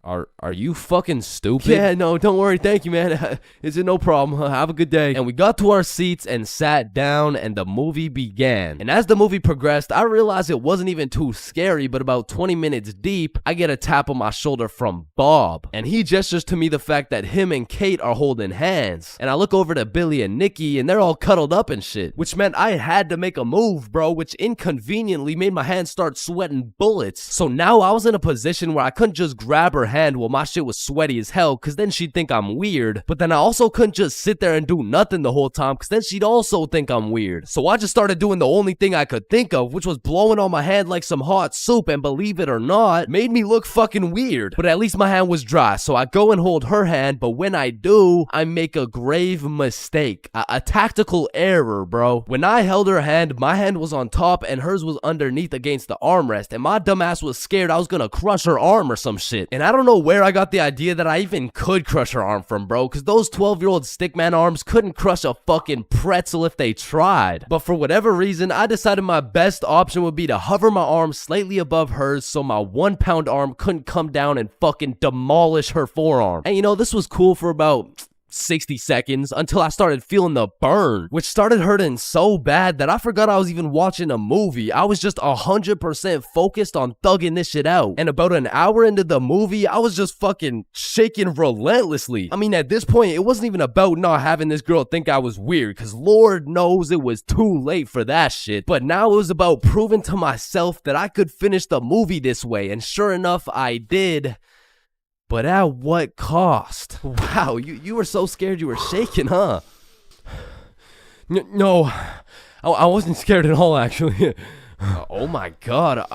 Are you fucking stupid? Yeah, no, don't worry. Thank you, man. Is it no problem? Have a good day. And we got to our seats and sat down, and the movie began. And as the movie progressed, I realized it wasn't even too scary, but about 20 minutes deep, I get a tap on my shoulder from Bob. And he gestures to me the fact that him and Kate are holding hands. And I look over to Billy and Nikki, and they're all cuddled up and shit. Which meant I had to make a move, bro, which inconveniently made my hands start sweating bullets. So now I was in a position where I couldn't just grab her hand while my shit was sweaty as hell, cause then she'd think I'm weird. But then I also couldn't just sit there and do nothing the whole time, cause then she'd also think I'm weird. So I just started doing the only thing I could think of, which was blowing on my hand like some hot soup, and believe it or not, made me look fucking weird. But at least my hand was dry, so I go and hold her hand, but when I do, I make a grave mistake. A tactical error, bro. When I held her hand, my hand was on top and hers was underneath against the armrest, and my dumbass was scared I was gonna crush her arm or some shit. And I don't know where I got the idea that I even could crush her arm from, bro, because those 12-year-old stickman arms couldn't crush a fucking pretzel if they tried. But for whatever reason, I decided my best option would be to hover my arm slightly above hers so my 1-pound arm couldn't come down and fucking demolish her forearm. And you know, this was cool for about 60 seconds until I started feeling the burn, which started hurting so bad that I forgot I was even watching a movie. I was just 100% focused on thugging this shit out. And about an hour into the movie, I was just fucking shaking relentlessly. I mean, at this point, it wasn't even about not having this girl think I was weird, because Lord knows it was too late for that shit. But now it was about proving to myself that I could finish the movie this way, and sure enough, I did. But at what cost? Wow, you were so scared you were shaking, huh? No, I wasn't scared at all, actually. Oh my god,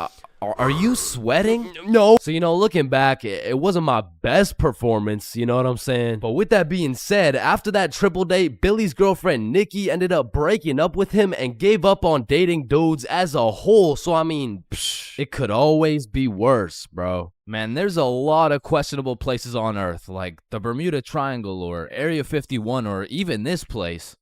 are you sweating? No. So, you know, looking back, it wasn't my best performance, you know what I'm saying? But with that being said, after that triple date, Billy's girlfriend Nikki ended up breaking up with him and gave up on dating dudes as a whole. So, I mean, it could always be worse, bro. Man, there's a lot of questionable places on Earth, like the Bermuda Triangle or Area 51 or even this place.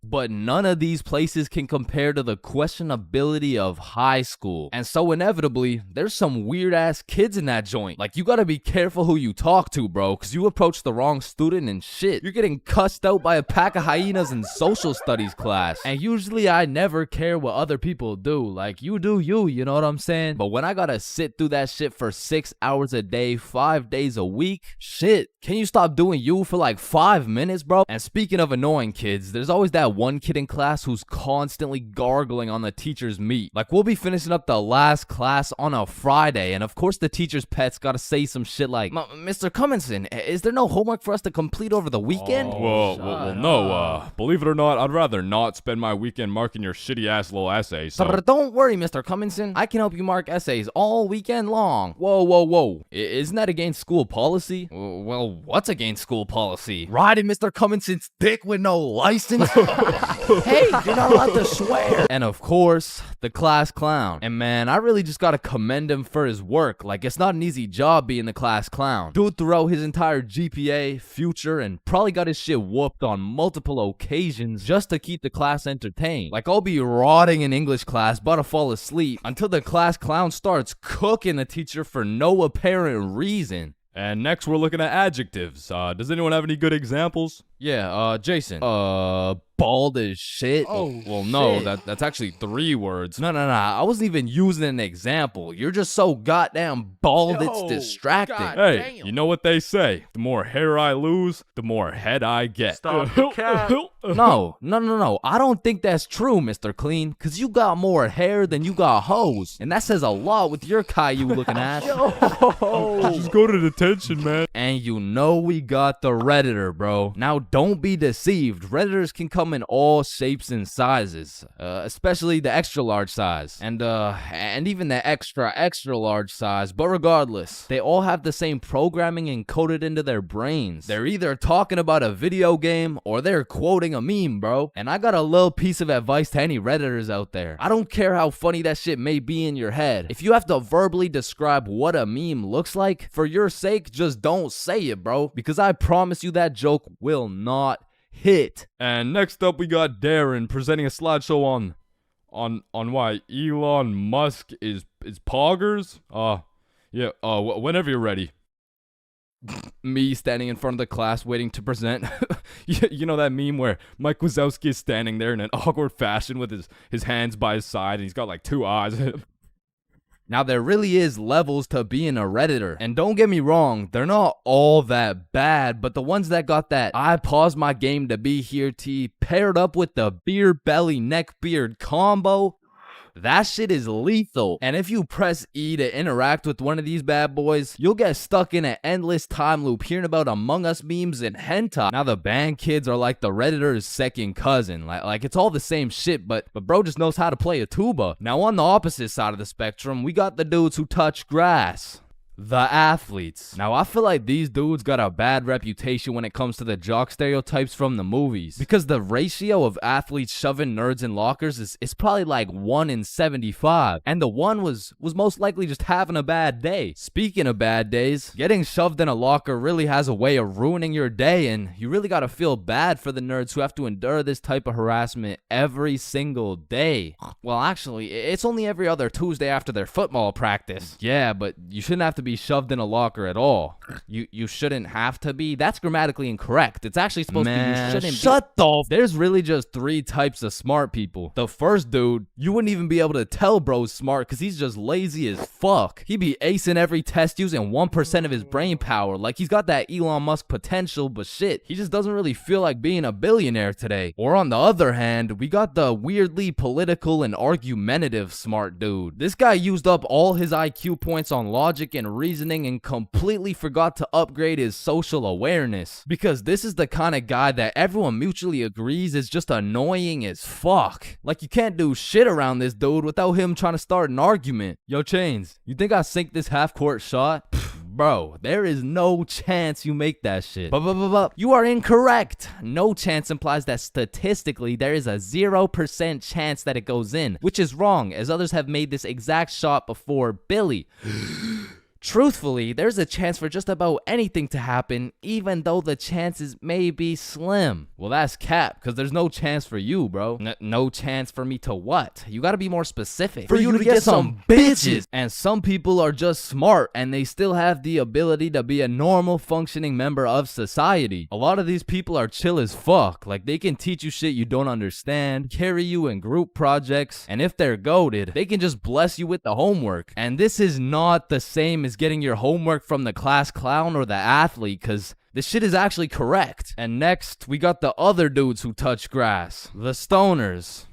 But none of these places can compare to the questionability of high school. And so inevitably, there's some weird ass kids in that joint. Like, you gotta be careful who you talk to, bro, cause you approach the wrong student and shit, you're getting cussed out by a pack of hyenas in social studies class. And usually I never care what other people do. Like, you do you know what I'm saying? But when I gotta sit through that shit for 6 hours a day, 5 days a week, shit, can you stop doing you for like 5 minutes, bro? And speaking of annoying kids, there's always that one kid in class who's constantly gargling on the teacher's meat. Like, we'll be finishing up the last class on a Friday, and of course the teacher's pet's gotta say some shit like, Mr. Cummingson, is there no homework for us to complete over the weekend? Well, no, believe it or not, I'd rather not spend my weekend marking your shitty ass little essay, so. Don't worry, Mr. Cummingson, I can help you mark essays all weekend long. Whoa. Isn't that against school policy? Well, what's against school policy? Riding Mr. Cumminson's dick with no license? Hey, you're not allowed to swear. And of course, the class clown. And man, I really just gotta commend him for his work. Like, it's not an easy job being the class clown. Dude threw out his entire GPA, future, and probably got his shit whooped on multiple occasions just to keep the class entertained. Like, I'll be rotting in English class, about to fall asleep, until the class clown starts cooking the teacher for no apparent reason. And next we're looking at adjectives. Does anyone have any good examples? Yeah, Jason. Bald as shit. Well, no, that's actually 3 words. No, I wasn't even using an example. You're just so goddamn bald, it's distracting. Hey, you know what they say? The more hair I lose, the more head I get. Stop the cat. No. I don't think that's true, Mr. Clean, because you got more hair than you got hoes. And that says a lot with your Caillou looking ass. Just go to detention, man. And you know we got the Redditor, bro. Now, don't be deceived. Redditors can come come in all shapes and sizes, especially the extra large size, and even the extra large size. But regardless, they all have the same programming encoded into their brains. They're either talking about a video game or they're quoting a meme, bro. And I got a little piece of advice to any Redditors out there. I don't care how funny that shit may be in your head. If you have to verbally describe what a meme looks like, for your sake, just don't say it, bro. Because I promise you that joke will not hit. And next up, we got Darren presenting a slideshow on why Elon Musk is poggers. Whenever you're ready. Me standing in front of the class waiting to present. You know that meme where Mike Wazowski is standing there in an awkward fashion with his hands by his side and he's got like two eyes. Now, there really is levels to being a Redditor. And don't get me wrong, they're not all that bad, but the ones that got that I paused my game to be here tea paired up with the beer belly neck beard combo, that shit is lethal. And if you press E to interact with one of these bad boys, you'll get stuck in an endless time loop hearing about Among Us memes and hentai. Now the band kids are like the Redditor's second cousin. Like it's all the same shit, but bro just knows how to play a tuba. Now on the opposite side of the spectrum, we got the dudes who touch grass. The athletes. Now, I feel like these dudes got a bad reputation when it comes to the jock stereotypes from the movies. Because the ratio of athletes shoving nerds in lockers is probably like 1 in 75. And the one was most likely just having a bad day. Speaking of bad days, getting shoved in a locker really has a way of ruining your day. And you really gotta feel bad for the nerds who have to endure this type of harassment every single day. Well, actually, it's only every other Tuesday after their football practice. Yeah, but you shouldn't have to be shoved in a locker at all. You shouldn't have to be. That's grammatically incorrect. It's actually supposed to be you shouldn't shut be. There's really just 3 types of smart people. The first dude, you wouldn't even be able to tell bro's smart because he's just lazy as fuck. He be acing every test using 1% of his brain power. Like he's got that Elon Musk potential, but shit, he just doesn't really feel like being a billionaire today. Or on the other hand, we got the weirdly political and argumentative smart dude. This guy used up all his IQ points on logic and reasoning and completely forgot to upgrade his social awareness, because this is the kind of guy that everyone mutually agrees is just annoying as fuck. Like you can't do shit around this dude without him trying to start an argument. Yo, Chains, you think I sink this half-court shot? Bro, there is no chance you make that shit. But you are incorrect. No chance implies that statistically there is a 0% chance that it goes in, which is wrong, as others have made this exact shot before Billy. Truthfully, there's a chance for just about anything to happen, even though the chances may be slim. Well, that's cap, because there's no chance for you, bro. No chance for me to what? You gotta be more specific. For you to get some bitches. And some people are just smart, and they still have the ability to be a normal functioning member of society. A lot of these people are chill as fuck. Like, they can teach you shit you don't understand, carry you in group projects, and if they're goated, they can just bless you with the homework. And this is not the same as getting your homework from the class clown or the athlete, because this shit is actually correct. And next, we got the other dudes who touch grass. The stoners.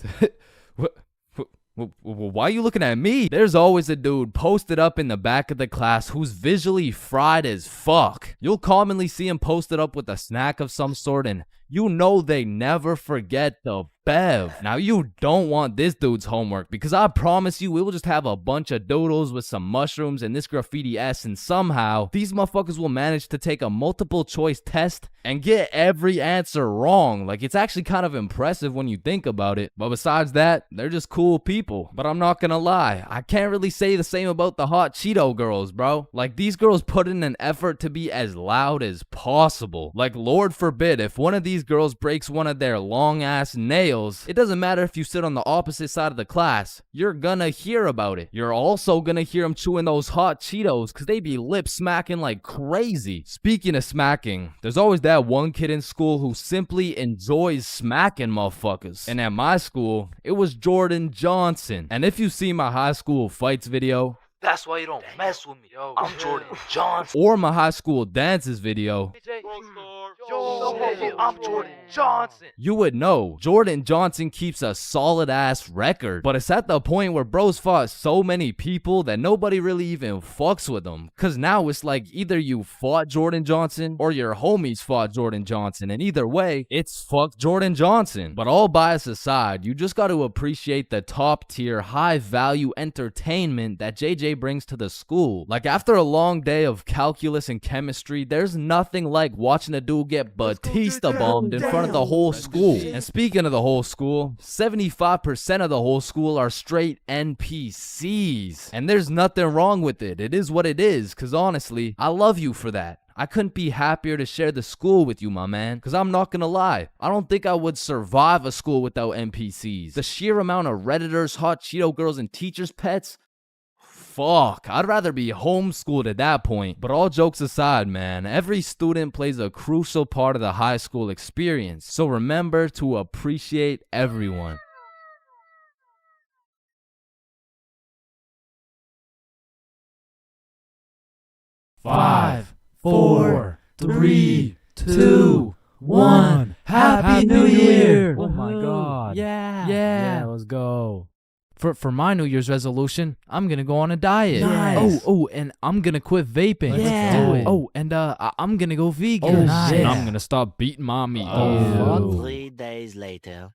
Why are you looking at me? There's always a dude posted up in the back of the class who's visually fried as fuck. You'll commonly see him posted up with a snack of some sort, and you know they never forget the bev. Now, you don't want this dude's homework, because I promise you, it will just have a bunch of doodles with some mushrooms and this graffiti S, and somehow these motherfuckers will manage to take a multiple choice test and get every answer wrong. Like, it's actually kind of impressive when you think about it. But besides that, they're just cool people. But I'm not gonna lie, I can't really say the same about the hot Cheeto girls, bro. Like, these girls put in an effort to be as loud as possible. Like, Lord forbid, if one of these girls breaks one of their long ass nails, it doesn't matter if you sit on the opposite side of the class, you're gonna hear about it. You're also gonna hear them chewing those hot Cheetos, because they be lip smacking like crazy. Speaking of smacking, there's always that one kid in school who simply enjoys smacking motherfuckers. And at my school, it was Jordan Johnson. And if you see my high school fights video, that's why you don't mess with me. Yo, I'm Jordan Johnson. Or my high school dances video, I'm Jordan Johnson. You would know Jordan Johnson keeps a solid ass record, but it's at the point where bros fought so many people that nobody really even fucks with him. Cause now it's like either you fought Jordan Johnson or your homies fought Jordan Johnson, and either way, it's fuck Jordan Johnson. But all bias aside, you just got to appreciate the top tier, high value entertainment that JJ brings to the school. Like after a long day of calculus and chemistry, there's nothing like watching a dude get Batista bombed in front of the whole school. And speaking of the whole school, 75% of the whole school are straight NPCs. And there's nothing wrong with it. It is what it is, cause honestly, I love you for that. I couldn't be happier to share the school with you, my man. Cause I'm not gonna lie, I don't think I would survive a school without NPCs. The sheer amount of Redditors, hot Cheeto girls, and teachers' pets, fuck, I'd rather be homeschooled at that point. But all jokes aside, man, every student plays a crucial part of the high school experience. So remember to appreciate everyone. Five, 4, 3, 2, 1. Happy New Year! Oh my god. Yeah, let's go. For my New Year's resolution, I'm gonna go on a diet. Nice. Oh, and I'm gonna quit vaping. Let's do it. Oh, and I'm gonna go vegan. Oh, nice. And I'm gonna stop beating my meat. Oh. 3 days later.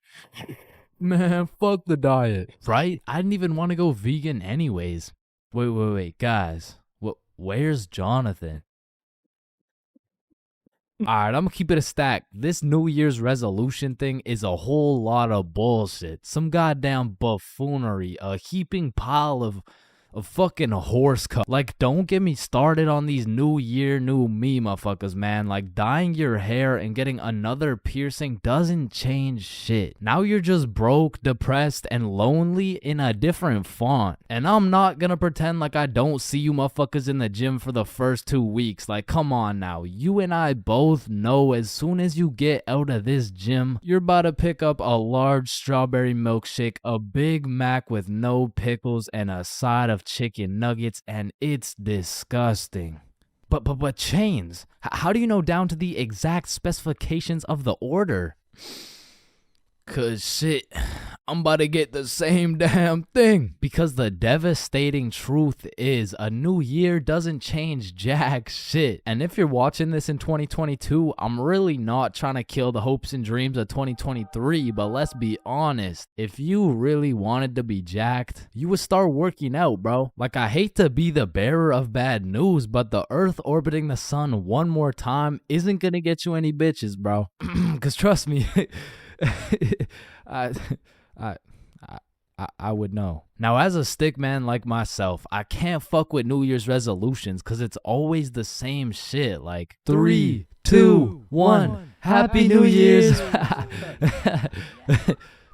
Man, fuck the diet. Right? I didn't even want to go vegan anyways. Wait, guys. Where's Jonathan? Alright, I'm gonna keep it a stack. This New Year's resolution thing is a whole lot of bullshit. Some goddamn buffoonery. A heaping pile of fucking horse cut. Like, don't get me started on these New Year, new me motherfuckers, man. Like, dyeing your hair and getting another piercing doesn't change shit. Now you're just broke, depressed, and lonely in a different font. And I'm not gonna pretend like I don't see you motherfuckers in the gym for the first 2 weeks. Like, come on now. You and I both know as soon as you get out of this gym, you're about to pick up a large strawberry milkshake, a Big Mac with no pickles, and a side of chicken nuggets, and it's disgusting. But Chains, how do you know down to the exact specifications of the order? Cause shit, I'm about to get the same damn thing. Because the devastating truth is a new year doesn't change jack shit. And if you're watching this in 2022, I'm really not trying to kill the hopes and dreams of 2023, but let's be honest. If you really wanted to be jacked, you would start working out, bro. Like, I hate to be the bearer of bad news, but the Earth orbiting the sun one more time isn't gonna get you any bitches, bro. Cause trust me, I would know. Now, as a stick man like myself, I can't fuck with New Year's resolutions because it's always the same shit. Like 3, 2, 1, Happy New Year's.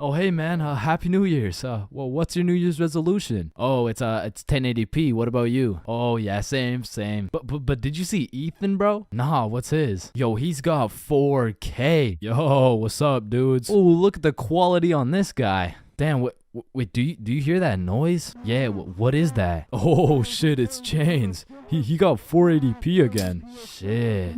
Oh, hey man, Happy New Year's. Well, what's your New Year's resolution? Oh, it's 1080p. What about you? Oh yeah, same. But did you see Ethan, bro? Nah, what's his? Yo, he's got 4K. Yo, what's up, dudes? Oh, look at the quality on this guy. Damn, wait, do you hear that noise? Yeah, what is that? Oh shit, it's Chains. He got 480p again. Shit.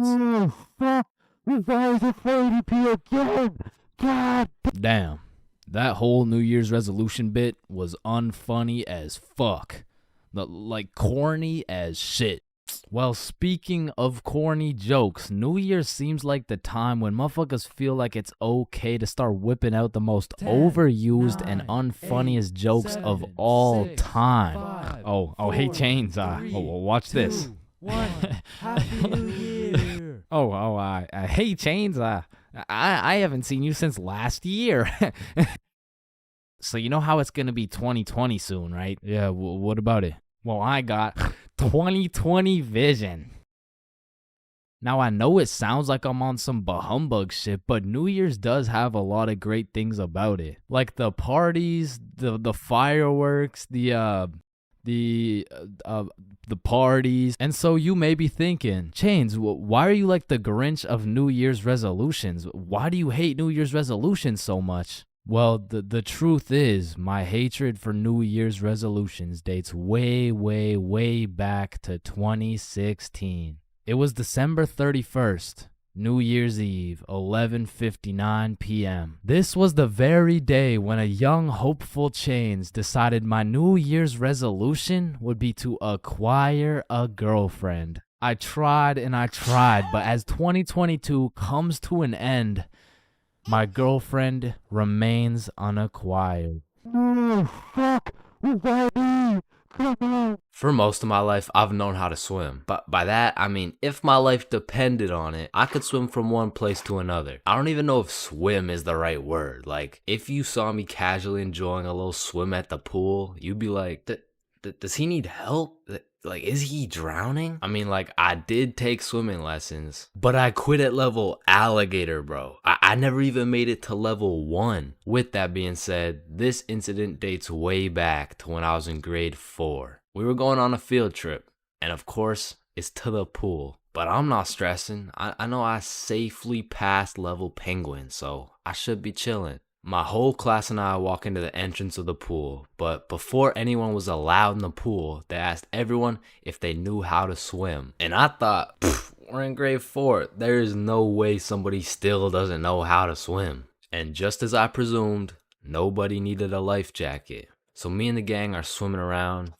God damn. That whole New Year's resolution bit was unfunny as fuck. Like corny as shit. Well, speaking of corny jokes, New Year's seems like the time when motherfuckers feel like it's okay to start whipping out the most overused and unfunniest jokes of all time. Oh, hey Chains, watch this. 2, 1, Happy New Year. Hey Chains, I haven't seen you since last year. So you know how it's gonna be 2020 soon, right? Yeah, what about it? Well, I got 2020 vision. Now, I know it sounds like I'm on some humbug shit, but New Year's does have a lot of great things about it. Like the parties, the fireworks, the parties. And so you may be thinking, Chains, why are you like the Grinch of New Year's resolutions? Why do you hate New Year's resolutions so much? Well, the truth is, my hatred for New Year's resolutions dates way, way, way back to 2016. It was December 31st. New Year's Eve, 11:59 p.m. This was the very day when a young hopeful Chains decided my New Year's resolution would be to acquire a girlfriend. I tried and I tried, but as 2022 comes to an end, my girlfriend remains unacquired. Fuck, for most of my life, I've known how to swim. But by that, I mean, if my life depended on it, I could swim from one place to another. I don't even know if swim is the right word. Like, if you saw me casually enjoying a little swim at the pool, you'd be like, does he need help? Like, is he drowning? I mean, like, I did take swimming lessons, but I quit at level alligator, bro. I never even made it to level 1. With that being said, this incident dates way back to when I was in grade 4. We were going on a field trip, and of course, it's to the pool. But I'm not stressing. I know I safely passed level penguin, so I should be chilling. My whole class and I walk into the entrance of the pool, but before anyone was allowed in the pool, they asked everyone if they knew how to swim. And I thought, we're in grade 4. There is no way somebody still doesn't know how to swim. And just as I presumed, nobody needed a life jacket. So me and the gang are swimming around,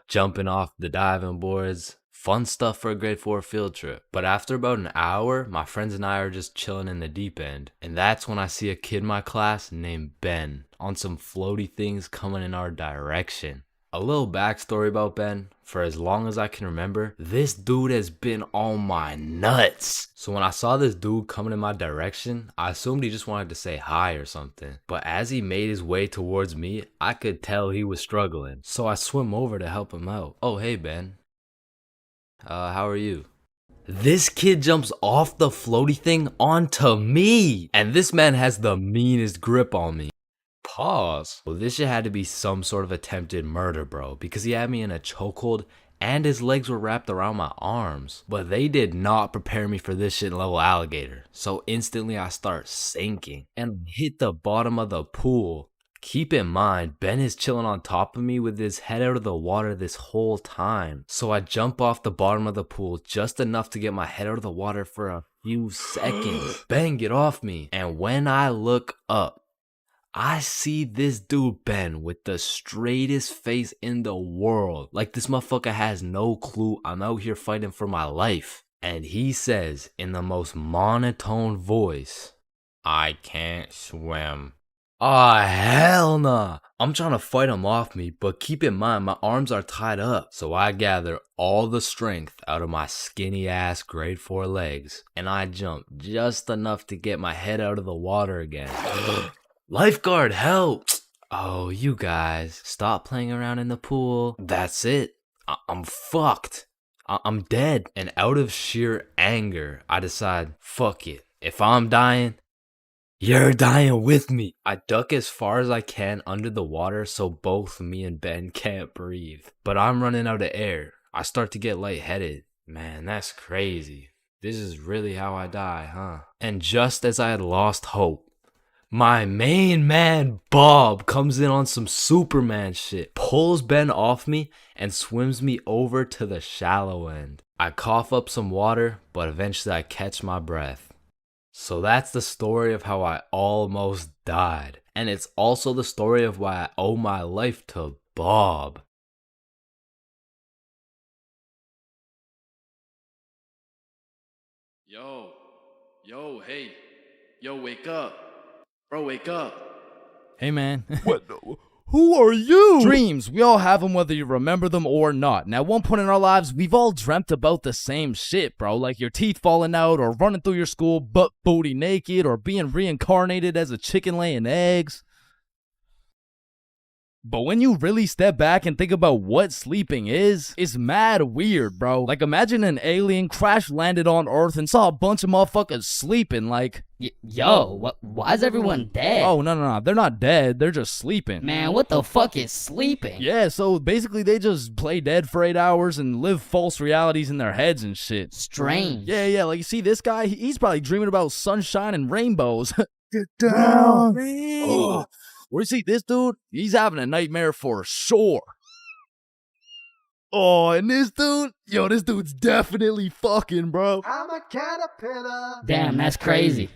jumping off the diving boards. Fun stuff for a grade 4 field trip. But after about an hour, my friends and I are just chilling in the deep end. And that's when I see a kid in my class named Ben on some floaty things coming in our direction. A little backstory about Ben. For as long as I can remember, this dude has been on my nuts. So when I saw this dude coming in my direction, I assumed he just wanted to say hi or something. But as he made his way towards me, I could tell he was struggling. So I swim over to help him out. Oh, hey, Ben. How are you? This kid jumps off the floaty thing onto me. And this man has the meanest grip on me. Pause. Well, this shit had to be some sort of attempted murder, bro. Because he had me in a chokehold and his legs were wrapped around my arms. But they did not prepare me for this shit in level alligator. So instantly I start sinking and hit the bottom of the pool. Keep in mind, Ben is chilling on top of me with his head out of the water this whole time. So I jump off the bottom of the pool just enough to get my head out of the water for a few seconds. Ben, get off me. And when I look up, I see this dude Ben with the straightest face in the world. Like this motherfucker has no clue I'm out here fighting for my life. And he says in the most monotone voice, "I can't swim." Ah, hell nah. I'm trying to fight him off me, but keep in mind my arms are tied up. So I gather all the strength out of my skinny ass grade 4 legs, and I jump just enough to get my head out of the water again. Lifeguard, help! Oh, you guys, stop playing around in the pool. That's it. I'm fucked. I'm dead. And out of sheer anger, I decide, fuck it. If I'm dying, you're dying with me. I duck as far as I can under the water so both me and Ben can't breathe. But I'm running out of air. I start to get lightheaded. Man, that's crazy. This is really how I die, huh? And just as I had lost hope, my main man, Bob, comes in on some Superman shit, pulls Ben off me, and swims me over to the shallow end. I cough up some water, but eventually I catch my breath. So that's the story of how I almost died. And it's also the story of why I owe my life to Bob. Hey. Yo, wake up. Bro, wake up. Hey, man. What? Who are you? Dreams. We all have them whether you remember them or not. And at one point in our lives, we've all dreamt about the same shit, bro. Like your teeth falling out, or running through your school butt booty naked, or being reincarnated as a chicken laying eggs. But when you really step back and think about what sleeping is, it's mad weird, bro. Like imagine an alien crash landed on Earth and saw a bunch of motherfuckers sleeping, like... Why is everyone dead? Oh, no, they're not dead, they're just sleeping. Man, what the fuck is sleeping? Yeah, so basically they just play dead for 8 hours and live false realities in their heads and shit. Strange. Yeah, like you see this guy, he's probably dreaming about sunshine and rainbows. Get down! Oh. Or you see this dude, he's having a nightmare for sure. Oh, and this dude, yo, this dude's definitely fucking, bro. I'm a caterpillar. Damn, that's crazy.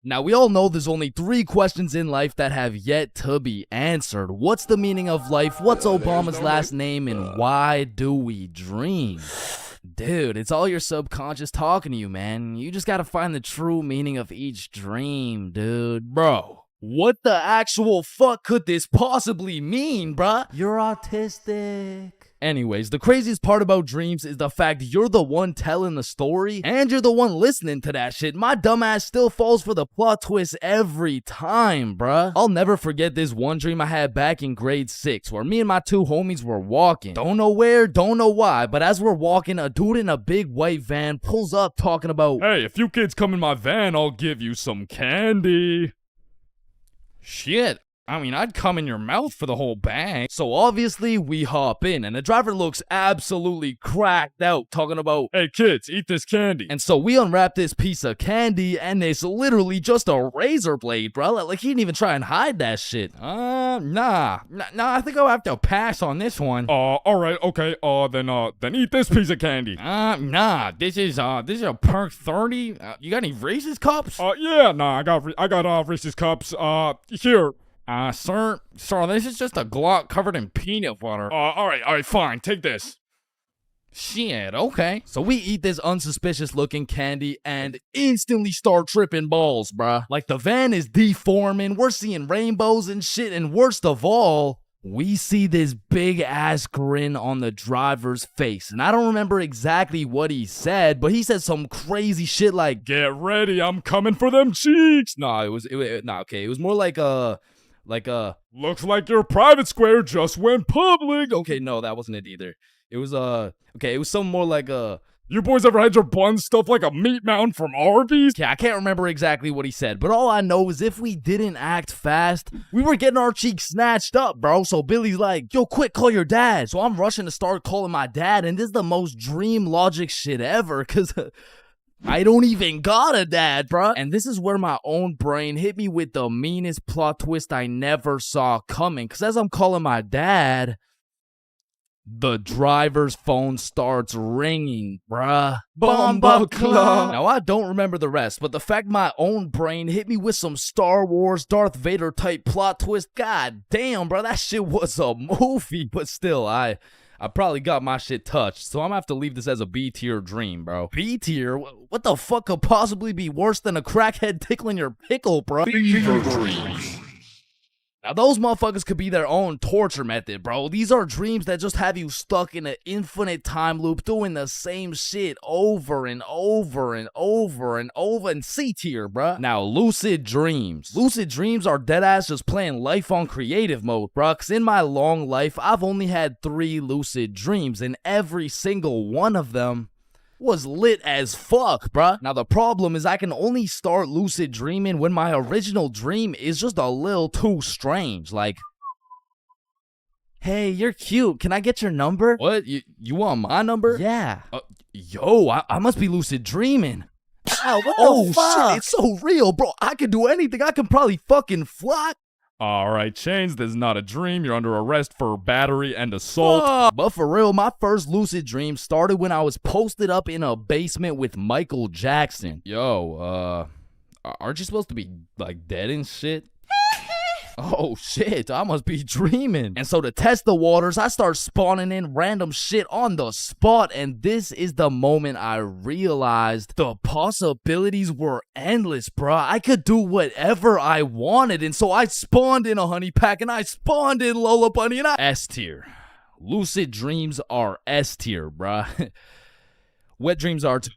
Now, we all know there's only 3 questions in life that have yet to be answered. What's the meaning of life? What's Obama's last name? And why do we dream? Dude, it's all your subconscious talking to you, man. You just gotta find the true meaning of each dream, dude. Bro, what the actual fuck could this possibly mean, bruh? You're autistic. Anyways, the craziest part about dreams is the fact you're the one telling the story and you're the one listening to that shit. My dumbass still falls for the plot twist every time, bruh. I'll never forget this one dream I had back in grade 6 where me and my 2 homies were walking. Don't know where, don't know why, but as we're walking, a dude in a big white van pulls up talking about, "Hey, if you kids come in my van, I'll give you some candy." shit. I mean, I'd come in your mouth for the whole bang. So obviously, we hop in, and the driver looks absolutely cracked out, talking about, "Hey kids, eat this candy." and so we unwrap this piece of candy, and it's literally just a razor blade, bro. Like, he didn't even try and hide that shit. Nah, I think I'll have to pass on this one. Alright, okay, then eat this piece of candy. Nah, this is a perk 30. You got any Reese's cups? Yeah, nah, I got Reese's cups, here. Sir, this is just a Glock covered in peanut butter. Alright, fine, take this. Shit, okay. So we eat this unsuspicious looking candy and instantly start tripping balls, bruh. Like, the van is deforming, we're seeing rainbows and shit, and worst of all, we see this big ass grin on the driver's face. And I don't remember exactly what he said, but he said some crazy shit like, "Get ready, I'm coming for them cheeks." Nah, it was more like "Looks like your private square just went public." Okay, no, that wasn't it either. It was it was something more like "You boys ever had your buns stuffed like a meat mountain from Arby's?" Yeah, I can't remember exactly what he said, but all I know is if we didn't act fast, we were getting our cheeks snatched up, bro. So Billy's like, "Yo, quick, call your dad." So I'm rushing to start calling my dad, and this is the most dream logic shit ever, cause I don't even got a dad, bruh. And this is where my own brain hit me with the meanest plot twist I never saw coming. Cause as I'm calling my dad, the driver's phone starts ringing, bruh. Bomba Club. Now, I don't remember the rest, but the fact my own brain hit me with some Star Wars Darth Vader type plot twist, god damn, bro, that shit was a movie. But still, I probably got my shit touched, so I'm gonna have to leave this as a B-tier dream, bro. B-tier? What the fuck could possibly be worse than a crackhead tickling your pickle, bro? Fever dreams. Now, those motherfuckers could be their own torture method, bro. These are dreams that just have you stuck in an infinite time loop doing the same shit over and over and over and over. And C tier, bro. Now, lucid dreams. Lucid dreams are deadass just playing life on creative mode, bro. Because in my long life, I've only had 3 lucid dreams, and every single one of them was lit as fuck, bruh. Now, the problem is I can only start lucid dreaming when my original dream is just a little too strange. Like, "Hey, you're cute. Can I get your number?" What? You want my number? Yeah. Yo, I must be lucid dreaming. Ow, what the fuck? Shit, it's so real, bro. I can do anything. I can probably fucking fly. Alright, Chains, this is not a dream. You're under arrest for battery and assault. But for real, my first lucid dream started when I was posted up in a basement with Michael Jackson. Yo, aren't you supposed to be, like, dead and shit? Oh shit, I must be dreaming. And so to test the waters, I start spawning in random shit on the spot, and this is the moment I realized the possibilities were endless, bruh. I could do whatever I wanted, and so I spawned in a honey pack, and I spawned in Lola Bunny, and S tier. Lucid dreams are S tier, bruh. Wet dreams are too.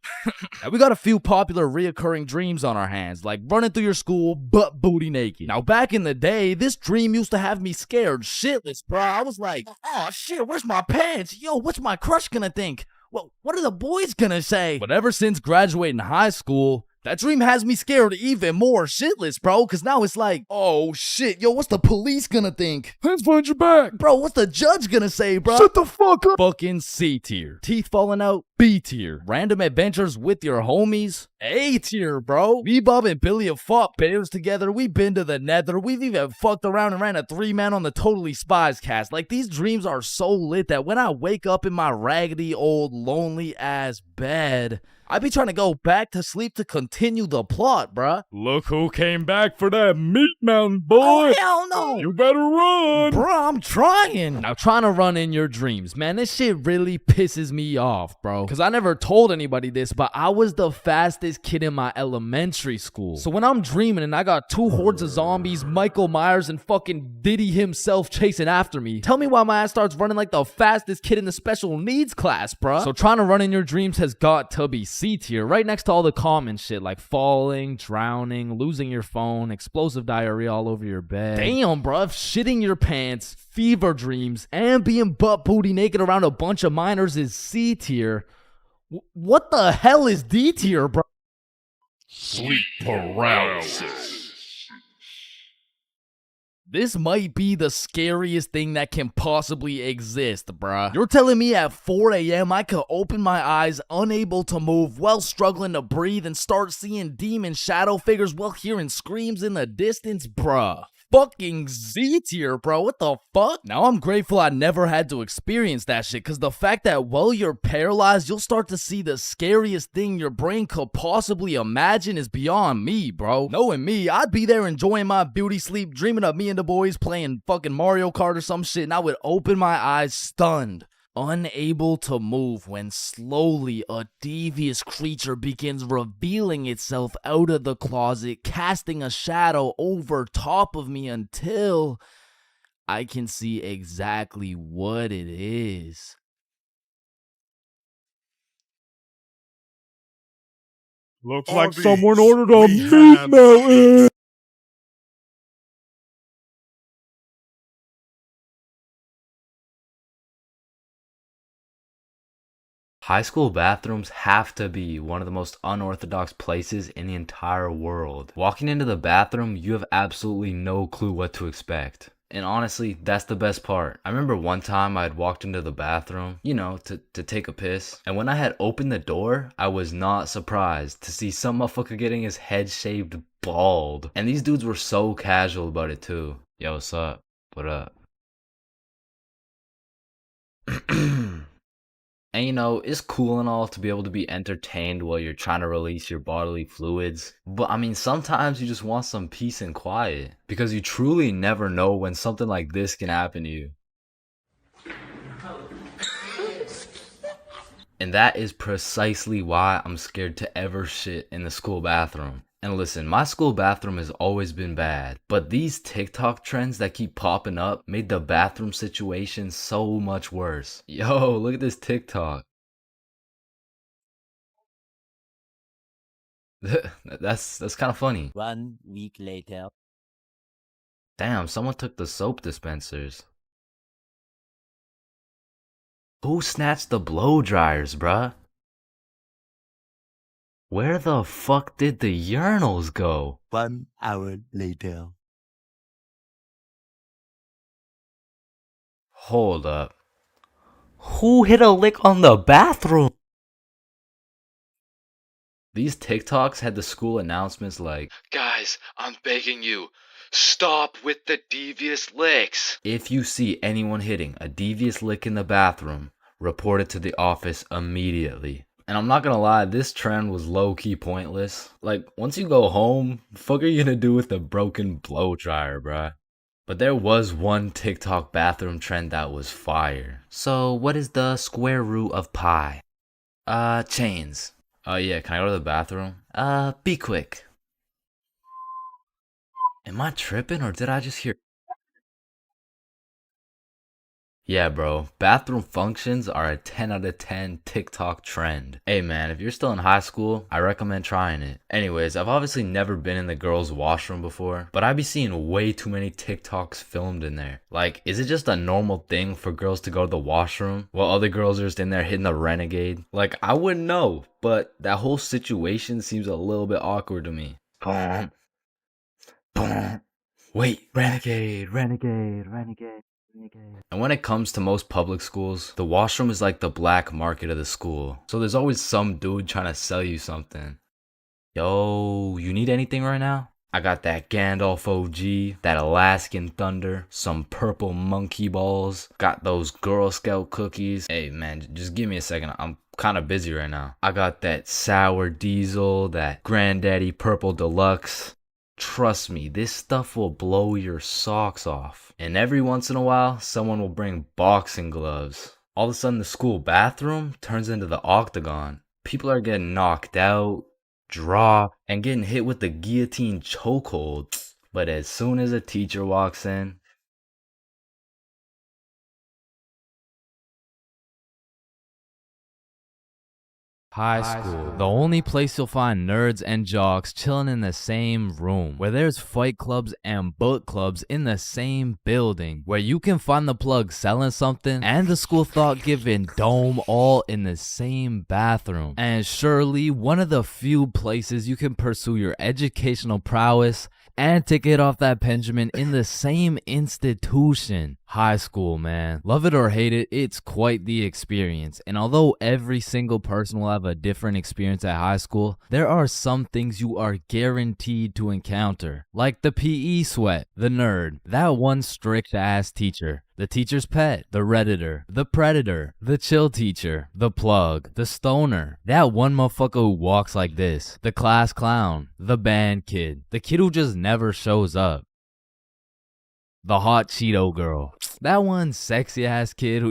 Now, we got a few popular reoccurring dreams on our hands, like running through your school butt booty naked. Now, back in the day, this dream used to have me scared shitless, bro. I was like, oh shit, where's my pants? Yo, what's my crush gonna think? Well, what are the boys gonna say? But ever since graduating high school, That dream has me scared even more shitless, bro, because now it's like, oh shit, yo, what's the police gonna think? Hands behind your back. Bro, what's the judge gonna say, bro? Shut the fuck up. Fucking C tier. Teeth falling out, B tier. Random adventures with your homies, A tier, bro. Me, Bob, and Billy have fought bears together. We've been to the nether. We've even fucked around and ran a 3-man on the Totally Spies cast. Like, these dreams are so lit that when I wake up in my raggedy old lonely ass bed, I be trying to go back to sleep to continue the plot, bruh. Look who came back for that meat mountain, boy. Oh, hell no. You better run. Bruh, I'm trying. Now, trying to run in your dreams, man, this shit really pisses me off, bro. Because I never told anybody this, but I was the fastest kid in my elementary school. So when I'm dreaming and I got 2 hordes of zombies, Michael Myers, and fucking Diddy himself chasing after me, tell me why my ass starts running like the fastest kid in the special needs class, bruh. So trying to run in your dreams has got to be C tier, right next to all the common shit like falling, drowning, losing your phone, explosive diarrhea all over your bed. Damn, bruh, shitting your pants, fever dreams, and being butt booty naked around a bunch of minors is C tier. What the hell is D tier, bro? Sleep paralysis. This might be the scariest thing that can possibly exist, bruh. You're telling me at 4 a.m. I could open my eyes, unable to move, while struggling to breathe, and start seeing demon shadow figures while hearing screams in the distance, bruh. Fucking Z tier, bro. What the fuck? Now I'm grateful I never had to experience that shit, because the fact that while you're paralyzed, you'll start to see the scariest thing your brain could possibly imagine is beyond me, bro. Knowing me, I'd be there enjoying my beauty sleep, dreaming of me and the boys playing fucking Mario Kart or some shit, and I would open my eyes stunned, unable to move, when slowly a devious creature begins revealing itself out of the closet, casting a shadow over top of me until I can see exactly what it is. Looks like someone ordered a meat mountain. High school bathrooms have to be one of the most unorthodox places in the entire world. Walking into the bathroom, you have absolutely no clue what to expect. And honestly, that's the best part. I remember one time I had walked into the bathroom, you know, to take a piss. And when I had opened the door, I was not surprised to see some motherfucker getting his head shaved bald. And these dudes were so casual about it too. Yo, what's up? What up? And you know, it's cool and all to be able to be entertained while you're trying to release your bodily fluids. But I mean, sometimes you just want some peace and quiet. Because you truly never know when something like this can happen to you. And that is precisely why I'm scared to ever shit in the school bathroom. And listen, my school bathroom has always been bad, but these TikTok trends that keep popping up made the bathroom situation so much worse. Yo, look at this TikTok. That's kind of funny. 1 week later. Damn, someone took the soap dispensers. Who snatched the blow dryers, bruh? Where the fuck did the urinals go? 1 hour later. Hold up. Who hit a lick on the bathroom? These TikToks had the school announcements like, Guys, I'm begging you, stop with the devious licks. If you see anyone hitting a devious lick in the bathroom, report it to the office immediately. And I'm not gonna lie, this trend was low-key pointless. Like, once you go home, the fuck are you gonna do with a broken blow dryer, bruh? But there was one TikTok bathroom trend that was fire. So, what is the square root of pi? Chains. Yeah, can I go to the bathroom? Be quick. Am I tripping or did I just hear... Yeah, bro, bathroom functions are a 10 out of 10 TikTok trend. Hey man, if you're still in high school, I recommend trying it. Anyways, I've obviously never been in the girls' washroom before, but I be seeing way too many TikToks filmed in there. Like, is it just a normal thing for girls to go to the washroom while other girls are just in there hitting the renegade? Like, I wouldn't know, but that whole situation seems a little bit awkward to me. Boom. Boom. Wait, renegade, renegade, renegade. And when it comes to most public schools, the washroom is like the black market of the school. So there's always some dude trying to sell you something. Yo, you need anything right now? I got that Gandalf OG, that Alaskan Thunder, some purple monkey balls, got those Girl Scout cookies. Hey man, just give me a second. I'm kind of busy right now. I got that sour diesel, that Granddaddy Purple Deluxe. Trust me, this stuff will blow your socks off. And every once in a while, someone will bring boxing gloves. All of a sudden, the school bathroom turns into the octagon. People are getting knocked out, dropped, and getting hit with the guillotine chokehold. But as soon as a teacher walks in, high school, the only place you'll find nerds and jocks chilling in the same room, where there's fight clubs and book clubs in the same building, where you can find the plug selling something and the school thought-giving dome all in the same bathroom. And surely one of the few places you can pursue your educational prowess and take it off that Benjamin in the same institution. High school, man. Love it or hate it, it's quite the experience. And although every single person will have a different experience at high school, there are some things you are guaranteed to encounter. Like the PE sweat, the nerd, that one strict ass teacher, the teacher's pet, the redditor, the predator, the chill teacher, the plug, the stoner, that one motherfucker who walks like this, the class clown, the band kid, the kid who just never shows up, the hot Cheeto girl, that one sexy ass kid who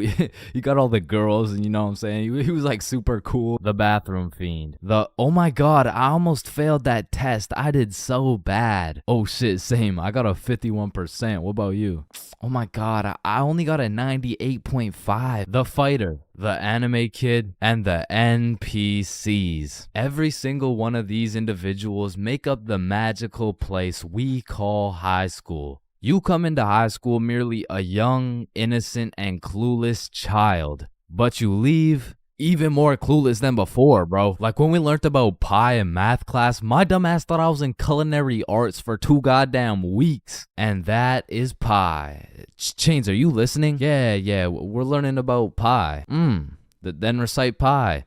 he got all the girls and you know what I'm saying, he was like super cool, the bathroom fiend, the oh my god I almost failed that test, I did so bad, oh shit same, I got a 51%, what about you? Oh my god, I only got a 98.5. The fighter, the anime kid, and the NPCs. Every single one of these individuals make up the magical place we call high school. You come into high school merely a young, innocent, and clueless child, but you leave even more clueless than before, bro. Like when we learned about pie in math class, my dumb ass thought I was in culinary arts for 2 goddamn weeks. And that is pie. Chains, are you listening? Yeah, we're learning about pie. Then recite pie.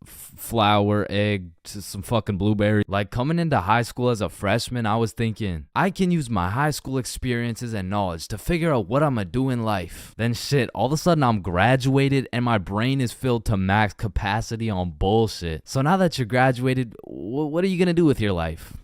Flour, egg, some fucking blueberry. Like coming into high school as a freshman, I was thinking, I can use my high school experiences and knowledge to figure out what I'm gonna do in life. Then shit, all of a sudden I'm graduated and my brain is filled to max capacity on bullshit. So now that you're graduated, what are you gonna do with your life?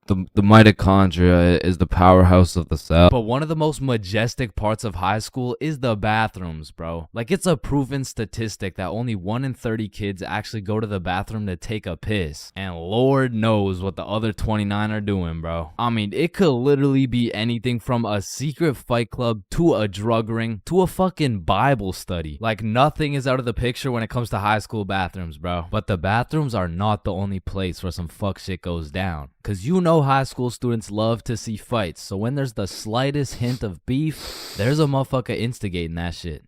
The mitochondria is the powerhouse of the cell. But one of the most majestic parts of high school is the bathrooms, bro. Like it's a proven statistic that only 1 in 30 kids actually go to the bathroom to take a piss. And Lord knows what the other 29 are doing, bro. I mean, it could literally be anything from a secret fight club to a drug ring to a fucking Bible study. Like nothing is out of the picture when it comes to high school bathrooms, bro. But the bathrooms are not the only place where some fuck shit goes down. Cause you know high school students love to see fights, so when there's the slightest hint of beef, there's a motherfucker instigating that shit.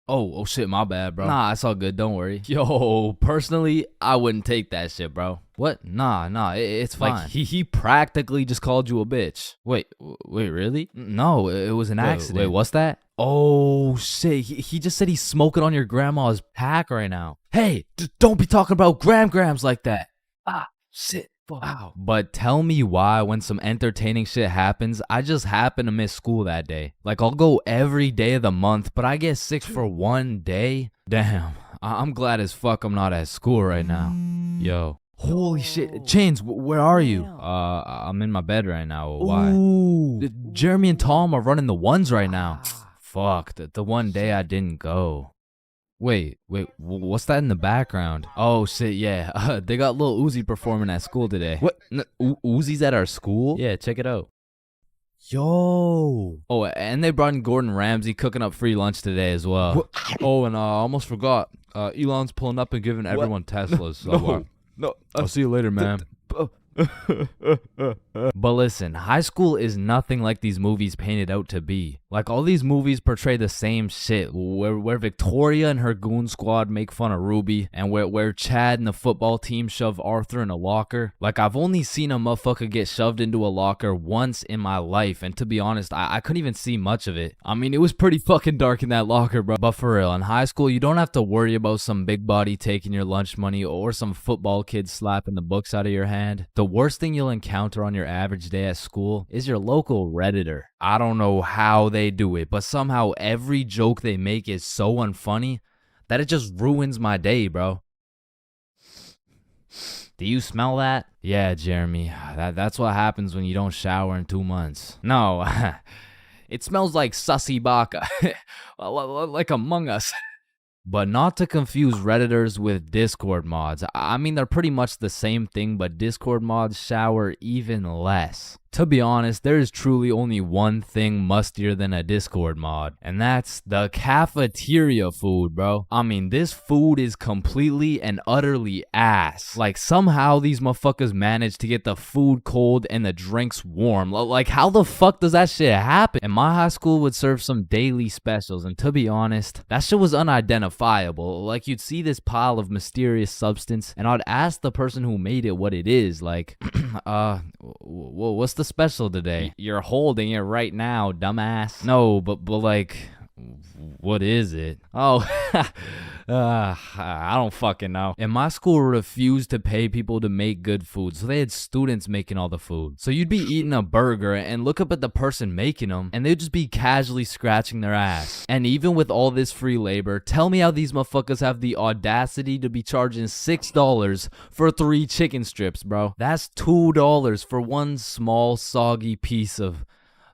Oh shit, my bad, bro. Nah, it's all good, don't worry. Yo, personally, I wouldn't take that shit, bro. What? Nah, it's fine. Like, he practically just called you a bitch. Wait, really? No, it was an accident. Wait, what's that? Oh shit, he just said he's smoking on your grandma's pack right now. Hey, don't be talking about grams like that. Ah, shit. Wow. But tell me why when some entertaining shit happens, I just happen to miss school that day. Like I'll go every day of the month, but I get sick for 1 day? Damn, I'm glad as fuck I'm not at school right now. Yo. Holy shit. Chains, where are you? I'm in my bed right now. Why? Ooh. Jeremy and Tom are running the ones right now. Fuck, the one day I didn't go. Wait, what's that in the background? Oh shit, yeah, they got Lil Uzi performing at school today. What? Uzi's at our school? Yeah, check it out. Yo. Oh, and they brought in Gordon Ramsay cooking up free lunch today as well. Oh, and I almost forgot. Elon's pulling up and giving everyone Teslas. So, No. I'll see you later, man. But listen, high school is nothing like these movies paint it out to be. Like, all these movies portray the same shit, where Victoria and her goon squad make fun of Ruby, and where Chad and the football team shove Arthur in a locker. Like, I've only seen a motherfucker get shoved into a locker once in my life, and to be honest, I couldn't even see much of it. I mean, it was pretty fucking dark in that locker, bro. But for real, in high school, you don't have to worry about some big body taking your lunch money or some football kid slapping the books out of your hand. The worst thing you'll encounter on your average day at school is your local Redditor. I don't know how they do it, but somehow every joke they make is so unfunny that it just ruins my day, bro. Do you smell that? Yeah, Jeremy, that's what happens when you don't shower in 2 months. No, it smells like sussy baka, like Among Us. But not to confuse Redditors with Discord mods. I mean, they're pretty much the same thing, but Discord mods shower even less. To be honest, there is truly only one thing mustier than a Discord mod, and that's the cafeteria food, bro. I mean, this food is completely and utterly ass. Like, somehow these motherfuckers manage to get the food cold and the drinks warm. Like, how the fuck does that shit happen? And my high school would serve some daily specials, and to be honest, that shit was unidentifiable. Like, you'd see this pile of mysterious substance, and I'd ask the person who made it what it is. Like, what's the special today? You're holding it right now, dumbass. No, but like, what is it? Oh, I don't fucking know. And my school refused to pay people to make good food, so they had students making all the food. So you'd be eating a burger and look up at the person making them, and they'd just be casually scratching their ass. And even with all this free labor, tell me how these motherfuckers have the audacity to be charging $6 for 3 chicken strips, bro. That's $2 for one small soggy piece of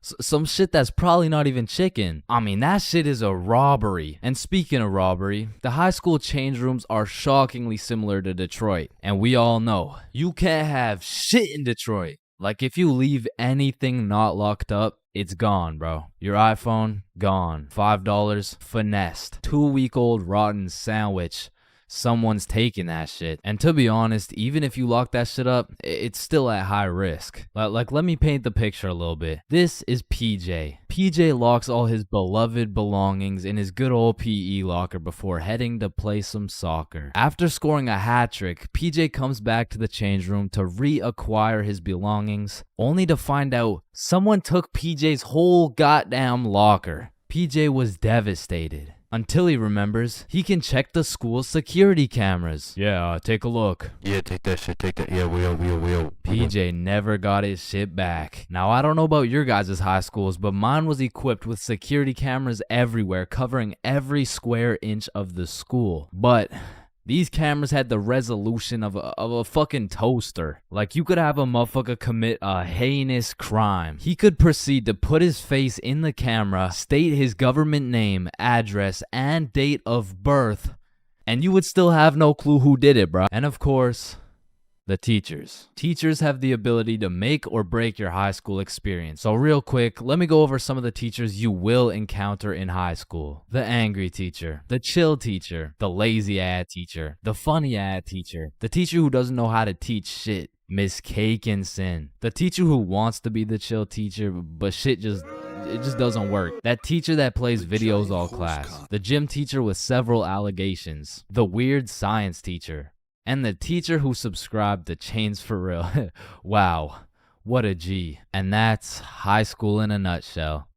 some shit that's probably not even chicken. I mean, that shit is a robbery. And speaking of robbery, the high school change rooms are shockingly similar to Detroit. And we all know, you can't have shit in Detroit. Like, if you leave anything not locked up, it's gone, bro. Your iPhone, gone. $5, finessed. 2-week-old rotten sandwich. Someone's taking that shit. And to be honest, even if you lock that shit up, it's still at high risk. Like, let me paint the picture a little bit. This is PJ. PJ locks all his beloved belongings in his good old PE locker before heading to play some soccer. After scoring a hat trick, PJ comes back to the change room to reacquire his belongings, only to find out someone took PJ's whole goddamn locker. PJ was devastated. Until he remembers, he can check the school's security cameras. Yeah, take a look. Yeah, take that shit, take that. Yeah, we'll. PJ never got his shit back. Now, I don't know about your guys' high schools, but mine was equipped with security cameras everywhere, covering every square inch of the school. But these cameras had the resolution of a fucking toaster. Like, you could have a motherfucker commit a heinous crime. He could proceed to put his face in the camera, state his government name, address, and date of birth, and you would still have no clue who did it, bro. And of course, the teachers. Teachers have the ability to make or break your high school experience. So real quick, let me go over some of the teachers you will encounter in high school. The angry teacher, the chill teacher, the lazy ass teacher, the funny ass teacher, the teacher who doesn't know how to teach shit, Miss Cakinson, the teacher who wants to be the chill teacher, but shit just doesn't work. That teacher that plays videos all class. The gym teacher with several allegations. The weird science teacher. And the teacher who subscribed to ChainsFR. Wow, what a G. And that's high school in a nutshell.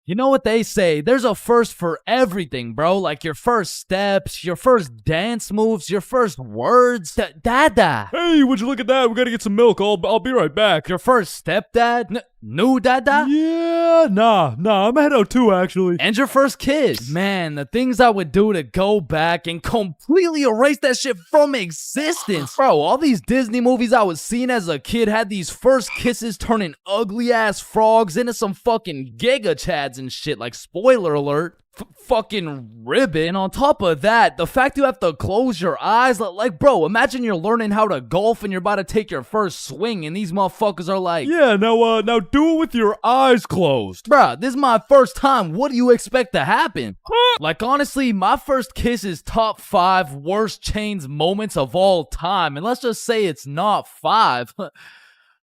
You know what they say, there's a first for everything, bro. Like your first steps, your first dance moves, your first words. Dada. Hey, would you look at that? We gotta get some milk. I'll be right back. Your first stepdad? New dada? Yeah, nah, I'm head out too, actually. And your first kiss? Man, the things I would do to go back and completely erase that shit from existence. Bro, all these Disney movies I was seeing as a kid had these first kisses turning ugly ass frogs into some fucking giga chads and shit. Like, spoiler alert. fucking ribbon. And on top of that, the fact you have to close your eyes, like, bro, imagine you're learning how to golf and you're about to take your first swing, and these motherfuckers are like, yeah, now do it with your eyes closed. Bruh, this is my first time. What do you expect to happen? Like, honestly, my first kiss is top 5 worst Chains moments of all time. And let's just say it's not 5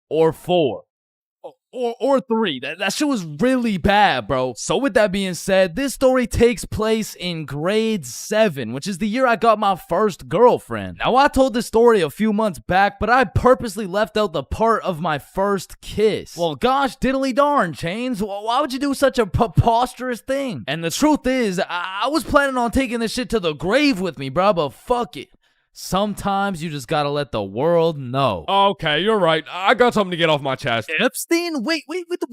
or 4. Or 3. That shit was really bad, bro. So with that being said, this story takes place in grade 7, which is the year I got my first girlfriend. Now, I told this story a few months back, but I purposely left out the part of my first kiss. Well, gosh diddly darn, Chains. Why would you do such a preposterous thing? And the truth is, I was planning on taking this shit to the grave with me, bro, but fuck it. Sometimes you just gotta let the world know. Okay, you're right. I got something to get off my chest. Epstein? Wait, with the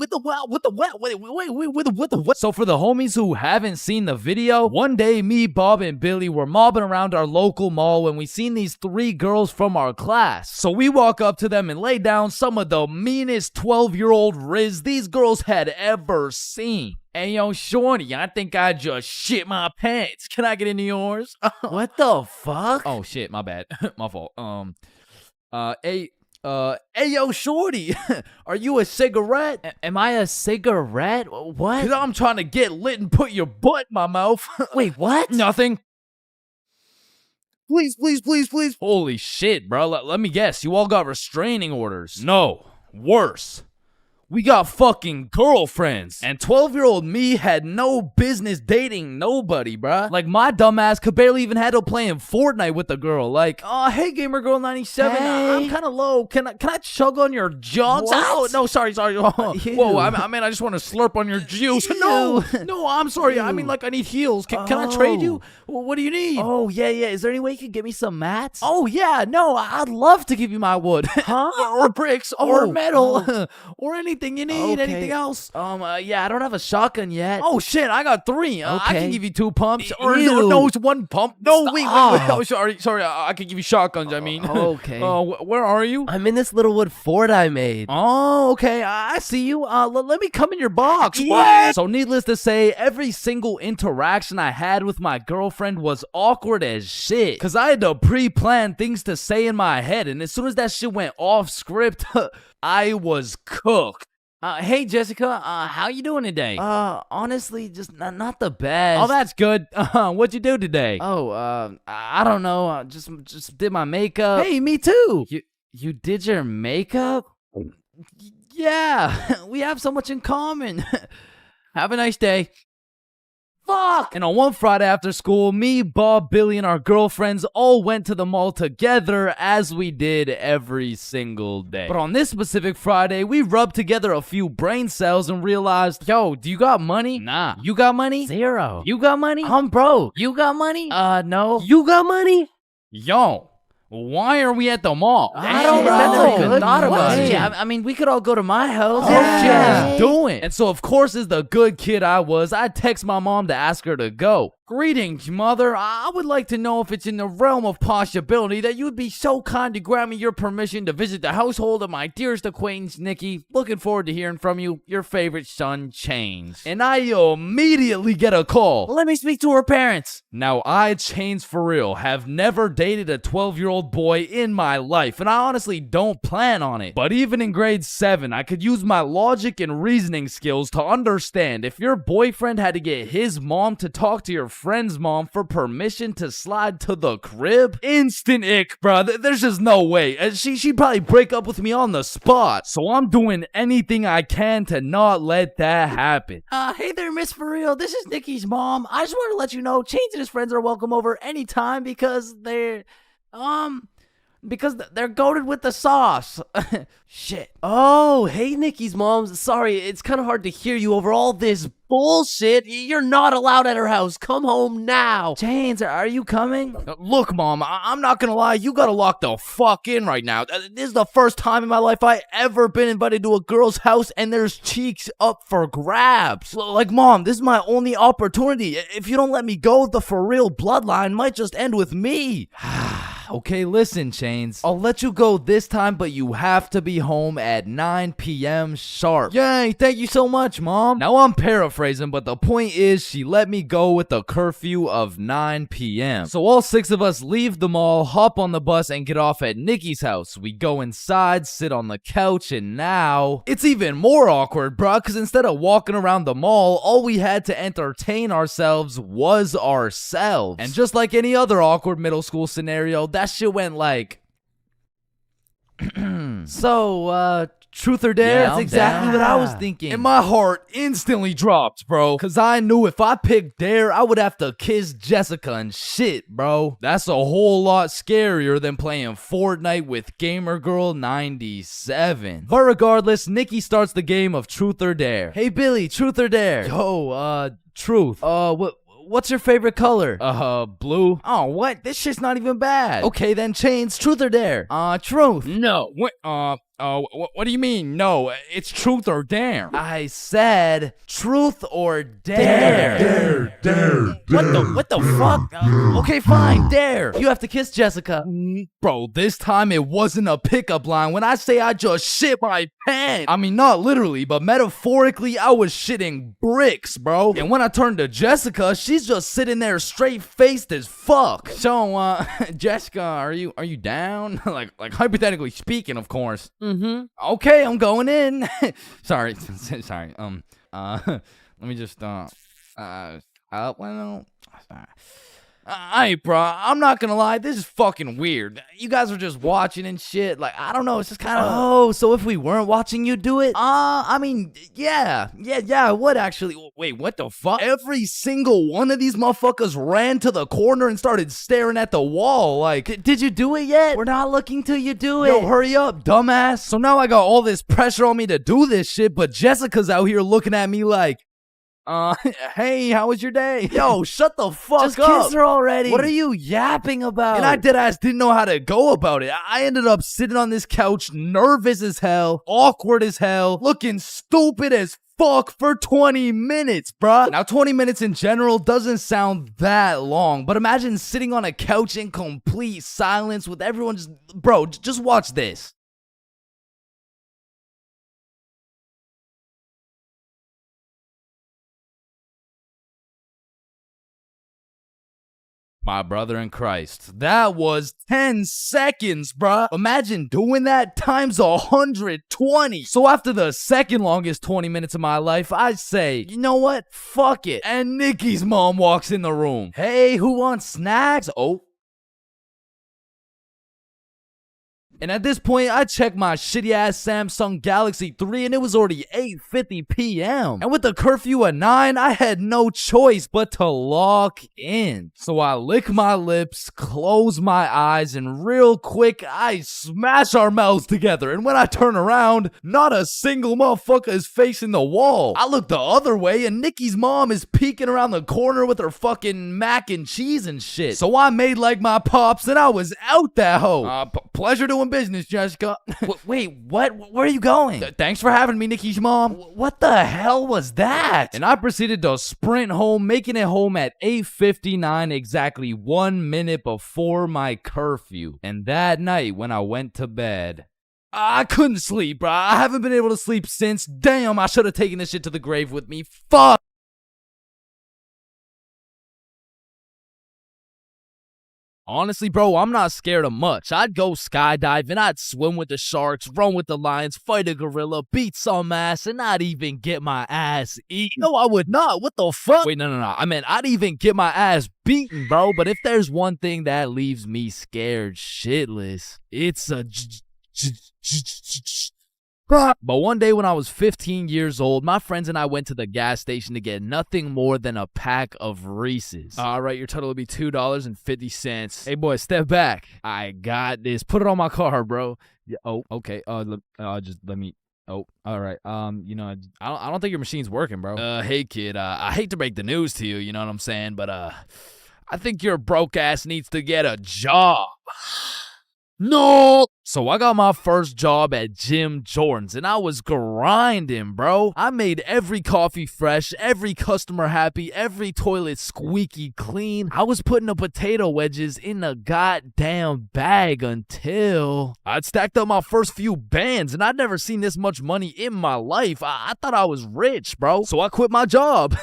what? So for the homies who haven't seen the video, one day me, Bob, and Billy were mobbing around our local mall when we seen these 3 girls from our class. So we walk up to them and lay down some of the meanest 12-year-old riz these girls had ever seen. Hey, yo, shorty, I think I just shit my pants. Can I get into yours? What the fuck? Oh, shit, my bad. My fault. Hey, yo, shorty, are you a cigarette? Am I a cigarette? What? Because I'm trying to get lit and put your butt in my mouth. Wait, what? Nothing. Please. Holy shit, bro. Let me guess. You all got restraining orders. No. Worse. We got fucking girlfriends. And 12-year-old me had no business dating nobody, bruh. Like, my dumbass could barely even handle playing Fortnite with the girl. Like, oh, hey, Gamer Girl 97, I'm kind of low. Can I chug on your jugs? Oh, no, sorry. Whoa, I mean, I just want to slurp on your juice. No, I'm sorry. I mean, like, I need heels. Can I trade you? What do you need? Oh, yeah. Is there any way you could get me some mats? Oh, yeah, no, I'd love to give you my wood. Huh? or bricks, or metal, or anything you need. Anything else? Yeah, I don't have a shotgun yet. Oh shit, I got 3. I can give you 2 pumps. Or Ew. no, it's 1 pump. No, wait. Oh, sorry. I can give you shotguns. I mean, okay. Where are you? I'm in this little wood fort I made. Oh, okay. I see you. Let me come in your box. Yeah. So needless to say, every single interaction I had with my girlfriend was awkward as shit. Cause I had to pre-plan things to say in my head, and as soon as that shit went off script, I was cooked. Hey Jessica, how you doing today? Honestly, just not the best. Oh, that's good. What'd you do today? Oh, I don't know. Just did my makeup. Hey, me too. You did your makeup? Yeah, we have so much in common. Have a nice day. Fuck! And on one Friday after school, me, Bob, Billy, and our girlfriends all went to the mall together as we did every single day. But on this specific Friday, we rubbed together a few brain cells and realized, yo, do you got money? Nah. You got money? 0. You got money? I'm broke. You got money? No. You got money? Yo. Why are we at the mall? I don't know. Thought about it. I mean, we could all go to my house. Yeah. Doing. And so, of course, as the good kid I was, I text my mom to ask her to go. Greetings, mother. I would like to know if it's in the realm of possibility that you would be so kind to grant me your permission to visit the household of my dearest acquaintance, Nikki. Looking forward to hearing from you. Your favorite son, Chains. And I immediately get a call. Let me speak to her parents. Now, I, ChainsFR, have never dated a 12-year-old boy in my life, and I honestly don't plan on it. But even in grade 7, I could use my logic and reasoning skills to understand if your boyfriend had to get his mom to talk to your friend's mom for permission to slide to the crib, instant ick, bro. There's just no way. She'd probably break up with me on the spot. So I'm doing anything I can to not let that happen. Hey there, Miss For Real. This is Nikki's mom. I just want to let you know Chains and his friends are welcome over anytime because they're goated with the sauce. Shit. Oh, hey, Nikki's mom. Sorry, it's kind of hard to hear you over all this bullshit. You're not allowed at her house. Come home now. Chains, are you coming? Look, Mom, I'm not gonna lie. You gotta lock the fuck in right now. This is the first time in my life I ever been invited to a girl's house and there's cheeks up for grabs. Like, Mom, this is my only opportunity. If you don't let me go, the For Real bloodline might just end with me. Okay, listen, Chains. I'll let you go this time, but you have to be home at 9 p.m. sharp. Yay, thank you so much, Mom. Now I'm paraphrasing, but the point is she let me go with a curfew of 9 p.m. So all 6 of us leave the mall, hop on the bus, and get off at Nikki's house. We go inside, sit on the couch, and now it's even more awkward, bruh, because instead of walking around the mall, all we had to entertain ourselves was ourselves. And just like any other awkward middle school scenario, that shit went like so, truth or dare? Yeah, That's I'm exactly what I was thinking. And my heart instantly dropped, bro. Cause I knew if I picked dare, I would have to kiss Jessica and shit, bro. That's a whole lot scarier than playing Fortnite with Gamer Girl 97. But regardless, Nikki starts the game of truth or dare. Hey Billy, truth or dare? Yo, truth. What's your favorite color? Blue. Oh, what? This shit's not even bad. Okay, then Chains, truth or dare? Truth. No, what do you mean? No, it's truth or dare. I said truth or dare. Dare. What the fuck? Okay, fine, dare. You have to kiss Jessica. Bro, this time it wasn't a pickup line. When I say I just shit my pants, I mean, not literally, but metaphorically, I was shitting bricks, bro. And when I turned to Jessica, she's just sitting there straight-faced as fuck. So, Jessica, are you down? like hypothetically speaking, of course. Okay, I'm going in. Sorry. Let me just, Hey, bro, I'm not gonna lie, this is fucking weird. You guys are just watching and shit. Like, I don't know, it's just kind of. Oh, so if we weren't watching you do it? I mean, yeah, I would actually. Wait, what the fuck? Every single one of these motherfuckers ran to the corner and started staring at the wall. Like, did you do it yet? We're not looking till you do it. Yo, hurry up, dumbass. So now I got all this pressure on me to do this shit, but Jessica's out here looking at me like, hey, how was your day? Yo, shut the fuck Just up. kiss her already. What are you yapping about? And I deadass didn't know how to go about it. I ended up sitting on this couch, nervous as hell, awkward as hell, looking stupid as fuck for 20 minutes, bruh. Now, 20 minutes in general doesn't sound that long, but imagine sitting on a couch in complete silence with everyone just, bro, just watch this. My brother in Christ, that was 10 seconds, bruh. Imagine doing that times 120. So after the second longest 20 minutes of my life, I say, you know what? Fuck it. And Nikki's mom walks in the room. Hey, who wants snacks? Oh. And at this point, I checked my shitty-ass Samsung Galaxy 3 and it was already 8:50 p.m. And with the curfew at 9, I had no choice but to lock in. So I lick my lips, close my eyes, and real quick, I smash our mouths together. And when I turn around, not a single motherfucker is facing the wall. I look the other way and Nikki's mom is peeking around the corner with her fucking mac and cheese and shit. So I made like my pops and I was out that hoe. Pleasure doing business, Jessica. Wait, what? Where are you going? Thanks for having me, Nikki's mom. What the hell was that? And I proceeded to sprint home, making it home at 8:59, exactly 1 minute before my curfew. And that night, when I went to bed, I couldn't sleep, bro. I haven't been able to sleep since. Damn, I should have taken this shit to the grave with me. Fuck. Honestly, bro, I'm not scared of much. I'd go skydiving, I'd swim with the sharks, run with the lions, fight a gorilla, beat some ass, and not even get my ass eaten. No, I would not. What the fuck? Wait, no. I meant I'd even get my ass beaten, bro. But if there's one thing that leaves me scared shitless, it's a but one day when I was 15 years old, my friends and I went to the gas station to get nothing more than a pack of Reese's. All right, your total will be $2.50. Hey, boy, step back. I got this. Put it on my car, bro. Yeah, oh, okay. Just let me. Oh, all right. I don't think your machine's working, bro. Hey, kid. I hate to break the news to you. You know what I'm saying? But I think your broke ass needs to get a job. No! So I got my first job at Jim Jordan's and I was grinding, bro. I made every coffee fresh, every customer happy, every toilet squeaky clean. I was putting the potato wedges in a goddamn bag until I'd stacked up my first few bands and I'd never seen this much money in my life. I thought I was rich, bro. So I quit my job.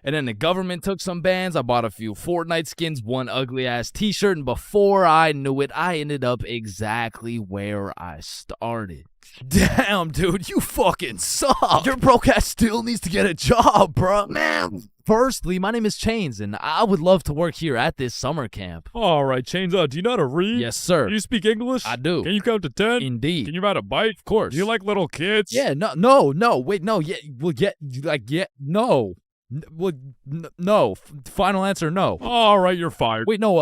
And then the government took some bands. I bought a few Fortnite skins, one ugly ass t-shirt, and before I knew it, I ended up exactly where I started. Damn, dude, you fucking suck. Your broke ass still needs to get a job, bro. Man. Firstly, my name is Chains, and I would love to work here at this summer camp. All right, Chains, do you know how to read? Yes, sir. Do you speak English? I do. Can you count to 10? Indeed. Can you ride a bike? Of course. Do you like little kids? Yeah, no, wait, no, yeah, well, yeah, like, yeah, no. No. Final answer, no. All right, you're fired. Wait, no,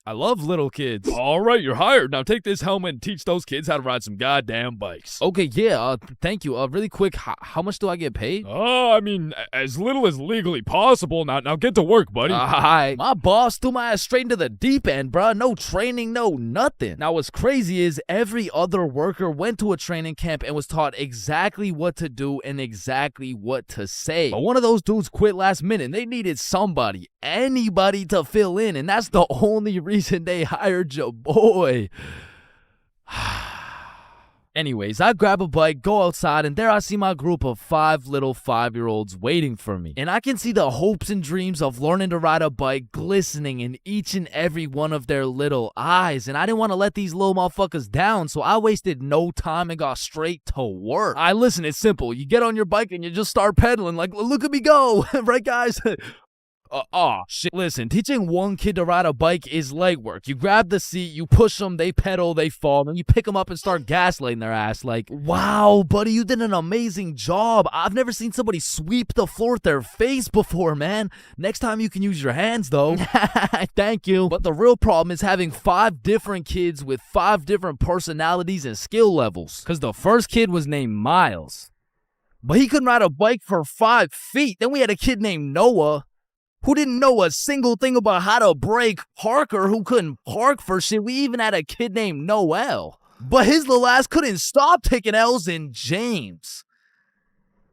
I love little kids. All right, you're hired. Now take this helmet and teach those kids how to ride some goddamn bikes. Okay, yeah, thank you. Really quick, how much do I get paid? I mean, as little as legally possible. Now get to work, buddy. Hi. My boss threw my ass straight into the deep end, bruh. No training, no nothing. Now, what's crazy is every other worker went to a training camp and was taught exactly what to do and exactly what to say. But one of those dudes quit last minute and they needed somebody, anybody to fill in, and that's the only reason they hired your boy. Anyways, I grab a bike, go outside, and there I see my group of 5 little 5-year-olds waiting for me. And I can see the hopes and dreams of learning to ride a bike glistening in each and every one of their little eyes. And I didn't want to let these little motherfuckers down, so I wasted no time and got straight to work. Listen, it's simple. You get on your bike and you just start pedaling like, look at me go. Right, guys? Shit. Listen, teaching one kid to ride a bike is legwork. You grab the seat, you push them, they pedal, they fall, then you pick them up and start gaslighting their ass like, wow, buddy, you did an amazing job. I've never seen somebody sweep the floor with their face before, man. Next time you can use your hands, though. Thank you. But the real problem is having 5 different kids with 5 different personalities and skill levels. Because the first kid was named Miles, but he couldn't ride a bike for 5 feet. Then we had a kid named Noah, who didn't know a single thing about how to brake. Parker, who couldn't park for shit. We even had a kid named Noel, but his little ass couldn't stop taking L's. In James.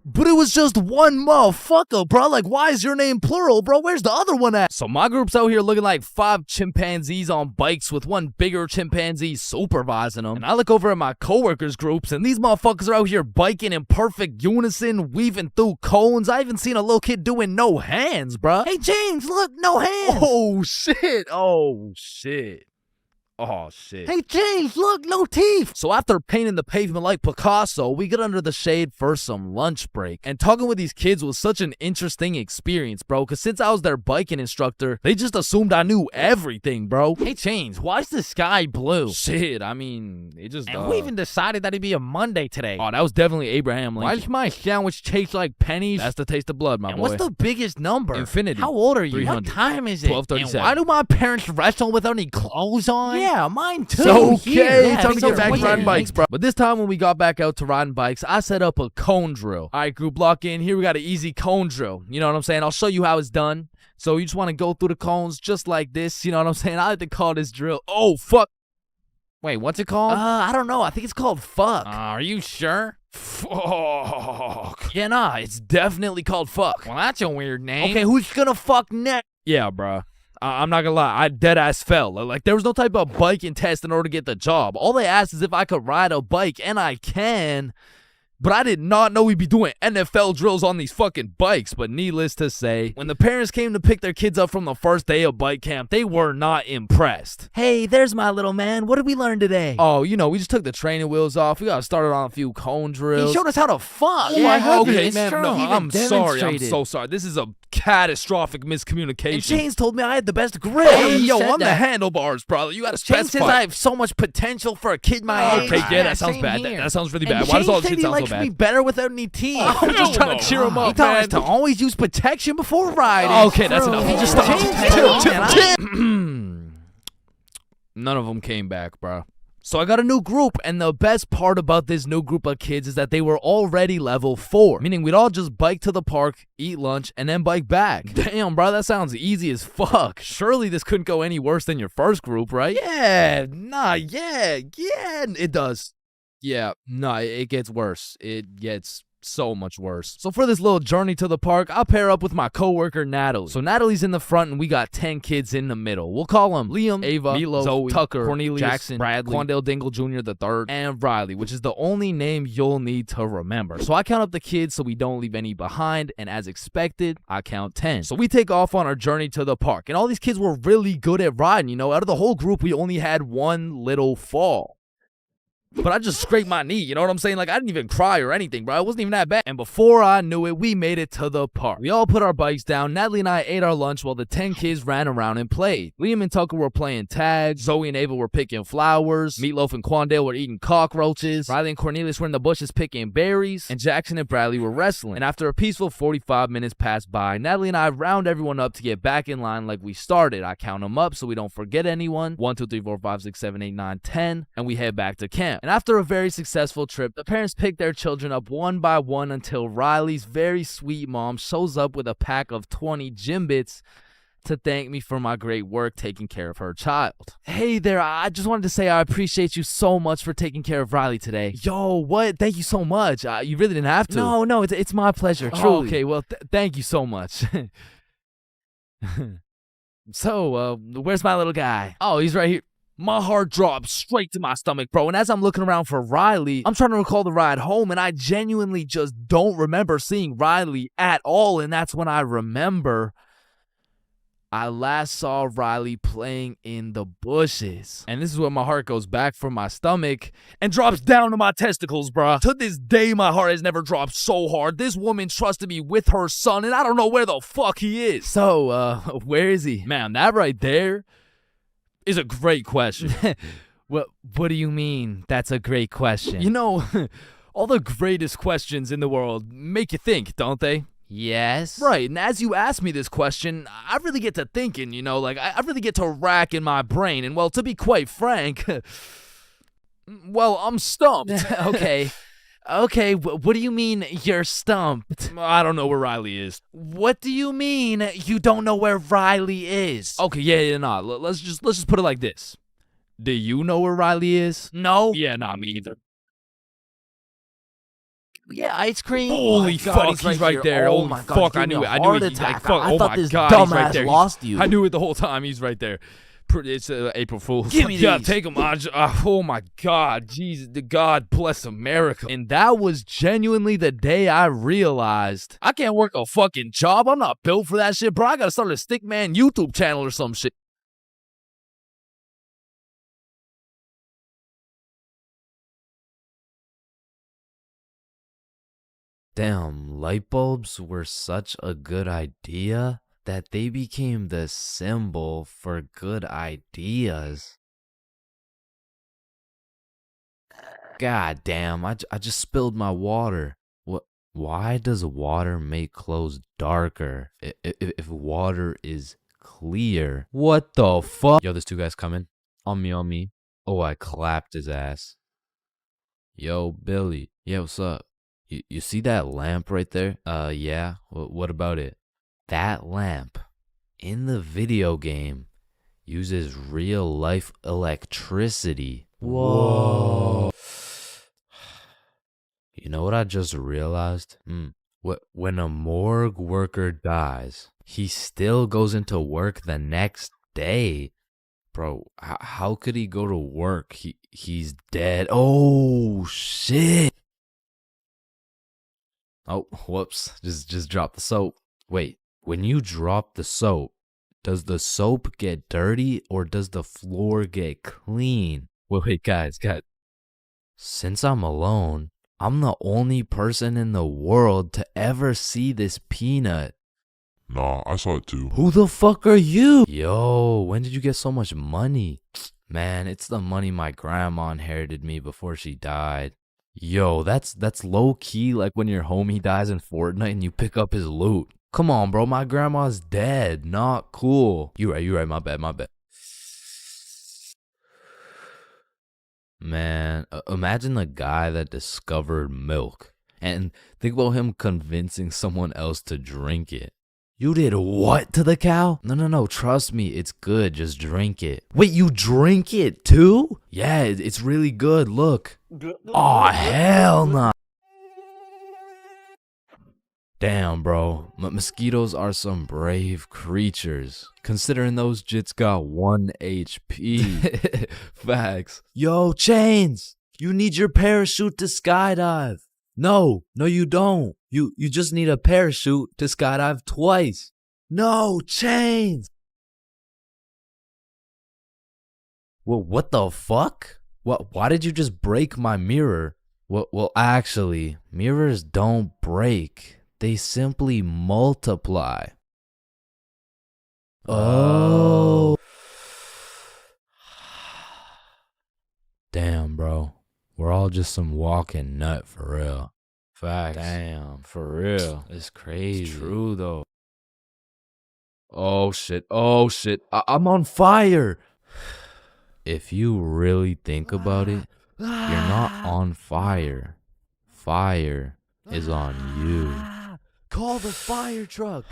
But it was just one motherfucker, bro. Like, why is your name plural, bro? Where's the other one at? So my group's out here looking like 5 chimpanzees on bikes with one bigger chimpanzee supervising them. And I look over at my coworkers' groups, and these motherfuckers are out here biking in perfect unison, weaving through cones. I even seen a little kid doing no hands, bro. Hey, James, look, no hands. Oh, shit. Oh, shit. Hey, James, look, no teeth. So after painting the pavement like Picasso, we get under the shade for some lunch break. And talking with these kids was such an interesting experience, bro, because since I was their biking instructor, they just assumed I knew everything, bro. Hey, Chains, why is the sky blue? Shit, I mean, it just... And who even decided that it'd be a Monday today? Oh, that was definitely Abraham Lincoln. Why does my sandwich taste like pennies? That's the taste of blood, my boy. What's the biggest number? Infinity. How old are you? What time is it? 12:37. And why do my parents wrestle without any clothes on? Yeah, mine too. So, okay, time to get back riding bikes, bro. But this time when we got back out to riding bikes, I set up a cone drill. All right, group, lock in. Here we got an easy cone drill. You know what I'm saying? I'll show you how it's done. So you just want to go through the cones just like this. You know what I'm saying? I like to call this drill. Oh, fuck. Wait, what's it called? I don't know. I think it's called fuck. Are you sure? Fuck. Yeah, nah, it's definitely called fuck. Well, that's a weird name. Okay, who's gonna fuck next? Yeah, bro. I'm not gonna lie, I dead ass fell. Like, there was no type of biking test in order to get the job. All they asked is if I could ride a bike, and I can. But I did not know we'd be doing NFL drills on these fucking bikes. But needless to say, when the parents came to pick their kids up from the first day of bike camp, they were not impressed. Hey, there's my little man. What did we learn today? Oh, you know, we just took the training wheels off. We got started on a few cone drills. He showed us how to fuck. Yeah, okay, man. No, I'm sorry. I'm so sorry. This is a catastrophic miscommunication. And Chains told me I had the best grip. Hey, yo, I'm the handlebars, brother. You gotta specify. Chains says I have so much potential for a kid my age. Okay, yeah, that sounds bad. That sounds really bad. Why does all this shit sound so bad? Me better without any teeth. I'm just trying to cheer him up, man. He taught us to always use protection before riding. Okay, that's enough. He just stopped. None of them came back, bro. So I got a new group, and the best part about this new group of kids is that they were already level 4, meaning we'd all just bike to the park, eat lunch, and then bike back. Damn, bro, that sounds easy as fuck. Surely this couldn't go any worse than your first group, right? Yeah, it does. Yeah, no, it gets worse. It gets so much worse. So for this little journey to the park, I'll pair up with my coworker Natalie. So Natalie's in the front and we got 10 kids in the middle. We'll call them Liam, Ava, Milo, Zoe, Tucker, Cornelius, Jackson, Bradley, Quandale Dingle Jr. the third, and Riley, which is the only name you'll need to remember. So I count up the kids so we don't leave any behind, and as expected, I count 10. So we take off on our journey to the park, and all these kids were really good at riding. You know, out of the whole group, we only had one little fall. But I just scraped my knee, you know what I'm saying? Like, I didn't even cry or anything, bro. It wasn't even that bad. And before I knew it, we made it to the park. We all put our bikes down. Natalie and I ate our lunch while the 10 kids ran around and played. Liam and Tucker were playing tag. Zoe and Ava were picking flowers. Meatloaf and Quandale were eating cockroaches. Riley and Cornelius were in the bushes picking berries. And Jackson and Bradley were wrestling. And after a peaceful 45 minutes passed by, Natalie and I round everyone up to get back in line like we started. I count them up so we don't forget anyone. 1, 2, 3, 4, 5, 6, 7, 8, 9, 10. And we head back to camp. And after a very successful trip, the parents pick their children up one by one until Riley's very sweet mom shows up with a pack of 20 gym bits to thank me for my great work taking care of her child. Hey there, I just wanted to say I appreciate you so much for taking care of Riley today. Yo, what? Thank you so much. You really didn't have to. No, it's my pleasure, truly. Oh, okay, well, thank you so much. So, where's my little guy? Oh, he's right here. My heart drops straight to my stomach, bro. And as I'm looking around for Riley, I'm trying to recall the ride home, and I genuinely just don't remember seeing Riley at all. And that's when I remember I last saw Riley playing in the bushes. And this is when my heart goes back from my stomach and drops down to my testicles, bruh. To this day, my heart has never dropped so hard. This woman trusted me with her son, and I don't know where the fuck he is. So, where is he? Man, that right there is a great question. What do you mean that's a great question? You know, all the greatest questions in the world make you think, don't they? Yes. Right, and as you ask me this question, I really get to thinking, you know, like I really get to rack in my brain, and well, to be quite frank, well, I'm stumped. Okay, what do you mean you're stumped? I don't know where Riley is. What do you mean you don't know where Riley is? Okay, yeah, nah. Let's just put it like this. Do you know where Riley is? No. Yeah, nah, me either. Yeah, ice cream. Holy fuck, he's right there. Oh my fuck, I knew it. I knew it. I thought this dumbass lost you. I knew it the whole time. He's right there. It's April Fool's. Give me these. Take them. Oh my God, Jesus, God bless America. And that was genuinely the day I realized I can't work a fucking job. I'm not built for that shit, bro. I gotta start a Stickman YouTube channel or some shit. Damn, light bulbs were such a good idea that they became the symbol for good ideas. God damn, I just spilled my water. Why does water make clothes darker if water is clear? What the fuck? Yo, there's two guys coming. On me. Oh, I clapped his ass. Yo, Billy. Yeah, what's up? You see that lamp right there? Yeah. What about it? That lamp in the video game uses real life electricity. Whoa. You know what I just realized? When a morgue worker dies, he still goes into work the next day. Bro, how could he go to work? He's dead. Oh, shit. Oh, whoops. Just dropped the soap. Wait, when you drop the soap, does the soap get dirty or does the floor get clean? Wait, guys. Since I'm alone, I'm the only person in the world to ever see this peanut. Nah, I saw it too. Who the fuck are you? Yo, when did you get so much money? Man, it's the money my grandma inherited me before she died. Yo, that's low-key like when your homie dies in Fortnite and you pick up his loot. Come on, bro, my grandma's dead. Not cool. You right, my bad. Man, imagine the guy that discovered milk. And think about him convincing someone else to drink it. You did what to the cow? No, trust me, it's good, just drink it. Wait, you drink it too? Yeah, it's really good, look. Aw, hell nah. Damn, bro, mosquitoes are some brave creatures, considering those jits got 1 HP. Facts. Yo, Chains, you need your parachute to skydive. No, you don't. You just need a parachute to skydive twice. No, Chains. Well, what the fuck? Why did you just break my mirror? Well, actually, mirrors don't break. They simply multiply. Oh. Damn, bro. We're all just some walking nut for real. Facts. Damn, for real. It's crazy. It's true, though. Oh, shit. I'm on fire. If you really think about it, you're not on fire. Fire is on you. Call the fire truck.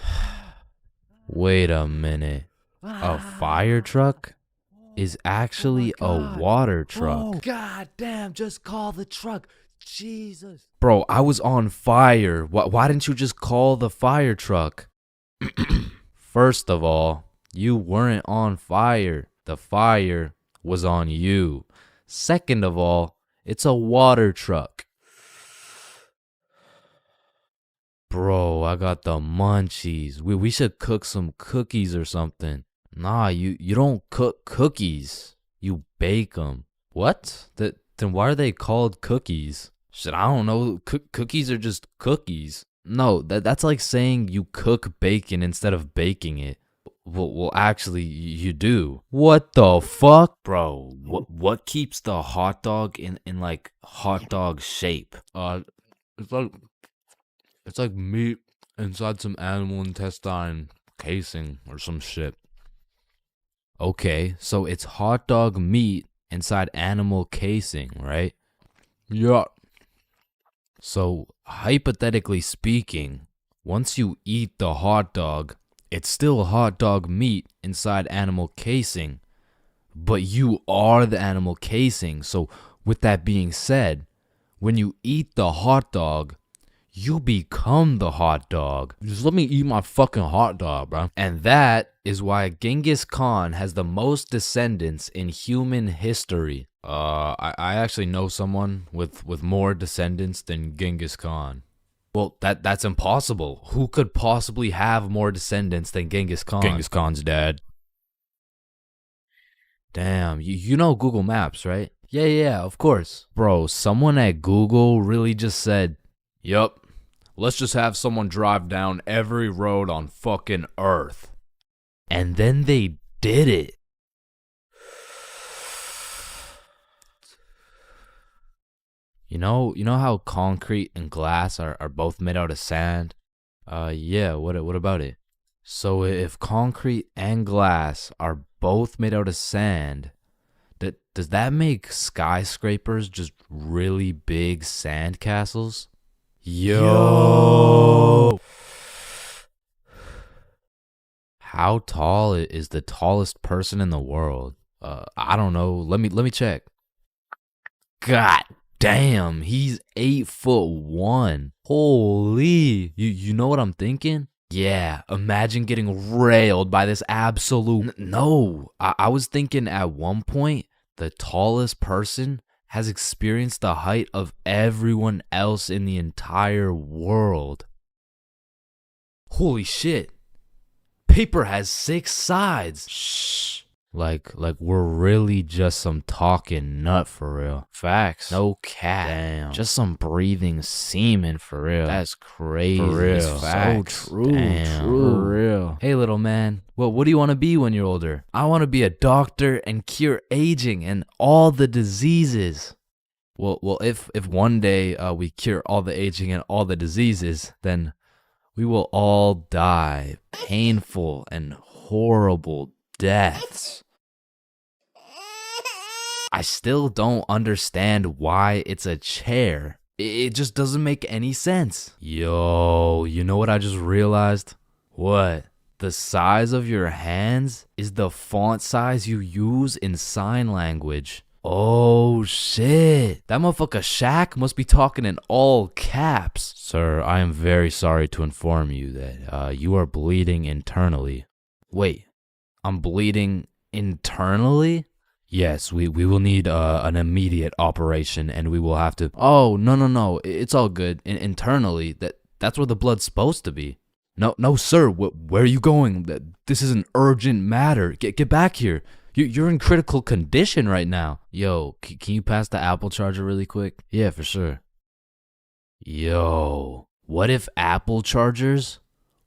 Wait a minute. A fire truck is actually a water truck. Oh, god damn, just call the truck. Jesus. Bro, I was on fire. Why didn't you just call the fire truck? First of all, you weren't on fire. The fire was on you. Second of all, it's a water truck. Bro, I got the munchies. We should cook some cookies or something. Nah, you don't cook cookies. You bake them. What? Then why are they called cookies? Shit, I don't know. Cookies are just cookies. No, that's like saying you cook bacon instead of baking it. Well, actually, you do. What the fuck? Bro, what keeps the hot dog in like hot dog shape? It's like meat inside some animal intestine casing or some shit. Okay, so it's hot dog meat inside animal casing, right? Yeah. So, hypothetically speaking, once you eat the hot dog, it's still hot dog meat inside animal casing, but you are the animal casing. So, with that being said, when you eat the hot dog, you become the hot dog. Just let me eat my fucking hot dog, bro. And that is why Genghis Khan has the most descendants in human history. I actually know someone with more descendants than Genghis Khan. Well, that's impossible. Who could possibly have more descendants than Genghis Khan? Genghis Khan's dad. Damn, you know Google Maps, right? Yeah, of course. Bro, someone at Google really just said, yup. Let's just have someone drive down every road on fucking Earth. And then they did it. You know how concrete and glass are both made out of sand? Yeah, what about it? So if concrete and glass are both made out of sand, does that make skyscrapers just really big sand castles? Yo! How tall is the tallest person in the world? I don't know. Let me check. God damn, he's 8'1". Holy, you know what I'm thinking? Yeah, imagine getting railed by this absolute. No, I was thinking at one point the tallest person has experienced the height of everyone else in the entire world. Holy shit. Paper has 6 sides. Shh. Like we're really just some talking nut for real. Facts. No cap. Damn. Just some breathing semen for real. That's crazy. For real. Facts. So true. Damn. True. For real. Hey, little man. What do you want to be when you're older? I want to be a doctor and cure aging and all the diseases. Well, if one day we cure all the aging and all the diseases, then we will all die painful and horrible deaths. I still don't understand why it's a chair. It just doesn't make any sense. Yo, you know what I just realized? What? The size of your hands is the font size you use in sign language. Oh shit. That motherfucker Shaq must be talking in all caps. Sir, I am very sorry to inform you that you are bleeding internally. Wait, I'm bleeding internally? Yes, we will need an immediate operation and we will have to... Oh, no. It's all good. Internally, that's where the blood's supposed to be. No, sir. Where are you going? This is an urgent matter. Get back here. You're in critical condition right now. Yo, can you pass the Apple charger really quick? Yeah, for sure. Yo, what if Apple chargers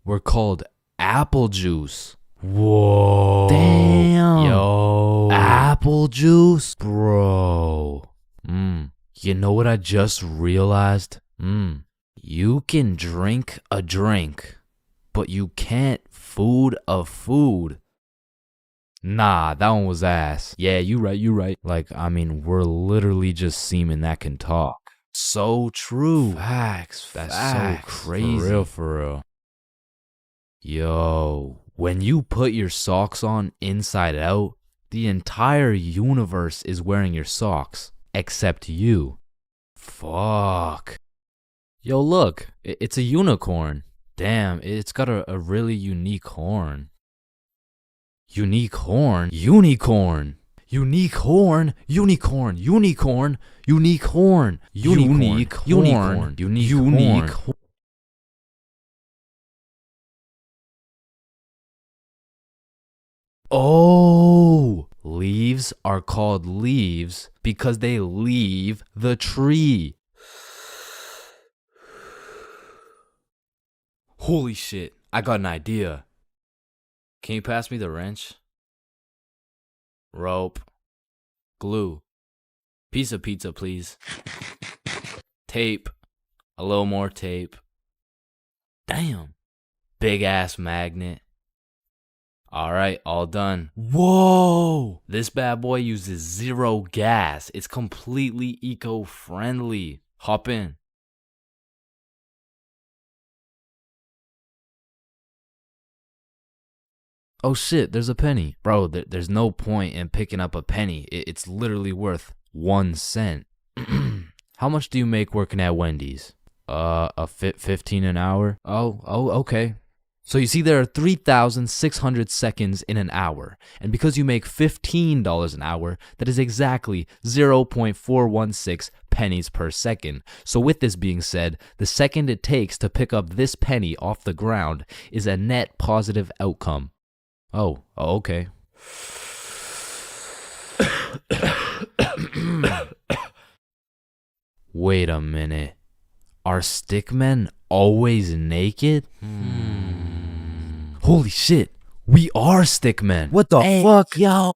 were called apple juice? Whoa. Damn. Yo. Apple juice? Bro. You know what I just realized? You can drink a drink, but you can't food a food. Nah, that one was ass. Yeah, you right. Like, I mean, we're literally just semen that can talk. So true. Facts. That's so crazy. For real. Yo, when you put your socks on inside out, the entire universe is wearing your socks, except you. Fuck. Yo, look, it's a unicorn. Damn, it's got a really unique horn. Unique horn? Unicorn. Unique horn. Unicorn. Unicorn. Unique horn. Unique horn. Unique horn. Oh, leaves are called leaves because they leave the tree. Holy shit, I got an idea. Can you pass me the wrench? Rope. Glue. Piece of pizza, please. Tape. A little more tape. Damn. Big ass magnet. Alright, all done. Whoa! This bad boy uses 0 gas. It's completely eco-friendly. Hop in. Oh shit, there's a penny. Bro, there's no point in picking up a penny. It's literally worth 1 cent. How much do you make working at Wendy's? 15 an hour? Oh, okay. So you see there are 3,600 seconds in an hour. And because you make $15 an hour, that is exactly 0.416 pennies per second. So with this being said, the second it takes to pick up this penny off the ground is a net positive outcome. Oh, okay. Wait a minute. Are stickmen always naked? Holy shit, we are stickmen. What the fuck? Yo.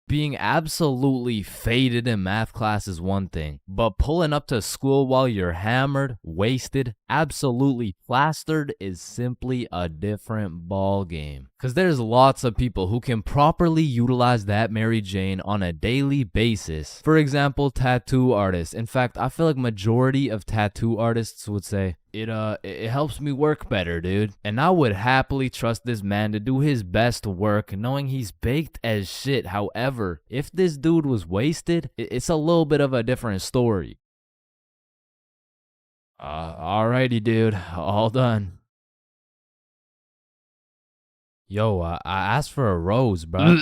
Being absolutely faded in math class is one thing, but pulling up to school while you're hammered, wasted, absolutely plastered is simply a different ball game. Cause there's lots of people who can properly utilize that Mary Jane on a daily basis. For example, tattoo artists. In fact, I feel like majority of tattoo artists would say, it helps me work better, dude. And I would happily trust this man to do his best work knowing he's baked as shit. However, if this dude was wasted, it's a little bit of a different story. Alrighty, dude. All done. Yo, I asked for a rose, bro.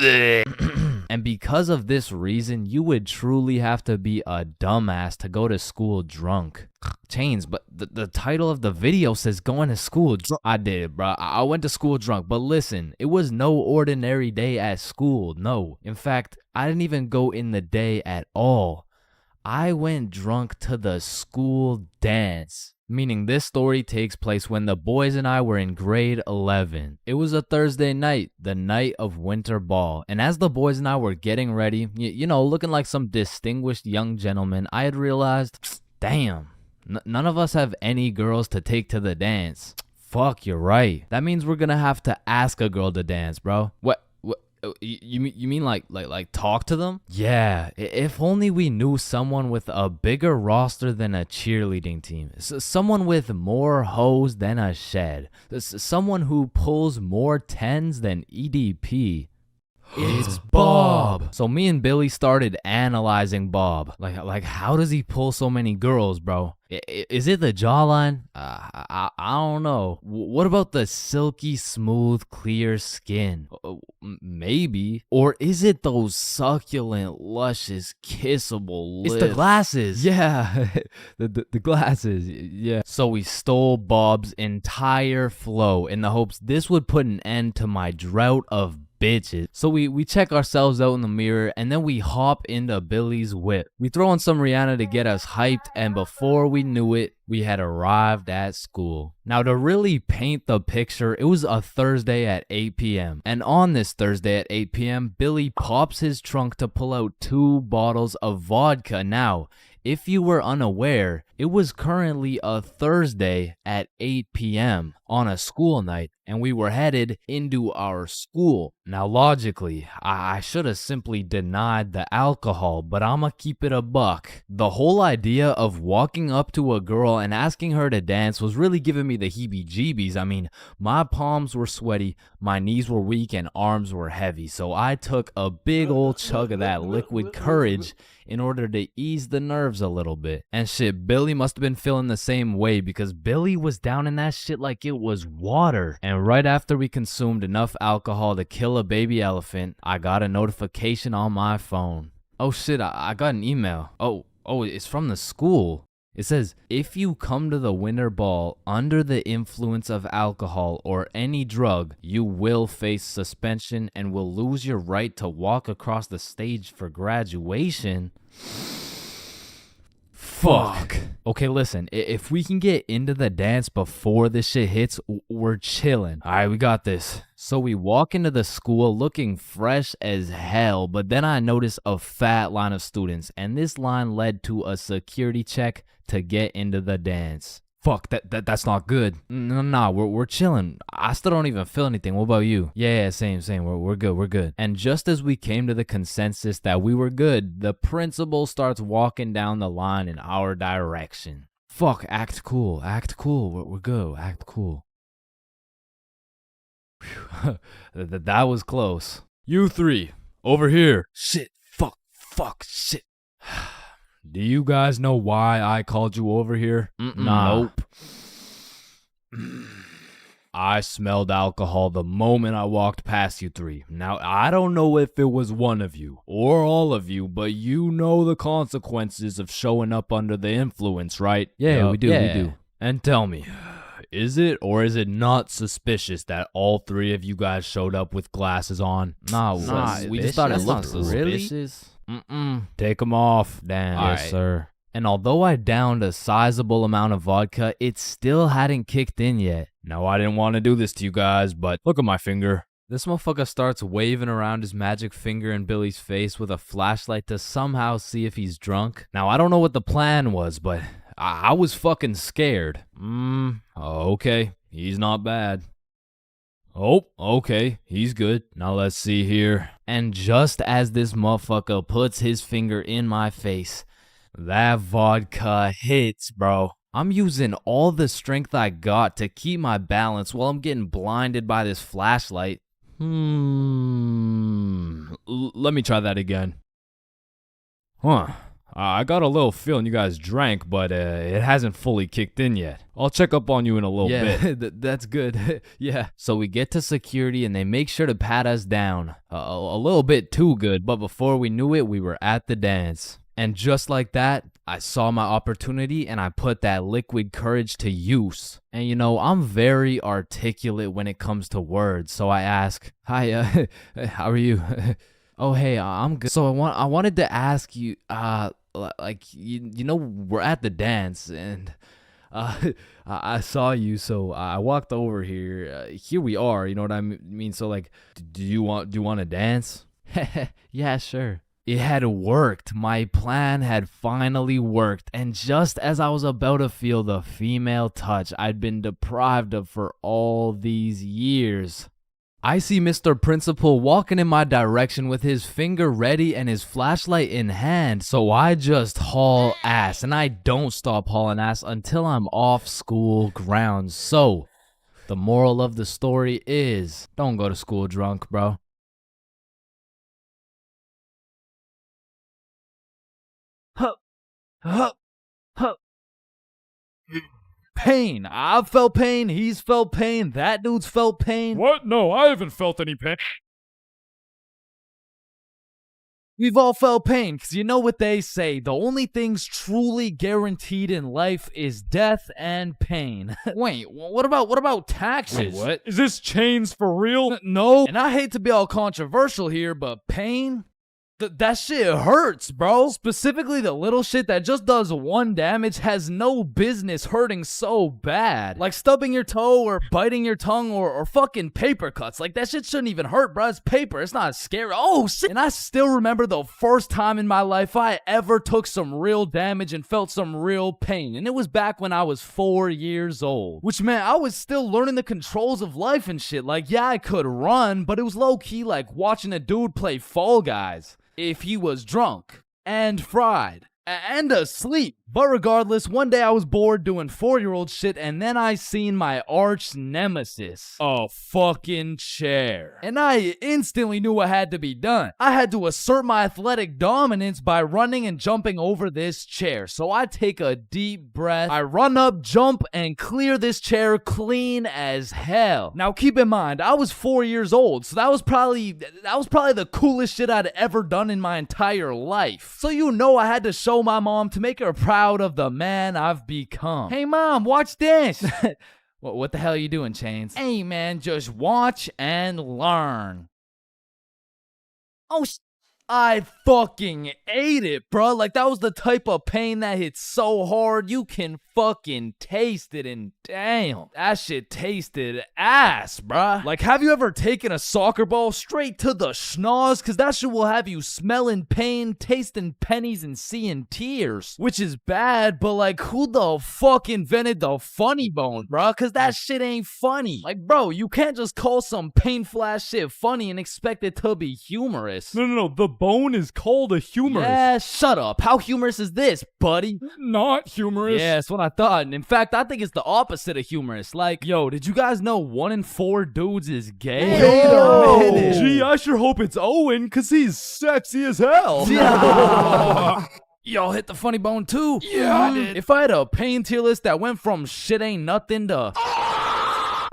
And because of this reason, you would truly have to be a dumbass to go to school drunk. Chains, but the title of the video says going to school drunk. I did, bro. I went to school drunk. But listen, it was no ordinary day at school. No. In fact, I didn't even go in the day at all. I went drunk to the school dance. Meaning this story takes place when the boys and I were in grade 11. It was a Thursday night, the night of winter ball. And as the boys and I were getting ready, you know, looking like some distinguished young gentlemen, I had realized, damn, none of us have any girls to take to the dance. Fuck, you're right. That means we're gonna have to ask a girl to dance, bro. What? You mean like talk to them? Yeah, if only we knew someone with a bigger roster than a cheerleading team. Someone with more hoes than a shed. Someone who pulls more tens than EDP. It's Bob. So me and Billy started analyzing Bob. Like how does he pull so many girls, bro? Is it the jawline? I don't know. What about the silky smooth clear skin? Maybe. Or is it those succulent luscious kissable lips? It's the glasses. Yeah. the glasses. Yeah. So we stole Bob's entire flow in the hopes this would put an end to my drought of bitches. So we check ourselves out in the mirror and then we hop into Billy's whip. We throw on some Rihanna to get us hyped, and before we knew it, we had arrived at school. Now to really paint the picture, it was a Thursday at 8 p.m. And on this Thursday at 8 p.m., Billy pops his trunk to pull out 2 bottles of vodka. Now, if you were unaware, it was currently a Thursday at 8 p.m. on a school night, and we were headed into our school. Now, logically, I should have simply denied the alcohol, but I'ma keep it a buck. The whole idea of walking up to a girl and asking her to dance was really giving me the heebie-jeebies. I mean, my palms were sweaty, my knees were weak, and arms were heavy, so I took a big old chug of that liquid courage in order to ease the nerves a little bit. And shit, Billy must have been feeling the same way because Billy was down in that shit like it was water. And right after we consumed enough alcohol to kill a baby elephant, I got a notification on my phone. Oh shit, I got an email. Oh, it's from the school. It says, if you come to the winter ball under the influence of alcohol or any drug, you will face suspension and will lose your right to walk across the stage for graduation. Fuck. Okay, listen, if we can get into the dance before this shit hits, we're chilling. All right, we got this. So we walk into the school looking fresh as hell, but then I notice a fat line of students, and this line led to a security check to get into the dance. Fuck, that's not good. Nah, we're chilling. I still don't even feel anything. What about you? Yeah, same. We're good. And just as we came to the consensus that we were good, the principal starts walking down the line in our direction. Fuck, act cool. We're good. Act cool. Whew. That was close. You 3, over here. Shit, fuck, shit. Do you guys know why I called you over here? Nah. Nope. I smelled alcohol the moment I walked past you 3. Now, I don't know if it was one of you or all of you, but you know the consequences of showing up under the influence, right? Yeah, we do. And tell me, is it or is it not suspicious that all 3 of you guys showed up with glasses on? Nah, we just thought it looked suspicious. Take them off, Dan. Yes, sir. And although I downed a sizable amount of vodka, it still hadn't kicked in yet. Now, I didn't want to do this to you guys, but look at my finger. This motherfucker starts waving around his magic finger in Billy's face with a flashlight to somehow see if he's drunk. Now, I don't know what the plan was, but I was fucking scared. Okay, he's not bad. Oh, okay, he's good. Now let's see here. And just as this motherfucker puts his finger in my face, that vodka hits, bro. I'm using all the strength I got to keep my balance while I'm getting blinded by this flashlight. Let me try that again. I got a little feeling you guys drank, but it hasn't fully kicked in yet. I'll check up on you in a little bit. Yeah, that's good. Yeah. So we get to security and they make sure to pat us down. A little bit too good, but before we knew it, we were at the dance. And just like that, I saw my opportunity and I put that liquid courage to use. And you know, I'm very articulate when it comes to words, so I ask, hi, how are you? Oh, hey, I'm good. So I wanted to ask you, like, you know, we're at the dance and I saw you, so I walked over here. Here we are, you know what I mean? So like, do you want to dance? Yeah, sure. It had worked. My plan had finally worked. And just as I was about to feel the female touch I'd been deprived of for all these years, I see Mr. Principal walking in my direction with his finger ready and his flashlight in hand. So I just haul ass, and I don't stop hauling ass until I'm off school grounds. So the moral of the story is, don't go to school drunk, bro. Huh. Huh. Huh. Pain. I've felt pain. He's felt pain. That dude's felt pain. What? No, I haven't felt any pain. We've all felt pain, because you know what they say. The only things truly guaranteed in life is death and pain. Wait, what about taxes? Wait, what? Is this chains for real? No. And I hate to be all controversial here, but pain? That shit hurts, bro. Specifically, the little shit that just does 1 damage has no business hurting so bad. Like stubbing your toe or biting your tongue or fucking paper cuts. Like, that shit shouldn't even hurt, bro. It's paper. It's not scary. Oh, shit. And I still remember the first time in my life I ever took some real damage and felt some real pain. And it was back when I was 4 years old. Which meant I was still learning the controls of life and shit. Like, yeah, I could run, but it was low-key like watching a dude play Fall Guys. If he was drunk and fried and asleep. But regardless, one day I was bored doing 4-year-old shit, and then I seen my arch nemesis, a fucking chair. And I instantly knew what had to be done. I had to assert my athletic dominance by running and jumping over this chair. So I take a deep breath, I run up, jump, and clear this chair clean as hell. Now keep in mind, I was 4 years old, so that was probably the coolest shit I'd ever done in my entire life. So you know I had to show my mom to make her proud of the man I've become. Hey mom, watch this. What the hell are you doing, Chains? Hey man, just watch and learn. Oh, I fucking ate it, bro. Like, that was the type of pain that hits so hard you can fucking taste it, and damn, that shit tasted ass, bruh. Like, have you ever taken a soccer ball straight to the schnoz? Cause that shit will have you smelling pain, tasting pennies, and seeing tears. Which is bad, but like, who the fuck invented the funny bone, bruh? Cause that shit ain't funny. Like, bro, you can't just call some painful ass shit funny and expect it to be humorous. No, the bone is called a humorous. Yeah, shut up. How humorous is this, buddy? Not humorous. Yeah, that's what I thought. And in fact, I think it's the opposite of humorous. Like, yo, did you guys know 1 in 4 dudes is gay? Wait a minute. Gee, I sure hope it's Owen, cause he's sexy as hell. Yeah. Y'all hit the funny bone too? Yeah, I did. If I had a pain tier list that went from shit ain't nothing to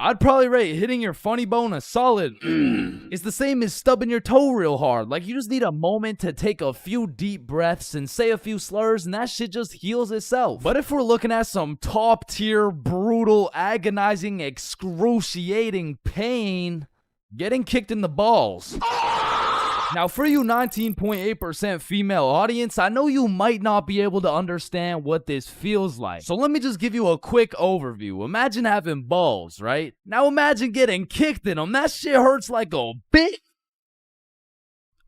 I'd probably rate hitting your funny bone a solid It's the same as stubbing your toe real hard. Like, you just need a moment to take a few deep breaths and say a few slurs, and that shit just heals itself. But if we're looking at some top tier, brutal, agonizing, excruciating pain, getting kicked in the balls. Now, for you 19.8% female audience, I know you might not be able to understand what this feels like. So let me just give you a quick overview. Imagine having balls, right? Now imagine getting kicked in them. That shit hurts like a bitch.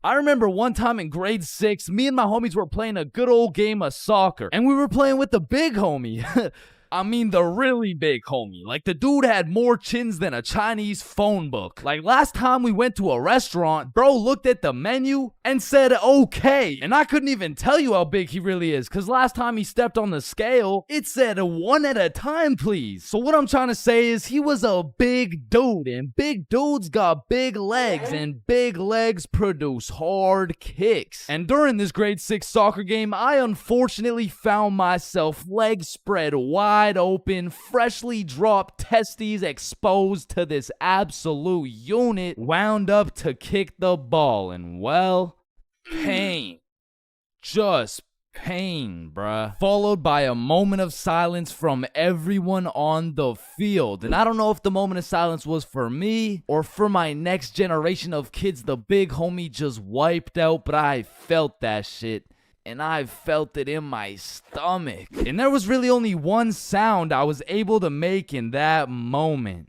I remember one time in grade 6, me and my homies were playing a good old game of soccer. And we were playing with the big homie. I mean the really big homie. Like, the dude had more chins than a Chinese phone book. Like, last time we went to a restaurant, bro looked at the menu and said okay. And I couldn't even tell you how big he really is, because last time he stepped on the scale, it said 1 at a time, please. So what I'm trying to say is he was a big dude, and big dudes got big legs, and big legs produce hard kicks. And during this grade 6 soccer game, I unfortunately found myself legs spread wide open, freshly dropped testes exposed to this absolute unit, wound up to kick the ball, and well, pain. Just pain, bruh. Followed by a moment of silence from everyone on the field. And I don't know if the moment of silence was for me or for my next generation of kids the big homie just wiped out, but I felt that shit. And I felt it in my stomach. And there was really only one sound I was able to make in that moment.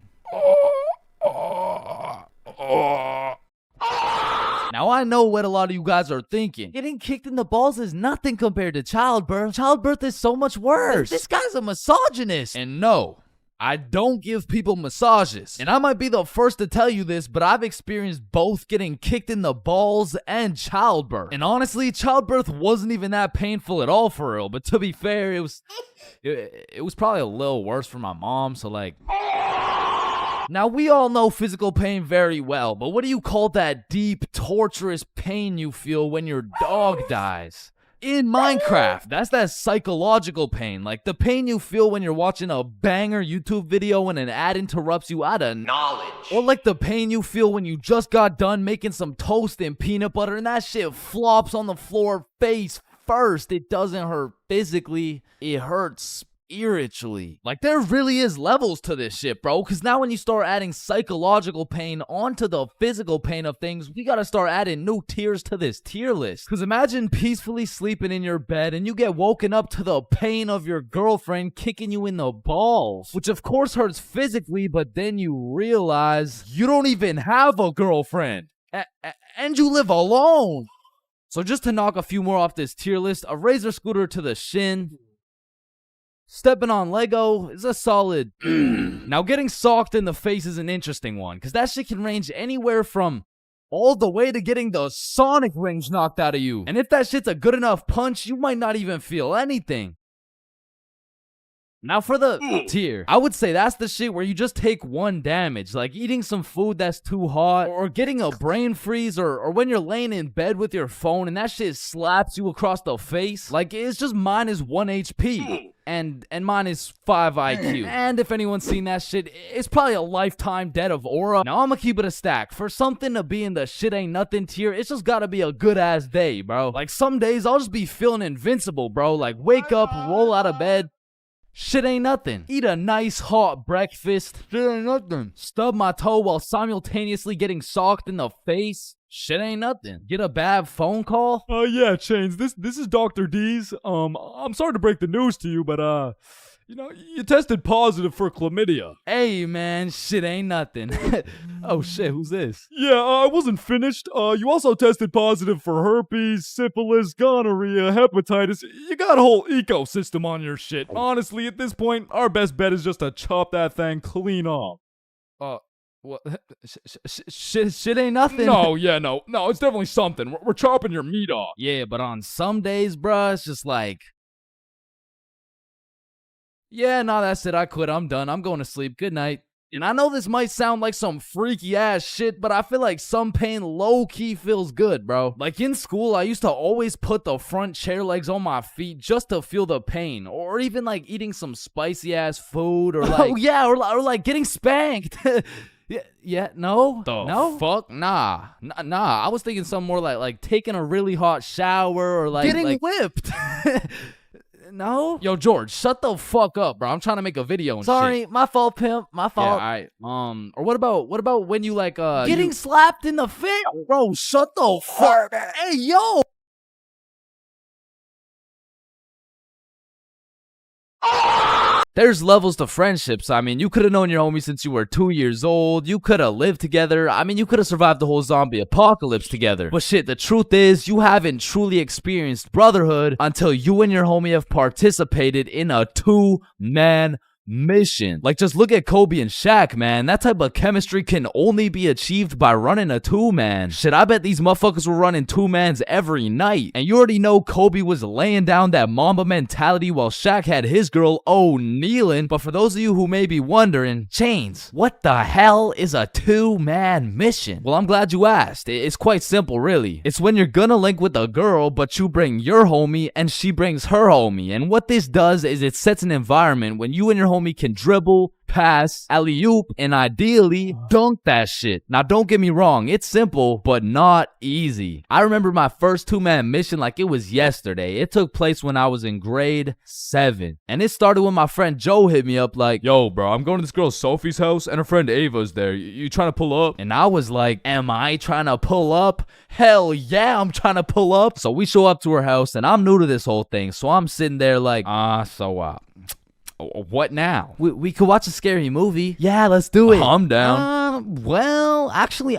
Now I know what a lot of you guys are thinking. Getting kicked in the balls is nothing compared to childbirth. Childbirth is so much worse. This guy's a misogynist. And no, I don't give people massages. And I might be the first to tell you this, but I've experienced both getting kicked in the balls and childbirth. And honestly, childbirth wasn't even that painful at all for real. But to be fair, it was probably a little worse for my mom, so like... Now, we all know physical pain very well, but what do you call that deep, torturous pain you feel when your dog dies? In Minecraft, that's that psychological pain, like the pain you feel when you're watching a banger YouTube video and an ad interrupts you out of knowledge. Or like the pain you feel when you just got done making some toast and peanut butter and that shit flops on the floor face first. It doesn't hurt physically, it hurts spiritually. Like, there really is levels to this shit, bro, because now when you start adding psychological pain onto the physical pain of things, we gotta start adding new tiers to this tier list. Because imagine peacefully sleeping in your bed and you get woken up to the pain of your girlfriend kicking you in the balls, which of course hurts physically, but then you realize you don't even have a girlfriend and you live alone. So just to knock a few more off this tier list, a razor scooter to the shin, stepping on Lego is a solid. Now, getting socked in the face is an interesting one, because that shit can range anywhere from all the way to getting the sonic rings knocked out of you. And if that shit's a good enough punch, you might not even feel anything. Now for the tier, I would say that's the shit where you just take one damage, like eating some food that's too hot, or getting a brain freeze, or when you're laying in bed with your phone and that shit slaps you across the face. Like, it's just minus 1 HP. And minus 5 IQ. And if anyone's seen that shit, it's probably a lifetime debt of aura. Now, I'm gonna keep it a stack. For something to be in the shit ain't nothing tier, it's just gotta be a good ass day, bro. Like, some days I'll just be feeling invincible, bro. Like, wake up, roll out of bed, shit ain't nothing. Eat a nice hot breakfast, shit ain't nothing. Stub my toe while simultaneously getting socked in the face, shit ain't nothing. Get a bad phone call? Yeah, Chains, this is Dr. D's. I'm sorry to break the news to you, but, you know, you tested positive for chlamydia. Hey, man, shit ain't nothing. Oh, shit, who's this? Yeah, I wasn't finished. You also tested positive for herpes, syphilis, gonorrhea, hepatitis. You got a whole ecosystem on your shit. Honestly, at this point, our best bet is just to chop that thing clean off. What? Shit ain't nothing. No, it's definitely something. We're chopping your meat off. Yeah, but on some days, bruh, it's just like, yeah, no, that's it. I quit. I'm done. I'm going to sleep. Good night. And I know this might sound like some freaky ass shit, but I feel like some pain low-key feels good, bro. Like in school, I used to always put the front chair legs on my feet just to feel the pain. Or even like eating some spicy ass food, or like, oh yeah, or like getting spanked. No? No? Fuck? Nah. I was thinking something more like taking a really hot shower, or like getting whipped. No? Yo, George, shut the fuck up, bro. I'm trying to make a video and Sorry, shit. my fault, pimp. My fault. Yeah, alright. Or what about when you like getting slapped in the face? Bro, shut the fuck. Hey, yo. There's levels to friendships. I mean, you could have known your homie since you were 2 years old. You could have lived together. I mean, you could have survived the whole zombie apocalypse together. But shit, the truth is, you haven't truly experienced brotherhood until you and your homie have participated in a 2-man mission. Like, just look at Kobe and Shaq, man. That type of chemistry can only be achieved by running a 2-man. Shit, I bet these motherfuckers were running 2-mans every night. And you already know Kobe was laying down that Mamba mentality while Shaq had his girl kneeling. But for those of you who may be wondering, Chains, what the hell is a 2-man mission? Well, I'm glad you asked. It's quite simple, really. It's when you're gonna link with a girl, but you bring your homie and she brings her homie. And what this does is it sets an environment when you and your homie can dribble, pass, alley-oop, and ideally dunk that shit. Now, don't get me wrong, it's simple, but not easy. I remember my first 2-man mission like it was yesterday. It took place when I was in grade 7. And it started when my friend Joe hit me up like, yo, bro, I'm going to this girl Sophie's house and her friend Ava's there. You trying to pull up? And I was like, am I trying to pull up? Hell yeah, I'm trying to pull up. So we show up to her house and I'm new to this whole thing. So I'm sitting there like, what now? We could watch a scary movie. Yeah, let's do it. I'm down. Well, actually,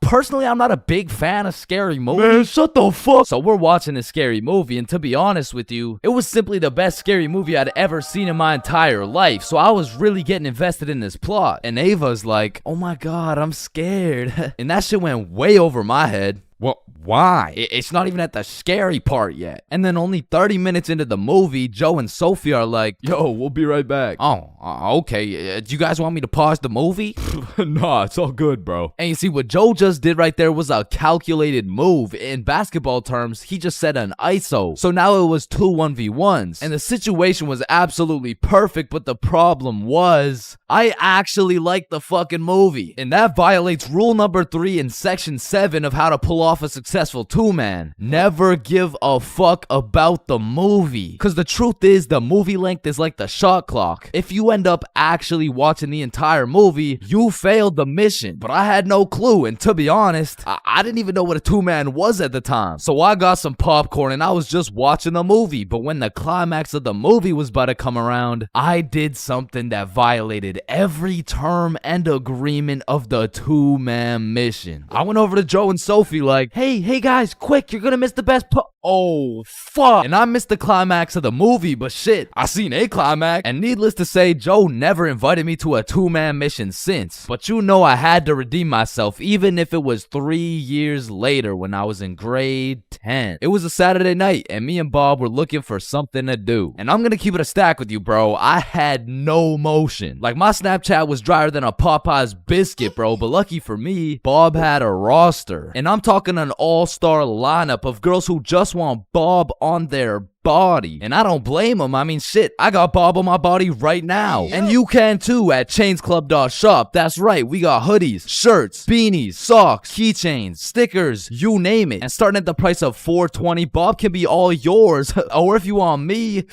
personally, I'm not a big fan of scary movies. Man, shut the fuck. So we're watching a scary movie, and to be honest with you, it was simply the best scary movie I'd ever seen in my entire life. So I was really getting invested in this plot. And Ava's like, oh my god, I'm scared. And that shit went way over my head. Well, why? It's not even at the scary part yet. And then only 30 minutes into the movie, Joe and Sophie are like, yo, we'll be right back. Oh, okay. Do you guys want me to pause the movie? Nah, it's all good, bro. And you see, what Joe just did right there was a calculated move. In basketball terms, he just set an ISO. So now it was 2 1v1s. And the situation was absolutely perfect, but the problem was, I actually liked the fucking movie. And that violates rule number 3 in section 7 of how to pull off a successful 2-man. Never give a fuck about the movie. Because the truth is, the movie length is like the shot clock. If you end up actually watching the entire movie, you failed the mission. But I had no clue, and to be honest, I didn't even know what a 2-man was at the time. So I got some popcorn and I was just watching the movie. But when the climax of the movie was about to come around, I did something that violated every term and agreement of the 2-man mission. I went over to Joe and Sophie like, hey guys, quick, you're gonna miss the best oh, fuck. And I missed the climax of the movie, but shit, I seen a climax. And needless to say, Joe never invited me to a 2-man mission since. But you know I had to redeem myself, even if it was 3 years later when I was in grade 10. It was a Saturday night, and me and Bob were looking for something to do. And I'm gonna keep it a stack with you, bro. I had no motion. Like, my Snapchat was drier than a Popeye's biscuit, bro. But lucky for me, Bob had a roster. And I'm talking an all-star lineup of girls who just want Bob on their body. And I don't blame him. I mean, shit, I got Bob on my body right now. And you can too at chainsclub.shop. That's right, we got hoodies, shirts, beanies, socks, keychains, stickers, you name it. And starting at the price of $4.20, Bob can be all yours. Or if you want me,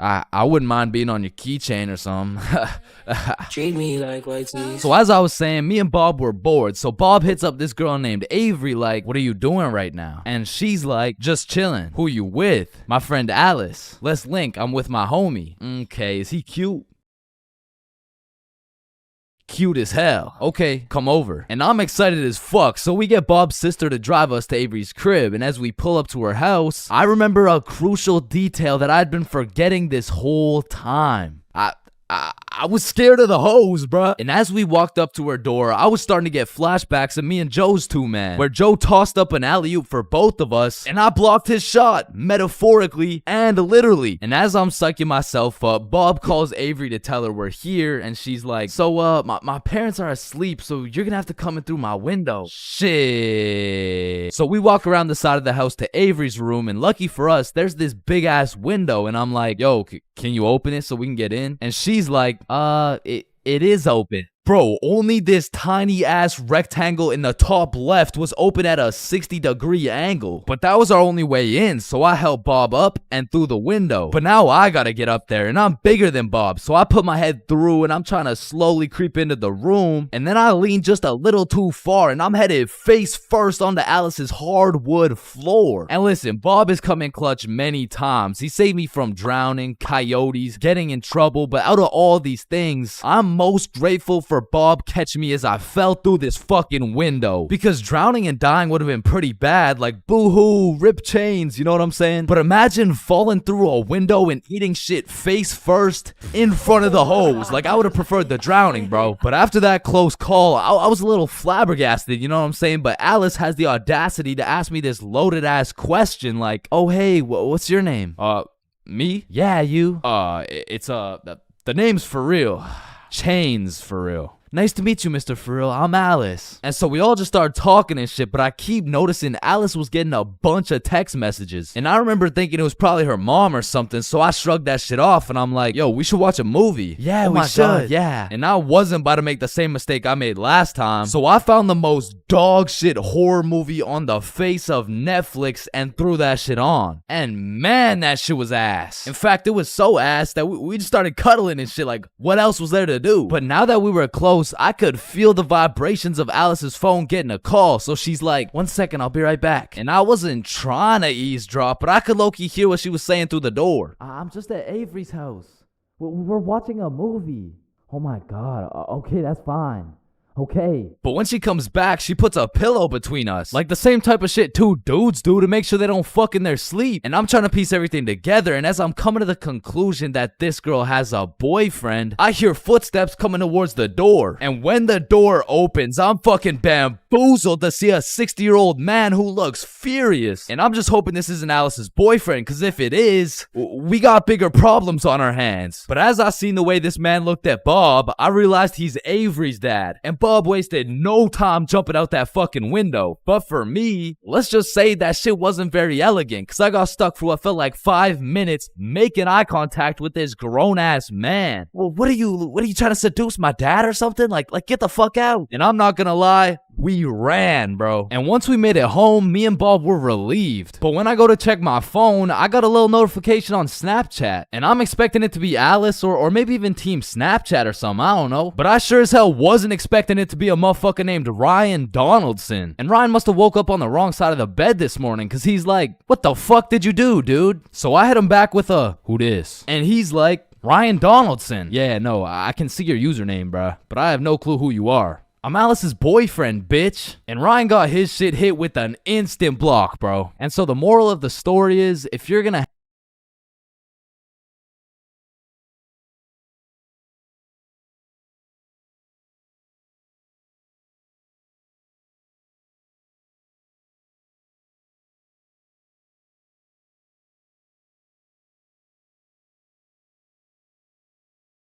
I wouldn't mind being on your keychain or something. Treat me like white teeth. So as I was saying, me and Bob were bored. So Bob hits up this girl named Avery like, what are you doing right now? And she's like, just chilling. Who you with? My friend Alice. Let's link. I'm with my homie. Okay, is he cute? Cute as hell. Okay, come over. And I'm excited as fuck. So we get Bob's sister to drive us to Avery's crib. And as we pull up to her house, I remember a crucial detail that I'd been forgetting this whole time. I was scared of the hoes, bruh. And as we walked up to her door, I was starting to get flashbacks of me and Joe's 2-man, where Joe tossed up an alley-oop for both of us, and I blocked his shot, metaphorically and literally. And as I'm psyching myself up, Bob calls Avery to tell her we're here, and she's like, so, my parents are asleep, so you're gonna have to come in through my window. Shit. So we walk around the side of the house to Avery's room, and lucky for us, there's this big-ass window, and I'm like, yo, can you open it so we can get in? And she's like, it is open. Bro, only this tiny ass rectangle in the top left was open at a 60-degree angle. But that was our only way in, so I helped Bob up and through the window. But now I gotta get up there, and I'm bigger than Bob, so I put my head through and I'm trying to slowly creep into the room. And then I lean just a little too far and I'm headed face first onto Alice's hardwood floor. And listen, Bob has come in clutch many times. He saved me from drowning, coyotes, getting in trouble, but out of all these things, I'm most grateful for Bob catching me as I fell through this fucking window. Because drowning and dying would have been pretty bad, like boo-hoo, rip chains, you know what I'm saying? But imagine falling through a window and eating shit face first in front of the hose. Like, I would have preferred the drowning, bro. But after that close call, I was a little flabbergasted, you know what I'm saying? But Alice has the audacity to ask me this loaded ass question like, oh hey, what's your name? Me? Yeah, you. It's the name's for real. ChainsFR. Nice to meet you, Mr. Frill. I'm Alice. And so we all just started talking and shit, but I keep noticing Alice was getting a bunch of text messages. And I remember thinking it was probably her mom or something, so I shrugged that shit off and I'm like, yo, we should watch a movie. Yeah, we should. God, yeah. And I wasn't about to make the same mistake I made last time, so I found the most dog shit horror movie on the face of Netflix and threw that shit on. And man, that shit was ass. In fact, it was so ass that we just started cuddling and shit, like, what else was there to do? But now that we were close, I could feel the vibrations of Alice's phone getting a call, so she's like, 1 second, I'll be right back. And I wasn't trying to eavesdrop, but I could low-key hear what she was saying through the door. I'm just at Avery's house. We're watching a movie. Oh my god, okay, that's fine. Okay. But when she comes back, she puts a pillow between us. Like the same type of shit two dudes do to make sure they don't fuck in their sleep. And I'm trying to piece everything together, and as I'm coming to the conclusion that this girl has a boyfriend, I hear footsteps coming towards the door. And when the door opens, I'm fucking bamboozled to see a 60-year-old man who looks furious. And I'm just hoping this isn't Alice's boyfriend, because if it is, we got bigger problems on our hands. But as I seen the way this man looked at Bob, I realized he's Avery's dad. And Bob wasted no time jumping out that fucking window. But for me, let's just say that shit wasn't very elegant, because I got stuck for what felt like 5 minutes making eye contact with this grown-ass man. Well, what are you trying to seduce my dad or something? Like get the fuck out. And I'm not gonna lie, we ran, bro. And once we made it home, me and Bob were relieved. But when I go to check my phone, I got a little notification on Snapchat. And I'm expecting it to be Alice or maybe even Team Snapchat or something, I don't know. But I sure as hell wasn't expecting it to be a motherfucker named Ryan Donaldson. And Ryan must have woke up on the wrong side of the bed this morning, because he's like, what the fuck did you do, dude? So I hit him back with a, who dis? And he's like, Ryan Donaldson. Yeah, no, I can see your username, bruh, but I have no clue who you are. I'm Alice's boyfriend, bitch. And Ryan got his shit hit with an instant block, bro. And so the moral of the story is, if you're gonna